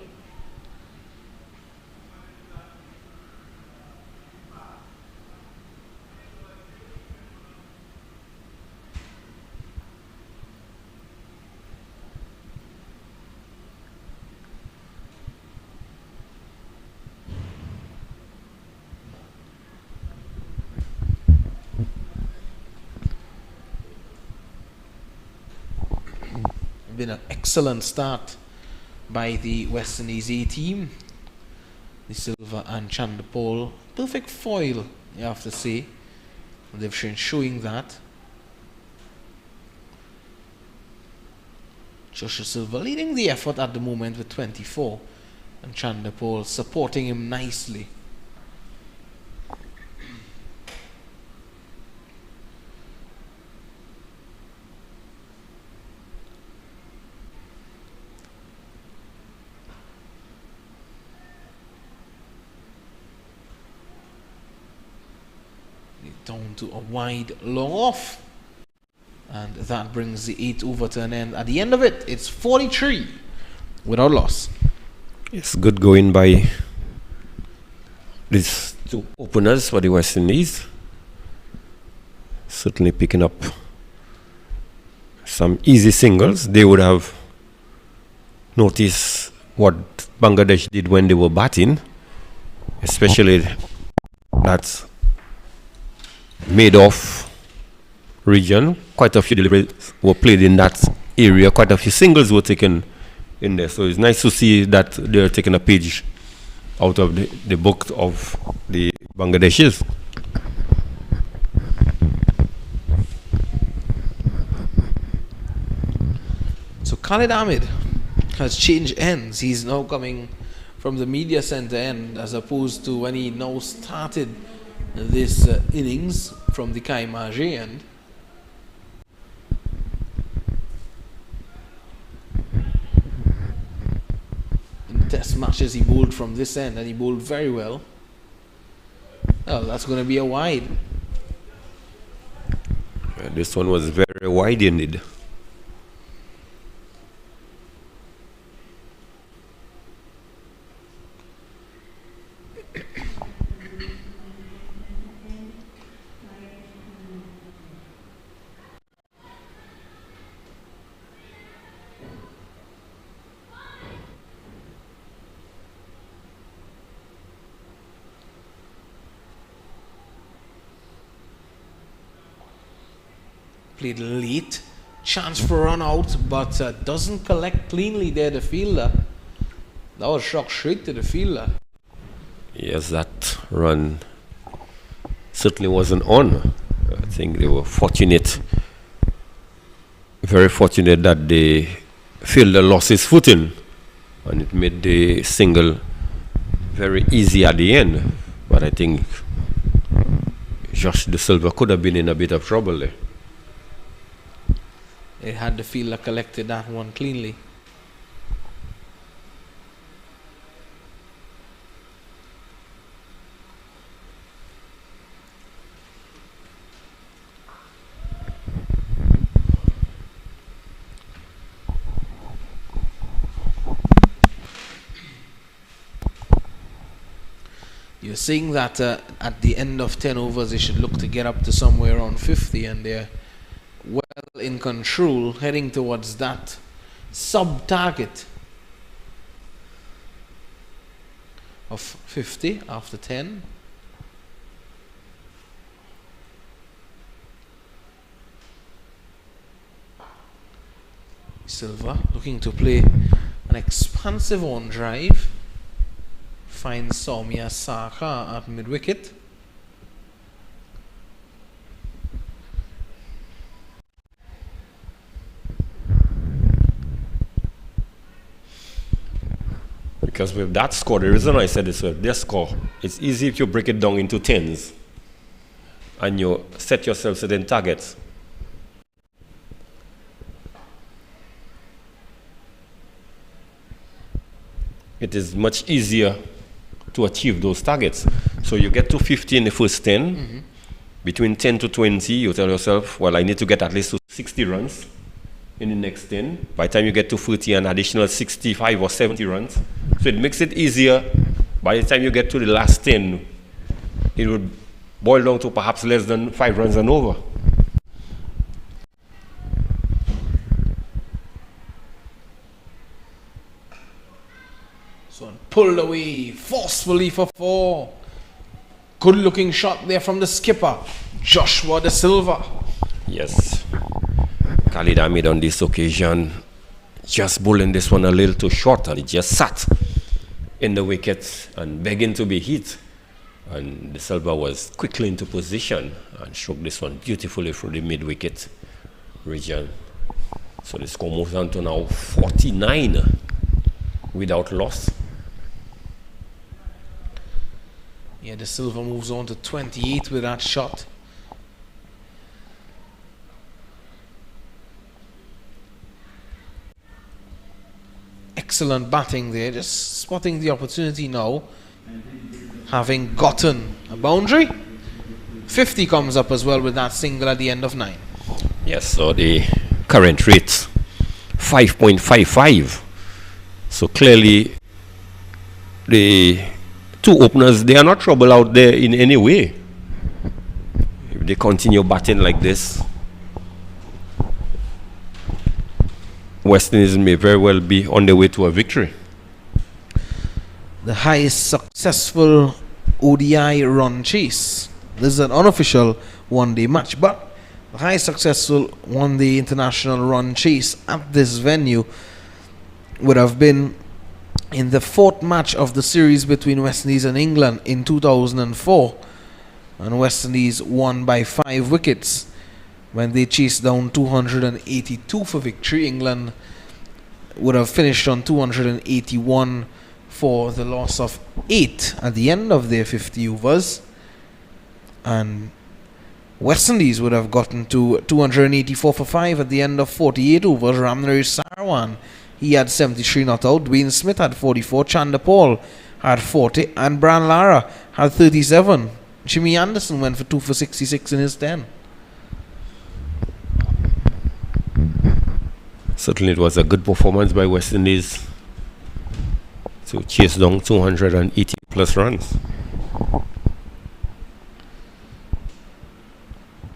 Been an excellent start by the West Indies A team. The Silva and Chanderpaul, perfect foil, you have to say. They've been showing that. Joshua Silva leading the effort at the moment with 24, and Chanderpaul supporting him nicely. Down to a wide long off, and that brings the 8th over to an end. At the end of it, it's 43 without loss. It's good going by these two openers for the West Indies. Certainly picking up some easy singles. They would have noticed what Bangladesh did when they were batting, especially that mid-off region. Quite a few deliveries were played in that area. Quite a few singles were taken in there. So it's nice to see that they're taking a page out of the book of the Bangladeshis. So Khalid Ahmed has changed ends. He's now coming from the media center end as opposed to when he now started this innings from the Kaimaje end. In test matches he bowled from this end and he bowled very well. Oh, that's going to be a wide. This one was very wide indeed. Played late, chance for a run out, but doesn't collect cleanly there, the fielder. That was shot straight to the fielder. Yes, that run certainly wasn't on. I think they were fortunate, very fortunate that the fielder lost his footing and it made the single very easy at the end. But I think Josh De Silva could have been in a bit of trouble there. It had the fielder collected that one cleanly. You're saying that at the end of 10 overs they should look to get up to somewhere around 50, and they're well in control, heading towards that sub-target of 50 after 10. Silva looking to play an expansive on drive. Finds Soumya Saka at mid-wicket. Because with that score, the reason I said this, with their score, it's easy if you break it down into tens and you set yourself certain targets. It is much easier to achieve those targets. So you get to 50 in the first 10. Between 10 to 20, you tell yourself, well, I need to get at least to 60 runs in the next 10. By the time you get to 30, an additional 65 or 70 runs. So it makes it easier. By the time you get to the last 10, it would boil down to perhaps less than 5 runs and over. So pulled away forcefully for 4. Good looking shot there from the skipper, Joshua De Silva. Yes. Khalid Ahmed on this occasion just bowling this one a little too short, and it just sat in the wicket and begging to be hit. And De Silva was quickly into position and struck this one beautifully through the mid-wicket region. So the score moves on to now 49 without loss. Yeah, De Silva moves on to 28 with that shot. Excellent batting there, just spotting the opportunity now. Having gotten a boundary. 50 comes up as well with that single at the end of 9. Yes, so the current rate 5.55. So clearly the two openers, they are not trouble out there in any way. If they continue batting like this, West Indies may very well be on their way to a victory. The highest successful ODI run chase. This is an unofficial one-day match, but the highest successful one-day international run chase at this venue would have been in the fourth match of the series between West Indies and England in 2004, and West Indies won by 5 wickets when they chased down 282 for victory. England would have finished on 281 for the loss of 8 at the end of their 50 overs, and West Indies would have gotten to 284 for 5 at the end of 48 overs. Ramnaraj Sarwan, he had 73 not out. Dwayne Smith had 44. Chander Paul had 40. And Bran Lara had 37. Jimmy Anderson went for 2 for 66 in his 10. Certainly it was a good performance by West Indies to chase down 280 plus runs.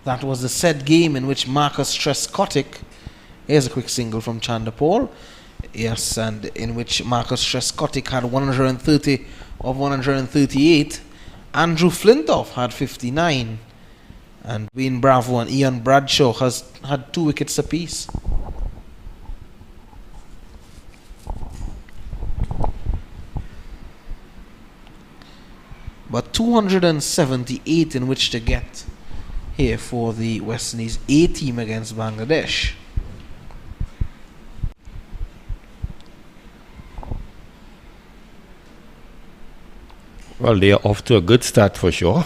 That was the said game in which Marcus Trescothick, here's a quick single from Chander Paul, yes, and in which Marcus Trescothick had 130 of 138. Andrew Flintoff had 59, and Wayne Bravo and Ian Bradshaw had 2 wickets apiece. But 278 in which to get here for the West Indies A team against Bangladesh. Well, they are off to a good start for sure.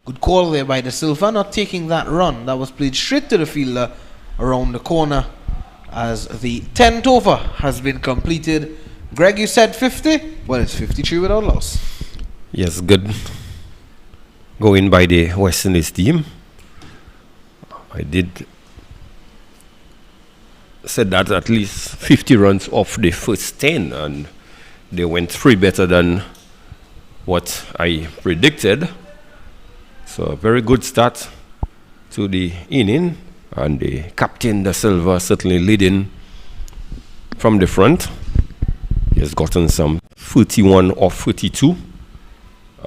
Good call there by the Silva, not taking that run. That was played straight to the fielder around the corner as the 10th over has been completed. Greg, you said 50? Well, it's 53 without loss. Yes, good going by the West Indies team. I did said that at least 50 runs off the first 10, and they went 3 better than what I predicted. So a very good start to the inning, and the captain, Da Silva, certainly leading from the front. He has gotten some 31 off 32,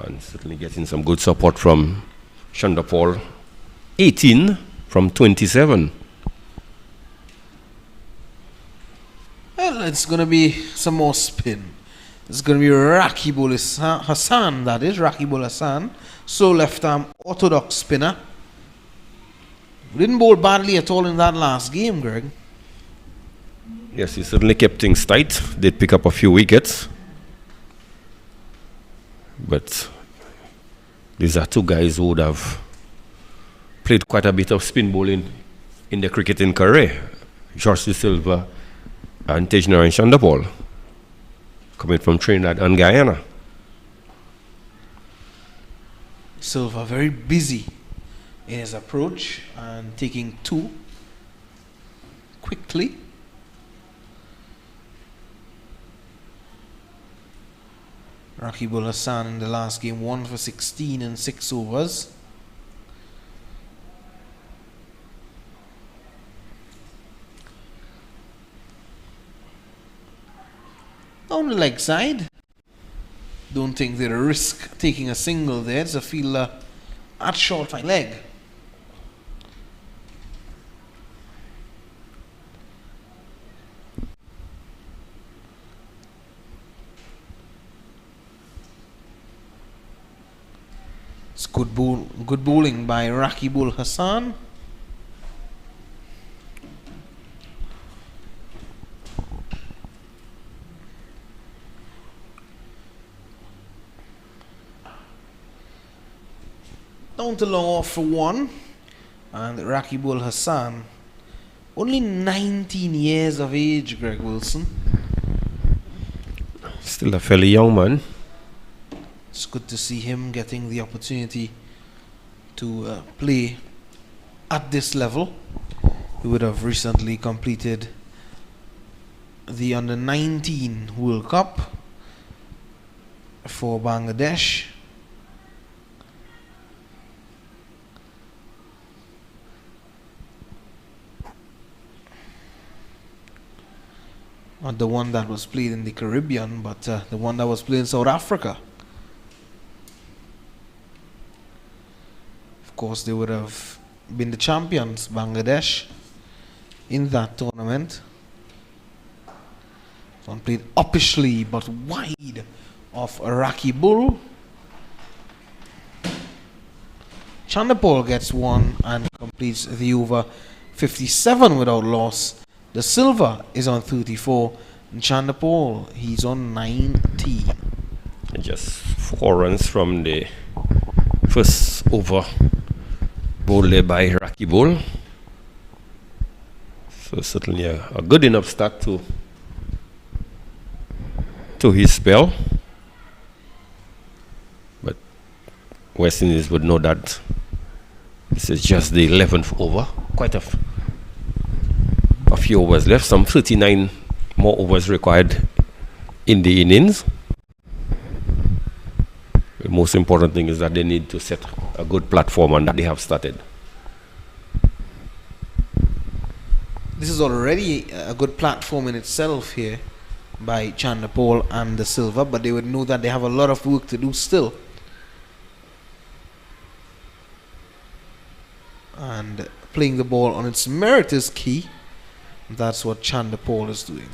and certainly getting some good support from Chander Paul, 18 from 27. Well, it's going to be some more spin. It's going to be Rakibul Hassan, that is, Rakibul Hassan. So left arm orthodox spinner. Didn't bowl badly at all in that last game, Greg. Yes, he certainly kept things tight. Did pick up a few wickets. But these are 2 guys who would have played quite a bit of spin bowling in their cricketing career. George De Silva and Tejnarain Chander Paul, coming from Trinidad and Guyana. Silva very busy in his approach and taking 2 quickly. Rakibul Hassan in the last game 1 for 16 in 6 overs. On the leg side, don't think they'd risk taking a single there. It's a fielder at short fine leg. It's good bowling by Rakibul Hassan. Down to long off for 1, and Rakibul Hassan, only 19 years of age, Greg Wilson. Still a fairly young man. It's good to see him getting the opportunity to play at this level. He would have recently completed the Under-19 World Cup for Bangladesh. Not the one that was played in the Caribbean, but the one that was played in South Africa. Of course, they would have been the champions, Bangladesh, in that tournament. One played uppishly but wide of Iraqi Bull. Chandapol gets one and completes the over 57 without loss. The silver is on 34. And Chandapol, he's on 19. Just 4 runs from the first over bowled there by Iraqi Bull. So certainly a good enough start to his spell. But West Indies would know that this is just the 11th over. Quite a few overs left. Some 39 more overs required in the innings. The most important thing is that they need to set a good platform, and that they have started. This is already a good platform in itself here by Chandapol and the silver, but they would know that they have a lot of work to do still. And playing the ball on its merit is key. That's what Chandapol is doing.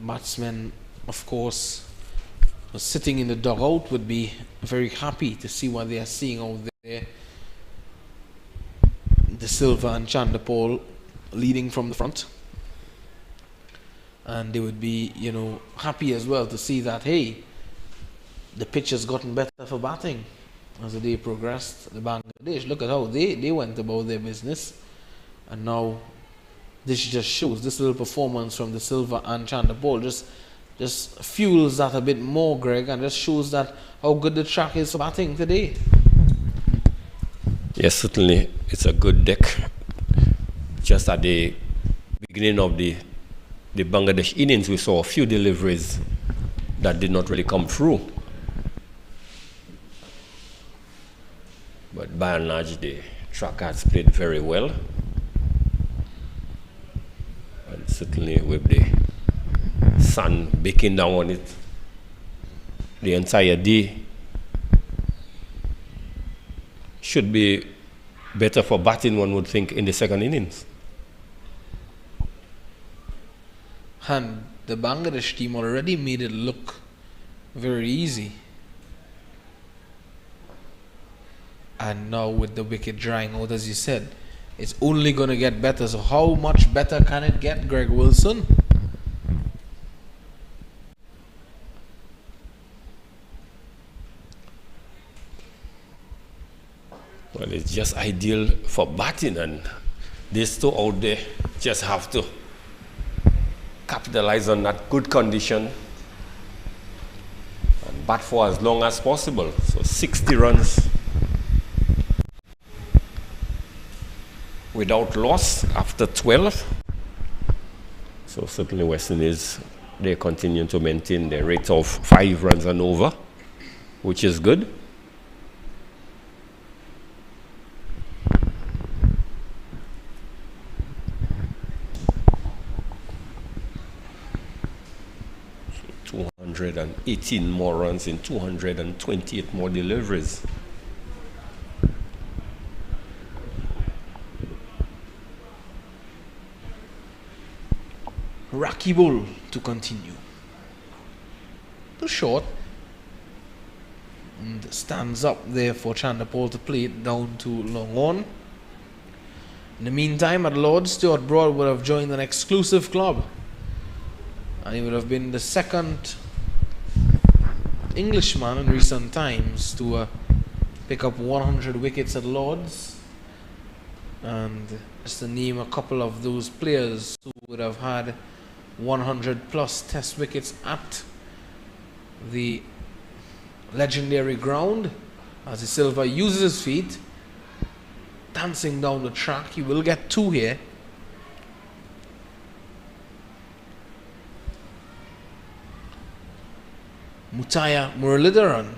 Batsmen, of course, sitting in the dugout would be very happy to see what they are seeing out there. De Silva and Chandapol leading from the front. And they would be, happy as well to see that, hey, the pitch has gotten better for batting as the day progressed. The Bangladesh, look at how they went about their business. And now this just shows, this little performance from the Silva and Chandapol just fuels that a bit more, Greg, and just shows that how good the track is for batting today. Yes, certainly it's a good deck. Just at the beginning of the Bangladesh innings, we saw a few deliveries that did not really come through. But by and large, the track has played very well. And certainly with the sun baking down on it the entire day, should be better for batting, one would think, in the second innings. And the Bangladesh team already made it look very easy. And now with the wicket drying out, as you said, it's only going to get better. So how much better can it get, Greg Wilson? Well, it's just ideal for batting, and these two out there just have to capitalize on that good condition and bat for as long as possible. So 60 runs without loss after 12. So certainly West Indies, they continue to maintain their rate of 5 runs and over, which is good. So 218 more runs in 228 more deliveries. Rakibul to continue. Too short. And stands up there for Chandapol to play it down to long on. In the meantime, at Lord's, Stuart Broad would have joined an exclusive club And he would have been the second Englishman in recent times to pick up 100 wickets at Lords. And just to name a couple of those players who would have had 100 plus test wickets at the legendary ground, as the Silva uses his feet, dancing down the track. He will get 2 here. Mutaya Muralidharan,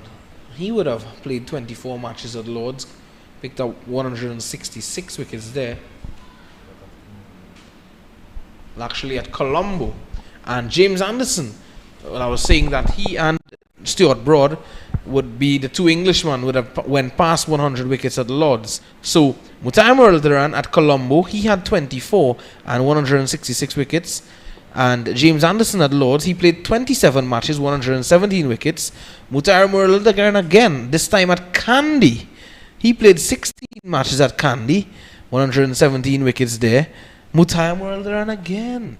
he would have played 24 matches at Lords, picked up 166 wickets there. Actually at Colombo. And James Anderson, well, I was saying that he and Stuart Broad would be the 2 Englishmen would have went past 100 wickets at Lords. So Mutaya Muralidharan at Colombo, he had 24 and 166 wickets. And James Anderson at Lords, he played 27 matches, 117 wickets. Mutaya Muralidharan again, this time at Kandy. He played 16 matches at Kandy, 117 wickets there. Mutaya Muralidharan again.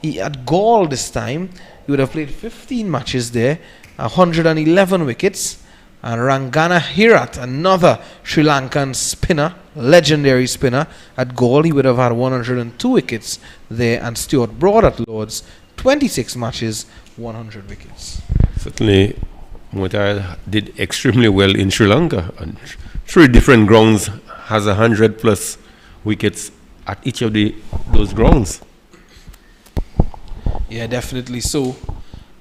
He at Gaul this time, he would have played 15 matches there, 111 wickets. And Rangana Hirat, another Sri Lankan spinner, legendary spinner, at Gaul, he would have had 102 wickets there. And Stuart Broad at Lords, 26 matches, 100 wickets. Certainly, Mutaya did extremely well in Sri Lanka. And 3 different grounds has 100 plus wickets at each of those grounds. Yeah, definitely so.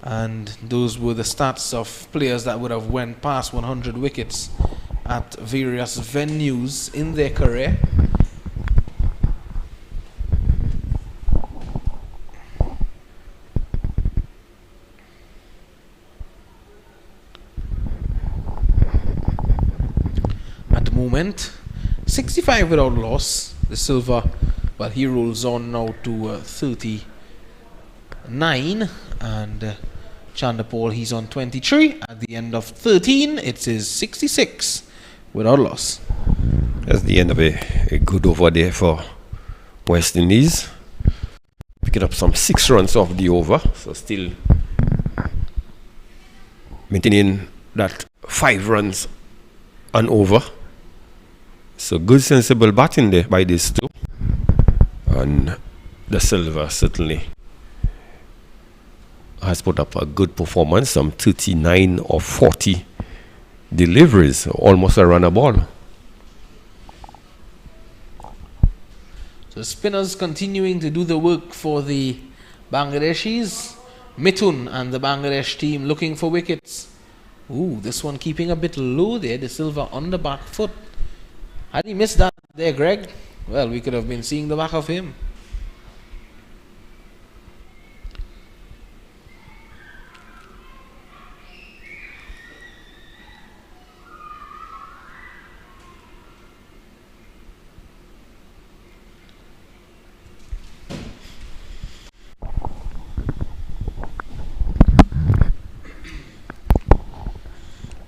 And those were the stats of players that would have went past 100 wickets at various venues in their career. At the moment, 65 without loss. The Silva, well, he rolls on now to 39, and Chanderpaul, he's on 23. At the end of 13, it's his 66 without loss. That's the end of a good over there for West Indies. Picking up some 6 runs off the over, so still maintaining that 5 runs and over. So good sensible batting there by these 2. And the Silva certainly has put up a good performance, some 39 or 40 deliveries, almost a run a ball. So spinners continuing to do the work for the Bangladeshis. Mithun and the Bangladesh team looking for wickets. Ooh, this one keeping a bit low there, the Silva on the back foot. Had he missed that there, Greg? Well, we could have been seeing the back of him.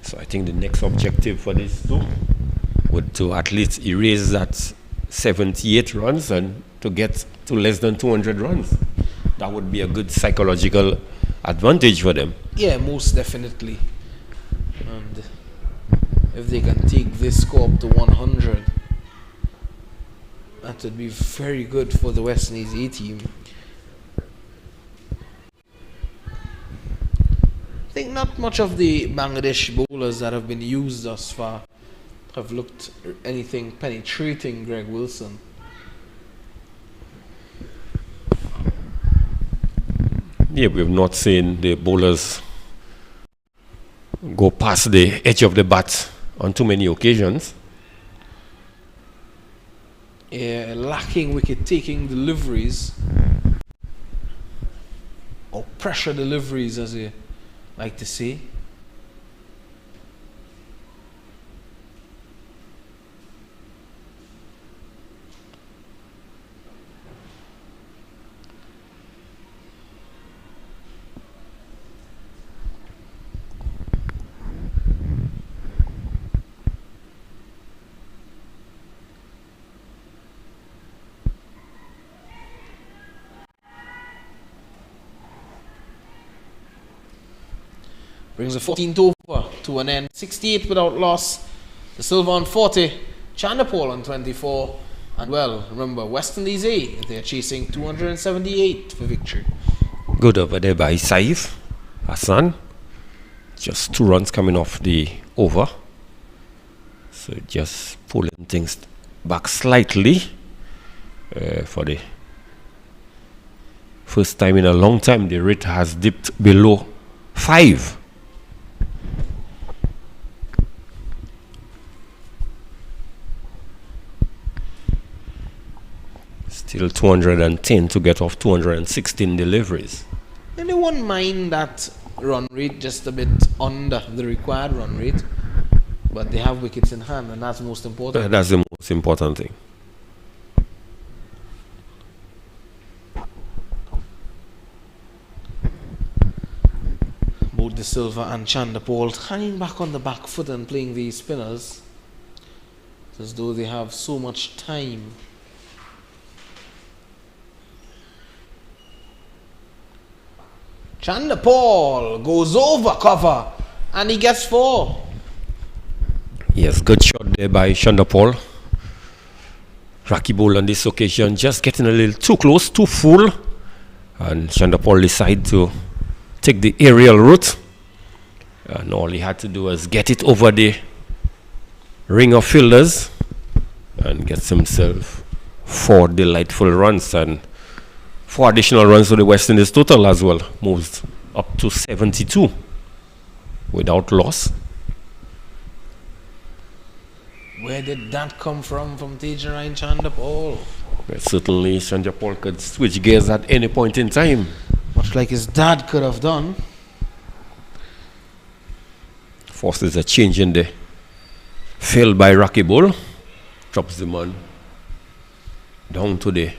So I think the next objective for this 2 would to at least erase that 78 runs and to get to less than 200 runs. That would be a good psychological advantage for them. Yeah, most definitely. And if they can take this score up to 100, that would be very good for the West Indies A team. I think not much of the Bangladesh bowlers that have been used thus far have looked anything penetrating, Greg Wilson. Yeah, we've not seen the bowlers go past the edge of the bat on too many occasions. Yeah, lacking wicket-taking deliveries, or pressure deliveries, as you like to say. Brings the 14th over to an end. 68 without loss. The Silva on 40. Chandapol on 24. And well, remember, West Indies A, they're chasing 278 for victory. Good over there by Saif Hassan. Just 2 runs coming off the over. So just pulling things back slightly for the first time in a long time. The rate has dipped below 5. Still 210 to get off 216 deliveries. Anyone mind that run rate just a bit under the required run rate? But they have wickets in hand, and that's most important. That's the most important thing. Both De Silva and Chandapol hanging back on the back foot and playing these spinners. It's as though they have so much time. Chandapol goes over cover and he gets 4. Yes, good shot there by Chandapol. Rakibul on this occasion just getting a little too close, too full. And Chandapol decided to take the aerial route. And all he had to do was get it over the ring of fielders and gets himself 4 delightful runs and 4 additional runs to the West Indies total as well. Moves up to 72 without loss. Where did that come from Tejarai Chandapol? Well, certainly Chandapol could switch gears at any point in time. Much like his dad could have done. Forces a change in the field by Rakibul. Drops the man down to the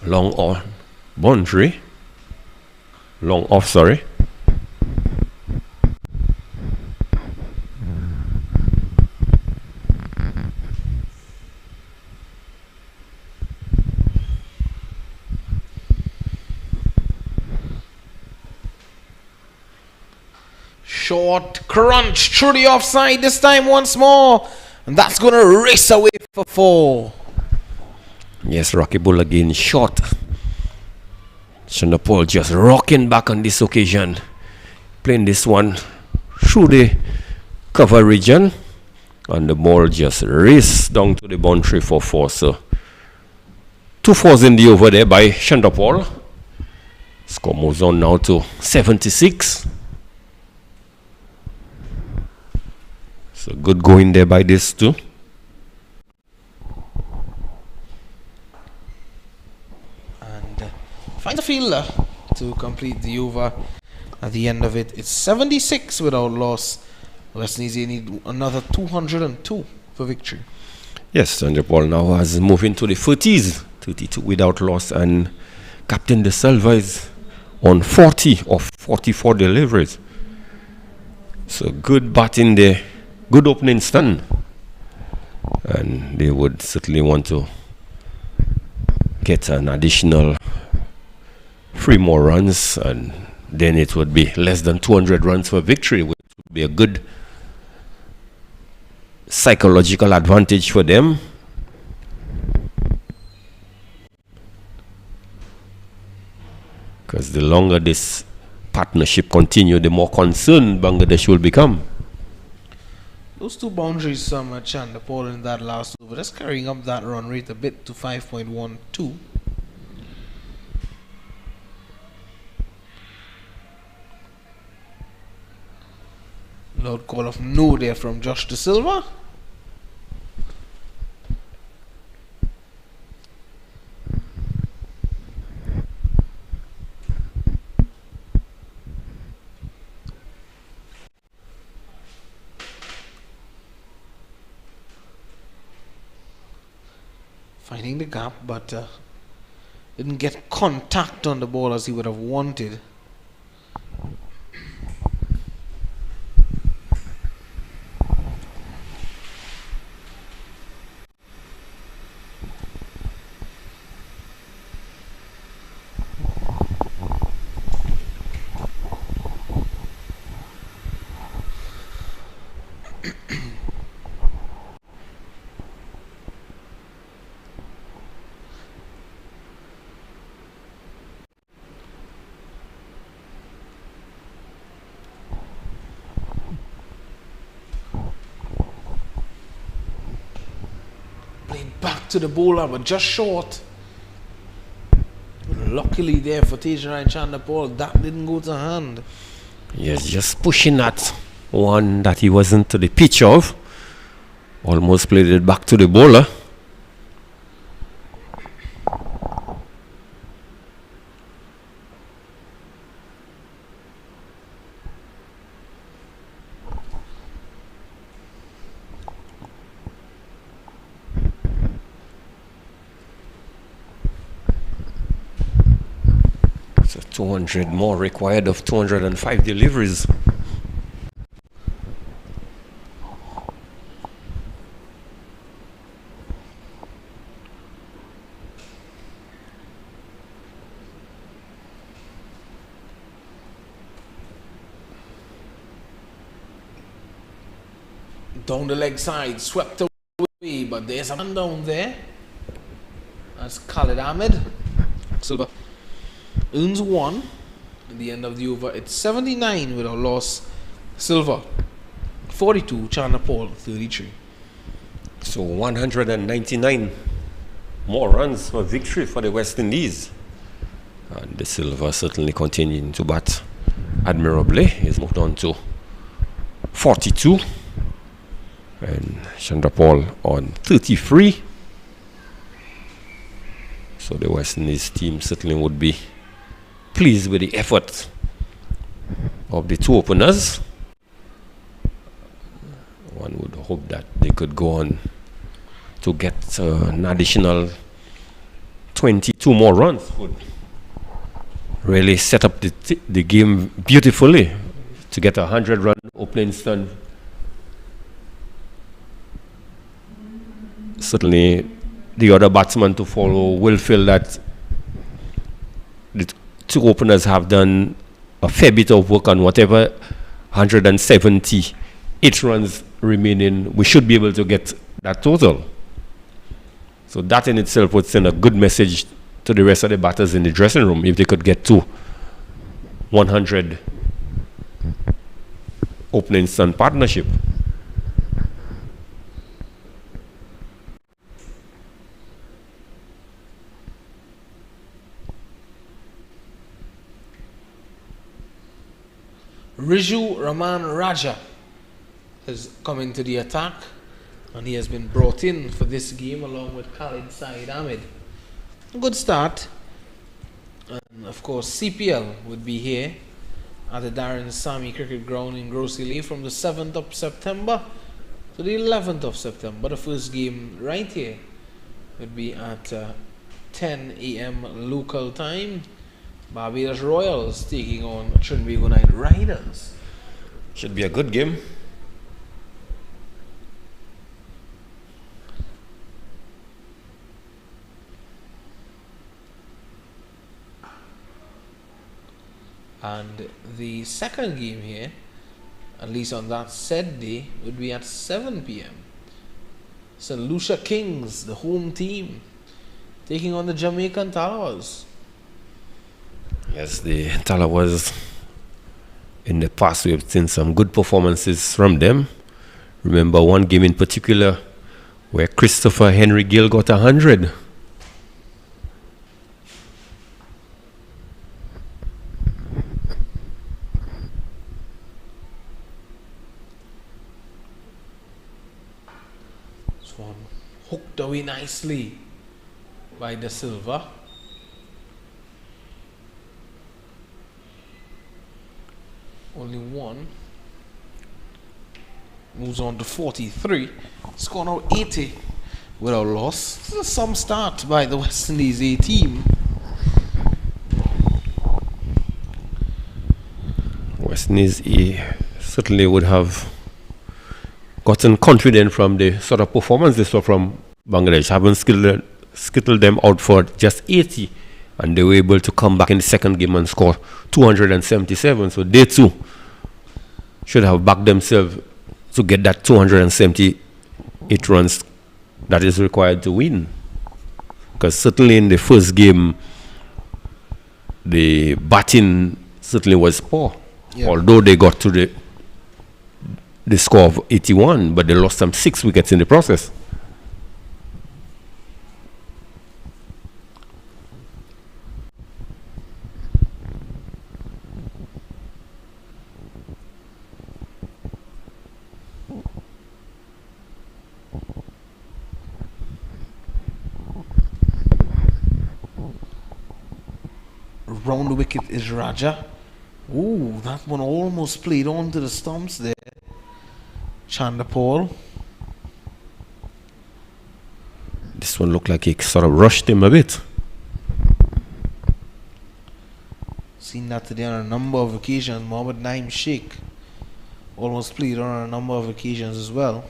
long on boundary. Long off, sorry. Short crunch through the offside this time once more. And that's going to race away for 4. Yes, Rakibul again short. Chandapol just rocking back on this occasion. Playing this one through the cover region. And the ball just raced down to the boundary for 4. So 2 fours in the over there by Chandapol. Score moves on now to 76. So good going there by this too. And finds a fielder to complete the over. At the end of it, it's 76 without loss. West Indies need another 202 for victory. Yes, Chandapol now has moved into the 30s, 32 without loss, and Captain De Silva is on 40 of 44 deliveries. So good batting there. Good opening stun, and they would certainly want to get an additional 3 more runs, and then it would be less than 200 runs for victory, which would be a good psychological advantage for them. Because the longer this partnership continues, the more concerned Bangladesh will become. Those 2 boundaries from Chandapol in that last over, just carrying up that run rate a bit to 5.12. Loud call of no there from Josh De Silva. Finding the gap, but didn't get contact on the ball as he would have wanted. back to the bowler, but just short. Luckily there for Tejan Chanderpaul, that didn't go to hand. Yes, just pushing that one that he wasn't to the pitch of. Almost played it back to the bowler. So 200 more required of 205 deliveries. Down the leg side, swept away, but there's a man down there. That's Khalid Ahmed. Silver earns 1 at the end of the over. It's 79 without loss. Silver 42, Chanderpaul 33. So 199 more runs for victory for the West Indies. And the Silver certainly continuing to bat admirably. He's moved on to 42. And Chanderpaul on 33. So the West Indies team certainly would be pleased with the effort of the two openers. One would hope that they could go on to get an additional 22 more runs. Would really set up the game beautifully to get a 100-run opening stand. Certainly the other batsmen to follow will feel that the two openers have done a fair bit of work on whatever 178 runs remaining. We should be able to get that total. So that in itself would send a good message to the rest of the batters in the dressing room if they could get to 100 opening stand partnership. Riju Raman Raja has come into the attack, and he has been brought in for this game along with Khalid Saeed Ahmed. A good start. And of course CPL would be here at the Daren Sammy Cricket Ground in Grossley from the 7th of September to the 11th of September. The first game right here would be at 10 a.m. local time. Barbados Royals taking on Trinbago Knight Riders. Should be a good game. And the second game here, at least on that said day, would be at 7 p.m. St. Lucia Kings, the home team, taking on the Jamaican Talawas. Yes, the Talawas, in the past we have seen some good performances from them. Remember one game in particular where Christopher Henry Gill got 100. This one hooked away nicely by De Silva. Only one. Moves on to 43. Score now 80 without loss. This is some start by the West Indies A team. West Indies A certainly would have gotten confident from the sort of performance they saw from Bangladesh, having skittled them out for just 80. And they were able to come back in the second game and score 277. So they too should have backed themselves to get that 278 runs that is required to win. Because certainly in the first game, the batting certainly was poor. Yeah. Although they got to the score of 81, but they lost some 6 wickets in the process. round the wicket is Raja. Ooh, that one almost played on to the stumps there. Chandapal. This one looked like he sort of rushed him a bit. Seen that today on a number of occasions. Mohammad Naim Sheikh almost played on a number of occasions as well.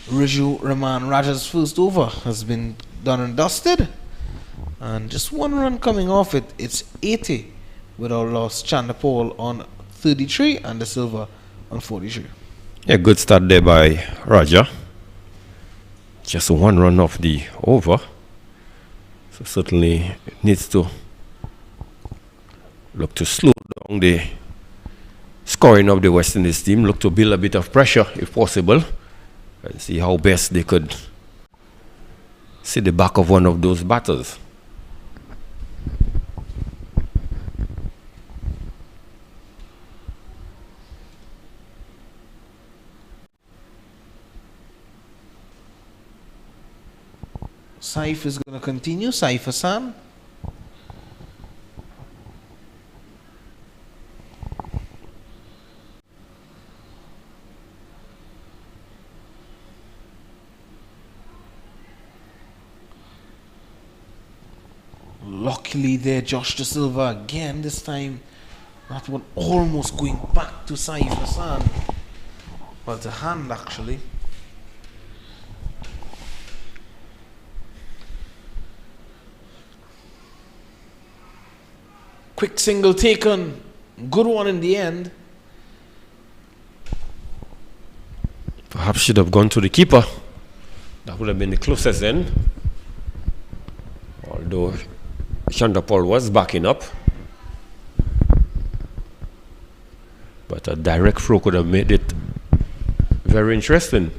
Riju Rahman Raja's first over has been done and dusted, and just one run coming off it. It's 80 without loss. Chandapal on 33 and the Silva on 43. A good start there by Raja. Just one run off the over, so certainly it needs to look to slow down the scoring of the West Indies team. Look to build a bit of pressure if possible, and see how best they could see the back of one of those batters. Saif is going to continue. Saif Hassan. Luckily there, Josh De Silva again this time. That one almost going back to Saif Hassan. Well, the hand actually. Quick single taken. Good one in the end. Perhaps should have gone to the keeper. That would have been the closest end. Although Chandapal was backing up. But a direct throw could have made it very interesting.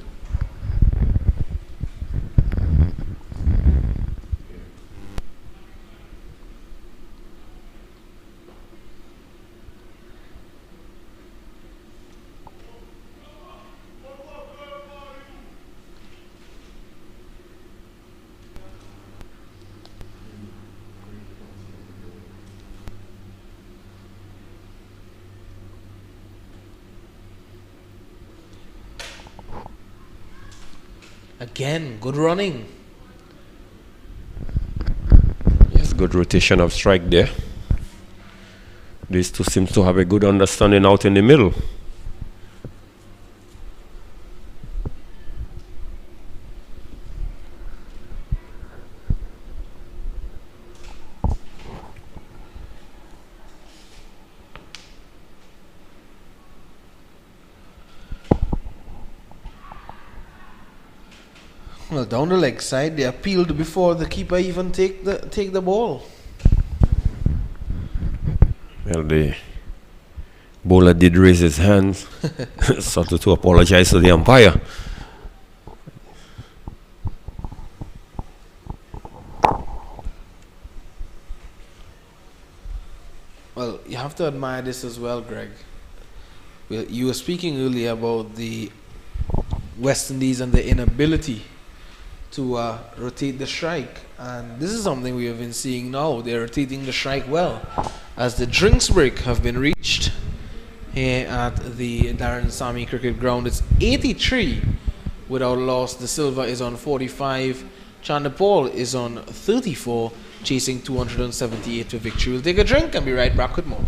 Again, good running. Yes, good rotation of strike there. These two seems to have a good understanding out in the middle. Well, down the leg side, they appealed before the keeper even take the ball. Well, the bowler did raise his hands, sort of to apologize to the umpire. Well, you have to admire this as well, Greg. Well, you were speaking earlier about the West Indies and the inability to rotate the strike, and this is something we have been seeing now. They're rotating the strike well, as the drinks break have been reached here at the Daren Sammy Cricket Ground. It's 83 without loss. De Silva is on 45. Chandapal is on 34, chasing 278 for victory. We'll take a drink and be right back with more.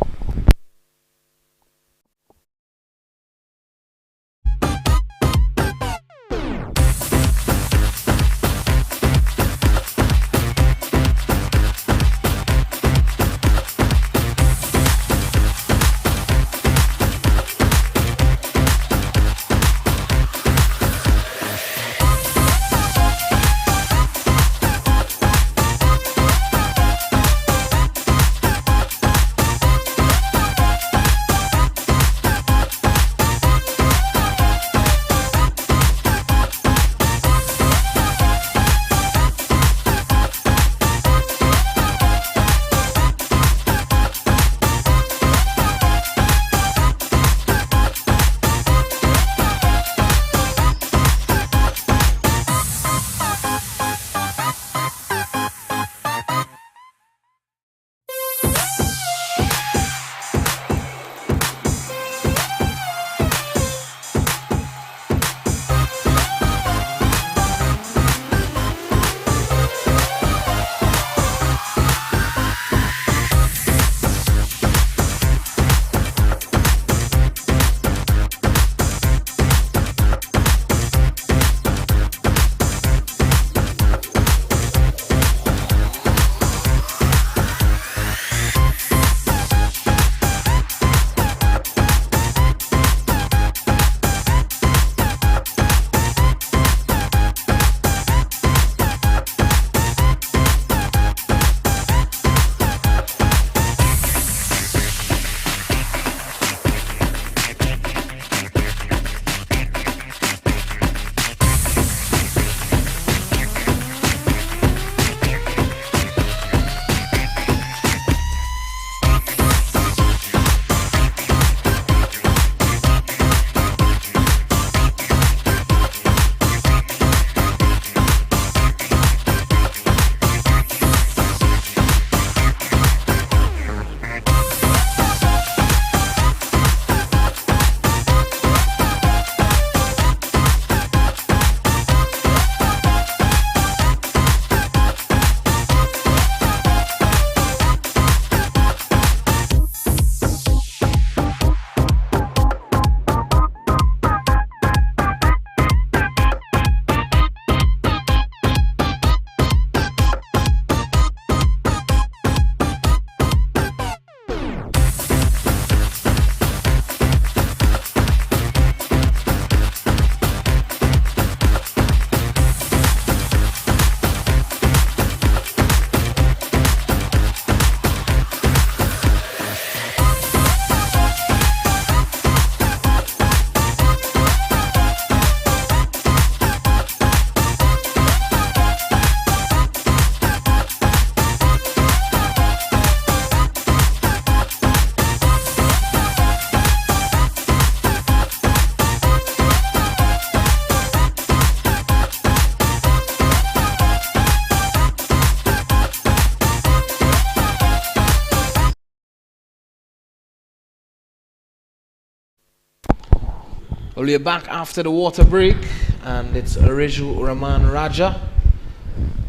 Well, we're back after the water break, and it's Riju Rahman Raja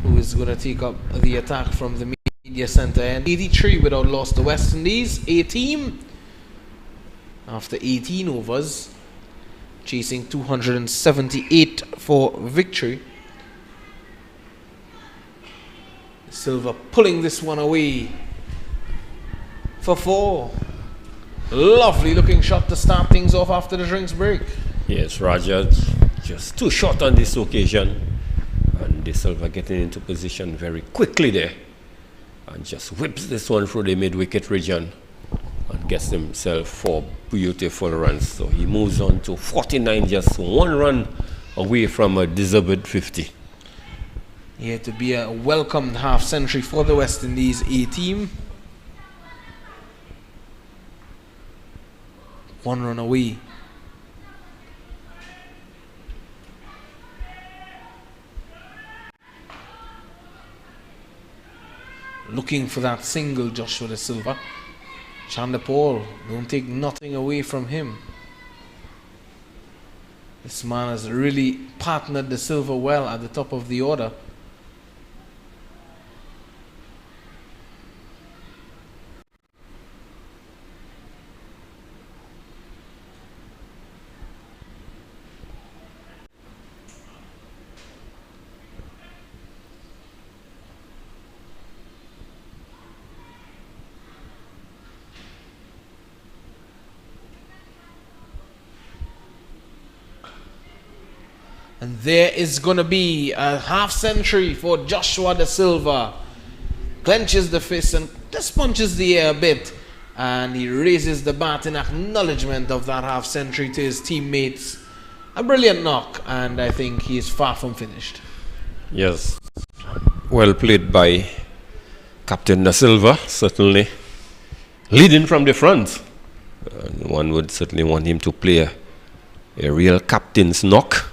who is going to take up the attack from the media centre end. 83 without loss to West Indies. A team after 18 overs, chasing 278 for victory. Silva pulling this one away for 4. Lovely looking shot to start things off after the drinks break. Yes, Raja just too short on this occasion, and De Silva getting into position very quickly there and just whips this one through the mid-wicket region and gets himself 4 beautiful runs. So he moves on to 49, just 1 run away from a deserved 50. Yeah, to be a welcomed half century for the West Indies A team. 1 run away. Looking for that single, Joshua De Silva. Chanderpaul, don't take nothing away from him. This man has really partnered De Silva well at the top of the order. And there is going to be a half century for Joshua De Silva. Clenches the fist and just punches the air a bit. And he raises the bat in acknowledgement of that half century to his teammates. A brilliant knock, and I think he is far from finished. Yes, well played by Captain De Silva, certainly leading from the front. One would certainly want him to play a real captain's knock.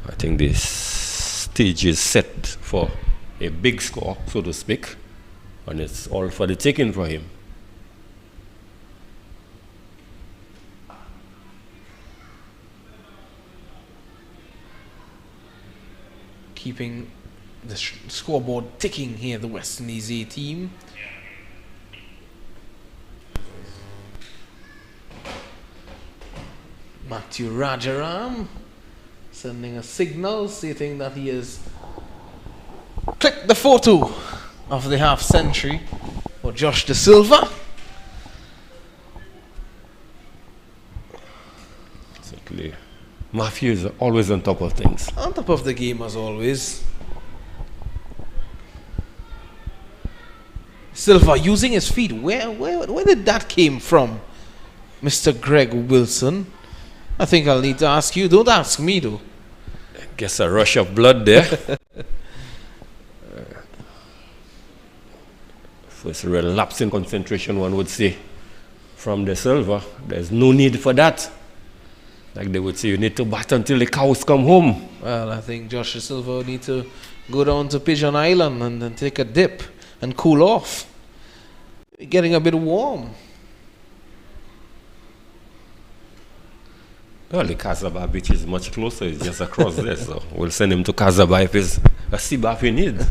I think this stage is set for a big score, so to speak, and it's all for the taking for him. Keeping the scoreboard ticking here, the West Indies A team. Matthew Rajaram sending a signal stating that he has clicked the photo of the half century for Josh De Silva. Certainly, Matthew is always on top of things. On top of the game as always. Silva using his feet. Where did that came from, Mr. Greg Wilson? I think I'll need to ask you. Don't ask me though. Guess a rush of blood there. First real lapse in concentration, one would say, from De Silva. There's no need for that. Like they would say, you need to bat until the cows come home. Well, I think Josh De Silva will need to go down to Pigeon Island and then take a dip and cool off. Getting a bit warm. Well, the Kazaba beach is much closer. It's just across there. So we'll send him to Kazaba if it's a sea bath he needs.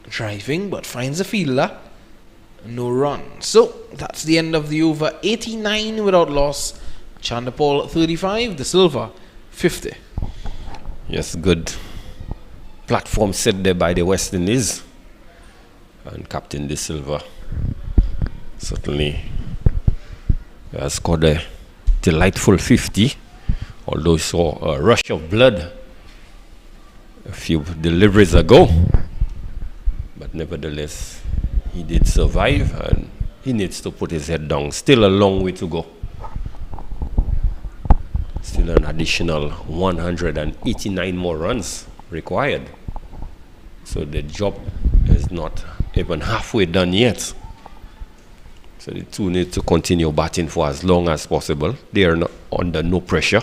Driving, but finds a fielder. No run. So that's the end of the over. 89 without loss. Chanderpaul 35. De Silva 50. Yes, good platform set there by the West Indies, and Captain De Silva certainly has scored a delightful 50, although he saw a rush of blood a few deliveries ago, but nevertheless he did survive, and he needs to put his head down. Still a long way to go. Still an additional 189 more runs required. So the job is not even halfway done yet. So the two need to continue batting for as long as possible. They are not under no pressure.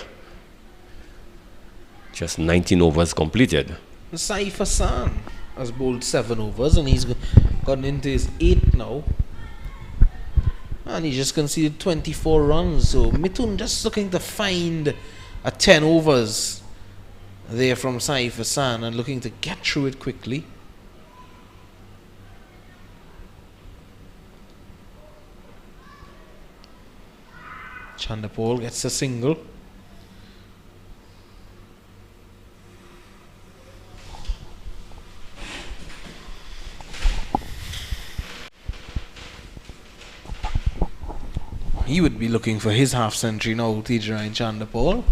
Just 19 overs completed. Saif Hassan has bowled 7 overs and he's gotten into his 8th now. And he just conceded 24 runs. So Mithun just looking to find a 10 overs there from Saif Hassan and looking to get through it quickly. Chandapol gets a single. He would be looking for his half century now, Daren Chandapol.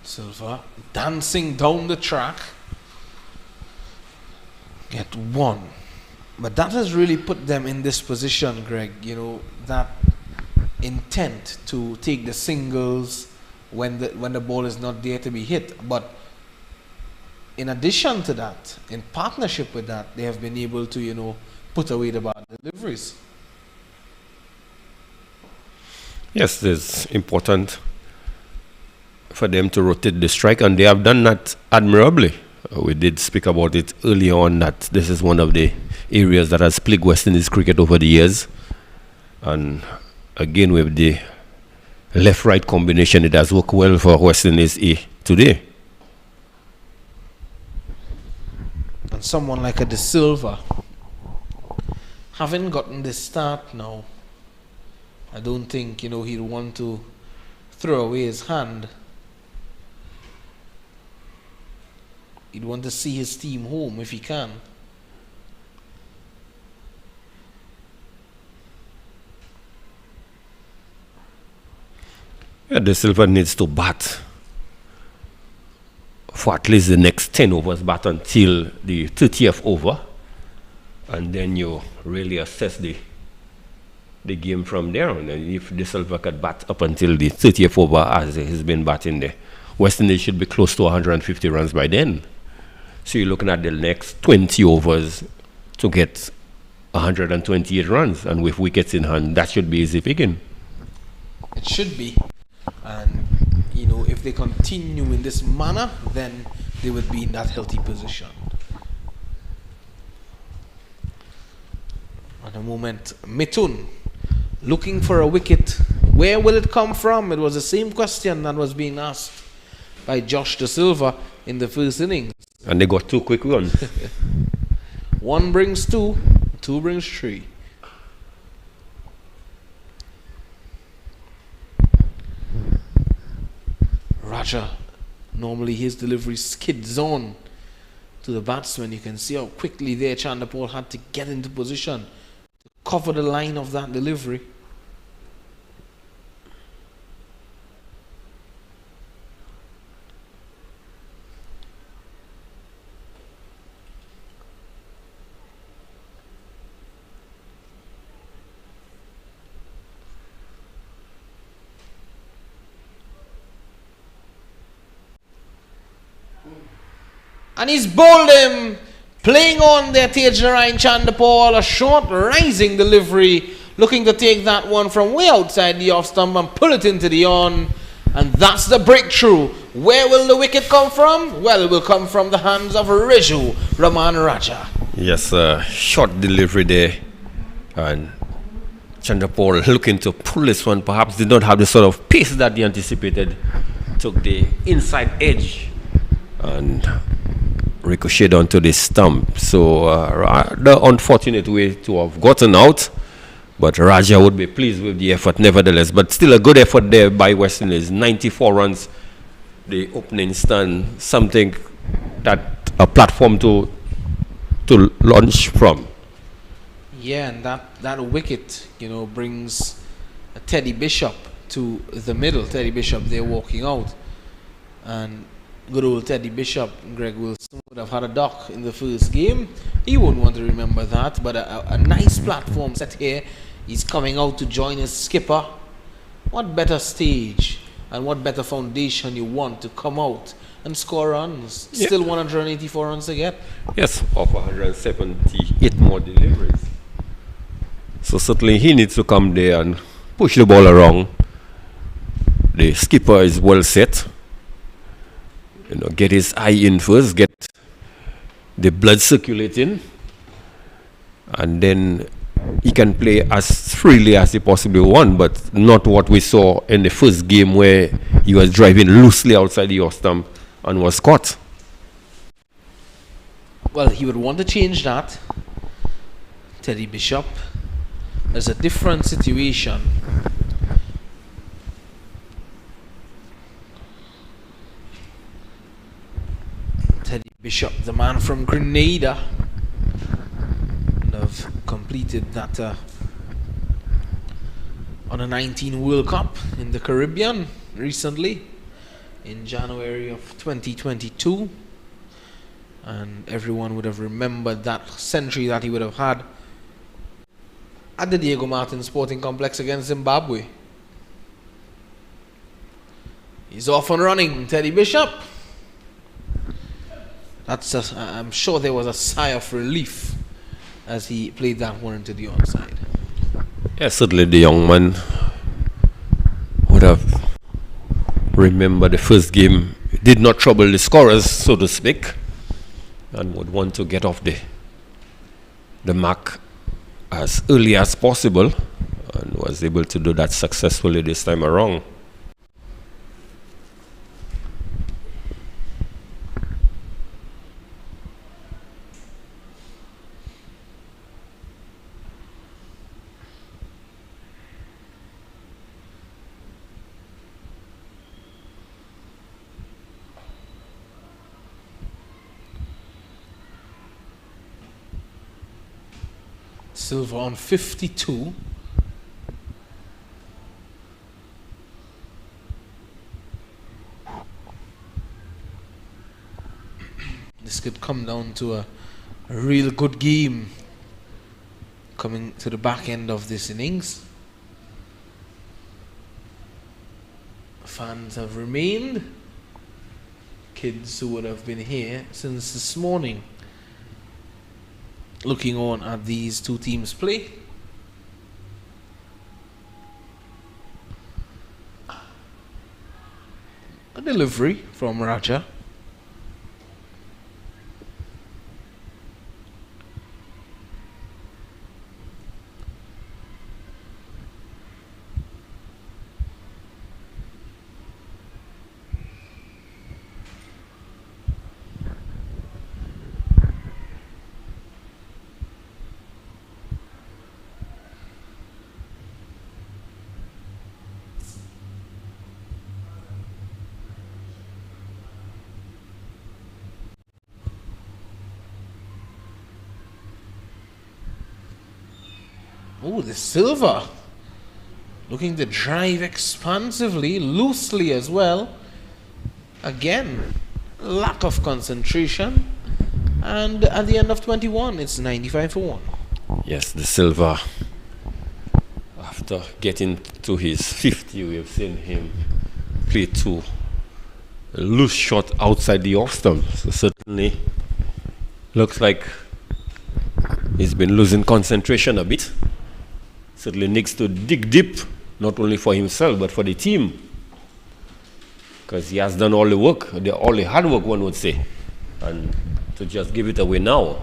Silva dancing down the track. Get 1. But that has really put them in this position, Greg. You know, that intent to take the singles when the ball is not there to be hit. But in addition to that, in partnership with that, they have been able to, you know, put away the bad deliveries. Yes, it's important for them to rotate the strike, and they have done that admirably. We did speak about it earlier on that this is one of the areas that has plagued West Indies cricket over the years. And again, with the left-right combination, it has worked well for West Indies A today. And someone like a De Silva, having gotten this start now, I don't think, you know, he'll want to throw away his hand. He'd want to see his team home if he can. Yeah, De Silva needs to bat for at least the next 10 overs, bat until the 30th over, and then you really assess the game from there on. And if De Silva could bat up until the 30th over as he's been batting there, West Indies should be close to 150 runs by then. So you're looking at the next 20 overs to get 128 runs, and with wickets in hand, that should be easy picking. It should be. And, you know, if they continue in this manner, then they would be in that healthy position. At the moment, Mithun looking for a wicket. Where will it come from? It was the same question that was being asked by Josh De Silva in the first innings. And they got 2 quick runs. 1 brings 2, 2 brings 3. Raja, normally his delivery skids on to the batsman. You can see how quickly there Chandapol had to get into position to cover the line of that delivery. And he's bowled him, playing on there, Daren Chandapol, a short rising delivery, looking to take that one from way outside the off stump and pull it into the on. And that's the breakthrough. Where will the wicket come from? Well, it will come from the hands of Reju Raman Raja. Yes, short delivery there. And Chandapol looking to pull this one, perhaps did not have the sort of pace that he anticipated. Took the inside edge and ricocheted onto the stump. So the unfortunate way to have gotten out, but Raja would be pleased with the effort nevertheless. But still a good effort there by West Indies. 94 runs, the opening stand, something that a platform to launch from. Yeah, and that wicket, you know, brings Teddy Bishop to the middle. Teddy Bishop there walking out, and good old Teddy Bishop, Greg Wilson, would have had a duck in the first game. He wouldn't want to remember that, but a nice platform set here. He's coming out to join his skipper. What better stage and what better foundation you want to come out and score runs? Yeah. Still 184 runs to get. Yes, of 178 more deliveries. So certainly he needs to come there and push the ball around. The skipper is well set. Get his eye in first, get the blood circulating, and then he can play as freely as he possibly wants, but not what we saw in the first game where he was driving loosely outside the off stump and was caught. Well, he would want to change that. Teddy Bishop. There's a different situation. Teddy Bishop, the man from Grenada, have completed that on a 19 World Cup in the Caribbean recently in January of 2022, and everyone would have remembered that century that he would have had at the Diego Martin Sporting Complex against Zimbabwe. He's off and running, Teddy Bishop. I'm sure there was a sigh of relief as he played that one into the onside. Yeah, certainly the young man would have remembered the first game. It did not trouble the scorers, so to speak, and would want to get off the mark as early as possible, and was able to do that successfully this time around. Silva on 52. This could come down to a real good game coming to the back end of this innings. Fans have remained. Kids who would have been here since this morning, looking on at these two teams play. A delivery from Raja. Oh, the Silva looking to drive expansively, loosely as well. Again, lack of concentration. And at the end of 21, it's 95 for 1. Yes, the Silva, after getting to his 50, we have seen him play to a loose shot outside the off stump. So certainly looks like he's been losing concentration a bit. Certainly needs to dig deep, not only for himself, but for the team. Because he has done all the work, all the hard work, one would say. And to just give it away now.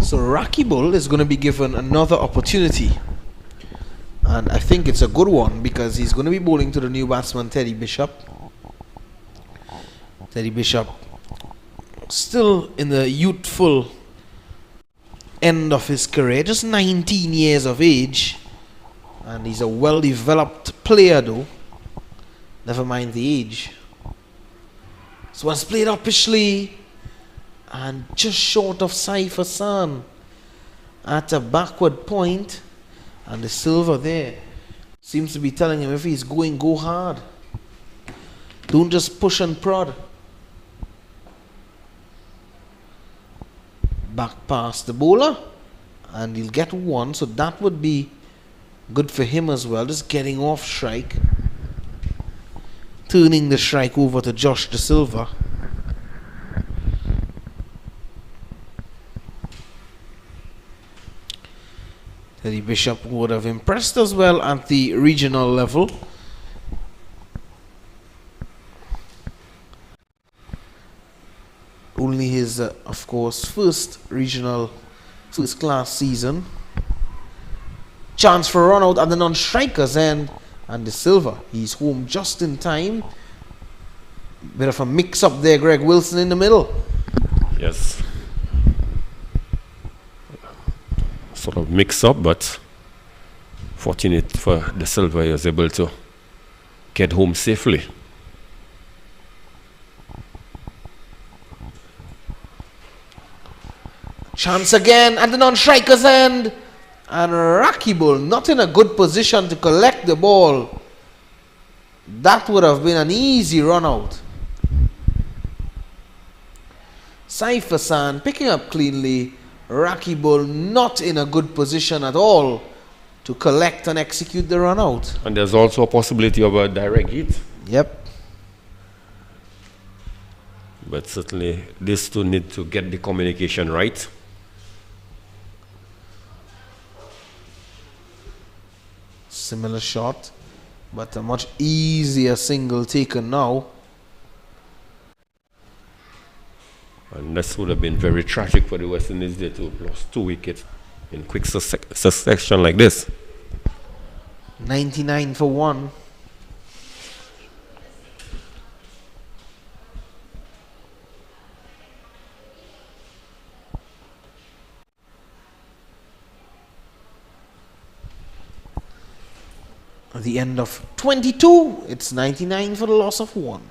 So Rakibul is going to be given another opportunity. And I think it's a good one because he's going to be bowling to the new batsman, Teddy Bishop. Teddy Bishop still in the youthful end of his career, just 19 years of age, and he's a well-developed player though, never mind the age. So was played uppishly and just short of Saif Hassan at a backward point, and the Silva there seems to be telling him if he's going, go hard, don't just push and prod. Back past the bowler, and he'll get one, so that would be good for him as well, just getting off strike, turning the strike over to Josh De Silva. Teddy Bishop would have impressed as well at the regional level. Only his, of course, first regional, first class season. Chance for a run out at the non-strikers end. And De Silva, he's home just in time. Bit of a mix-up there, Greg Wilson in the middle. Yes. Sort of mix-up, but fortunate for De Silva, he was able to get home safely. Chance again at the non-strikers end. And Rakibul not in a good position to collect the ball. That would have been an easy run out. Saifasan picking up cleanly. Rakibul not in a good position at all to collect and execute the run out. And there's also a possibility of a direct hit. Yep. But certainly these two need to get the communication right. Similar shot, but a much easier single taken now. And this would have been very tragic for the West Indies. They to lost 2 wickets in quick succession like this. 99 for 1. At the end of 22, it's 99 for the loss of 1.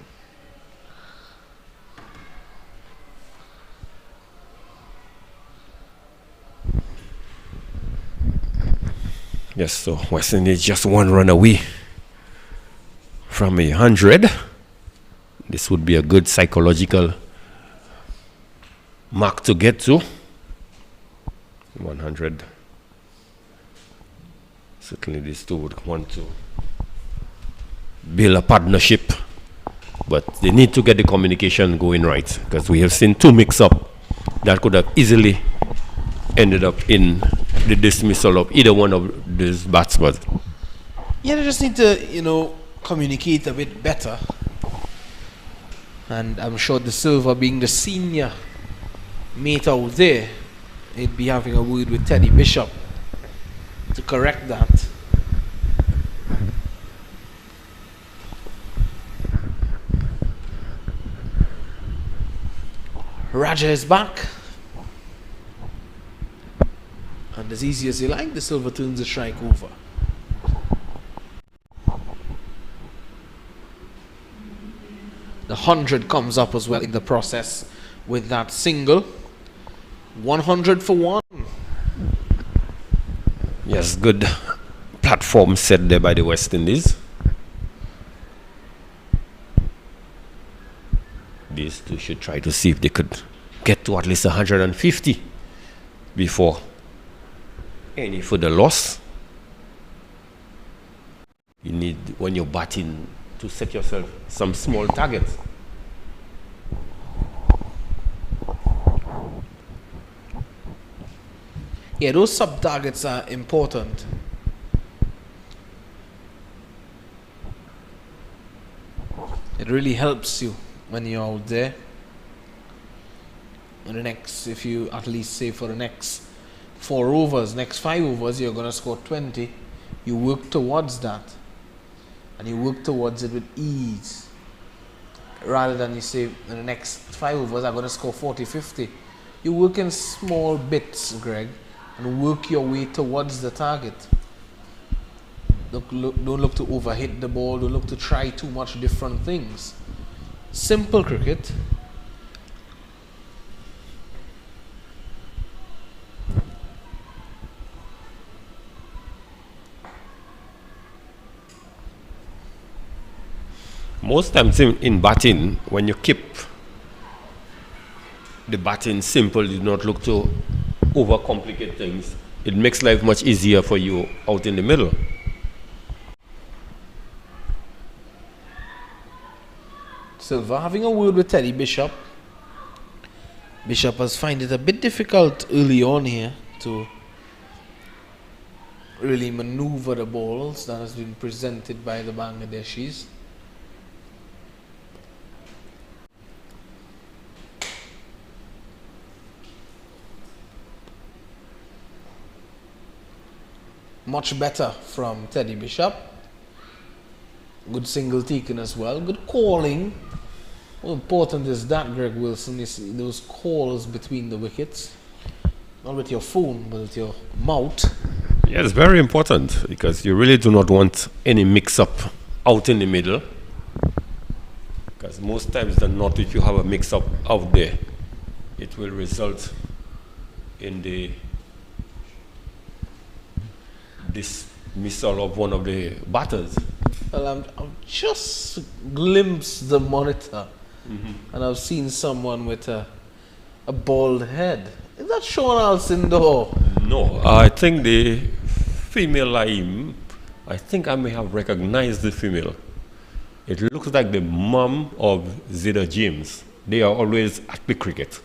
Yes, so West Indies just 1 run away from 100. This would be a good psychological mark to get to. 100. Certainly these two would want to build a partnership, but they need to get the communication going right, because we have seen 2 mix-up that could have easily ended up in the dismissal of either one of these batsmen. Yeah, they just need to, communicate a bit better. And I'm sure De Silva, being the senior mate out there, he'd be having a word with Teddy Bishop to correct that. Raja is back. And as easy as you like, De Silva turns the strike over. The 100 comes up as well in the process with that single. 100 for 1. Yes, good platform set there by the West Indies. These two should try to see if they could get to at least 150 before any further loss. You need, when you're batting, to set yourself some small targets. Yeah, those sub-targets are important. It really helps you when you're out there. And the next, if you at least say for the next 4 overs, next 5 overs, you're going to score 20. You work towards that. And you work towards it with ease. Rather than you say, in the next 5 overs, I'm going to score 40, 50. You work in small bits, Greg, and work your way towards the target. Don't look to overhit the ball. Don't look to try too much different things. Simple cricket. Most times in batting, when you keep the batting simple, you do not look to overcomplicate things. It makes life much easier for you out in the middle. Silva having a word with Teddy Bishop. Bishop has found it a bit difficult early on here to really maneuver the balls that has been presented by the Bangladeshis. Much better from Teddy Bishop. Good single taken as well. Good calling. How important is that, Greg Wilson? Is those calls between the wickets. Not with your phone, but with your mouth. Yeah, it's very important because you really do not want any mix-up out in the middle. Because most times than not, if you have a mix-up out there, it will result in the dismissal of one of the batters. Well, I've just glimpsed the monitor, and I've seen someone with a bald head. Is that Sean Alcindor? No, I think the female I think I may have recognized the female. It looks like the mom of Zeta James. They are always at the cricket.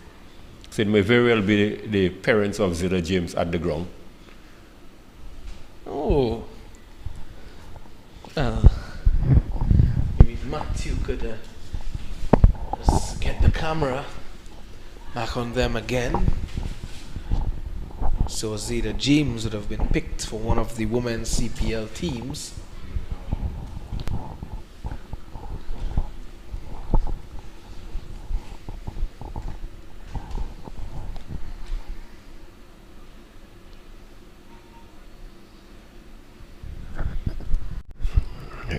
So it may very well be the parents of Zeta James at the ground. Oh. Well, maybe Matthew could just get the camera back on them again. So Zeta James would have been picked for one of the women's CPL teams.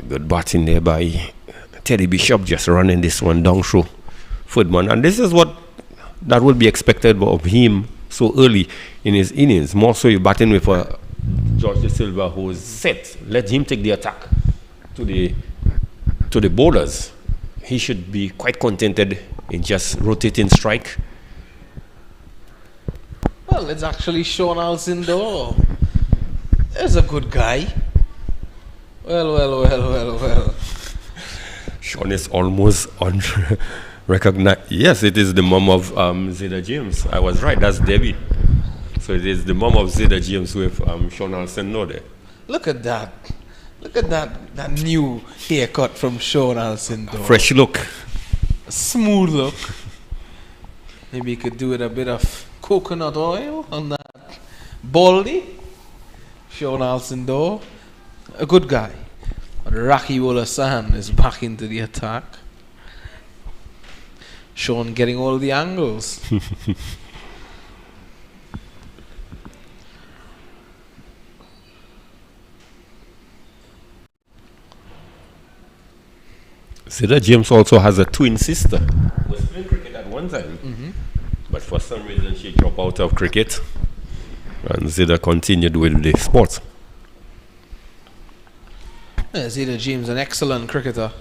Good batting there by Teddy Bishop, just running this one down through Footman. And this is what that would be expected of him so early in his innings. More so you're batting with George De Silva who is set. Let him take the attack to the bowlers. He should be quite contented in just rotating strike. Well, it's actually Sean Alcindor. There's a good guy. Well. Sean is almost unrecognized. Yes, it is the mom of Zeta James. I was right, that's Debbie. So it is the mom of Zeta James with Sean Alcindor there. Look at that. Look at that new haircut from Sean Alcindor. Fresh look. A smooth look. Maybe you could do with a bit of coconut oil on that baldy. Sean Alcindor. A good guy. But Raki Wolasan is back into the attack. Sean getting all the angles. Zeta James also has a twin sister who was playing cricket at one time. But for some reason she dropped out of cricket. And Zeta continued with the sport. Zeta James, an excellent cricketer.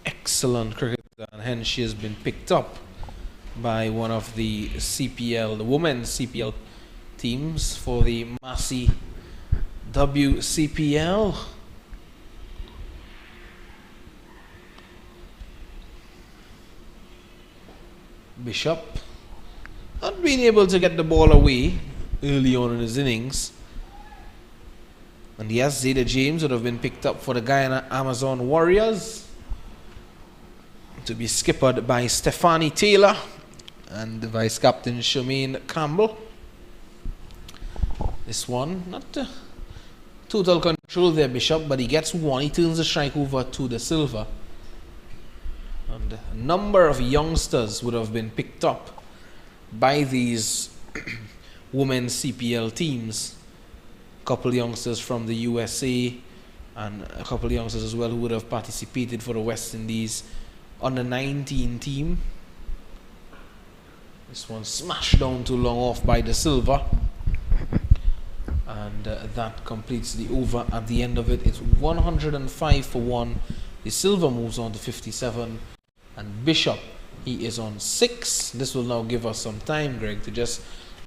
Excellent cricketer, and hence she has been picked up by one of the CPL, the women's CPL teams for the Massey WCPL. Bishop not being able to get the ball away early on in his innings. And yes, Zeta James would have been picked up for the Guyana Amazon Warriors to be skippered by Stephanie Taylor and the vice captain Shemaine Campbell. This one, not total control there, Bishop, but he gets one. He turns the strike over to De Silva. And a number of youngsters would have been picked up by these women's CPL teams. Couple youngsters from the USA and a couple youngsters as well who would have participated for the West Indies under 19 team. This one smashed down too long off by De Silva, and that completes the over. At the end of it, it's 105 for 1. De Silva moves on to 57, and Bishop, he is on 6. This will now give us some time, Greg, to just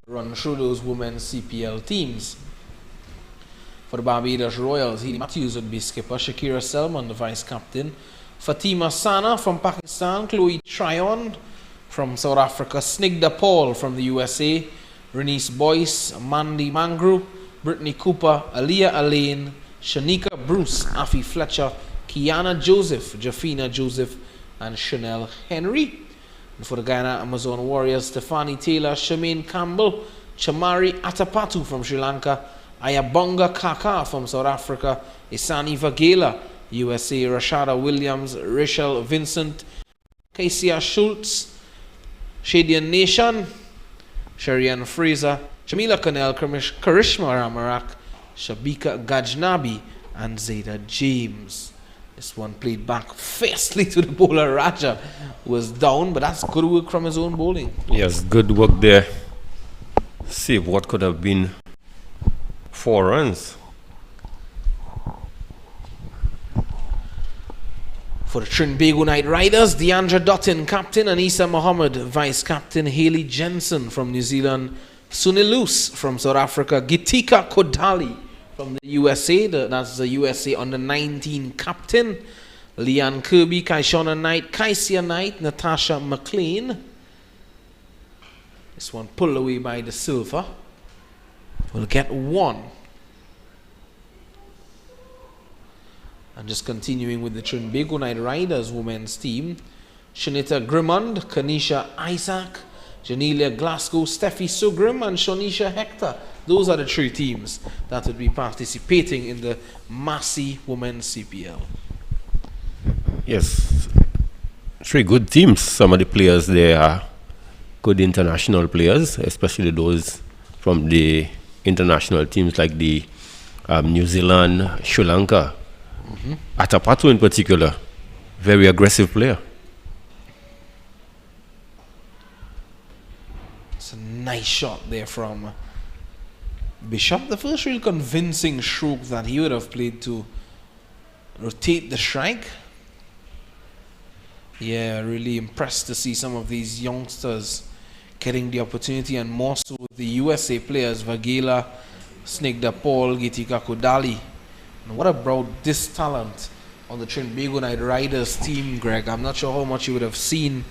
run through those women's CPL teams. For the Barbados Royals, Healy Matthews would be skipper, Shakira Selman the vice captain, Fatima Sana from Pakistan, Chloe Tryon from South Africa, Snigdha Paul from the USA, Renice Boyce, Mandy Mangru Brittany Cooper, Aaliyah Alain, Shanika Bruce, Afi Fletcher, Kiana Joseph, Jafina Joseph, and Chanel Henry. And for the Guyana Amazon Warriors, Stephanie Taylor, Shemaine Campbell, Chamari Atapatu from Sri Lanka, Ayabonga Kaka from South Africa, Isani Vagela, USA, Rashada Williams, Rachel Vincent, Kesia Schultz, Shadian Nation, Sharian Fraser, Jamila Connell, Karishma Ramarak, Shabika Gajnabi, and Zeta James. This one played back fiercely to the bowler Raja, who was down, but that's good work from his own bowling. Yes, good work there. Save what could have been 4 runs. For the Trinbago Knight Riders, Deandra Dutton, captain, Anissa Mohammed, vice captain, Haley Jensen from New Zealand, Sunilus from South Africa, Gitika Kodali from the USA, that's the USA under 19 captain, Leanne Kirby, Kaishona Knight, Kaisia Knight, Natasha McLean. This one pulled away by the silver. Will get 1. And just continuing with the Trinbago Knight Riders women's team, Shanita Grimond, Kanisha Isaac, Janelia Glasgow, Steffi Sugrim, and Shonisha Hector. Those are the 3 teams that would be participating in the Massey Women's CPL. Yes, 3 good teams. Some of the players there are good international players, especially those from the international teams like the New Zealand, Sri Lanka. Atapatu in particular, very aggressive player. It's a nice shot there from Bishop. The first real convincing stroke that he would have played to rotate the strike. Yeah, really impressed to see some of these youngsters getting the opportunity, and more so the USA players, Vagela, Snigdha Paul, Gitika Kodali. And what about this talent on the Trinbago Knight Riders team, Greg? I'm not sure how much you would have seen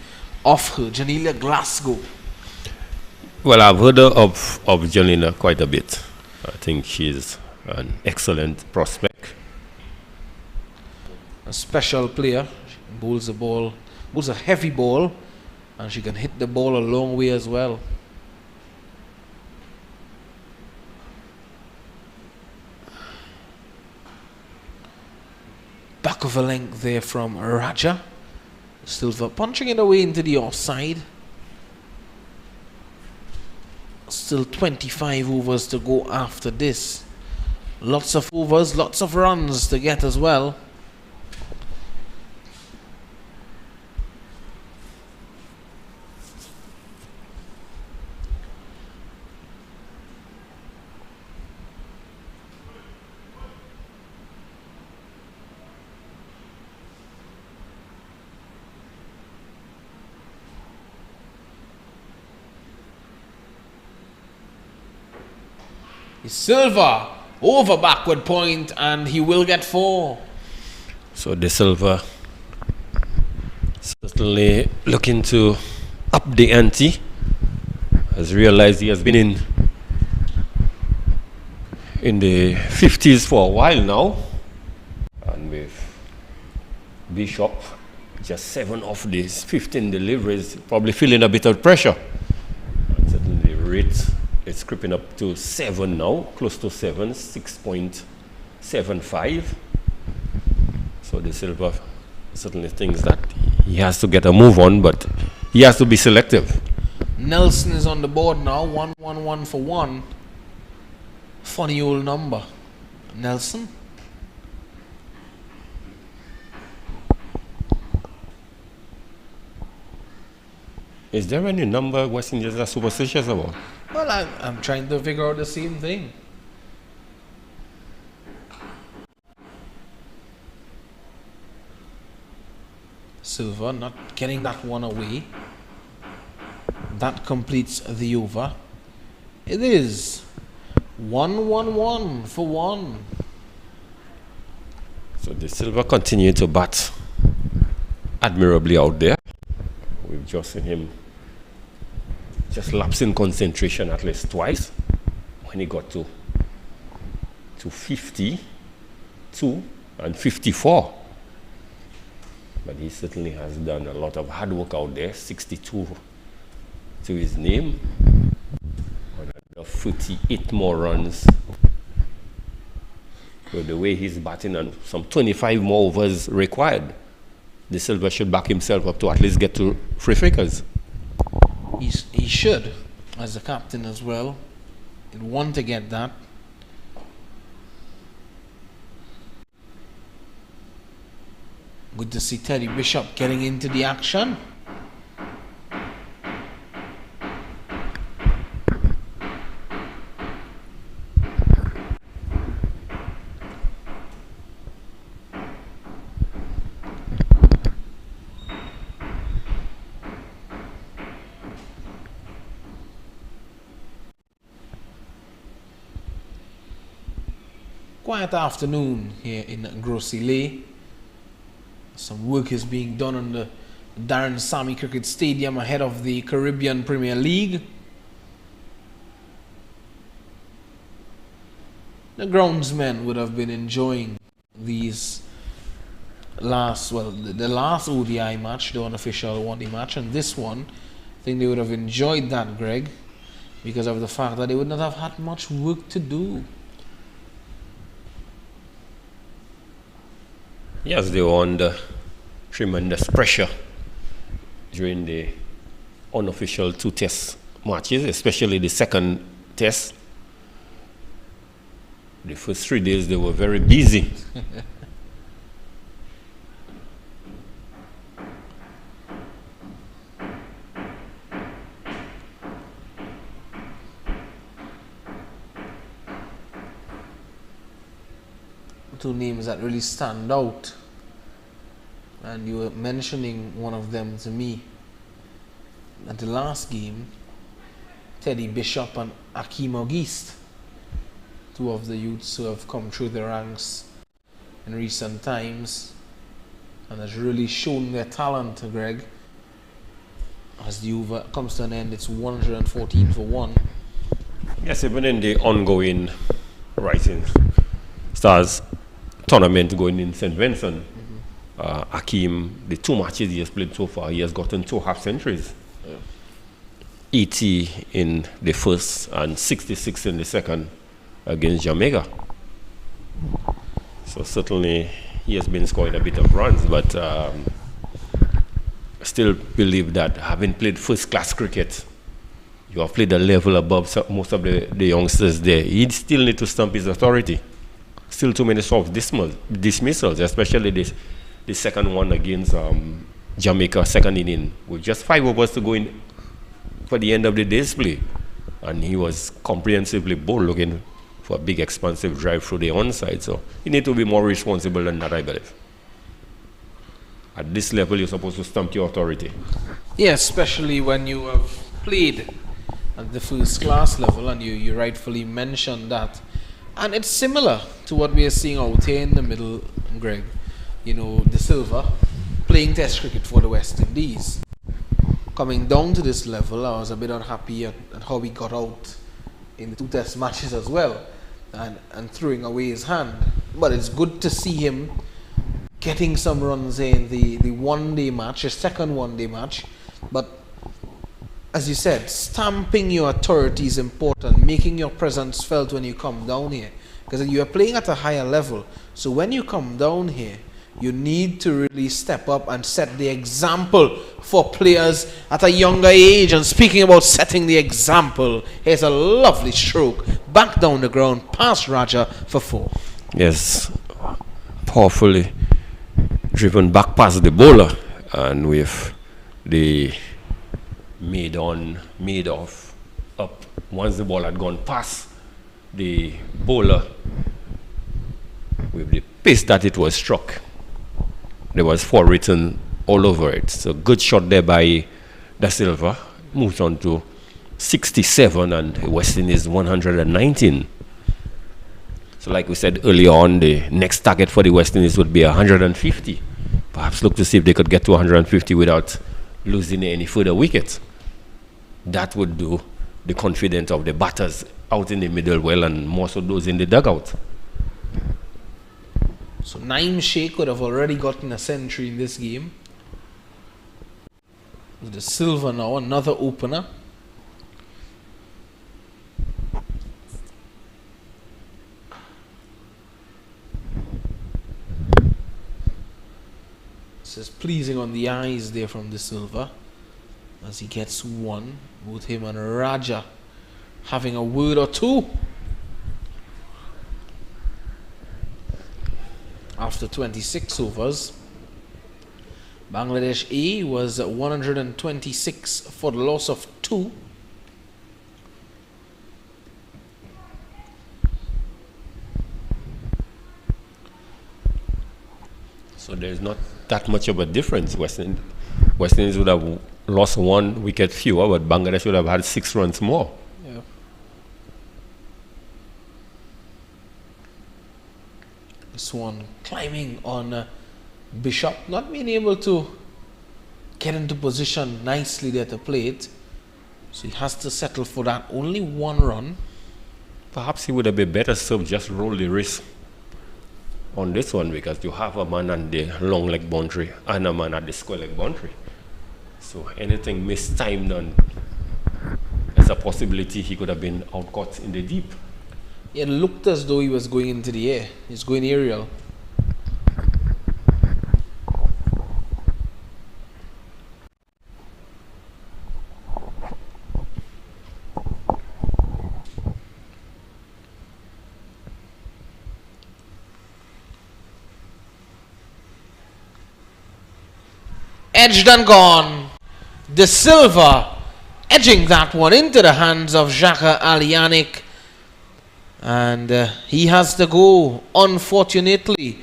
of her, Janelia Glasgow. Well, I've heard of Janina quite a bit. I think she's an excellent prospect. A special player. She bowls a heavy ball, and she can hit the ball a long way as well. Back of a length there from Raja. Silver punching it away into the offside. Still 25 overs to go after this. Lots of overs, lots of runs to get as well. Silver over backward point, and he will get 4. So De Silva certainly looking to up the ante. Has realized he has been in the 50s for a while now, and with Bishop just 7 of these 15 deliveries, probably feeling a bit of pressure. And certainly the rate is creeping up to 7 now, close to 7, 6.75. So De Silva certainly thinks that he has to get a move on, but he has to be selective. Nelson is on the board now, 1-1-1 for 1. Funny old number. Nelson. Is there any number West Indians are superstitious about? Well, I'm trying to figure out the same thing. Silva not getting that one away. That completes the over. It is 1-1-1 for 1. So De Silva continued to bat admirably out there. We've just seen him just lapse in concentration at least twice when he got to to 52 and 54. But he certainly has done a lot of hard work out there. 62 to his name. Another 48 more runs. With the way he's batting and some 25 more overs required, De Silva should back himself up to at least get to free figures. He should, as a captain as well. He'd want to get that. Good to see Teddy Bishop getting into the action. Quiet afternoon here in Grosseille. Some work is being done on the Daren Sammy Cricket Stadium ahead of the Caribbean Premier League. The groundsmen would have been enjoying these the last ODI match, the unofficial one-day match, and this one. I think they would have enjoyed that, Greg, because of the fact that they would not have had much work to do. Yes, they were under tremendous pressure during the unofficial 2 test matches, especially the second test. The first 3 days they were very busy. Two names that really stand out, and you were mentioning one of them to me at the last game, Teddy Bishop and Akeem Auguste, 2 of the youths who have come through the ranks in recent times and has really shown their talent, Greg. As the over comes to an end, it's 114 for 1. Yes, even in the ongoing Rising Stars tournament going in St. Vincent, Akeem, the 2 matches he has played so far, he has gotten 2 half centuries. 80 in the first and 66 in the second against Jamaica. So certainly he has been scoring a bit of runs, but I still believe that having played first-class cricket, you have played a level above most of the youngsters there. He still needs to stamp his authority. Still too many soft dismissals, especially the second one against Jamaica, second inning, with just 5 overs to go in for the end of the day's play. And he was comprehensively bold, looking for a big expansive drive through the onside. So you need to be more responsible than that, I believe. At this level, you're supposed to stamp your authority. Yeah, especially when you have played at the first class level, and you rightfully mentioned that. And it's similar to what we are seeing out here in the middle, Greg. You know, De Silva playing Test cricket for the West Indies. Coming down to this level, I was a bit unhappy at how he got out in the 2 Test matches as well, and throwing away his hand. But it's good to see him getting some runs in the one-day match, a second one-day match. But as you said, stamping your authority is important, making your presence felt when you come down here. Because you are playing at a higher level. So when you come down here, you need to really step up and set the example for players at a younger age. And speaking about setting the example, here's a lovely stroke. Back down the ground, past Raja for 4. Yes, powerfully driven back past the bowler. And with the made off up once the ball had gone past the bowler, with the pace that it was struck, there was 4 written all over it. So good shot there by De Silva. Moves on to 67 and West Indies 119. So like we said earlier on, the next target for the West Indies would be 150. Perhaps look to see if they could get to 150 without losing any further wickets. That would do the confidence of the batters out in the middle well, and more so those in the dugout. So Naeem Sheikh could have already gotten a century in this game. De Silva now, another opener. This is pleasing on the eyes there from De Silva as he gets one. Both him and Raja having a word or two. After 26 overs, Bangladesh A was 126 for the loss of 2. So there's not that much of a difference. West Indies would have lost 1 wicket fewer, but Bangladesh would have had 6 runs more. Yeah. This one climbing on Bishop, not being able to get into position nicely there to play it. So he has to settle for that. Only 1 run. Perhaps he would have been better served just roll the wrist on this one, because you have a man on the long leg boundary and a man at the square leg boundary. So anything mistimed, and there's a possibility he could have been outcaught in the deep. It looked as though he was going into the air. He's going aerial. Edged and gone. De Silva edging that one into the hands of Xhaka Alianic. And he has to go, unfortunately,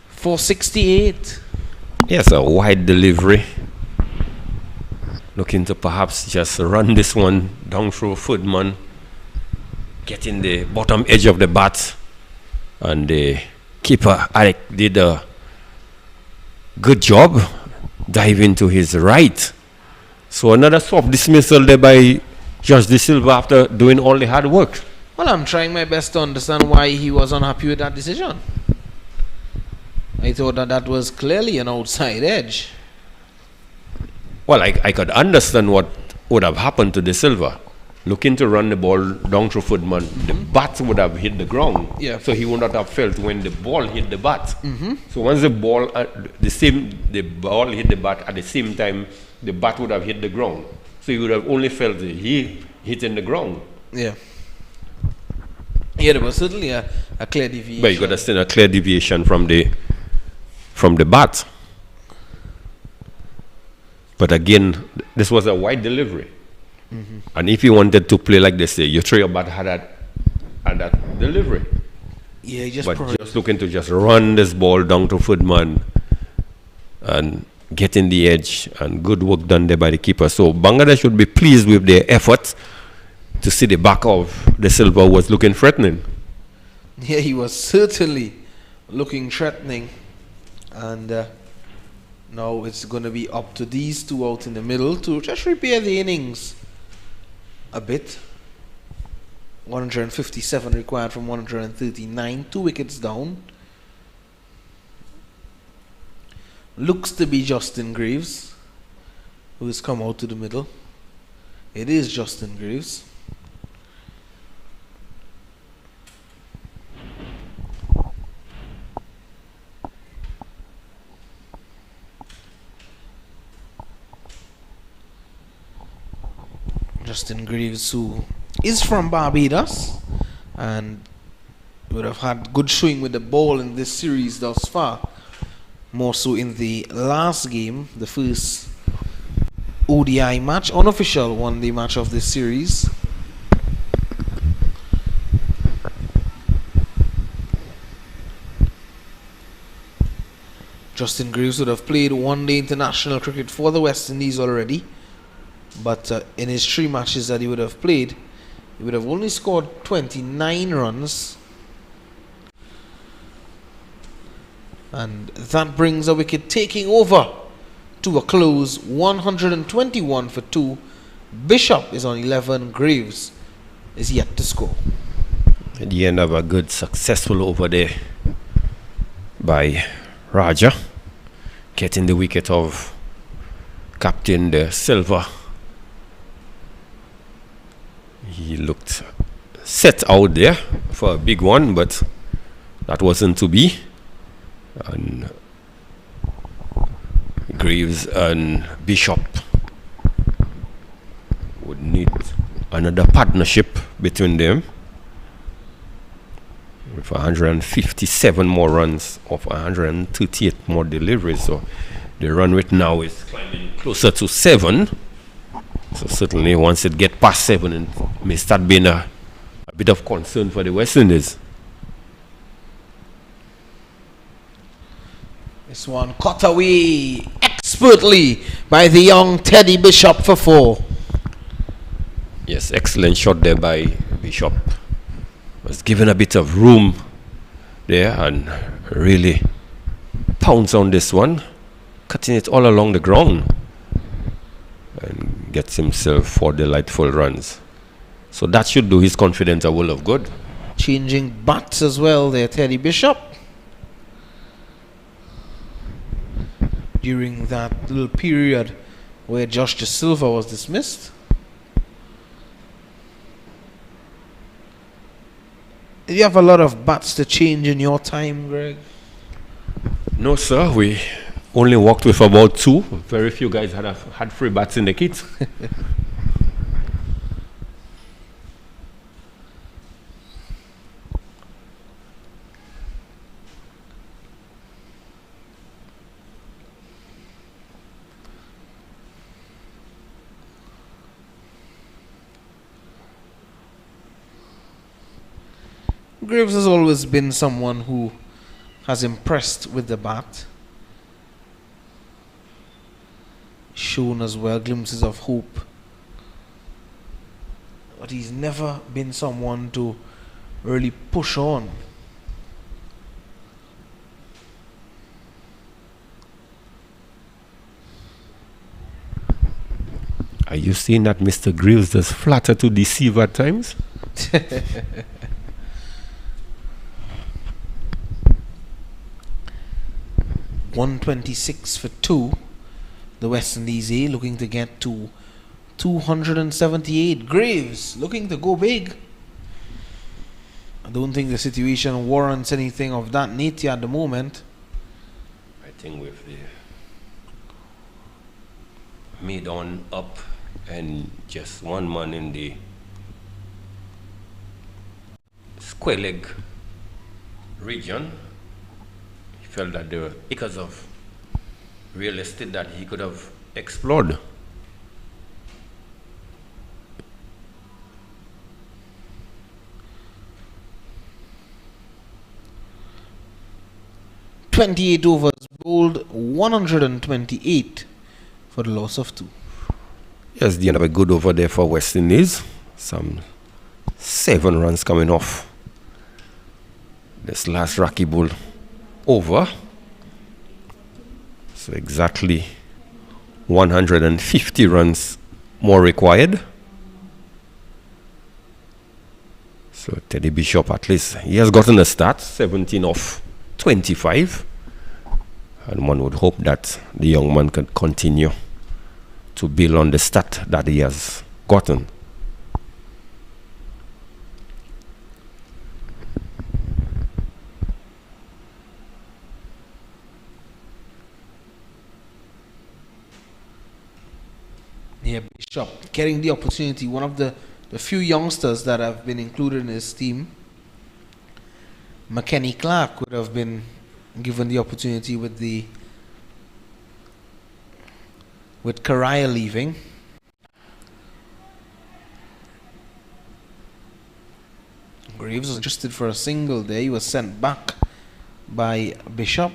for 68. Yes, a wide delivery. Looking to perhaps just run this one down through Footman. Getting the bottom edge of the bat. And the keeper, Alec, did a good job. Diving to his right. So another soft dismissal there by Judge De Silva after doing all the hard work. Well, I'm trying my best to understand why he was unhappy with that decision. I thought that was clearly an outside edge. Well, I could understand what would have happened to De Silva. Looking to run the ball down through Footman, the bat would have hit the ground. Yeah. So he would not have felt when the ball hit the bat. So once the ball hit the bat at the same time, the bat would have hit the ground. So he would have only felt he hitting the ground. Yeah. Yeah, there was certainly a clear deviation. But you could have seen a clear deviation from the bat. But again, this was a wide delivery. And if you wanted to play like this, you throw your bat at that delivery. Yeah, just looking to just run this ball down to Footman and get in the edge, and good work done there by the keeper. So Bangladesh should be pleased with their efforts. To see the back of De Silva was looking threatening. Yeah, he was certainly looking threatening. And now it's going to be up to these two out in the middle to just repair the innings a bit. 157 required from 139. 2 wickets down. Looks to be Justin Greaves, who has come out to the middle. It is Justin Greaves. Justin Greaves, who is from Barbados and would have had good showing with the ball in this series thus far. More so in the last game, the first ODI match, unofficial one-day match of this series. Justin Greaves would have played one-day international cricket for the West Indies already. But in his 3 matches that he would have played, he would have only scored 29 runs. And that brings a wicket taking over to a close, 121 for 2. Bishop is on 11. Greaves is yet to score. At the end of a good, successful over there by Raja, getting the wicket of Captain De Silva. He looked set out there for a big one, but that wasn't to be. And Greaves and Bishop would need another partnership between them with 157 more runs of 138 more deliveries. So the run rate now is climbing closer to 7. So certainly once it gets past 7, it may start being a bit of concern for the West Indies. This one cut away expertly by the young Teddy Bishop for 4. Yes, excellent shot there by Bishop. Was given a bit of room there and really pounce on this one, cutting it all along the ground, and gets himself 4 delightful runs. So that should do his confidence a world of good. Changing bats as well there, Teddy Bishop. During that little period where Josh De Silva was dismissed. Did you have a lot of bats to change in your time, Greg? No, sir. We only worked with about 2. Very few guys had free bats in the kit. Graves has always been someone who has impressed with the bat. Shown as well glimpses of hope. But he's never been someone to really push on. Are you saying that Mr. Greaves does flatter to deceive at times? 126 for 2. The West Indies A looking to get to 278. Graves looking to go big. I don't think the situation warrants anything of that nature at the moment. I think with the mid on up and just one man in the square leg region, he felt that there were acres of real estate that he could have explored. "28 overs bowled, 128 for the loss of 2. Yes, the end of a good over there for West Indies. Some 7 runs coming off this last Rocky Bull over. So exactly 150 runs more required. So Teddy Bishop, at least he has gotten a start, 17 off 25. And one would hope that the young man can continue to build on the stat that he has gotten. Yeah, Bishop getting the opportunity. One of the few youngsters that have been included in his team. McKenny Clark would have been given the opportunity with Karaya leaving. Graves was adjusted for a single there. He was sent back by Bishop.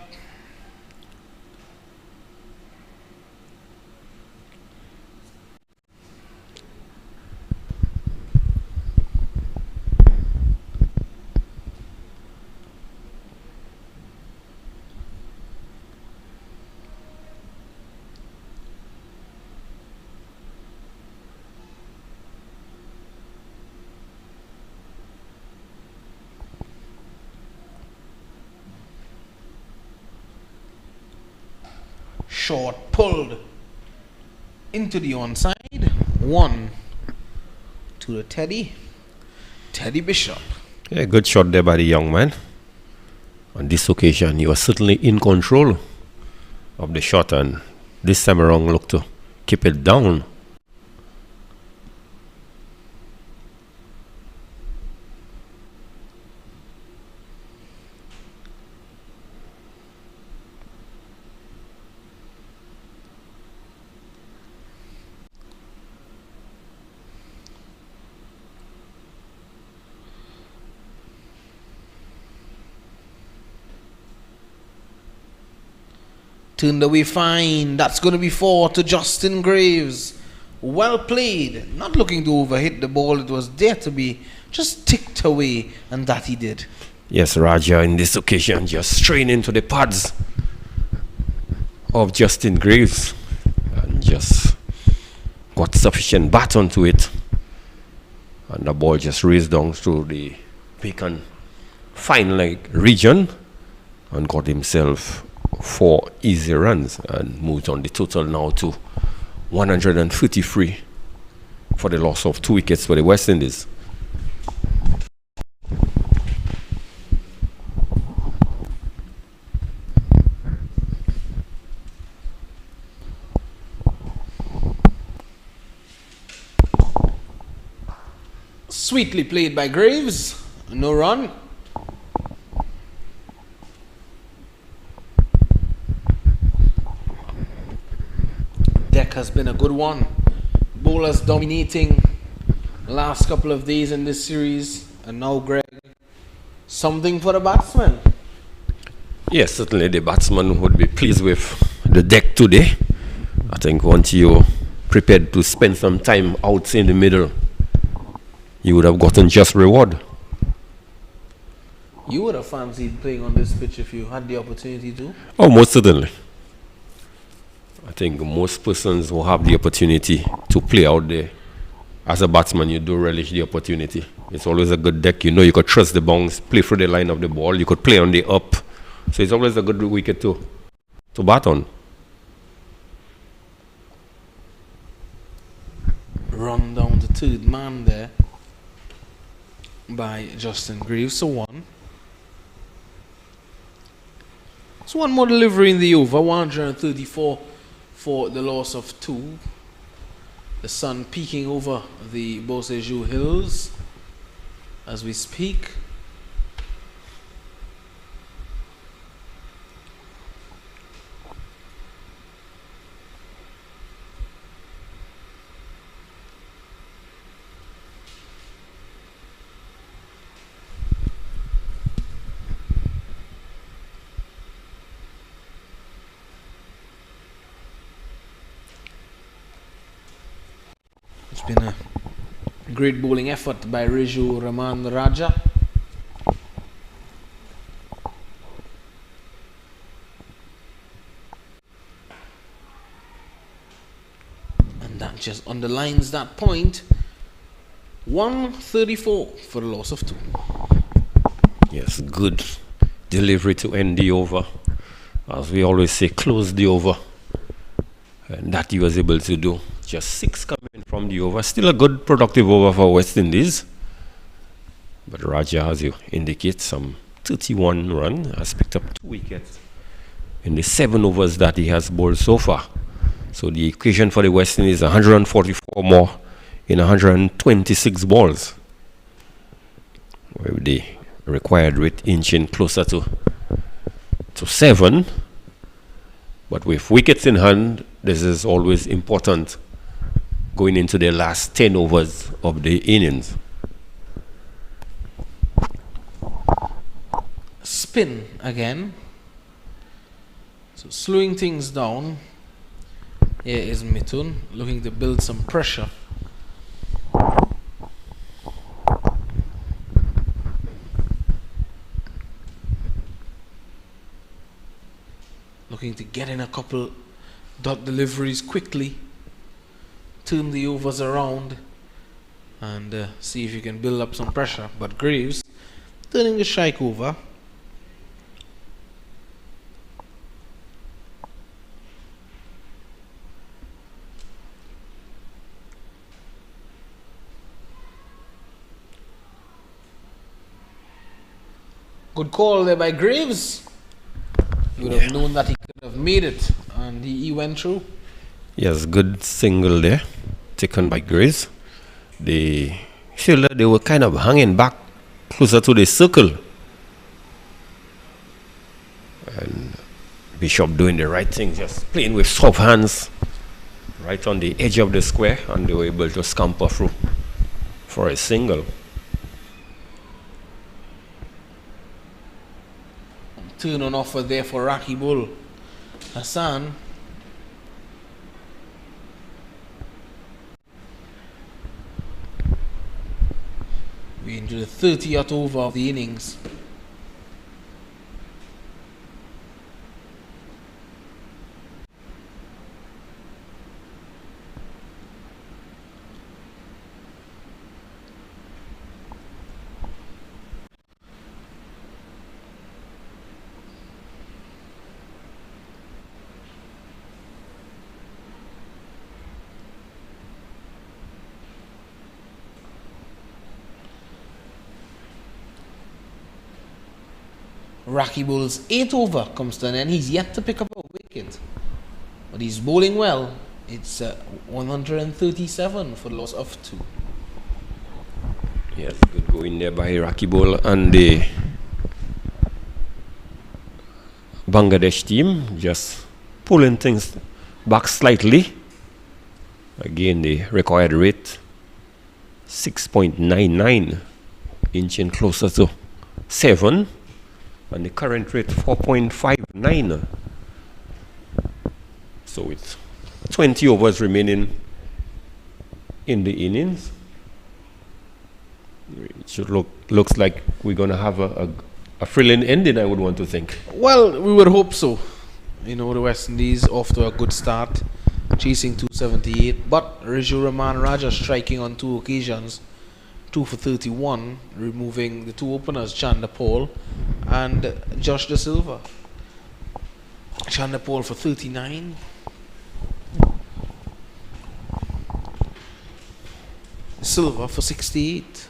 short, pulled into the onside. 1 to the Teddy Bishop. Yeah, good shot there by the young man. On this occasion, he was certainly in control of the shot, and this time around looked to keep it down. Turned away fine. That's going to be 4 to Justin Graves. Well played. Not looking to overhit the ball. It was there to be just ticked away, and that he did. Yes, Raja in this occasion just straight into the pads of Justin Graves and just got sufficient bat onto it, and the ball just raced down through the vacant fine leg region and got himself 4 easy runs and moved on the total now to 133 for the loss of 2 wickets for the West Indies. Sweetly played by Graves. No run. Deck has been a good one. Bowlers dominating last couple of days in this series, and now Greg, something for the batsman. Yes, certainly the batsman would be pleased with the deck today. I think once you prepared to spend some time out in the middle, you would have gotten just reward. You would have fancied playing on this pitch if you had the opportunity to? Oh, most certainly. I think most persons who have the opportunity to play out there, as a batsman, you do relish the opportunity. It's always a good deck. You know you could trust the bounce, play through the line of the ball. You could play on the up. So it's always a good wicket to bat on. Run down the third man there by Justin Graves. So 1. So 1 more delivery in the over. 134 for the loss of 2. The sun peeking over the Beausejour Hills as we speak. It's been a great bowling effort by Riju Raman Raja. And that just underlines that point. 134 for the loss of 2. Yes, good delivery to end the over. As we always say, close the over. And that he was able to do. Just 6 coming from the over. Still a good productive over for West Indies. But Raja, as you indicate, some 31 run, has picked up 2 wickets in the 7 overs that he has bowled so far. So the equation for the West Indies is 144 more in 126 balls. Where the required rate inching closer to 7. But with wickets in hand, this is always important going into the last 10 overs of the innings. Spin again. So slowing things down. Here is Mithun looking to build some pressure. Looking to get in a couple dot deliveries quickly. Turn the overs around and see if you can build up some pressure. But Graves turning the strike over. Good call there by Graves. You would have known that he could have made it, and he went through. Yes, good single there, taken by Graves. They were kind of hanging back closer to the circle. And Bishop doing the right thing, just playing with soft hands right on the edge of the square, and they were able to scamper through for a single. Turn on offer there for Rakibul Hassan. We're into the 30th over of the innings. Rakibul's 8th over comes to an end. He's yet to pick up a wicket, but he's bowling well. It's 137 for the loss of 2. Yes, good going there by Rakibul, and the Bangladesh team just pulling things back slightly. Again, the required rate 6.99, inching closer to 7. And the current rate 4.59. So it's 20 overs remaining in the innings. It should looks like we're going to have a thrilling ending, I would want to think. Well, we would hope so. You know, the West Indies off to a good start, chasing 278. But Riju Rahman Raja striking on 2 occasions. 2 for 31, removing the 2 openers, Chanda Paul and Josh De Silva. Chanda Paul for 39. Silva for 68.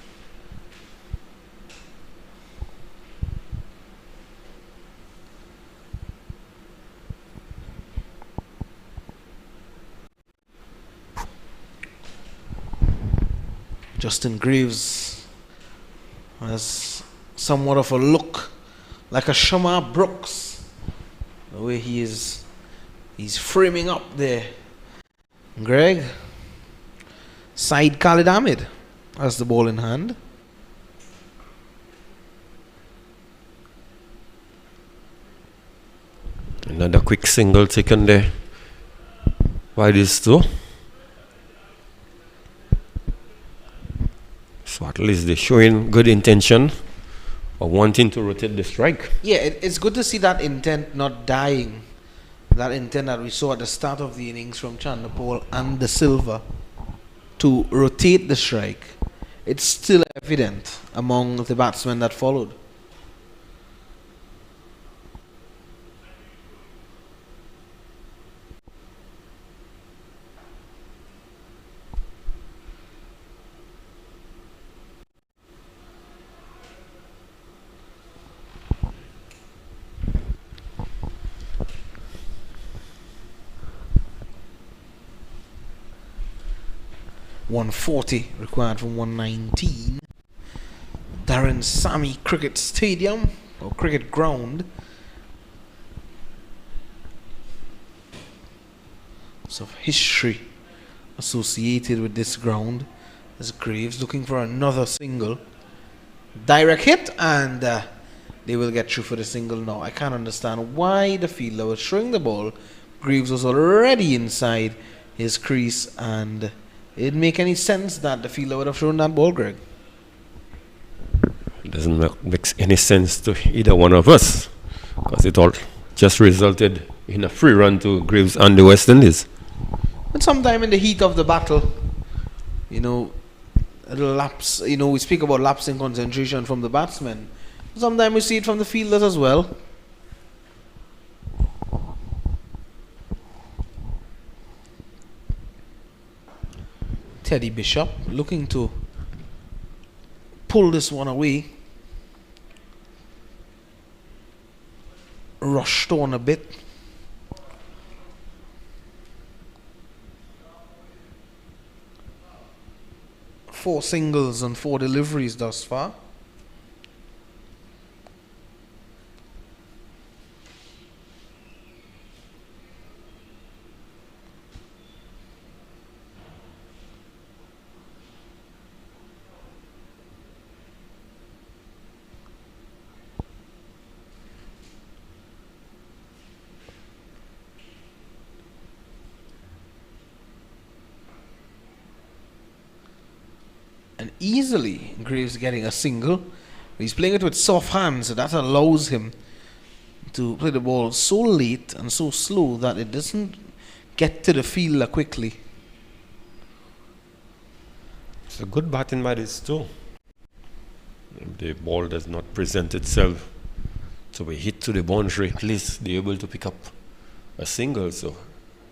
Justin Graves has somewhat of a look like a Shamar Brooks, the way he's framing up there. Greg, Saeed Khalid Ahmed has the ball in hand. Another quick single taken there by these two. So at least they're showing good intention of wanting to rotate the strike. Yeah, it's good to see that intent not dying. That intent that we saw at the start of the innings from Chanda Paul and De Silva to rotate the strike. It's still evident among the batsmen that followed. .140 required from 119. Daren Sammy Cricket Stadium or Cricket Ground. Some history associated with this ground. As Graves looking for another single. Direct hit, and they will get through for the single now. I can't understand why the fielder was throwing the ball. Graves was already inside his crease, and it didn't make any sense that the fielder would have thrown that ball, Greg. It doesn't make any sense to either one of us, because it all just resulted in a free run to Graves and the West Indies. But sometime in the heat of the battle, you know, a lapse, you know, we speak about lapse in concentration from the batsmen. Sometimes we see it from the fielders as well. Teddy Bishop looking to pull this one away. rushed on a bit. Four singles and 4 deliveries thus far. And easily Graves getting a single. He's playing it with soft hands, so that allows him to play the ball so late and so slow that it doesn't get to the fielder quickly. It's a good batting by this too. If the ball does not present itself to be hit to the boundary, at least they're able to pick up a single. So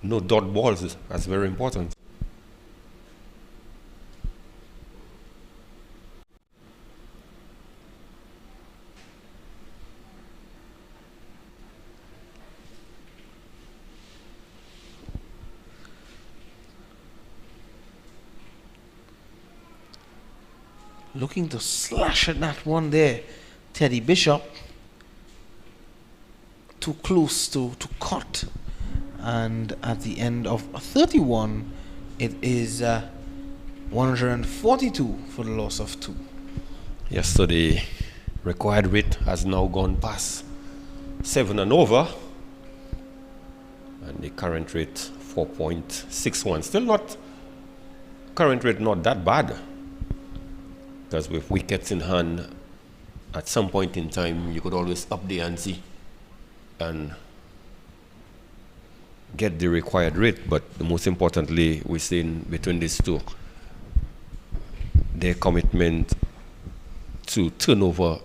no dot balls, that's very important. Looking to slash at that one there, Teddy Bishop. Too close to cut. And at the end of 31, it is 142 for the loss of 2. Yes, so the required rate has now gone past 7 and over. And the current rate 4.61. Still not, current rate not that bad. Because with wickets in hand, at some point in time, you could always up the ante and get the required rate. But the most importantly, we're seeing between these two, their commitment to turn over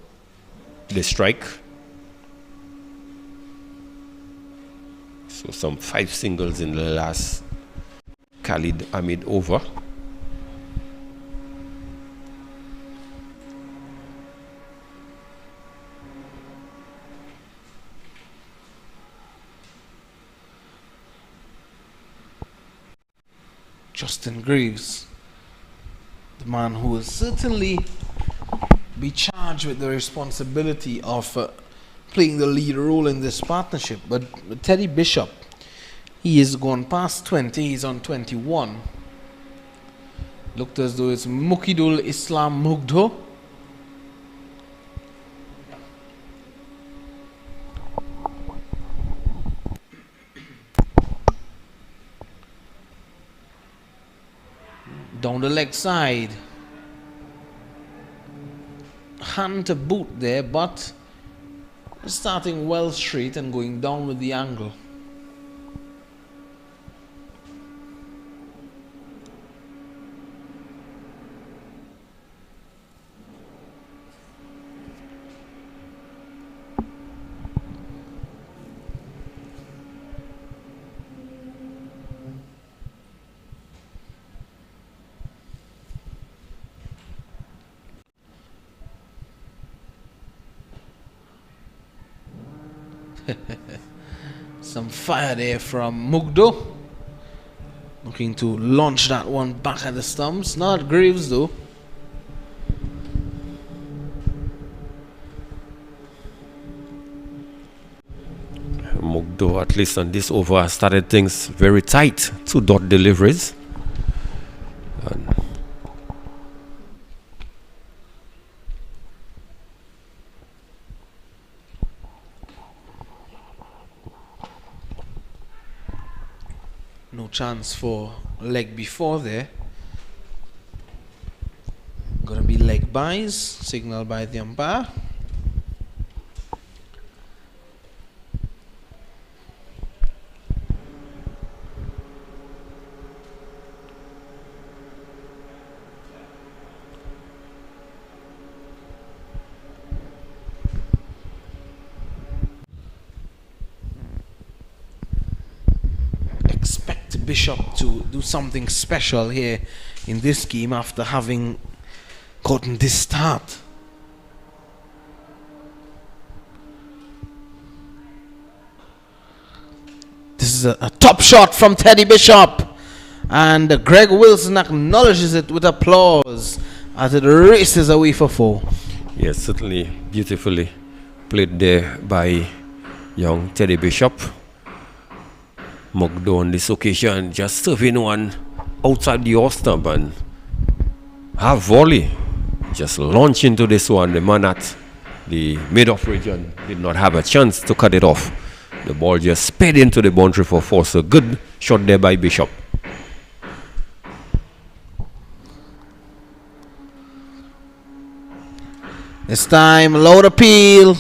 the strike. So some 5 singles in the last Khalid Ahmed over. Justin Graves, the man who will certainly be charged with the responsibility of playing the lead role in this partnership. But Teddy Bishop, he is gone past 20, he's on 21. Looked as though it's Mukidul Islam Mugdho. Down the leg side. Hand to boot there, but starting well straight and going down with the angle. Some fire there from Mugdo. Looking to launch that one back at the stumps. Not Graves though. Mugdo, at least on this over, started things very tight. 2 dot deliveries. And no chance for leg before there. Gonna be leg buys, signaled by the umpire. Bishop to do something special here in this game after having gotten this start. a top shot from Teddy Bishop. And Greg Wilson acknowledges it with applause as it races away for 4. Yes, certainly beautifully played there by young Teddy Bishop. Mugdo on this occasion just serving one outside the off stump and half volley. Just launch into this one. The man at the mid-off region did not have a chance to cut it off. The ball just sped into the boundary for 4. So good shot there by Bishop. This time, loud appeal.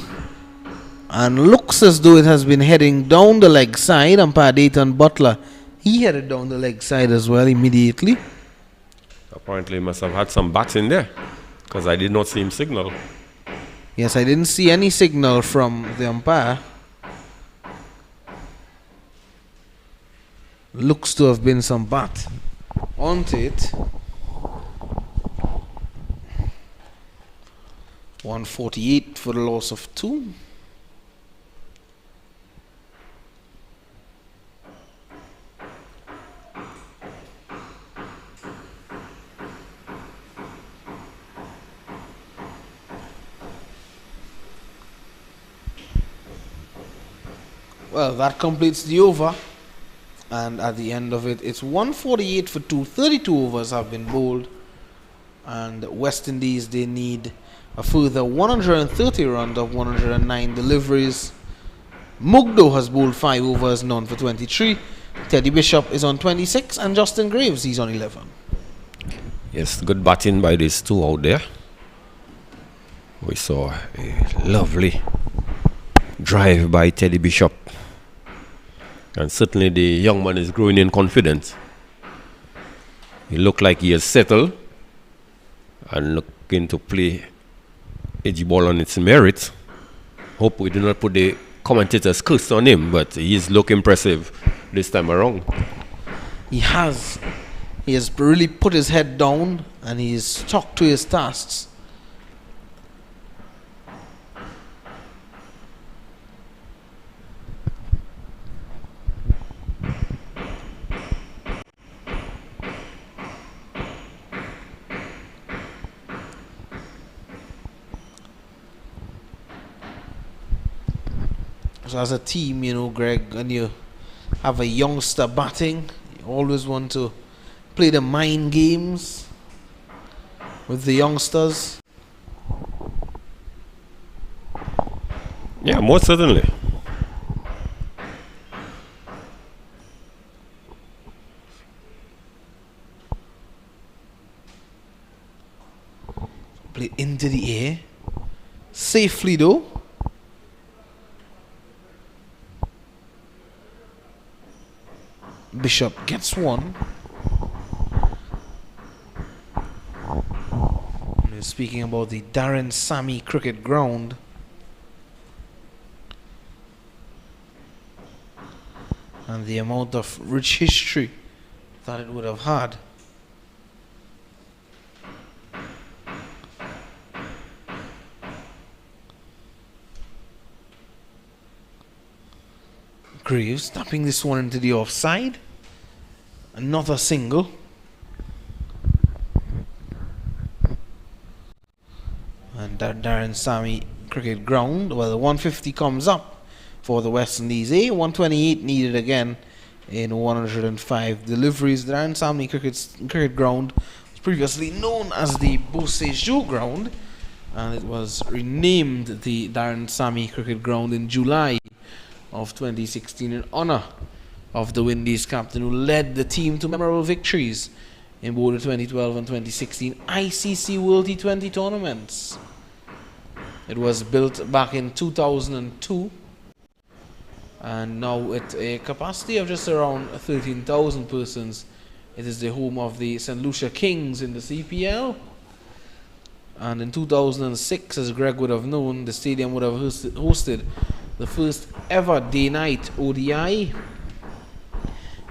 And looks as though it has been heading down the leg side. Umpire Dayton Butler, he headed down the leg side as well immediately. Apparently must have had some bats in there, because I did not see him signal. Yes, I didn't see any signal from the umpire. Looks to have been some bat onto it. 148 for the loss of 2. Well, that completes the over. And at the end of it, it's 148 for 2. 32 overs have been bowled. And West Indies, they need a further 130 runs of 109 deliveries. Mugdo has bowled 5 overs, none for 23. Teddy Bishop is on 26 and Justin Graves, he's on 11. Yes, good batting by these two out there. We saw a lovely drive by Teddy Bishop. And certainly the young man is growing in confidence. He looked like he has settled and looking to play edgy ball on its merit. Hope we do not put the commentator's curse on him, but he's look impressive this time around. He has really put his head down and he's stuck to his tasks. So as a team, you know, Greg, when you have a youngster batting, you always want to play the mind games with the youngsters. Yeah, most certainly. Play into the air. Safely though. Bishop gets one. We're speaking about the Daren Sammy Cricket Ground. And the amount of rich history that it would have had. Graves tapping this one into the offside. Another single. And that Daren Sammy Cricket Ground. Well, the 150 comes up for the West Indies. 128 needed again in 105 deliveries. The Daren Sammy Cricket Ground was previously known as the Beausejour Ground, and it was renamed the Daren Sammy Cricket Ground in July of 2016 in honor of the Windies captain who led the team to memorable victories in both the 2012 and 2016 ICC World T20 tournaments. It was built back in 2002 and now at a capacity of just around 13,000 persons. It is the home of the St. Lucia Kings in the CPL. And in 2006, as Greg would have known, the stadium would have hosted the first ever day-night ODI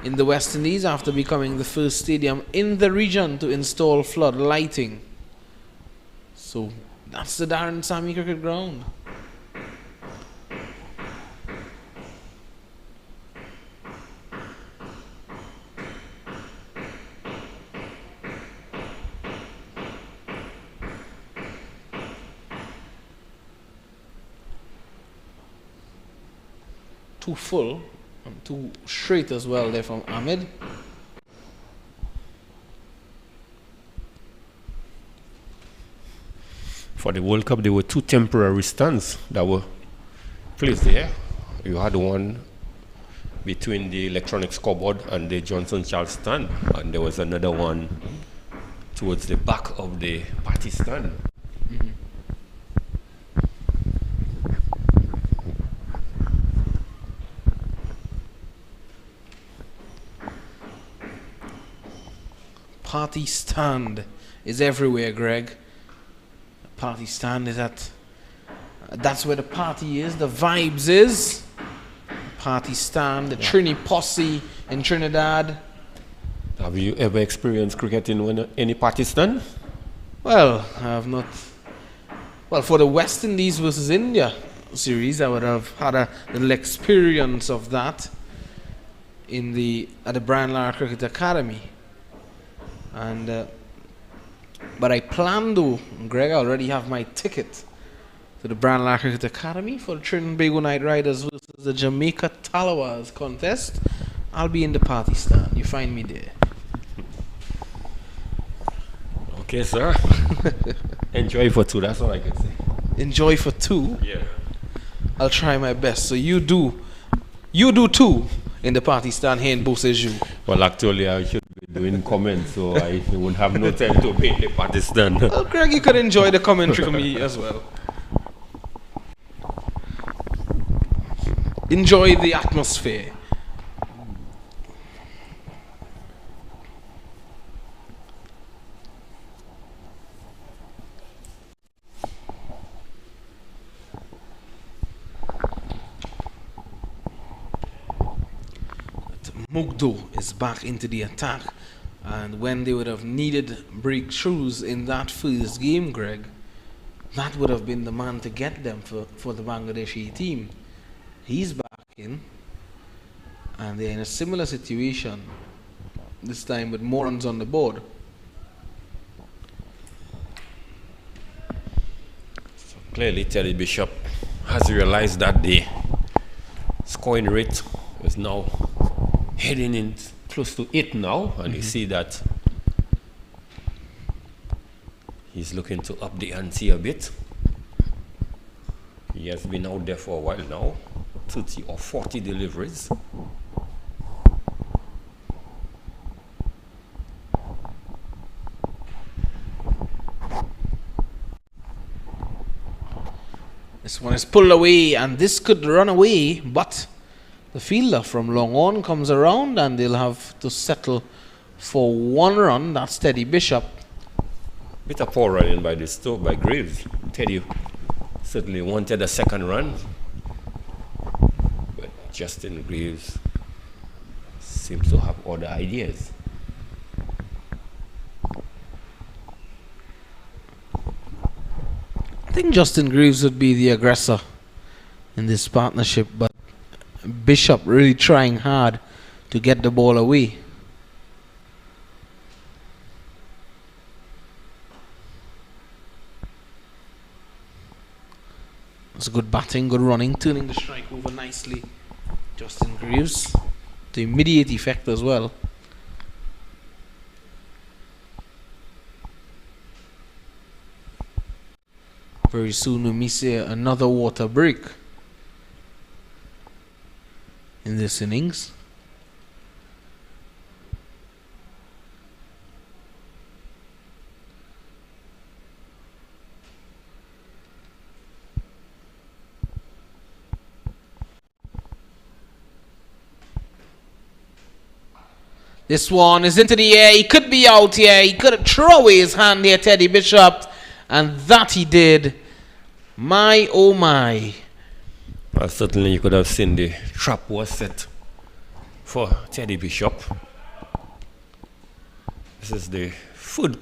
in the West Indies after becoming the first stadium in the region to install flood lighting. So that's the Daren Sammy Cricket Ground. too full and too straight as well there from Ahmed. For the World Cup, there were 2 temporary stands that were placed there. You had one between the electronic scoreboard and the Johnson Charles stand, and there was another one towards the back of the party stand. Party stand is everywhere, Greg. Party stand is that's where the party is, the vibes is. Party stand, the Trini posse in Trinidad. Have you ever experienced cricket in any party stand? Well, I have not. Well, for the West Indies versus India series, I would have had a little experience of that at the Brian Lara Cricket Academy. And but I plan to, Greg, I already have my ticket to the Brian Lara Cricket Academy for the Trinidad and Tobago Night Riders versus the Jamaica Talawas contest. I'll be in the party stand. You find me there. Okay, sir. Enjoy for 2, that's all I can say. Enjoy for 2? Yeah. I'll try my best. So you do 2 in the party stand here in Beausejour. Well, actually, I should be doing comments, so I would have no time to be in the party stand. Well, Greg, you could enjoy the commentary for me as well. Enjoy the atmosphere. Mugdo is back into the attack, and when they would have needed breakthroughs in that first game, Greg, that would have been the man to get them for the Bangladeshi team. He's back in, and they're in a similar situation, this time with more runs on the board. So clearly, Teddy Bishop has realized that the scoring rate is now heading in close to 8 now, and you see that he's looking to up the ante a bit. He has been out there for a while now, 30 or 40 deliveries. This one is pulled away, and this could run away, but the fielder from long on comes around, and they'll have to settle for 1 run. That's Teddy Bishop. Bit of poor running by Graves. Teddy certainly wanted a second run, but Justin Graves seems to have other ideas. I think Justin Graves would be the aggressor in this partnership, but Bishop really trying hard to get the ball away. It's good batting, good running, turning the strike over nicely. Justin Graves, to immediate effect as well. Very soon we may see another water break in this innings. This one is into the air. He could be out here. He could have thrown away his hand here, Teddy Bishop, and that he did. My oh my. Well, certainly you could have seen the trap was set for Teddy Bishop. This is the third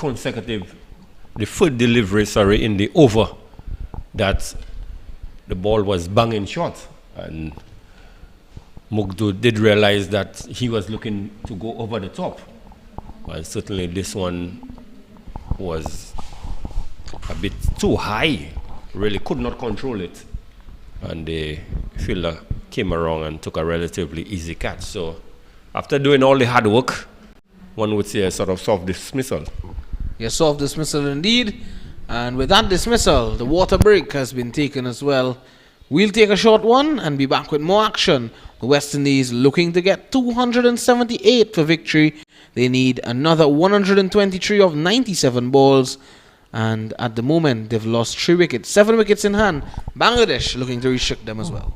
delivery, in the over that the ball was banging short, and Mugdu did realize that he was looking to go over the top. And certainly this one was a bit too high, really could not control it. And the fielder came around and took a relatively easy catch. So after doing all the hard work, one would say a sort of soft dismissal. Yes, soft dismissal indeed. And with that dismissal, the water break has been taken as well. We'll take a short one and be back with more action. The West Indies looking to get 278 for victory. They need another 123 of 97 balls. And at the moment, they've lost 3 wickets, 7 wickets in hand. Bangladesh looking to restrict them as well.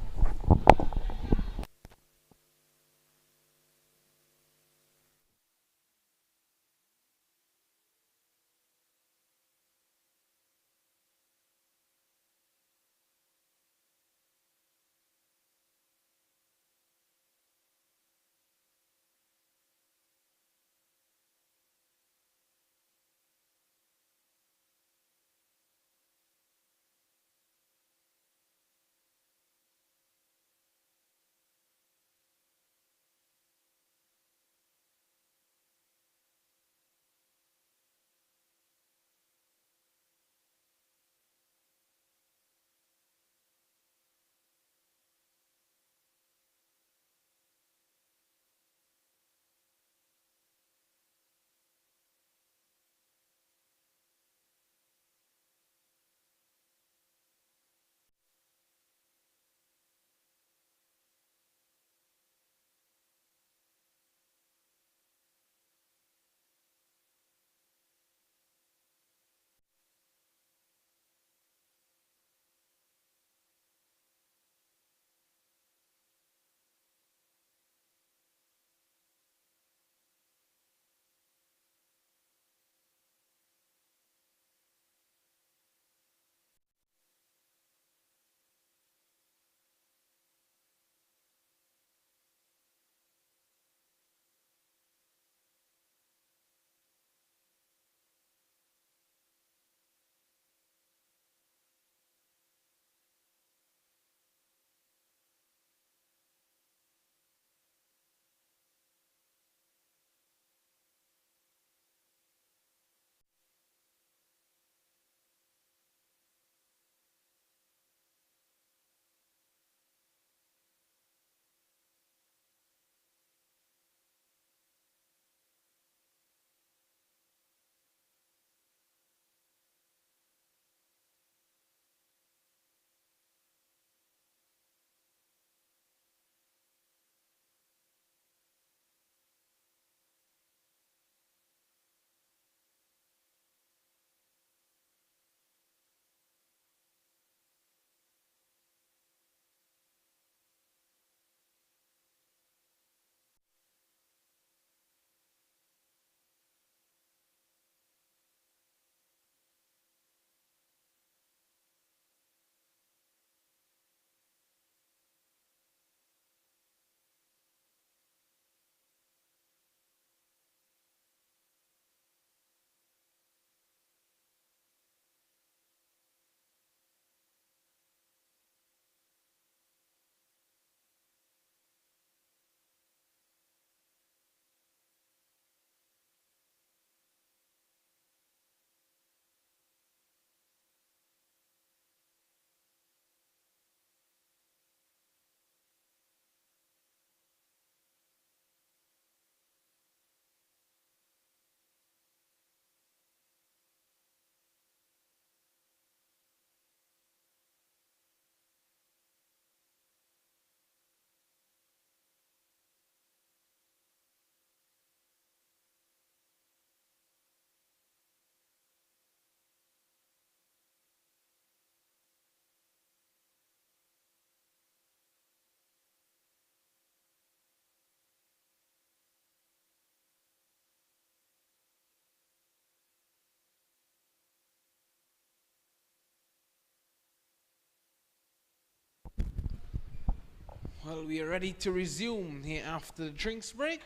Well, we are ready to resume here after the drinks break.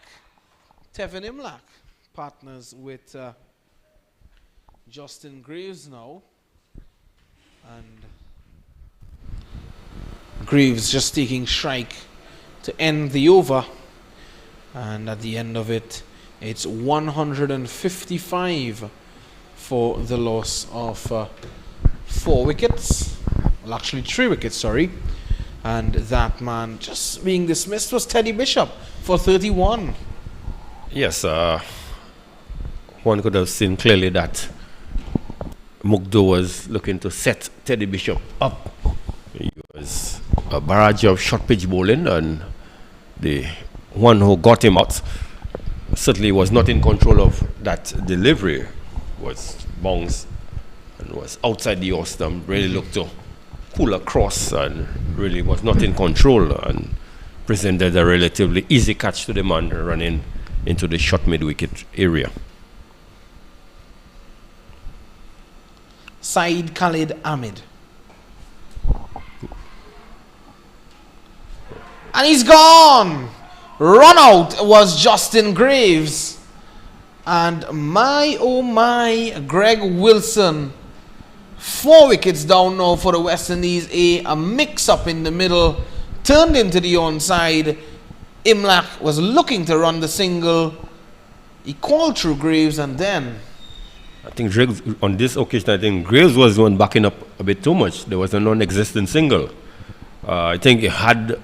Tevin Imlach partners with Justin Graves now. And Graves just taking strike to end the over. And at the end of it, it's 155 for the loss of 4 wickets. Well, actually 3 wickets, sorry. And that man just being dismissed was Teddy Bishop for 31. Yes, one could have seen clearly that Mugdo was looking to set Teddy Bishop up. He was a barrage of short pitch bowling, and the one who got him out certainly was not in control of that delivery, was bounced and was outside the off stump, really looked to pull across and really was not in control and presented a relatively easy catch to the man running into the short mid-wicket area. Saeed Khalid Ahmed. And he's gone! Run out was Justin Graves. And my oh my, Greg Wilson. 4 wickets down now for the West Indies. A mix-up in the middle. Turned into the onside. Imlach was looking to run the single. He called through Graves, and then I think Graves, on this occasion, I think Graves was the one backing up a bit too much. There was a non-existent single. I think had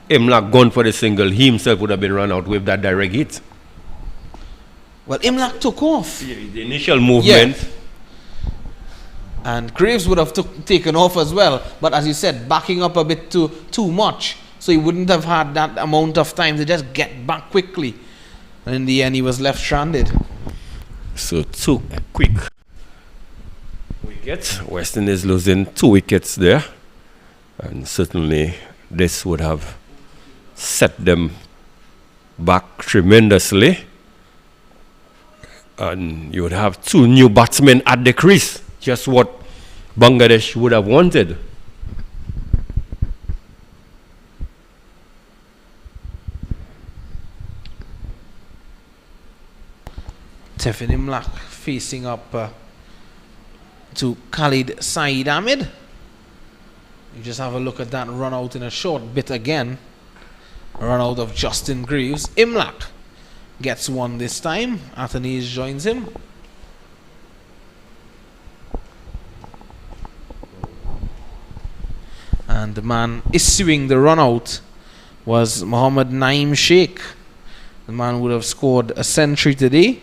Imlach gone for the single, he himself would have been run out with that direct hit. Well, Imlach took off. Yeah, the initial movement. Yeah. And Graves would have taken off as well. But as you said, backing up a bit too much. So he wouldn't have had that amount of time to just get back quickly. And in the end, he was left stranded. So 2 quick wickets. West Indies losing 2 wickets there. And certainly this would have set them back tremendously. And you would have 2 new batsmen at the crease. Just what Bangladesh would have wanted. Tefin Imlach facing up to Khalid Saeed Ahmed. You just have a look at that run out in a short bit again. A run out of Justin Graves. Imlach gets one this time. Athanaze joins him. And the man issuing the run out was Mohammad Naeem Sheikh. The man would have scored a century today.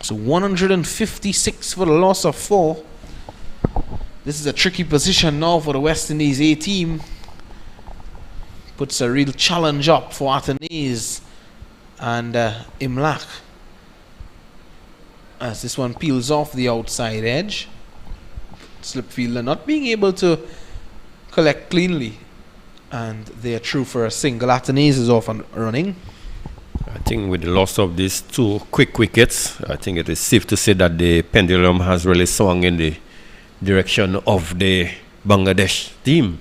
So 156 for the loss of 4. This is a tricky position now for the West Indies A team. Puts a real challenge up for Athanaze and Imlach. As this one peels off the outside edge. Slip fielder not being able to collect cleanly. And they are through for a single. Athanaze is off and running. I think with the loss of these 2 quick wickets, I think it is safe to say that the pendulum has really swung in the direction of the Bangladesh team.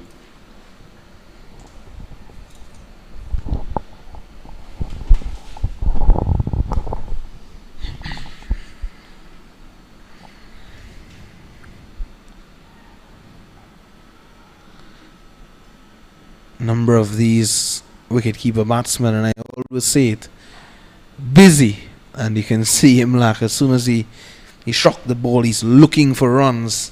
Number of these wicketkeeper batsmen, and I always say it, busy. And you can see him like as soon as he struck the ball, he's looking for runs.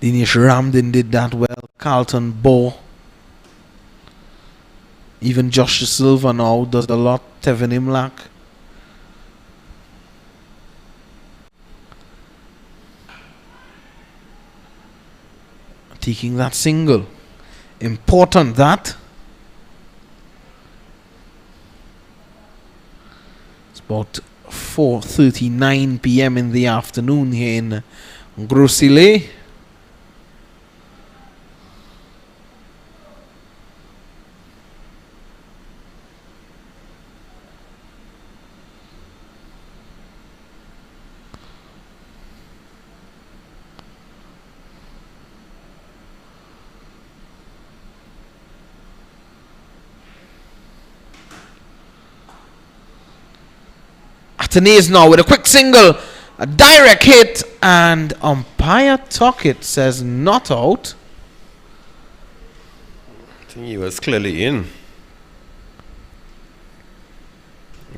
Dinesh Ramdin did that well. Carlton Bohr. Even Josh Silva now does a lot. Tevin Imlach. Taking that single. Important that. It's about 4:39 p.m. in the afternoon here in Grosile. Athanaze now with a quick single. A direct hit, and umpire Tuckett says not out. I think he was clearly in.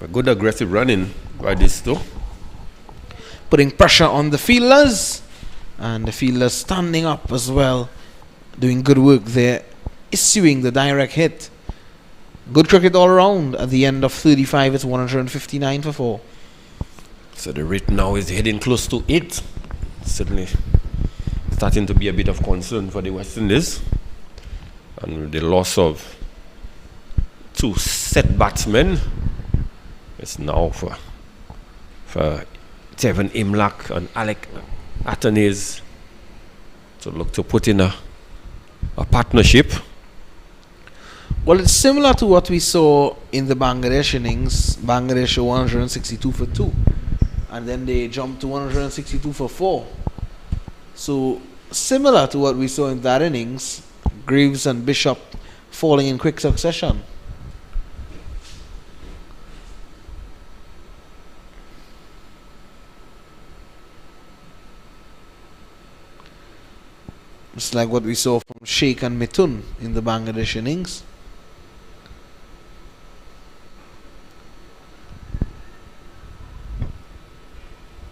A good aggressive running by this though. Putting pressure on the fielders, and the fielders standing up as well, doing good work there, issuing the direct hit. Good cricket all around. At the end of 35, it's 159 for 4. So the rate now is heading close to 8. Certainly starting to be a bit of concern for the West Indies. And with the loss of 2 set batsmen, it's now for Tevin Imlach and Alec Athanaze to look to put in a partnership. Well, it's similar to what we saw in the Bangladesh innings. Bangladesh 162 for 2. And then they jumped to 162 for 4. So, similar to what we saw in that innings, Greaves and Bishop falling in quick succession. It's like what we saw from Sheikh and Mithun in the Bangladesh innings.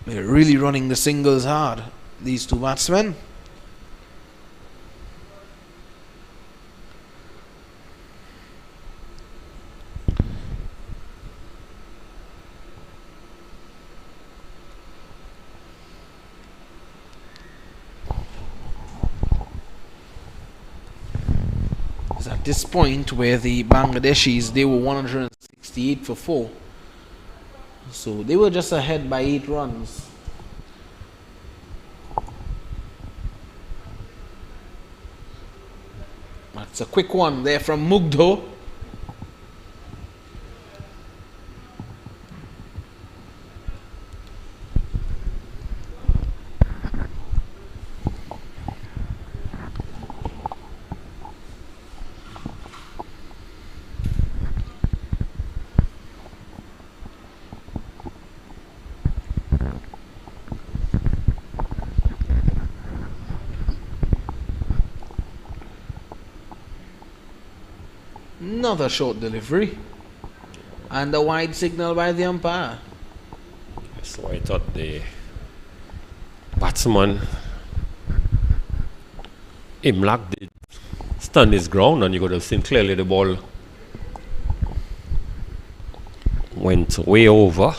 They're really running the singles hard, these 2 batsmen. It's at this point where the Bangladeshis, they were 168 for 4. So they were just ahead by 8 runs. That's a quick one there from Mugdho. Another short delivery, and a wide signal by the umpire. So I thought the batsman Imlach did stand his ground, and you could have seen clearly the ball went way over.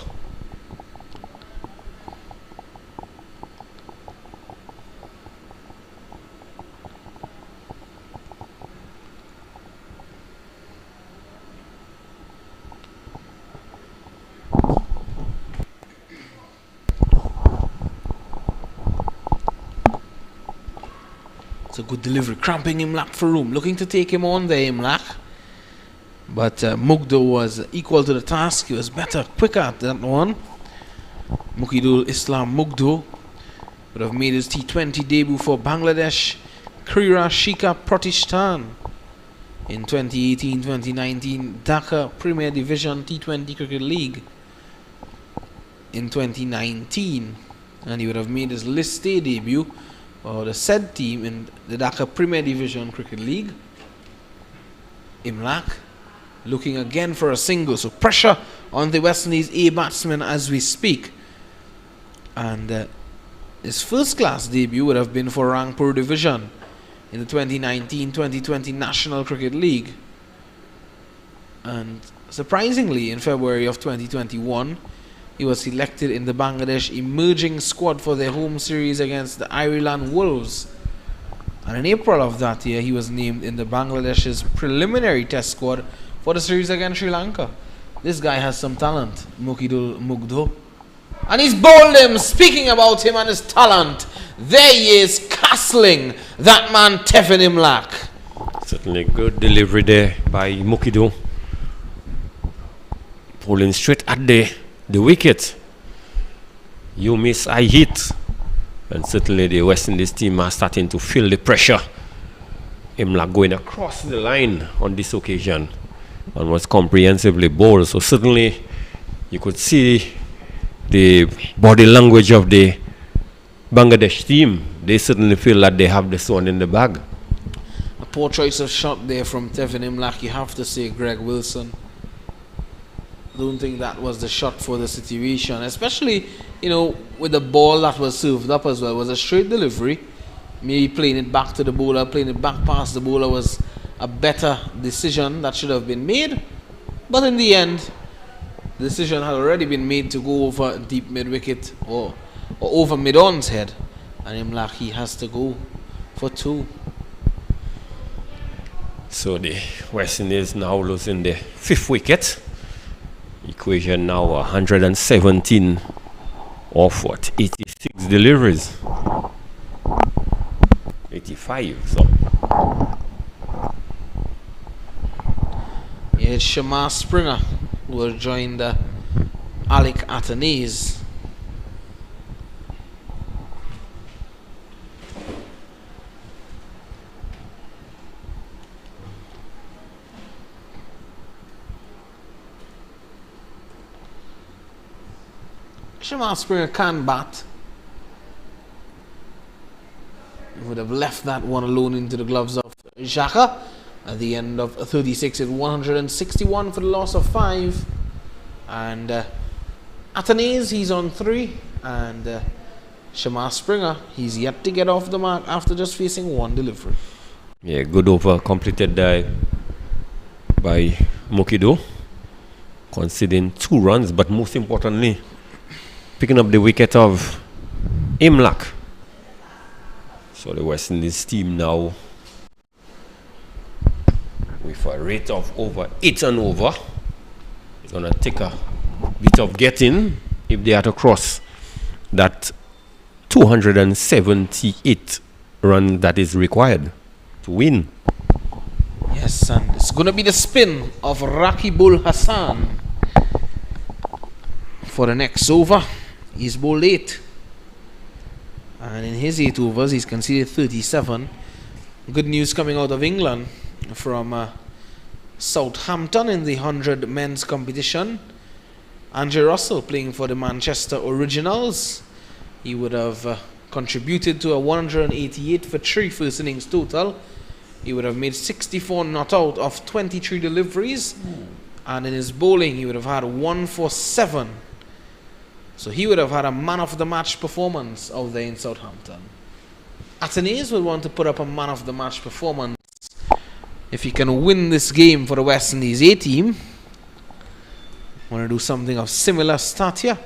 It's a good delivery, cramping Imlach for room, looking to take him on there, Imlach. But Mugdho was equal to the task. He was better, quicker at that one. Mukhidul Islam Mugdho would have made his T20 debut for Bangladesh Krira Shika Pratishthan in 2018-2019 Dhaka Premier Division T20 Cricket League in 2019, and he would have made his list A debut for the said team in the Dhaka Premier Division Cricket League. Imlach looking again for a single, so pressure on the West Indies A batsman as we speak. And his first class debut would have been for Rangpur Division in the 2019-2020 National Cricket League. And surprisingly, in February of 2021, he was selected in the Bangladesh emerging squad for their home series against the Ireland Wolves. And in April of that year, he was named in the Bangladesh's preliminary test squad for the series against Sri Lanka. This guy has some talent, Mukhidul Mugdho. And he's bowled him. Speaking about him and his talent, there he is, castling that man Tevin Imlach. Certainly good delivery there by Mukhidul. Pulling straight at the wicket. You miss, I hit. And certainly the West Indies team are starting to feel the pressure. Imlach going across the line on this occasion and was comprehensively bowled. So certainly you could see the body language of the Bangladesh team, they certainly feel that they have this one in the bag. A poor choice of shot there from Tevin Imlach, you have to say, Greg Wilson. Don't think that was the shot for the situation, especially, you know, with the ball that was served up as well. It was a straight delivery. Maybe playing it back to the bowler, playing it back past the bowler was a better decision that should have been made. But in the end, the decision had already been made to go over deep mid-wicket or over mid-on's head. And Imlach, he has to go for 2. So the West Indies now losing the 5th wicket. Equation now 117 of what? 86 deliveries. 85. So. Yeah, it's Shamar Springer who will join the Alec Athanaze. Shamar Springer can bat. He would have left that one alone into the gloves of Xhaka at the end of 36 at 161 for the loss of 5. And Athanaze, he's on 3. And Shamar Springer, he's yet to get off the mark after just facing 1 delivery. Yeah, good over completed by Mokido, conceding 2 runs, but most importantly, picking up the wicket of Imlach. So the West Indies team now with a rate of over 8 and over. It's going to take a bit of getting if they are to cross that 278 run that is required to win. Yes, and it's going to be the spin of Rakibul Hassan for the next over. He's bowled 8. And in his 8 overs, he's conceded 37. Good news coming out of England from Southampton in the 100 men's competition. Andrew Russell playing for the Manchester Originals. He would have contributed to a 188 for 3 first innings total. He would have made 64 not out of 23 deliveries. And in his bowling, he would have had 1 for 7. So he would have had a man of the match performance out there in Southampton. Athanaze will want to put up a man of the match performance if he can win this game for the West Indies A team. Want to do something of similar stature.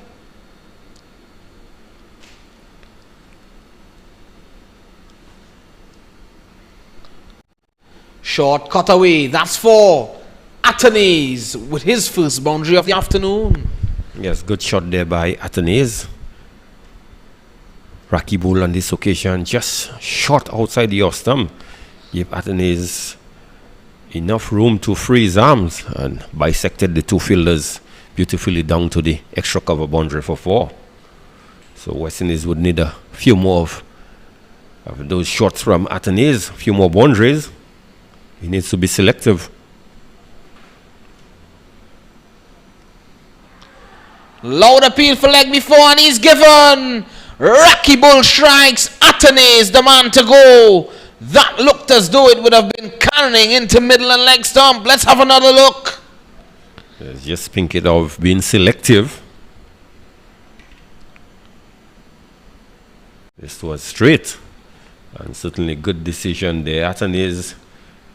Short cut away. That's for Athanaze with his first boundary of the afternoon. Yes, good shot there by Athanaze. Rakibul on this occasion just short outside the off stump. Gave Athanaze enough room to free his arms and bisected the 2 fielders beautifully down to the extra cover boundary for 4. So West Indies would need a few more of those shots from Athanaze, a few more boundaries. He needs to be selective. Loud appeal for leg before, and he's given. Rakibul strikes. Athanaze, the man to go. That looked as though it would have been cannoning into middle and leg stump. Let's have another look. Just thinking of being selective. This was straight. And certainly good decision there. Athanaze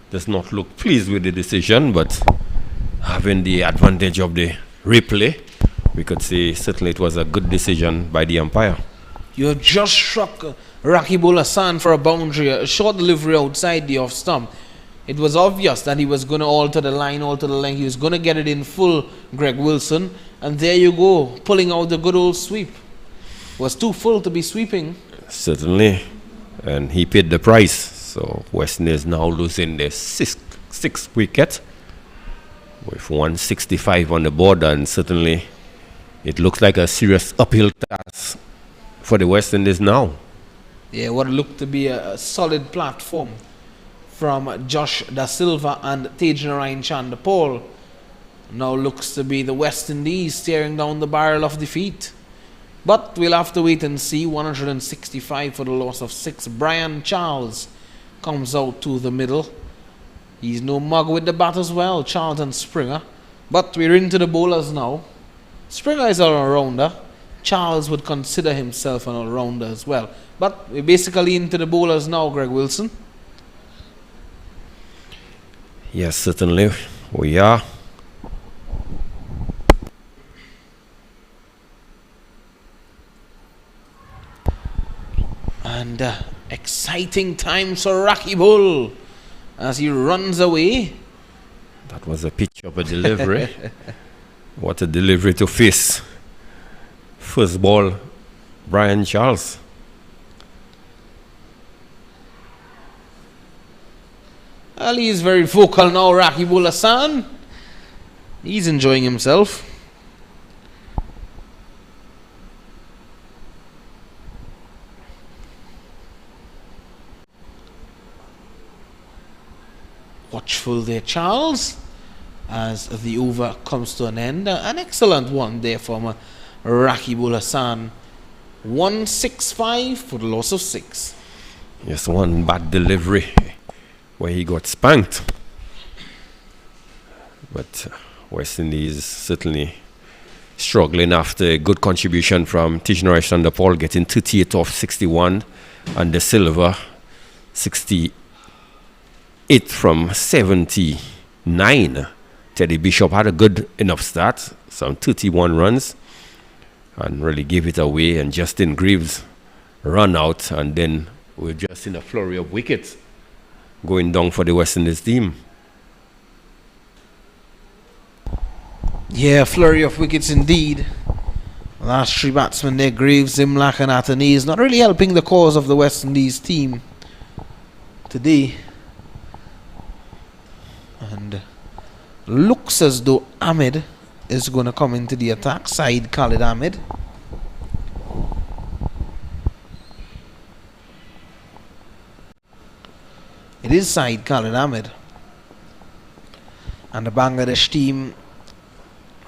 does not look pleased with the decision, but having the advantage of the replay, we could say certainly it was a good decision by the umpire. You have just struck Rakibul Hassan for a boundary, a short delivery outside the off stump. It was obvious that he was going to alter the line, alter the length. He was going to get it in full, Greg Wilson. And there you go, pulling out the good old sweep. Was too full to be sweeping. Certainly. And he paid the price. So West Indies now losing their sixth wicket with 165 on the board, and certainly it looks like a serious uphill task for the West Indies now. Yeah, what looked to be a solid platform from Josh Da Silva and Tejnarayan Chandapal now looks to be the West Indies staring down the barrel of defeat. But we'll have to wait and see. 165 for the loss of 6. Brian Charles comes out to the middle. He's no mug with the bat as well, Charles and Springer. But we're into the bowlers now. Springer is an all-rounder. Charles would consider himself an all-rounder as well. But we're basically into the bowlers now, Greg Wilson. Yes, certainly we are. And exciting times for Rocky Bull as he runs away. That was a picture of a delivery. What a delivery to face. First ball, Brian Charles. Well, he's very vocal now, Rakibul Hassan. He's enjoying himself. Watchful there, Charles, as the over comes to an end. An excellent one there from Rakibul Hassan. 165 for the loss of 6. Yes, one bad delivery where he got spanked. But West Indies certainly struggling after a good contribution from Tijnoresh Thunderpaul, getting 38 off 61, and the Silver 68 from 79. Teddy Bishop had a good enough start, some 31 runs, and really gave it away. And Justin Greaves run out, and then we're just in a flurry of wickets going down for the West Indies team. Yeah, flurry of wickets indeed. Last 3 batsmen there, Greaves, Imlach and Athanaze, not really helping the cause of the West Indies team today. And looks as though Ahmed is going to come into the attack, side Khalid Ahmed. It is side Khalid Ahmed. And the Bangladesh team,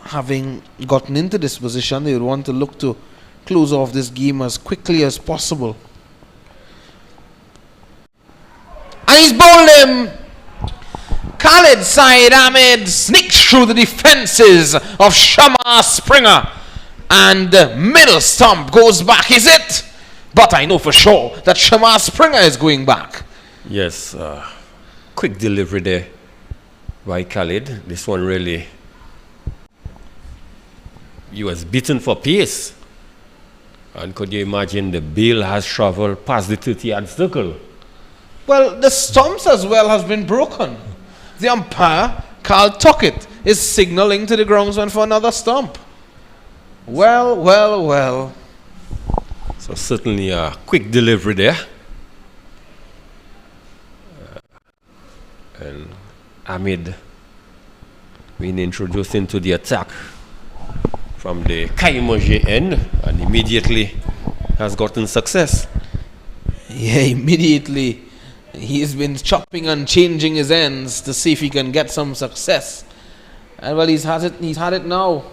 having gotten into this position, they would want to look to close off this game as quickly as possible. And he's bowled him! Khalid Saeed Ahmed sneaks through the defences of Shamar Springer, and middle stump goes back, is it? But I know for sure that Shamar Springer is going back. Yes, quick delivery there by Khalid. This one really, he was beaten for pace. And could you imagine the ball has travelled past the 30-yard circle? Well, the stumps as well has been broken. The umpire, Carl Tuckett, is signalling to the groundsman for another stump. Well, well, well. So certainly a quick delivery there. And Ahmed being introduced into the attack from the Kaimoje end, and immediately has gotten success. Yeah, immediately he's been chopping and changing his ends to see if he can get some success. And well, he's had it now.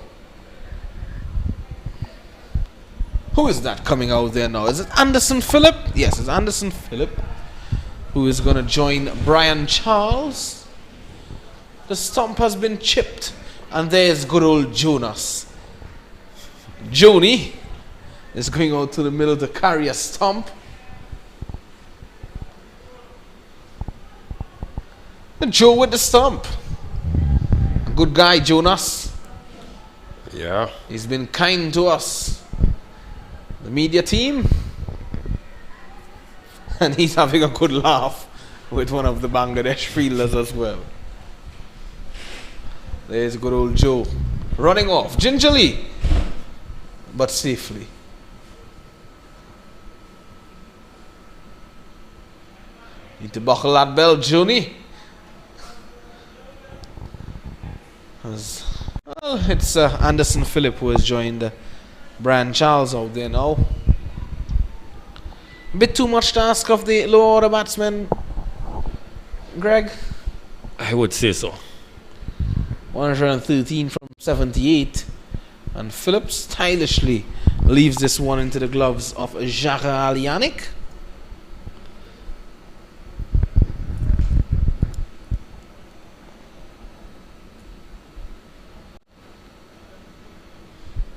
Who is that coming out there now? Is it Anderson Phillip? Yes, it's Anderson Phillip, who is going to join Brian Charles. The stump has been chipped, and there's good old Jonas. Joni is going out to the middle to carry a stump. And Joe with the stump. A good guy, Jonas. Yeah. He's been kind to us, the media team. And he's having a good laugh with one of the Bangladesh fielders as well. There's good old Joe running off gingerly but safely. Need to buckle that belt, Joni. Well, it's Anderson Phillip who has joined Brian Charles out there now. A bit too much to ask of the lower order batsman, Greg? I would say so. 113 from 78. And Phillips stylishly leaves this one into the gloves of Jacques Alianic.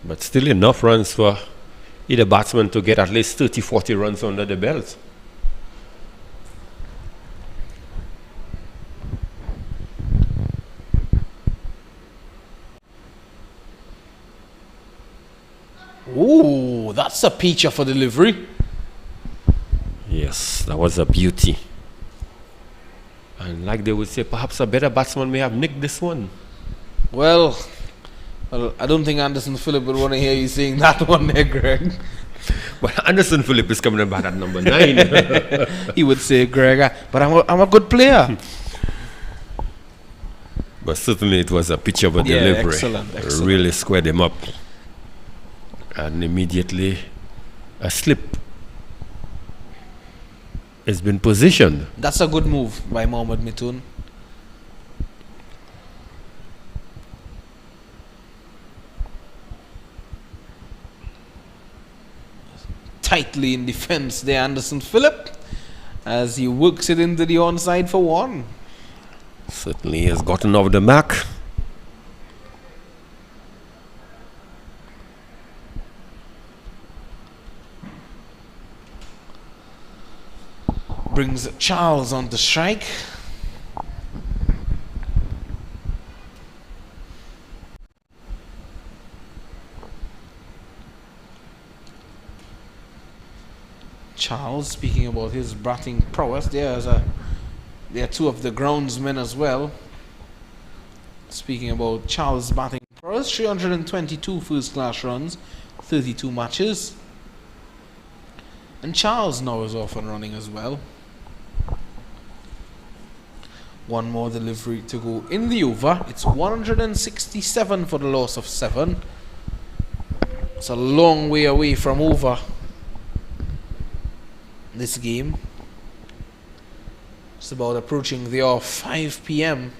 But still enough runs for either batsman to get at least 30-40 runs under the belt. Ooh, that's a feature for delivery. Yes, that was a beauty. And like they would say, perhaps a better batsman may have nicked this one. Well, I don't think Anderson Phillip would want to hear you saying that one there, Greg. But Anderson Phillip is coming back at number 9. He would say, Greg, but I'm a good player. But certainly it was a picture of a delivery. Excellent. Really squared him up. And immediately a slip has been positioned. That's a good move by Mohamed Mithun. Tightly in defense there, Anderson Phillip, as he works it into the onside for one. Certainly has gotten off the mark. Brings Charles on to strike. Charles, speaking about his batting prowess, there are two of the groundsmen as well. Speaking about Charles' batting prowess, 322 first-class runs, 32 matches. And Charles now is off and running as well. One more delivery to go in the over. It's 167 for the loss of 7. It's a long way away from over this game. It's about approaching the hour 5 p.m.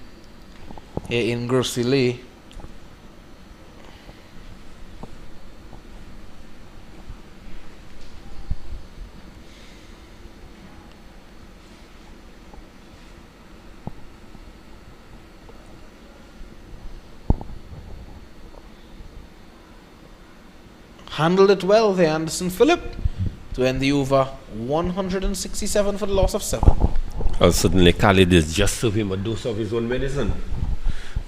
here in Grassy Lay. Handled it well there, Anderson Phillip, to end the over 167 for the loss of 7. Well, certainly Khalid is just serve him a dose of his own medicine.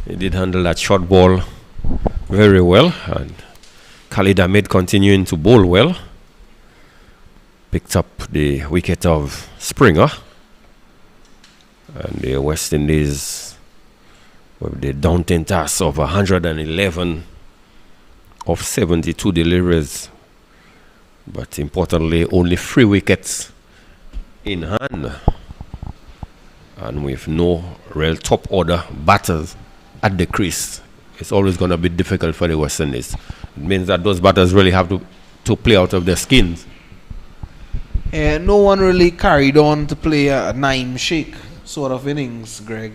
He did handle that short ball very well, and Khalid Ahmed continuing to bowl well. Picked up the wicket of Springer, and the West Indies with the daunting task of 111 of 72 deliveries, but importantly only 3 wickets in hand, and with no real top order batters at the crease. It's always going to be difficult for the West Indies. It means that those batters really have to play out of their skins. No one really carried on to play a 9 shake sort of innings, Greg.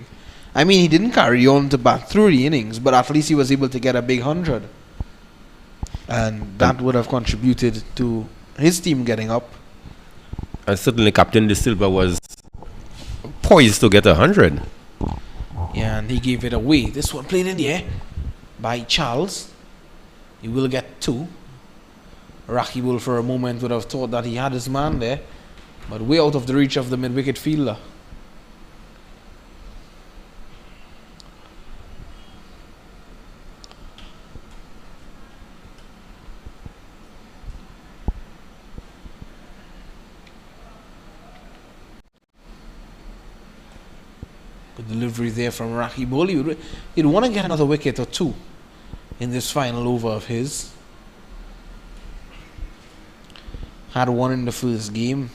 I mean, he didn't carry on to bat through the innings, but at least he was able to get a big 100. And that would have contributed to his team getting up. And certainly Captain De Silva was poised to get 100. Yeah, and he gave it away. This one played in the air by Charles. He will get 2. Rakibul for a moment would have thought that he had his man there, but way out of the reach of the mid-wicket fielder. Good delivery there from Rakibul. He'd want to get another wicket or 2 in this final over of his. Had 1 in the first game.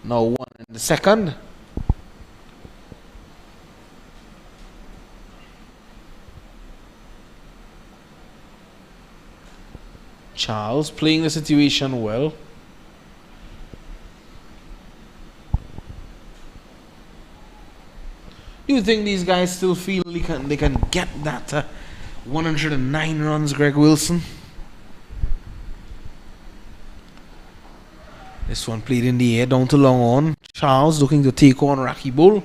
Now 1 in the second. Charles playing the situation well. Do you think these guys still feel they can get that 109 runs, Greg Wilson? This one played in the air, down to long on. Charles looking to take on Rakibul.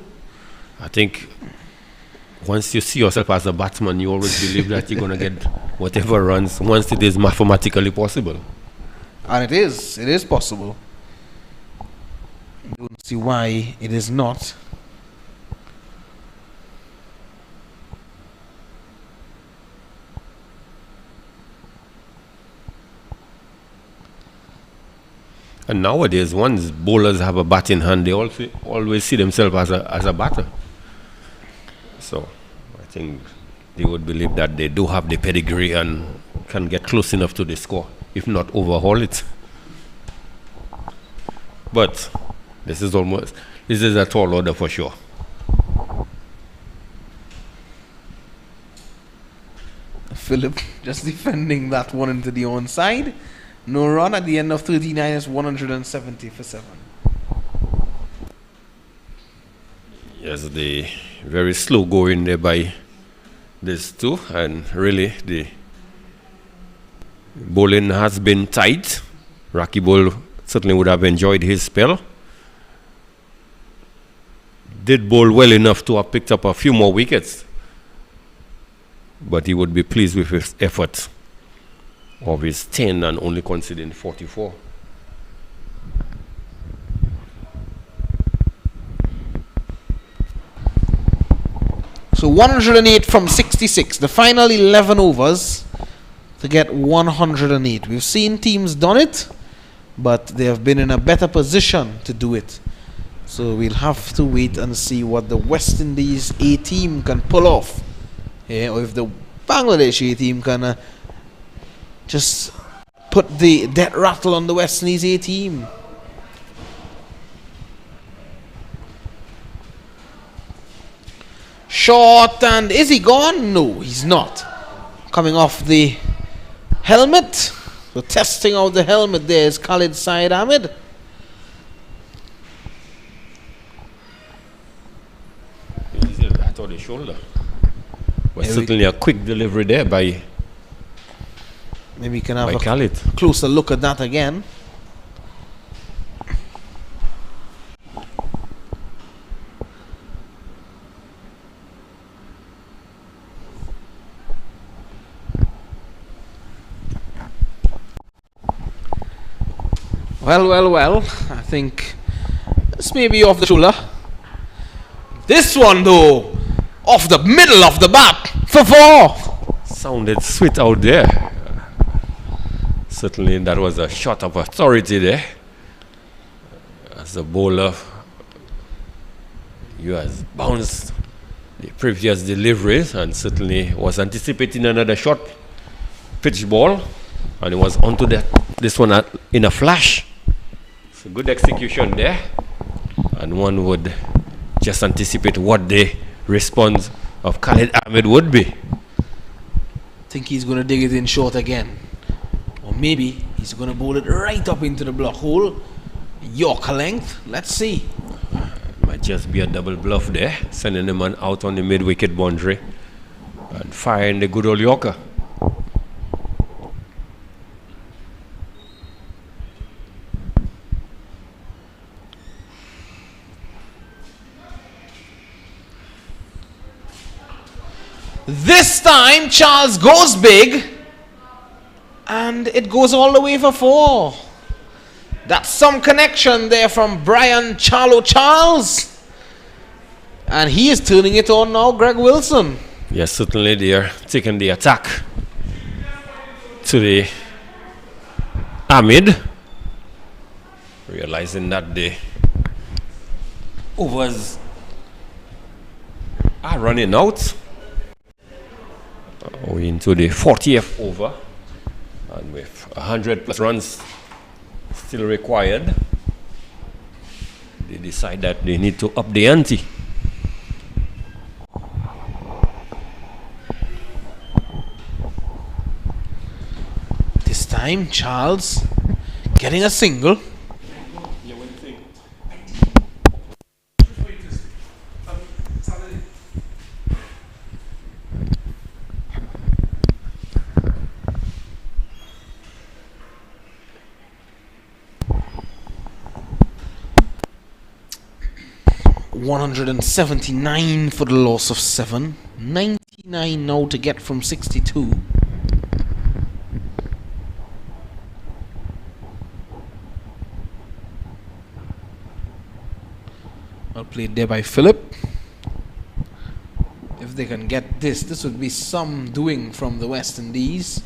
I think once you see yourself as a batsman, you always believe that you're going to get whatever runs once it is mathematically possible. And it is possible. I don't see why it is not. And nowadays, once bowlers have a bat in hand, they also always see themselves as a batter. So I think they would believe that they do have the pedigree and can get close enough to the score, if not overhaul it. But this is a tall order for sure. Philip just defending that one into the onside. No run at the end of 39 is 170 for 7. Yes, the very slow going there by these two, and really the bowling has been tight. Rakibul certainly would have enjoyed his spell. Did bowl well enough to have picked up a few more wickets, but he would be pleased with his effort of his 10 and only conceding 44. So 108 from 66. The final 11 overs to get 108. We've seen teams done it, but they have been in a better position to do it. So we'll have to wait and see what the West Indies A team can pull off. Yeah, or if the Bangladesh A team can just put the death rattle on the West Indies A team. Short, and is he gone? No, he's not. Coming off the helmet. So testing out the helmet there is Khalid Syed Ahmed. That on the shoulder. Was certainly a quick delivery there by maybe we can have a Khalid. Closer look at that again. Well, I think this may be off the shoulder. This one though, off the middle of the bat for 4. Sounded sweet out there. Certainly that was a shot of authority there. As a bowler, you has bounced the previous deliveries and certainly was anticipating another short pitch ball, and it was onto this one in a flash. So good execution there, and one would just anticipate what the response of Khalid Ahmed would be. Think he's going to dig it in short again, or maybe he's going to bowl it right up into the block hole, Yorker length. Let's see. Might just be a double bluff there, sending the man out on the mid-wicket boundary and firing the good old Yorker. This time Charles goes big, and it goes all the way for 4. That's some connection there from Brian Charlo Charles, and he is turning it on now. Greg Wilson. Yes, certainly they are taking the attack to the Ahmed, realizing that the overs are running out. We're into the 40th over, and with 100 plus runs still required, they decide that they need to up the ante. This time Charles getting a single. 179 for the loss of 7. 99 now to get from 62. Well played there by Philip. If they can get this would be some doing from the West Indies.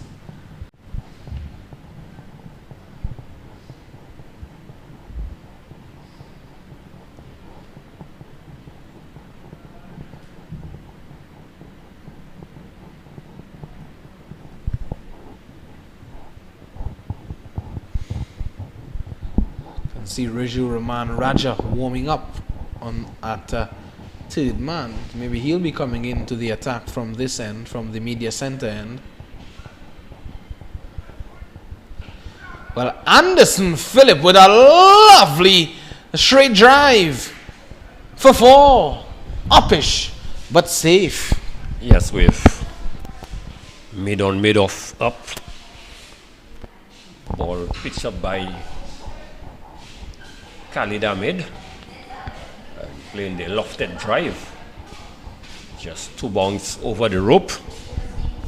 Can see Raju Raman Raja warming up at third man. Maybe he'll be coming into the attack from this end, from the media center end. Well, Anderson Phillip with a lovely straight drive for 4. Uppish, but safe. Yes, with mid on, mid off, up. Ball pitched up by Khalid Ahmed. Playing the lofted drive. Just 2 bounce over the rope.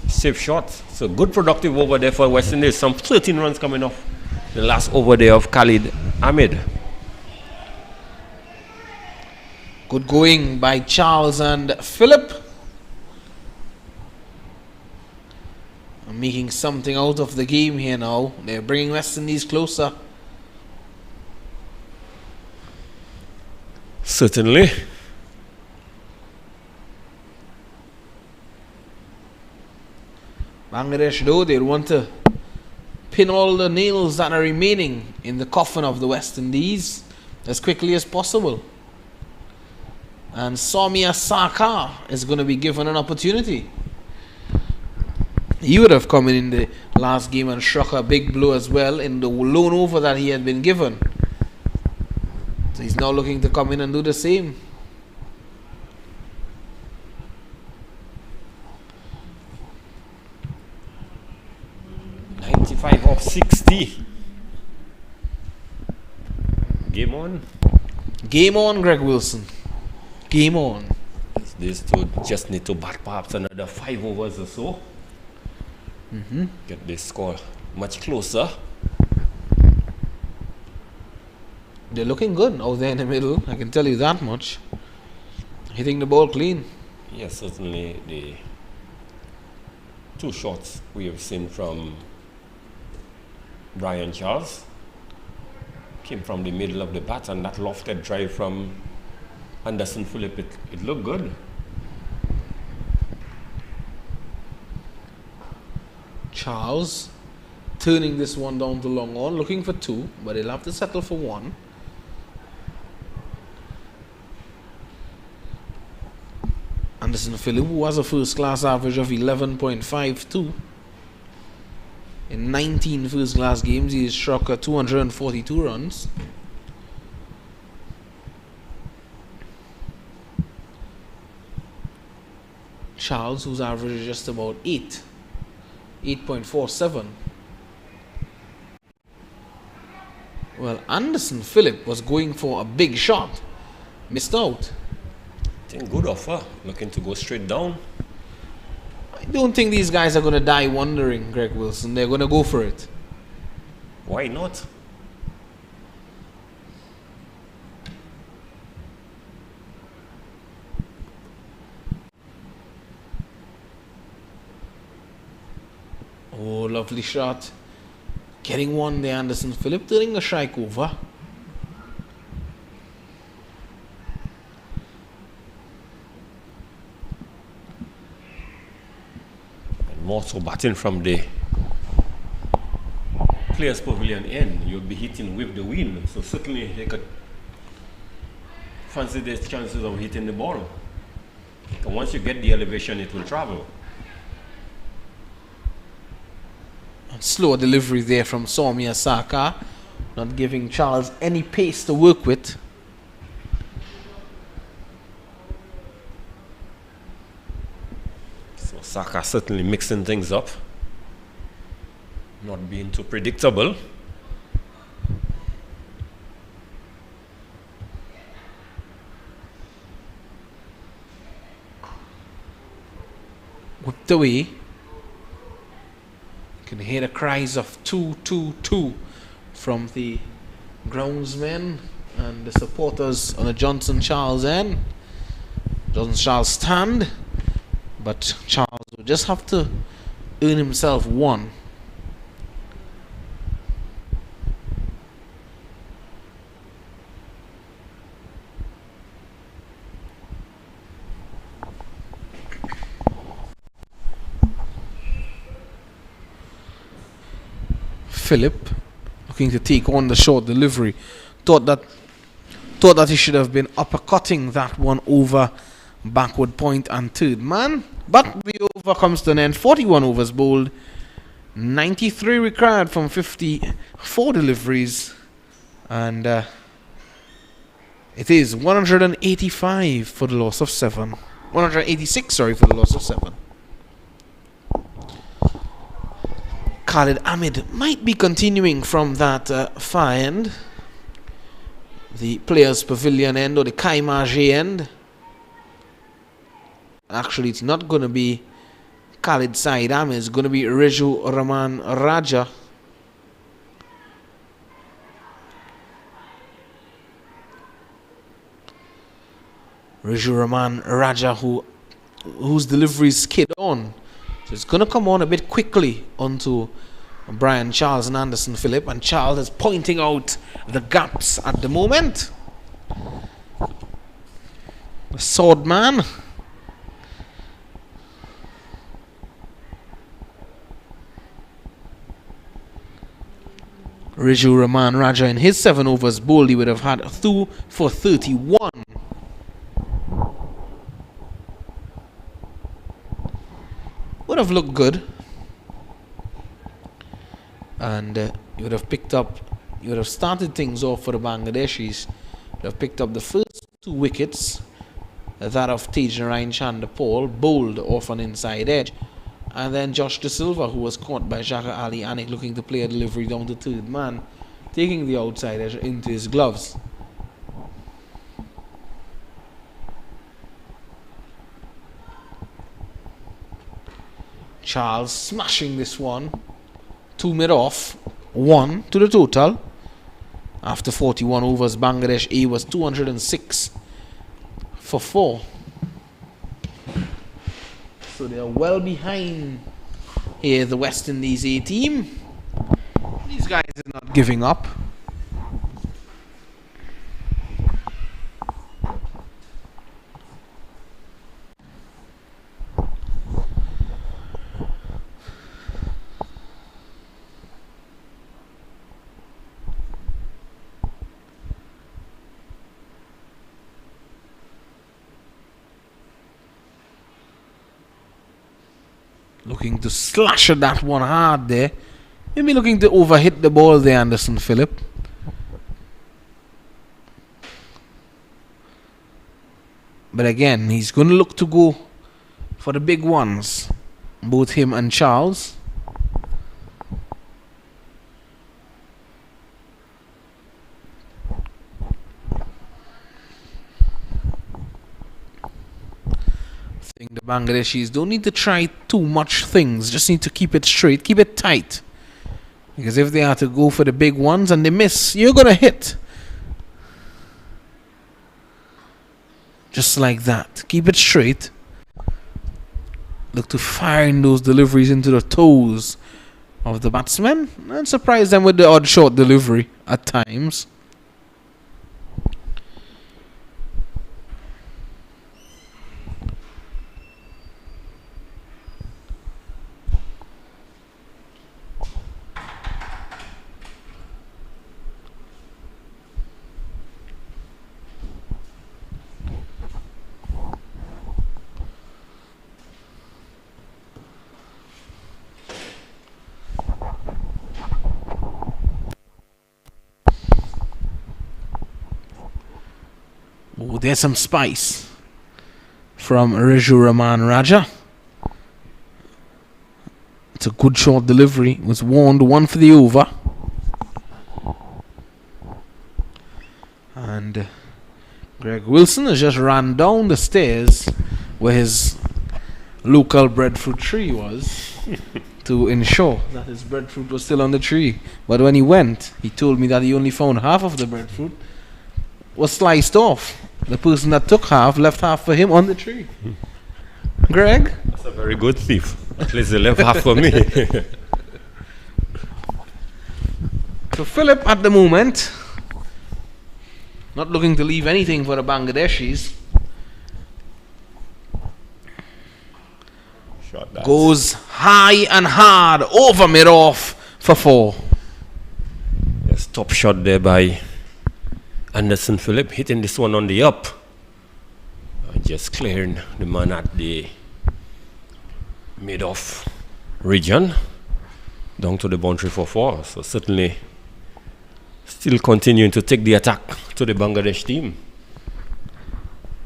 Safe shot. So good productive over there for West Indies. Some 13 runs coming off the last over there of Khalid Ahmed. Good going by Charles and Philip. Making something out of the game here now. They're bringing West Indies closer. Certainly. Bangladesh, though, they want to pin all the nails that are remaining in the coffin of the West Indies as quickly as possible. And Soumya Sarkar is going to be given an opportunity. He would have come in the last game and struck a big blow as well in the loan over that he had been given. So he's now looking to come in and do the same. .95 of 60. Game on. Game on, Greg Wilson. Game on. These two just need to bat perhaps another 5 overs or so. Get this score much closer. They're looking good out there in the middle, I can tell you that much. Hitting the ball clean. Yes, certainly the 2 shots we have seen from Brian Charles came from the middle of the bat, and that lofted drive from Anderson Phillip, it looked good. Charles turning this one down to long on, looking for 2, but he'll have to settle for 1. Anderson Phillip, who has a first class average of 11.52. In 19 first class games, he has struck 242 runs. Charles, whose average is just about 8.47. Well, Anderson Phillip was going for a big shot. Missed out. I think good offer. Looking to go straight down. I don't think these guys are going to die wondering, Greg Wilson. They're going to go for it. Why not? Oh, lovely shot. Getting one there, Anderson Phillip, turning the strike over. And more so batting from the players' pavilion end, you'll be hitting with the wind. So certainly they could fancy their chances of hitting the ball. And once you get the elevation, it will travel. Slow delivery there from Soumya Sarkar, not giving Charles any pace to work with. So Sarkar certainly mixing things up, not being too predictable. away. You can hear the cries of 2-2-2 from the groundsmen and the supporters on the Johnson Charles end. Johnson Charles stand, but Charles will just have to earn himself one. Philip looking to take on the short delivery. Thought that he should have been uppercutting that one over backward point and third man. But the over comes to an end. 41 overs bowled. 93 required from 54 deliveries. And it is 185 for the loss of 7. 186, sorry, for the loss of 7. Khalid Ahmed might be continuing from that far end, the players' pavilion end or the Kaimaje end. Actually, it's not going to be Khalid Said Ahmed, it's going to be Reju Rahman Raja. Reju Rahman Raja, whose delivery skid on. So it's going to come on a bit quickly onto Brian Charles and Anderson Phillip, and Charles is pointing out the gaps at the moment. The sword man. Reju Rahman Raja in his 7 overs bowled, he would have had 2 for 31. Would have looked good, and you would have started things off for the Bangladeshis. Would have picked up the first 2 wickets, that of Tejnarain Chanderpaul, bowled off an inside edge, and then Josh De Silva, who was caught by Jaka Ali Anik looking to play a delivery down to third man, taking the outside edge into his gloves. Charles smashing this one. 2 mid off. 1 to the total. After 41 overs, Bangladesh A was 206 for 4. So they are well behind here, the West Indies A team. These guys are not giving up. Looking to slash at that one hard there. Maybe looking to overhit the ball there, Anderson Phillip. But again, he's going to look to go for the big ones. Both him and Charles. The Bangladeshis don't need to try too much things, just need to keep it straight, keep it tight. Because if they are to go for the big ones and they miss, you're going to hit. Just like that. Keep it straight. Look to fire in those deliveries into the toes of the batsmen and surprise them with the odd short delivery at times. Oh, there's some spice from Reju Rahman Raja. It's a good short delivery. It was warned, 1 for the over. And Greg Wilson has just ran down the stairs where his local breadfruit tree was to ensure that his breadfruit was still on the tree. But when he went, he told me that he only found half of the breadfruit was sliced off. The person that took half left half for him on the tree. Greg? That's a very good thief. At least they left half for me. So Philip at the moment, not looking to leave anything for the Bangladeshis. Goes high and hard over mid-off for 4. Yes, top shot there by Anderson Phillip, hitting this one on the up. Just clearing the man at the mid-off region down to the boundary for 4. So certainly still continuing to take the attack to the Bangladesh team.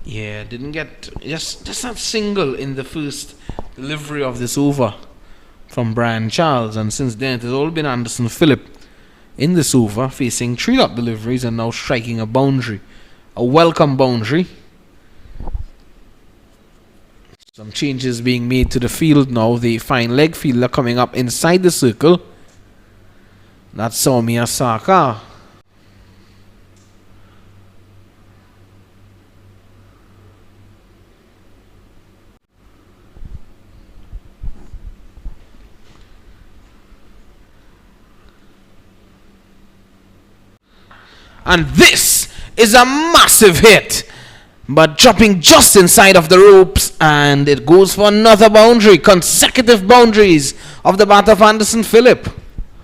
Yeah, didn't get just that single in the first delivery of this over from Brian Charles, and since then it has all been Anderson Phillip in this over, facing 3-dot deliveries and now striking a boundary, a welcome boundary. Some changes being made to the field now. The fine leg fielder coming up inside the circle. That's Soumya Saka. And this is a massive hit, but dropping just inside of the ropes, and it goes for another boundary. Consecutive boundaries of the bat of Anderson Phillip.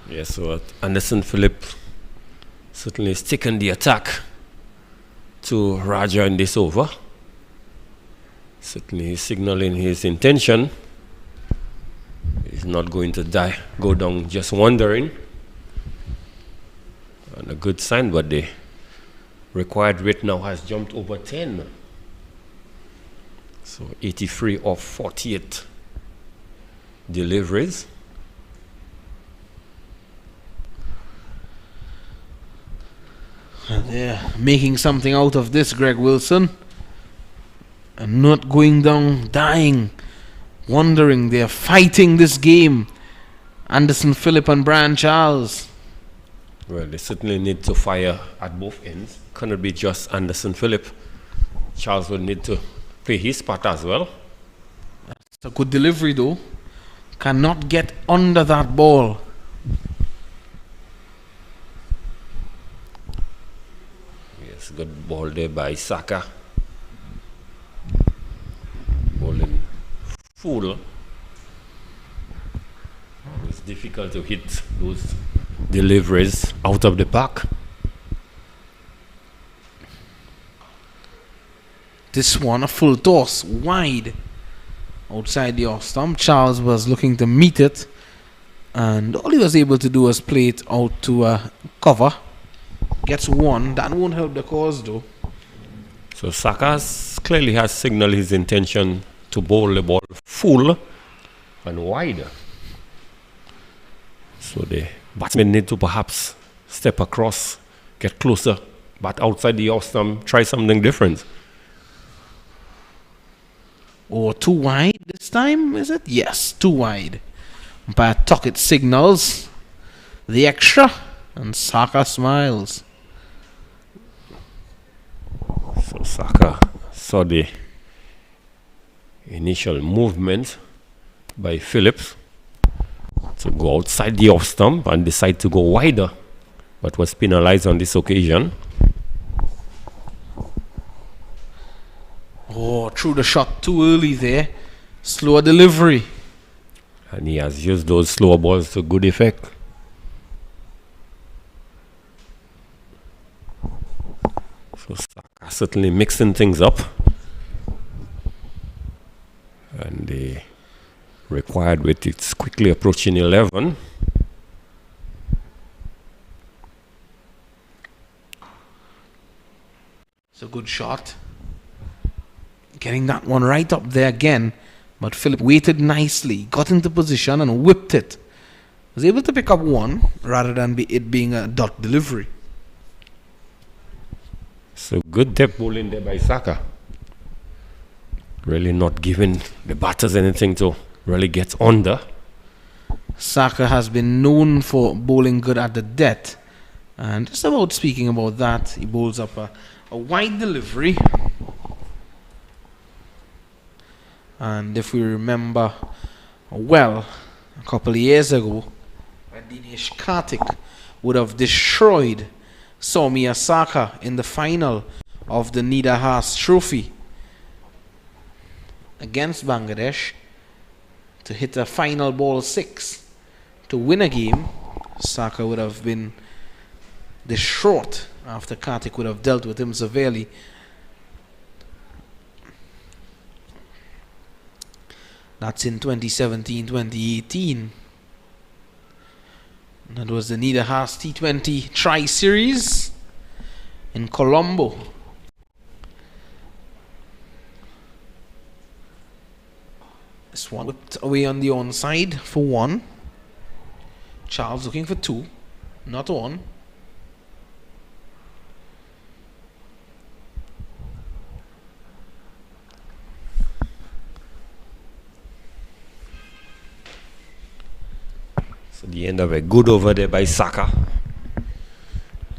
Yes, so Anderson Phillip certainly has taken the attack to Raja in this over. Certainly he's signaling his intention. He's not going to go down just wandering. And a good sign, but the required rate now has jumped over 10. So 83 of 48 deliveries. And they're making something out of this, Greg Wilson. And not going down, dying, wandering. They're fighting this game. Anderson Phillip and Brian Charles. Well, they certainly need to fire at both ends. Cannot be just Anderson Phillip. Charles will need to play his part as well. It's a good delivery though. Cannot get under that ball. Yes, good ball there by Saka. Bowling full. It's difficult to hit those deliveries out of the park. This one a full toss wide outside the off stump. Charles was looking to meet it, and all he was able to do was play it out to cover. Gets one. That won't help the cause though. So Saka clearly has signaled his intention to bowl the ball full and wide. So the batsmen need to perhaps step across, get closer, but outside the off stump, try something different. Or too wide this time, is it? Yes, too wide. Umpire Tuckett signals the extra, and Saka smiles. So Saka saw the initial movement by Phillips to go outside the off stump and decide to go wider, but was penalized on this occasion. Oh, threw the shot too early there. Slower delivery. And he has used those slower balls to good effect. So Saka certainly mixing things up. And the required width is quickly approaching 11. It's a good shot. Getting that one right up there again. But Phillip waited nicely, got into position and whipped it. Was able to pick up one rather than it being a dot delivery. So good depth bowling there by Saka. really not giving the batters anything to really get under. Saka has been known for bowling good at the death. And just about speaking about that, he bowls up a wide delivery. And if we remember well, a couple of years ago, Dinesh Karthik would have destroyed Soumya Saka in the final of the Nida Haas Trophy against Bangladesh to hit a final ball 6 to win a game. Saka would have been distraught after Karthik would have dealt with him severely. That's in 2017-2018. That was the Nida Haas T20 Tri-Series in Colombo. This one whipped away on the onside for 1. Charles looking for 2, not 1. So the end of a good over there by Saka.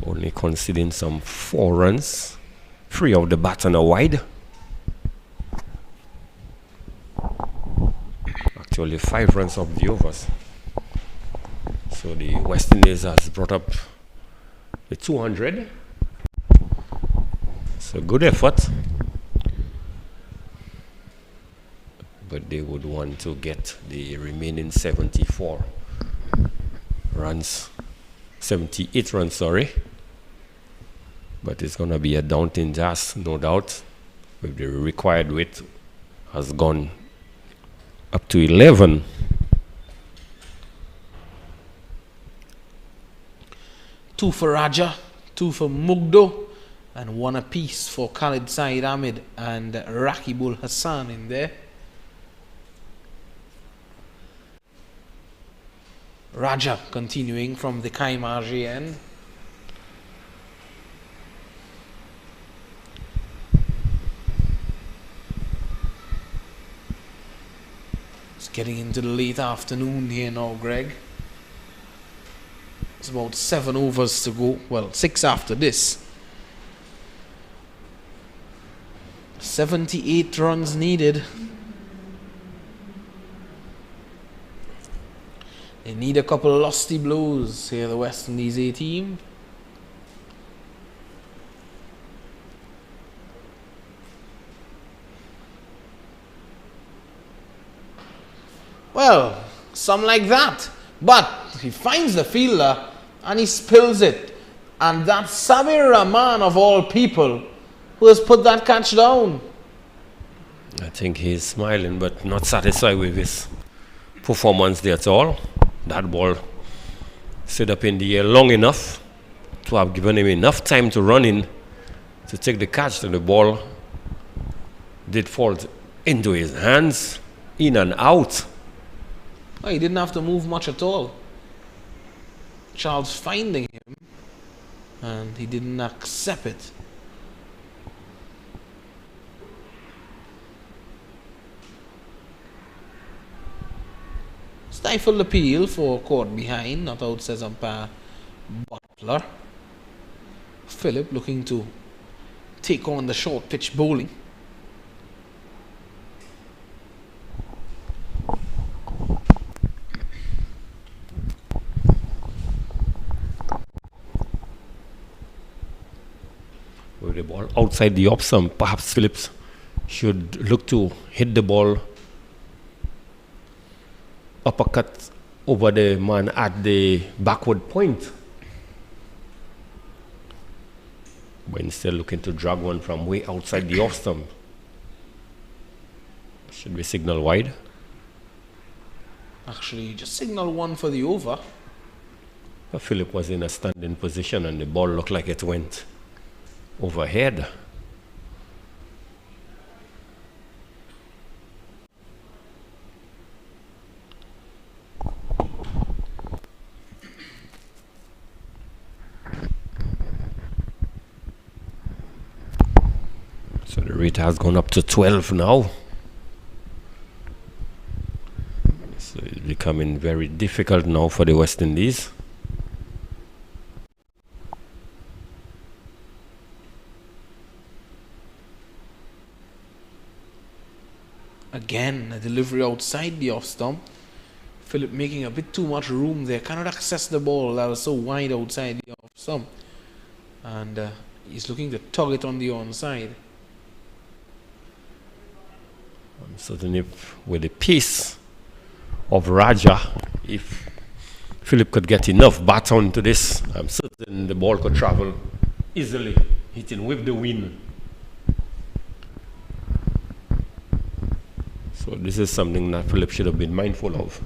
Only conceding some 4 runs. 3 of the bat and a wide. Actually 5 runs of the overs. So the West Indies has brought up the 200. It's a good effort. But they would want to get the remaining 74 runs. 78 runs, sorry. But it's going to be a daunting task, no doubt. With the required weight has gone up to 11. Two for Raja, 2 for Mugdo, and 1 apiece for Khalid Saeed Ahmed and Rakibul Hassan in there. Raja continuing from the Kaimar end. It's getting into the late afternoon here now, Greg. It's about 7 overs to go. Well, 6 after this. 78 runs needed. They need a couple of lusty blows here, the West Indies A team. Well, some like that. But he finds the fielder and he spills it. And that's Samir Rahman of all people who has put that catch down. I think he's smiling but not satisfied with his performance there at all. That ball set up in the air long enough to have given him enough time to run in to take the catch, and the ball did fall into his hands, in and out. Well, he didn't have to move much at all. Charles finding him, and he didn't accept it. Stifled appeal for caught behind, not out, says umpire Butler. Phillip looking to take on the short pitch bowling. With the ball outside the off stump, perhaps Phillips should look to hit the ball uppercut over the man at the backward point. But instead looking to drag one from way outside the off stump. Should be signal wide. Actually, just signal 1 for the over. But Philip was in a standing position and the ball looked like it went overhead. So the rate has gone up to 12 now. becoming very difficult now for the West Indies. Again, a delivery outside the off stump. Philip making a bit too much room there. Cannot access the ball that was so wide outside the off stump. And he's looking to tug it on the onside. Certainly with the pace of Raja, if Philip could get enough bat onto this, I'm certain the ball could travel easily, hitting with the wind. So this is something that Philip should have been mindful of.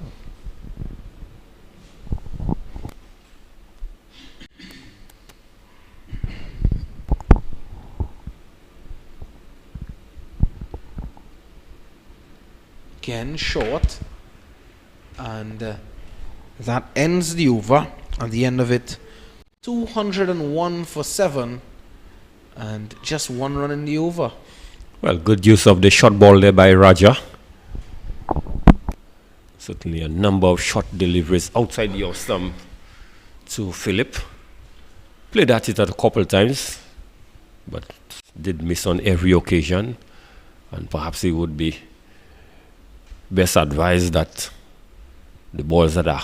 Again, short. And that ends the over. At the end of it, 201 for 7. And just 1 run in the over. Well, good use of the short ball there by Raja. Certainly a number of short deliveries outside the off stump to Philip. Played at it a couple times, but did miss on every occasion. And perhaps he would be best advised that the balls that are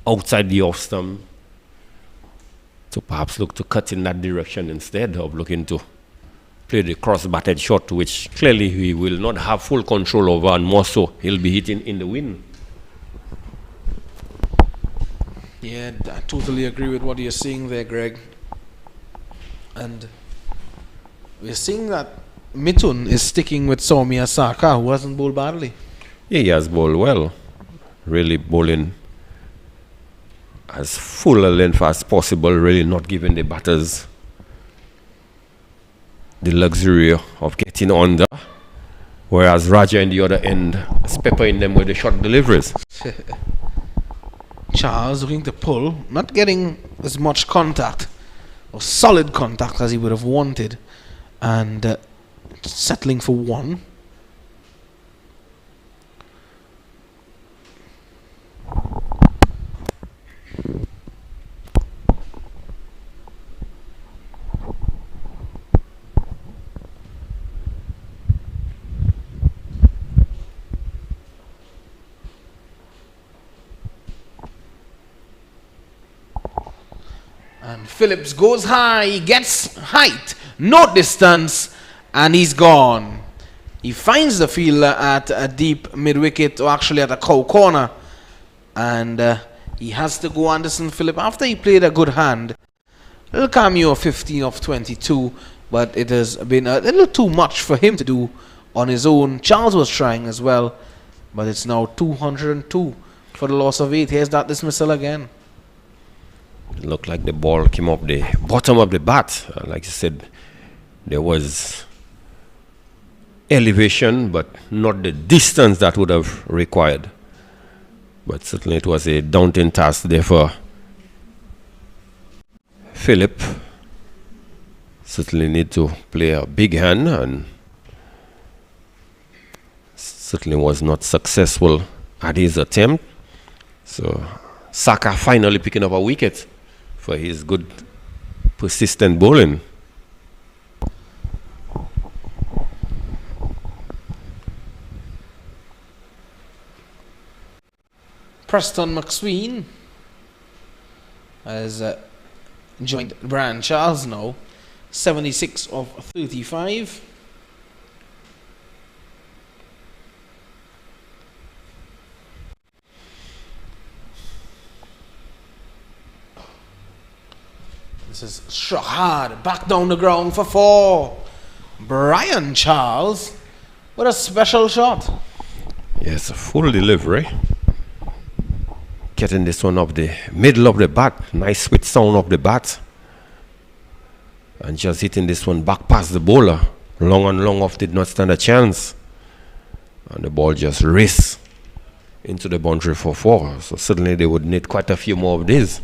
outside the off stump to perhaps look to cut in that direction instead of looking to play the cross-batted shot, which clearly he will not have full control over, and more so he'll be hitting in the wind. Yeah, I totally agree with what you're saying there, Greg. And we're seeing that Mithun is sticking with Soumya Saka, who hasn't bowled badly. Yeah, he has bowled well. Really bowling as full a length as possible, really not giving the batters the luxury of getting under. Whereas Raja in the other end is peppering them with the short deliveries. Charles looking to pull, not getting as much contact or solid contact as he would have wanted, and settling for 1. And Phillips goes high, he gets height, no distance, and he's gone. He finds the fielder at a deep mid-wicket, or actually at a cow corner. And he has to go Anderson Phillip after he played a good hand. A little cameo of 15 of 22, but it has been a little too much for him to do on his own. Charles was trying as well, but it's now 202 for the loss of 8. Here's that dismissal again. It looked like the ball came off the bottom of the bat. Like you said, there was elevation, but not the distance that would have required. But certainly it was a daunting task there for Philip. Certainly need to play a big hand, and certainly was not successful at his attempt. So Saka finally picking up a wicket for his good persistent bowling. Preston McSween has joined Brian Charles now. 76 of 35. This is struck hard, back down the ground for 4. Brian Charles with a special shot. Yes, a full delivery. Getting this one up the middle of the bat. Nice sweet sound of the bat. And just hitting this one back past the bowler. Long and long off, did not stand a chance. And the ball just raced into the boundary for 4. So certainly they would need quite a few more of these.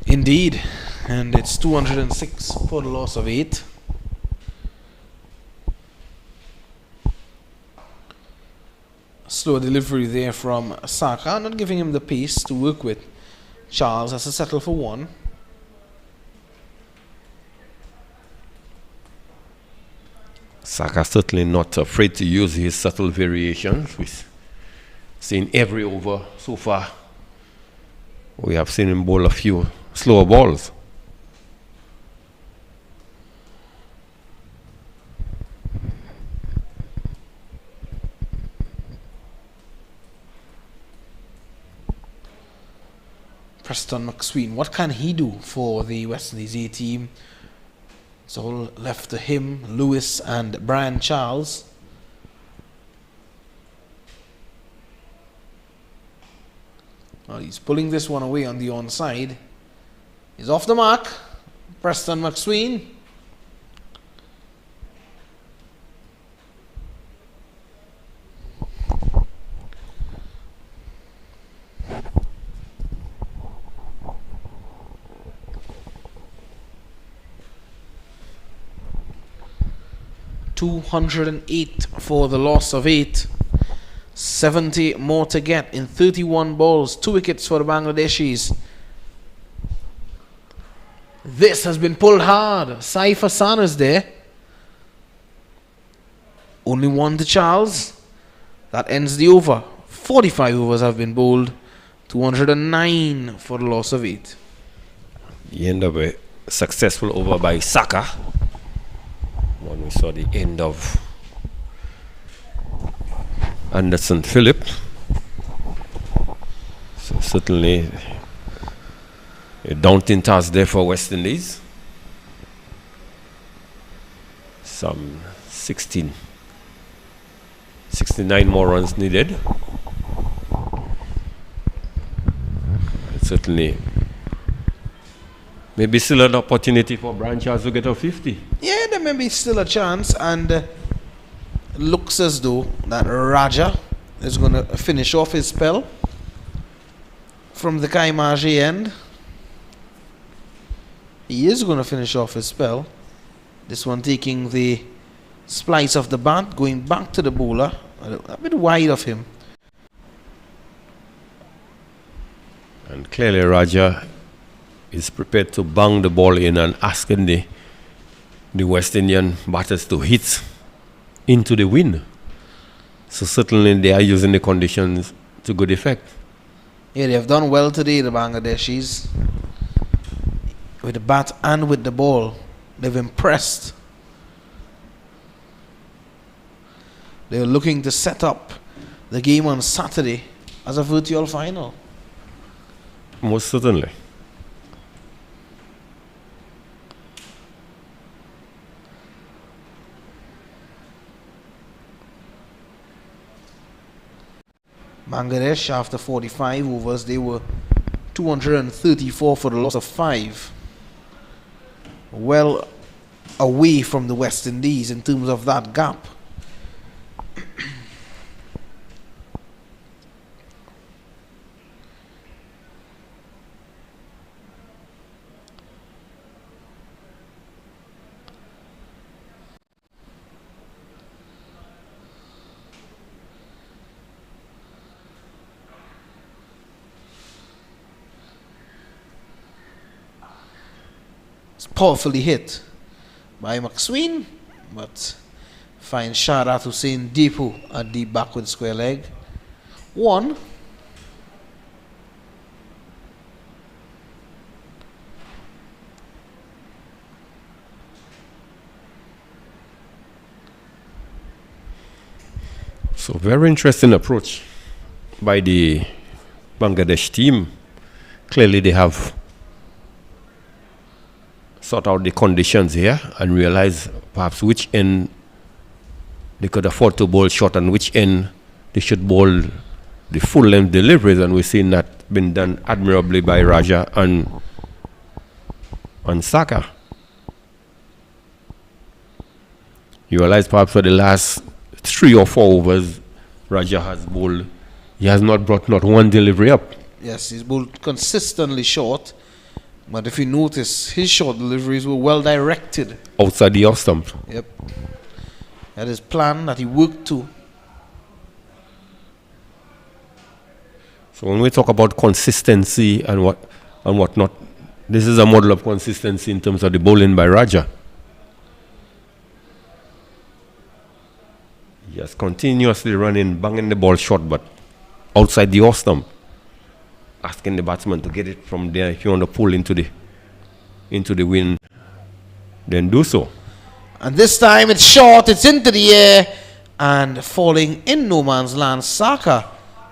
Indeed. And it's 206 for the loss of 8. slow delivery there from Saka, not giving him the pace to work with. Charles has to settle for 1. Saka certainly not afraid to use his subtle variations. We've seen every over so far. We have seen him bowl a few slower balls. Preston McSween, what can he do for the West Indies A team? It's all left to him, Lewis and Brian Charles. Well, he's pulling this one away on the onside. He's off the mark. Preston McSween. .208 for the loss of 8. 70 more to get in 31 balls. 2 wickets for the Bangladeshis. This has been pulled hard. Saif Hassan is there. Only 1 to Charles. That ends the over. 45 overs have been bowled. 209 for the loss of 8. The end of a successful over by Saka. When we saw the end of Anderson Phillip. So certainly a daunting task there for West Indies. Some 69 more runs needed. Certainly maybe still an opportunity for Brian Charles to get a 50. Yeah, there may be still a chance, and looks as though that Raja is going to finish off his spell from the Kaimaji end. He is going to finish off his spell. This one taking the splice of the bat, going back to the bowler, a bit wide of him. And clearly Raja is prepared to bang the ball in and asking the West Indian batters to hit into the wind. So certainly they are using the conditions to good effect. Yeah, they have done well today, the Bangladeshis. With the bat and with the ball. They've impressed. They're looking to set up the game on Saturday as a virtual final. Most certainly. Bangladesh, after 45 overs, they were 234 for the loss of 5. Well away from the West Indies in terms of that gap. Powerfully hit by McSween, but finds Sharat Hussain Deepu at the backward square leg. 1. So very interesting approach by the Bangladesh team. Clearly they have sort out the conditions here and realize perhaps which end they could afford to bowl short and which end they should bowl the full length deliveries, and we've seen that been done admirably by Raja and Saka. You realize perhaps for the last 3 or 4 overs Raja has bowled, he has not brought not one delivery up. Yes, he's bowled consistently short. But if you notice, his short deliveries were well directed. Outside the off stump. Yep. That is plan that he worked to. So when we talk about consistency and whatnot, this is a model of consistency in terms of the bowling by Raja. Yes, continuously running, banging the ball short, but outside the off stump, asking the batsman to get it from there. If you want to pull into the wind, then do so. And this time it's short, it's into the air, and falling in no man's land. Saka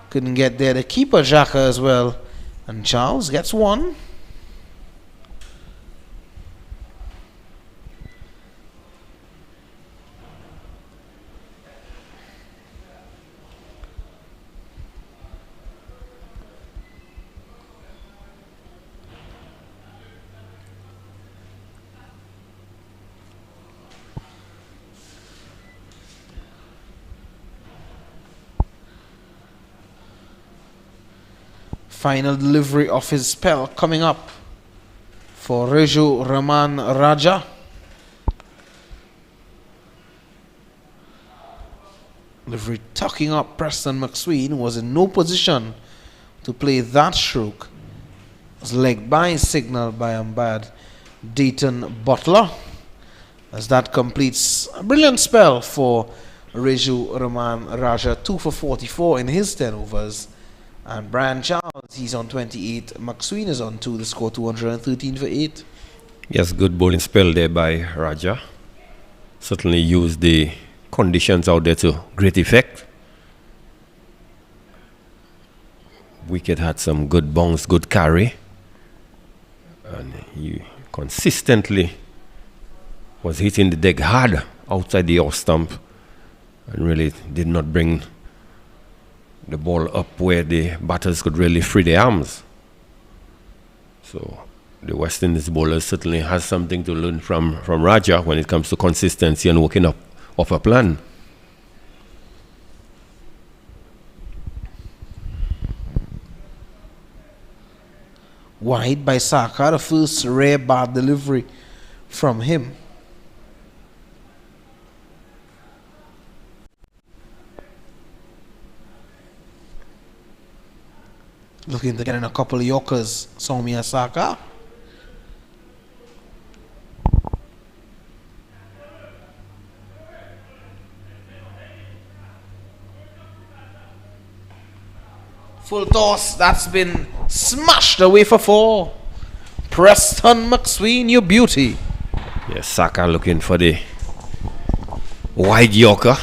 couldn't get there. The keeper, Xhaka, as well. And Charles gets one. Final delivery of his spell coming up for Reju Raman Raja. Delivery tucking up. Preston McSween was in no position to play that stroke. Was legged by signal by umpire Dayton Butler, as that completes a brilliant spell for Reju Raman Raja. 2 for 44 in his 10 overs. And Brian Charles, he's on 28. McSween is on 2. The score 213 for 8. Yes, good bowling spell there by Raja. Certainly used the conditions out there to great effect. Wicket had some good bounce, good carry. And he consistently was hitting the deck hard outside the off stump and really did not bring the ball up where the batters could really free their arms. So the West Indies bowlers certainly has something to learn from Raja when it comes to consistency and working up of a plan. Wide by Saka, the first rare bad delivery from him. Looking to get in a couple of Yorkers, Soumya Saka. Full toss, that's been smashed away for 4. Preston McSween, your beauty. Yes, Saka looking for the wide Yorker.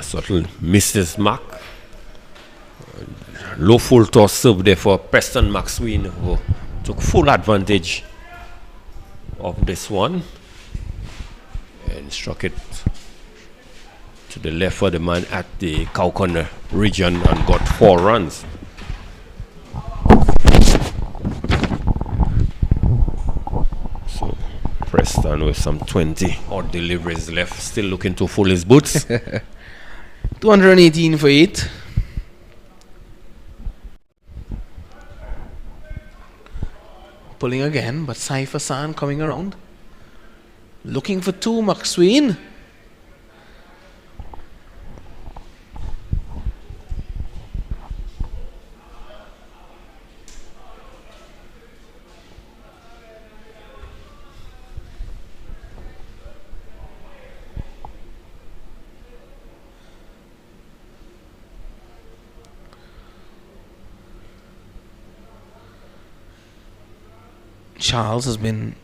Certainly missed his mark. Low full toss serve there for Preston McSween, who took full advantage of this one and struck it to the left of the man at the cow corner region and got 4 runs. So Preston with some 20 odd deliveries left, still looking to fill his boots. 218 for 8. Pulling again, but Saifa San coming around. Looking for 2, McSween. Charles has been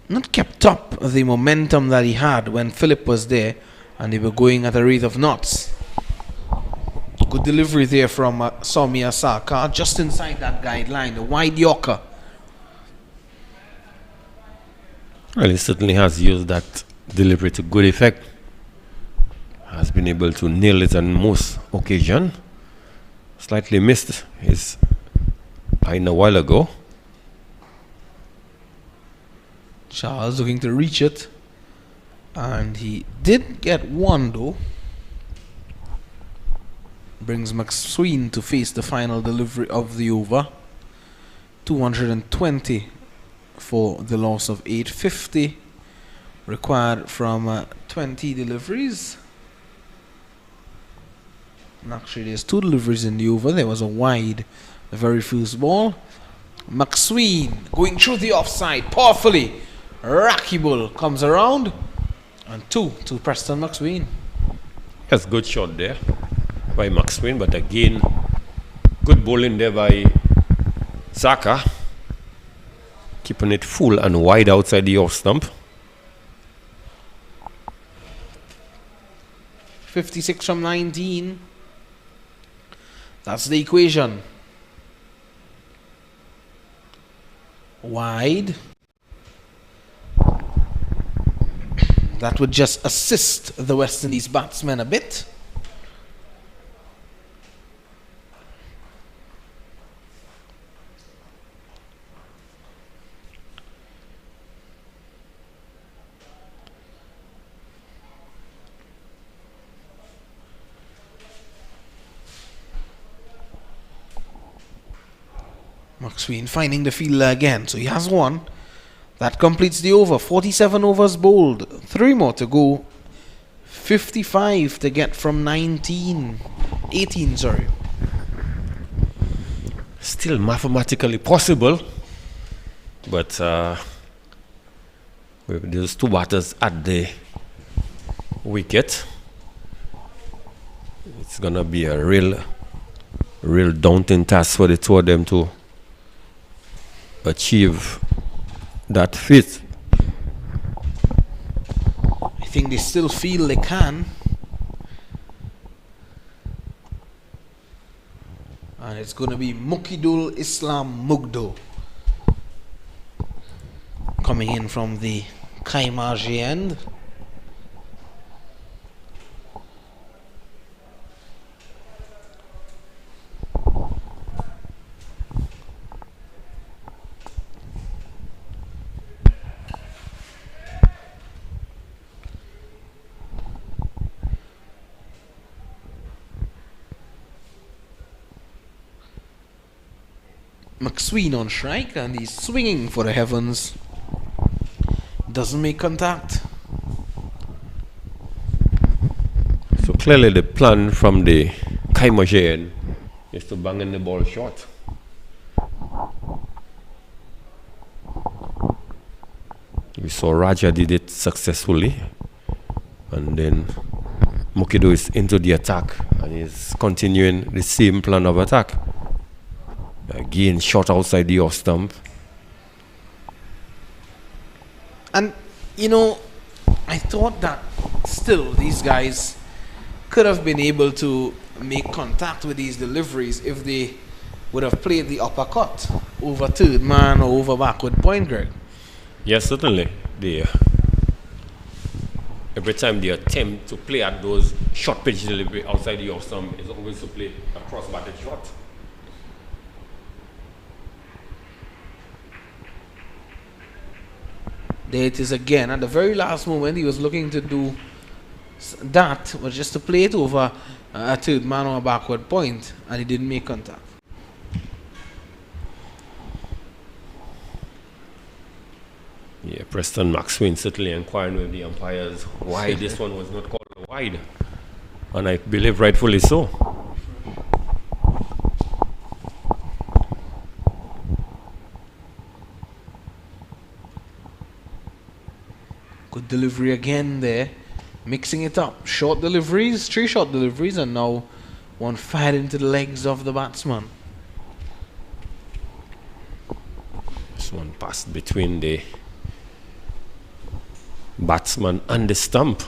not kept up the momentum that he had when Philip was there and they were going at a rate of knots. Good delivery there from Soumya Saka, just inside that guideline, the wide Yorker. Well, he certainly has used that delivery to good effect. Has been able to nail it on most occasions. Slightly missed his line a while ago. Charles looking to reach it, and he did get 1 though. Brings McSween to face the final delivery of the over. 220 for the loss of 850 required from 20 deliveries. And actually, there's 2 deliveries in the over. There was a wide, the very first ball. McSween going through the offside powerfully. Rakibul comes around. And 2 to Preston McSween. That's good shot there by McSween, but again, good bowling there by Saka. Keeping it full and wide outside the off stump. 56 from 19. That's the equation. Wide. That would just assist the West Indies batsmen a bit. McSween finding the fielder again, so he has 1. That completes the over. 47 overs bowled. 3 more to go. 55 to get from 18, sorry. Still mathematically possible, but with those 2 batters at the wicket, it's gonna be a real daunting task for the 2 of them to achieve that feat. I think they still feel they can. And it's going to be Mukidul Islam Mugdo coming in from the Kaimaji end. McSween on strike, and he's swinging for the heavens. Doesn't make contact. So clearly the plan from the Kaimaji end is to bang in the ball short. We saw Raja did it successfully, and then Mukido is into the attack and is continuing the same plan of attack. Again, shot outside the off stump. And, you know, I thought that still these guys could have been able to make contact with these deliveries if they would have played the uppercut over third man or over backward point, Greg. Yes, certainly. Every time they attempt to play at those short pitch delivery outside the off stump, is always to play a cross-batted shot. There it is again. At the very last moment, he was looking to do that, was just to play it over a third man or a backward point, and he didn't make contact. Yeah, Preston McSween certainly inquiring with the umpires why this one was not called wide, and I believe rightfully so. Good delivery again there, mixing it up. Short deliveries, 3 short deliveries, and now 1 fired into the legs of the batsman. This one passed between the batsman and the stump.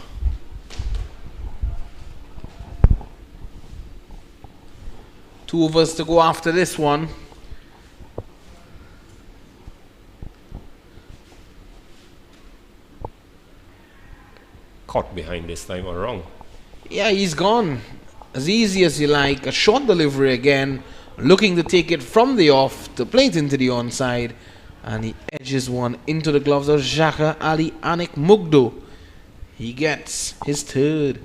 Two overs to go after this one. Caught behind this time or wrong? Yeah, he's gone. As easy as you like. A short delivery again. Looking to take it from the off to play it into the onside. And he edges one into the gloves of Jaka Ali Anik Mugdo. He gets his third.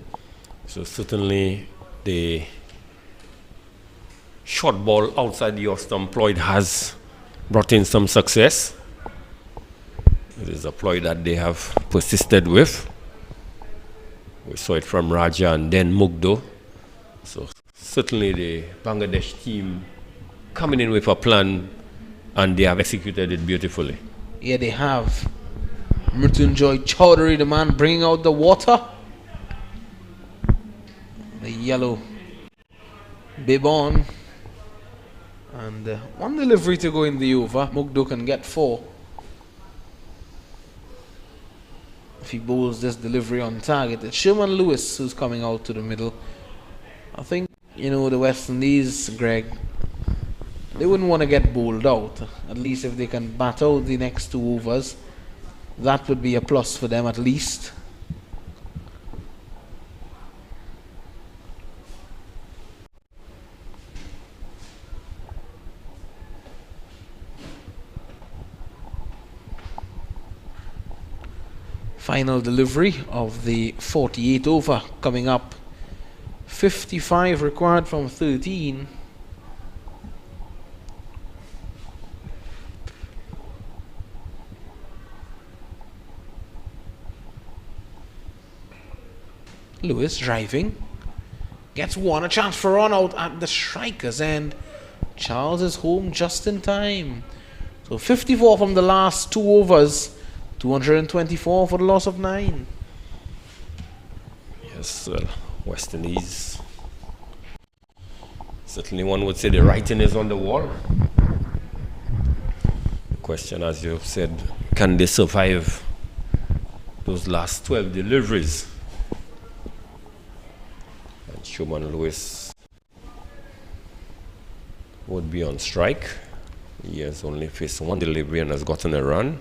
So certainly the short ball outside the off stump ploy has brought in some success. It is a ploy that they have persisted with. We saw it from Raja and then Mugdo. So certainly the Bangladesh team coming in with a plan, and they have executed it beautifully. Yeah, they have. Mrityunjoy Chowdhury, the man bringing out the water. The yellow bib on. And one delivery to go in the over. Mugdo can get 4. If he bowls this delivery on target, it's Sherman Lewis who's coming out to the middle. I think, the West Indies, Greg, they wouldn't want to get bowled out. At least if they can bat out the next 2 overs, that would be a plus for them at least. Final delivery of the 48 over coming up. 55 required from 13. Lewis driving. Gets one, a chance for run out at the striker's end. Charles is home just in time. So 54 from the last 2 overs. 224 for the loss of 9. Yes, well, West Indies. Certainly one would say the writing is on the wall. The question, as you said, can they survive those last 12 deliveries? And Sherman Lewis would be on strike. He has only faced 1 delivery and has gotten a run.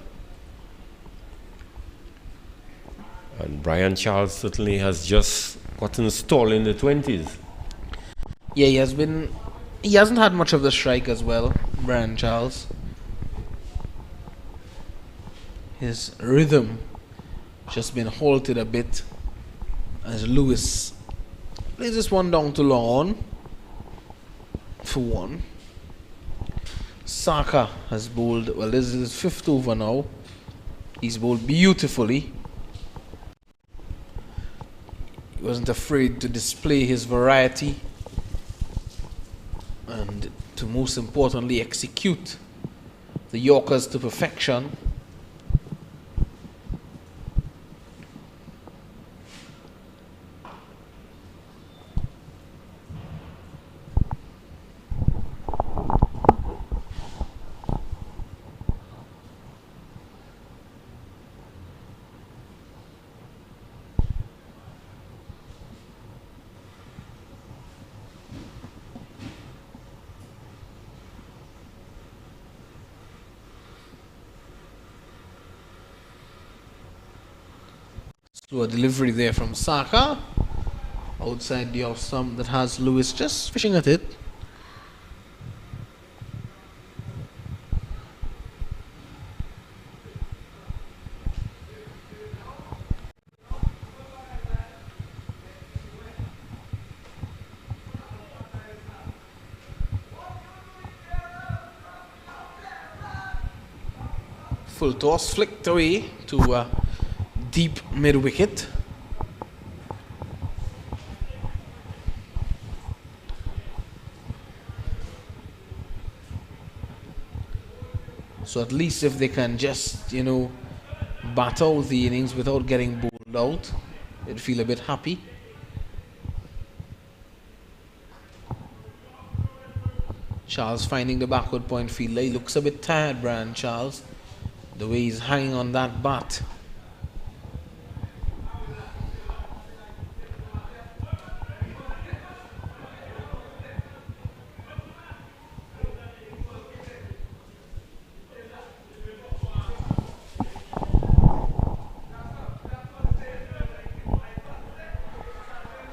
And Brian Charles certainly has just gotten stalled in the 20s. Yeah, he hasn't had much of the strike as well, Brian Charles. His rhythm just been halted a bit as Lewis plays this one down to long for 1. Saka has bowled, well, this is his 5th over now. He's bowled beautifully. He wasn't afraid to display his variety and to most importantly execute the Yorkers to perfection. Slow delivery there from Saka. Outside the off stump that has Lewis just fishing at it. Full toss flicked away to deep mid wicket. So at least if they can just, bat out the innings without getting bowled out, they'd feel a bit happy. Charles finding the backward point fielder. He looks a bit tired, Brian Charles, the way he's hanging on that bat.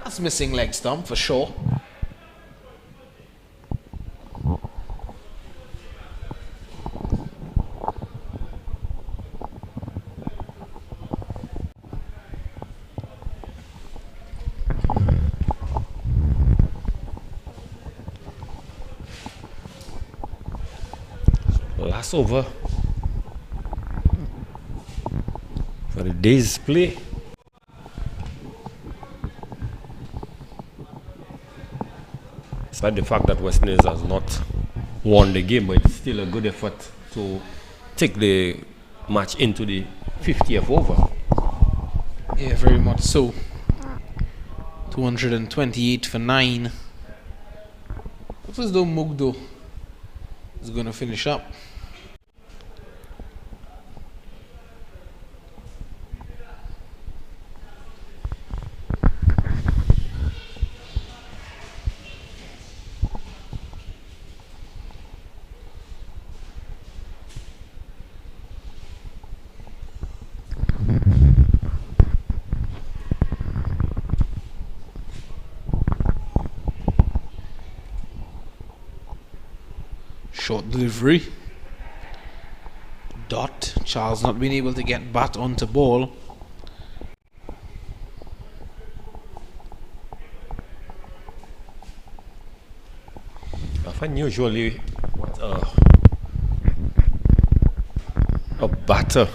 That's missing leg stump for sure. Last over for the day's play. despite the fact that West Indies has not won the game, but it's still a good effort to take the match into the 50th over. Yeah, very much so. 228 for 9. Looks as though Mugdo is going to finish up. Short delivery. Dot. Charles not being able to get bat onto ball. I find usually what a batter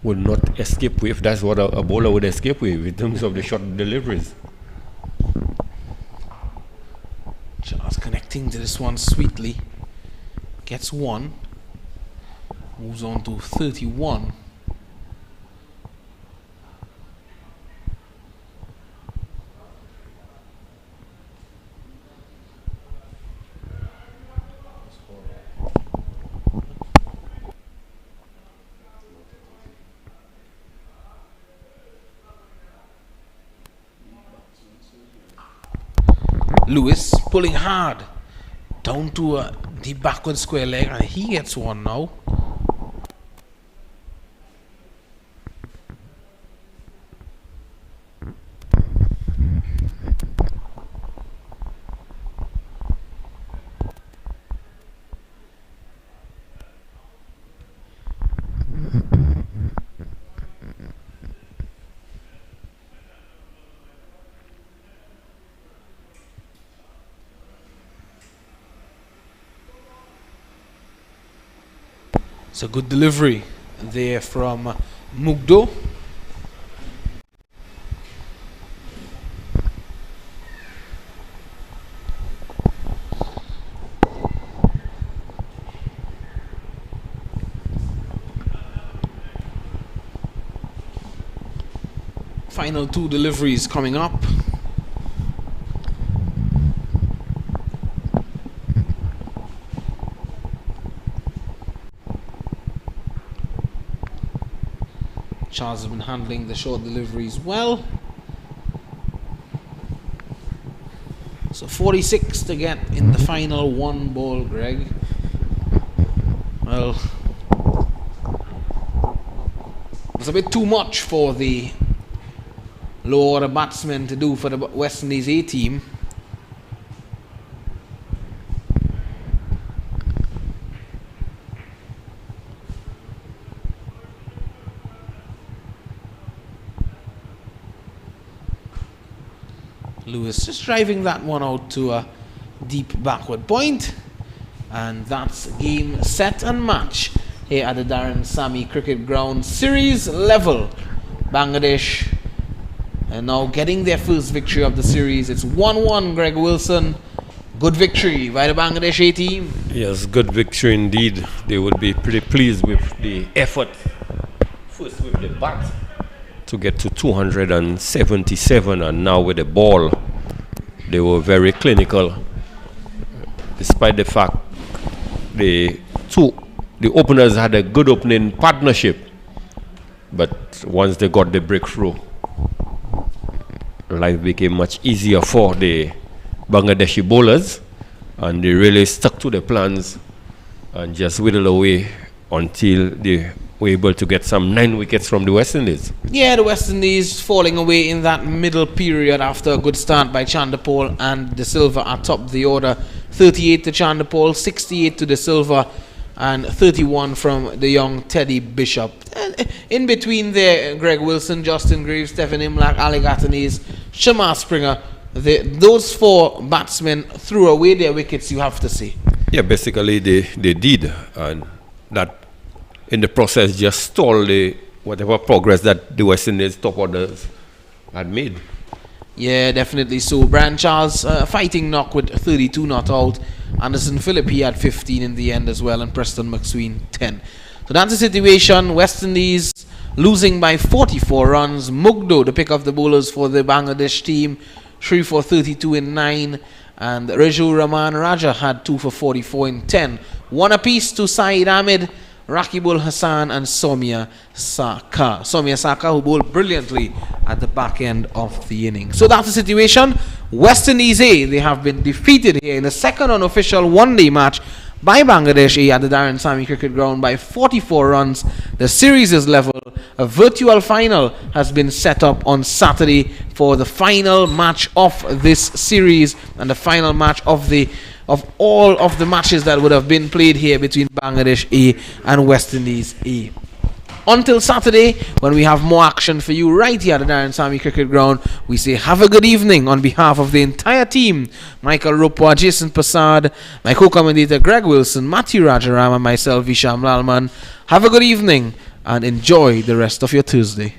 would not escape with. That's what a bowler would escape with in terms of the short deliveries. Charles connecting to this one sweetly. Gets one. Moves on to 31. Lewis pulling hard down to the backward square leg, and he gets one now. It's a good delivery there from Mugdo. Final two deliveries coming up. Charles has been handling the short deliveries well. So 46 to get in the final one ball, Greg. Well, it's a bit too much for the lower order batsmen to do for the West Indies A team. Lewis just driving that one out to a deep backward point, and that's game, set and match here at the Daren Sammy Cricket Ground. Series level. Bangladesh and now getting their first victory of the series. It's 1-1, Greg Wilson. Good victory by the Bangladesh A team. Yes, good victory indeed. They would be pretty pleased with the effort, first with the bat to get to 277, and now with the ball they were very clinical, despite the fact the openers had a good opening partnership, but once they got the breakthrough, life became much easier for the Bangladeshi bowlers, and they really stuck to the plans and just whittled away until they were able to get some 9 wickets from the West Indies. Yeah, the West Indies falling away in that middle period after a good start by Chandapal and De Silva atop the order. 38 to Chandapal, 68 to De Silva, and 31 from the young Teddy Bishop. And in between there, Greg Wilson, Justin Graves, Stephen Imlach, Ali Gatanes, Shamar Springer, those four batsmen threw away their wickets, you have to say. Yeah, basically they did, and that in the process just stalled the whatever progress that the West Indies top orders had made. Yeah, definitely so. Brian Charles fighting knock with 32 not out. Anderson Phillip, he had 15 in the end as well, and Preston McSween 10. So that's the situation. West Indies losing by 44 runs. Mugdo, the pick of the bowlers for the Bangladesh team, 3 for 32 in 9. And Reju Rahman Raja had 2 for 44 in 10. One apiece to Saeed Ahmed, Rakibul Hassan and Soumya Saka. Soumya Saka, who bowled brilliantly at the back end of the inning. So that's the situation. West Indies A, they have been defeated here in the second unofficial one-day match by Bangladesh A at the Daren Sammy Cricket Ground by 44 runs. The series is level. A virtual final has been set up on Saturday for the final match of this series and the final match of all of the matches that would have been played here between Bangladesh A and West Indies A. Until Saturday, when we have more action for you right here at the Daren Sammy Cricket Ground, we say have a good evening on behalf of the entire team. Michael Ropwa, Jason Prasad, my co-commentator Greg Wilson, Matthew Rajaram, and myself, Visham Lalman. Have a good evening and enjoy the rest of your Tuesday.